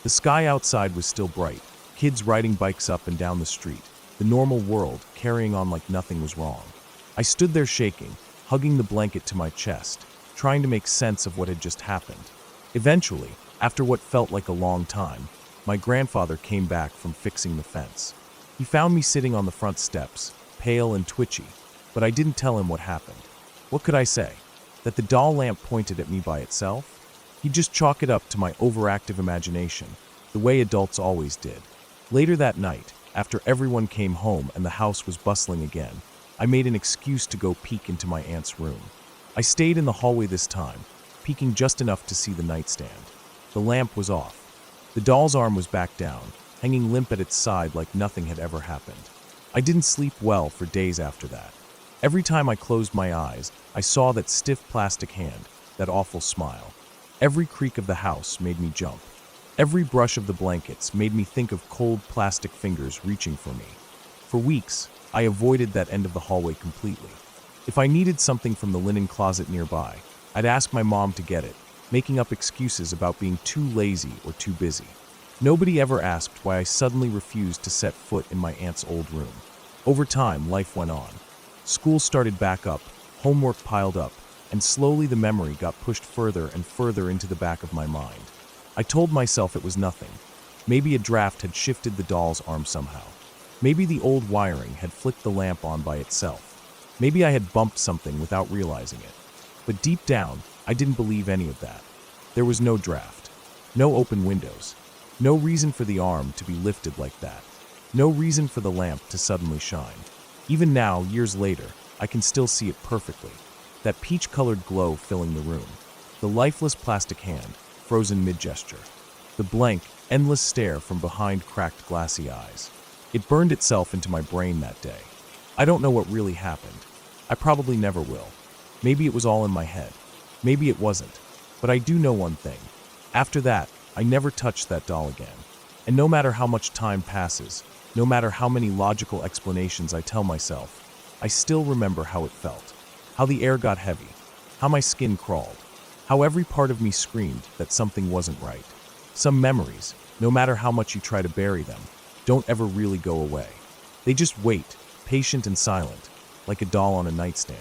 The sky outside was still bright, kids riding bikes up and down the street, the normal world carrying on like nothing was wrong. I stood there shaking, hugging the blanket to my chest, trying to make sense of what had just happened. Eventually, after what felt like a long time, my grandfather came back from fixing the fence. He found me sitting on the front steps, pale and twitchy, but I didn't tell him what happened. What could I say? That the doll lamp pointed at me by itself? He'd just chalk it up to my overactive imagination, the way adults always did. Later that night, after everyone came home and the house was bustling again, I made an excuse to go peek into my aunt's room. I stayed in the hallway this time, peeking just enough to see the nightstand. The lamp was off. The doll's arm was back down, hanging limp at its side like nothing had ever happened. I didn't sleep well for days after that. Every time I closed my eyes, I saw that stiff plastic hand, that awful smile. Every creak of the house made me jump. Every brush of the blankets made me think of cold plastic fingers reaching for me. For weeks, I avoided that end of the hallway completely. If I needed something from the linen closet nearby, I'd ask my mom to get it, making up excuses about being too lazy or too busy. Nobody ever asked why I suddenly refused to set foot in my aunt's old room. Over time, life went on. School started back up, homework piled up, and slowly the memory got pushed further and further into the back of my mind. I told myself it was nothing. Maybe a draft had shifted the doll's arm somehow. Maybe the old wiring had flicked the lamp on by itself. Maybe I had bumped something without realizing it. But deep down, I didn't believe any of that. There was no draft, no open windows, no reason for the arm to be lifted like that, no reason for the lamp to suddenly shine. Even now, years later, I can still see it perfectly. That peach-colored glow filling the room. The lifeless plastic hand, frozen mid-gesture. The blank, endless stare from behind cracked glassy eyes. It burned itself into my brain that day. I don't know what really happened. I probably never will. Maybe it was all in my head. Maybe it wasn't. But I do know one thing. After that, I never touched that doll again. And no matter how much time passes, no matter how many logical explanations I tell myself, I still remember how it felt. How the air got heavy. How my skin crawled. How every part of me screamed that something wasn't right. Some memories, no matter how much you try to bury them, don't ever really go away. They just wait, patient and silent, like a doll on a nightstand.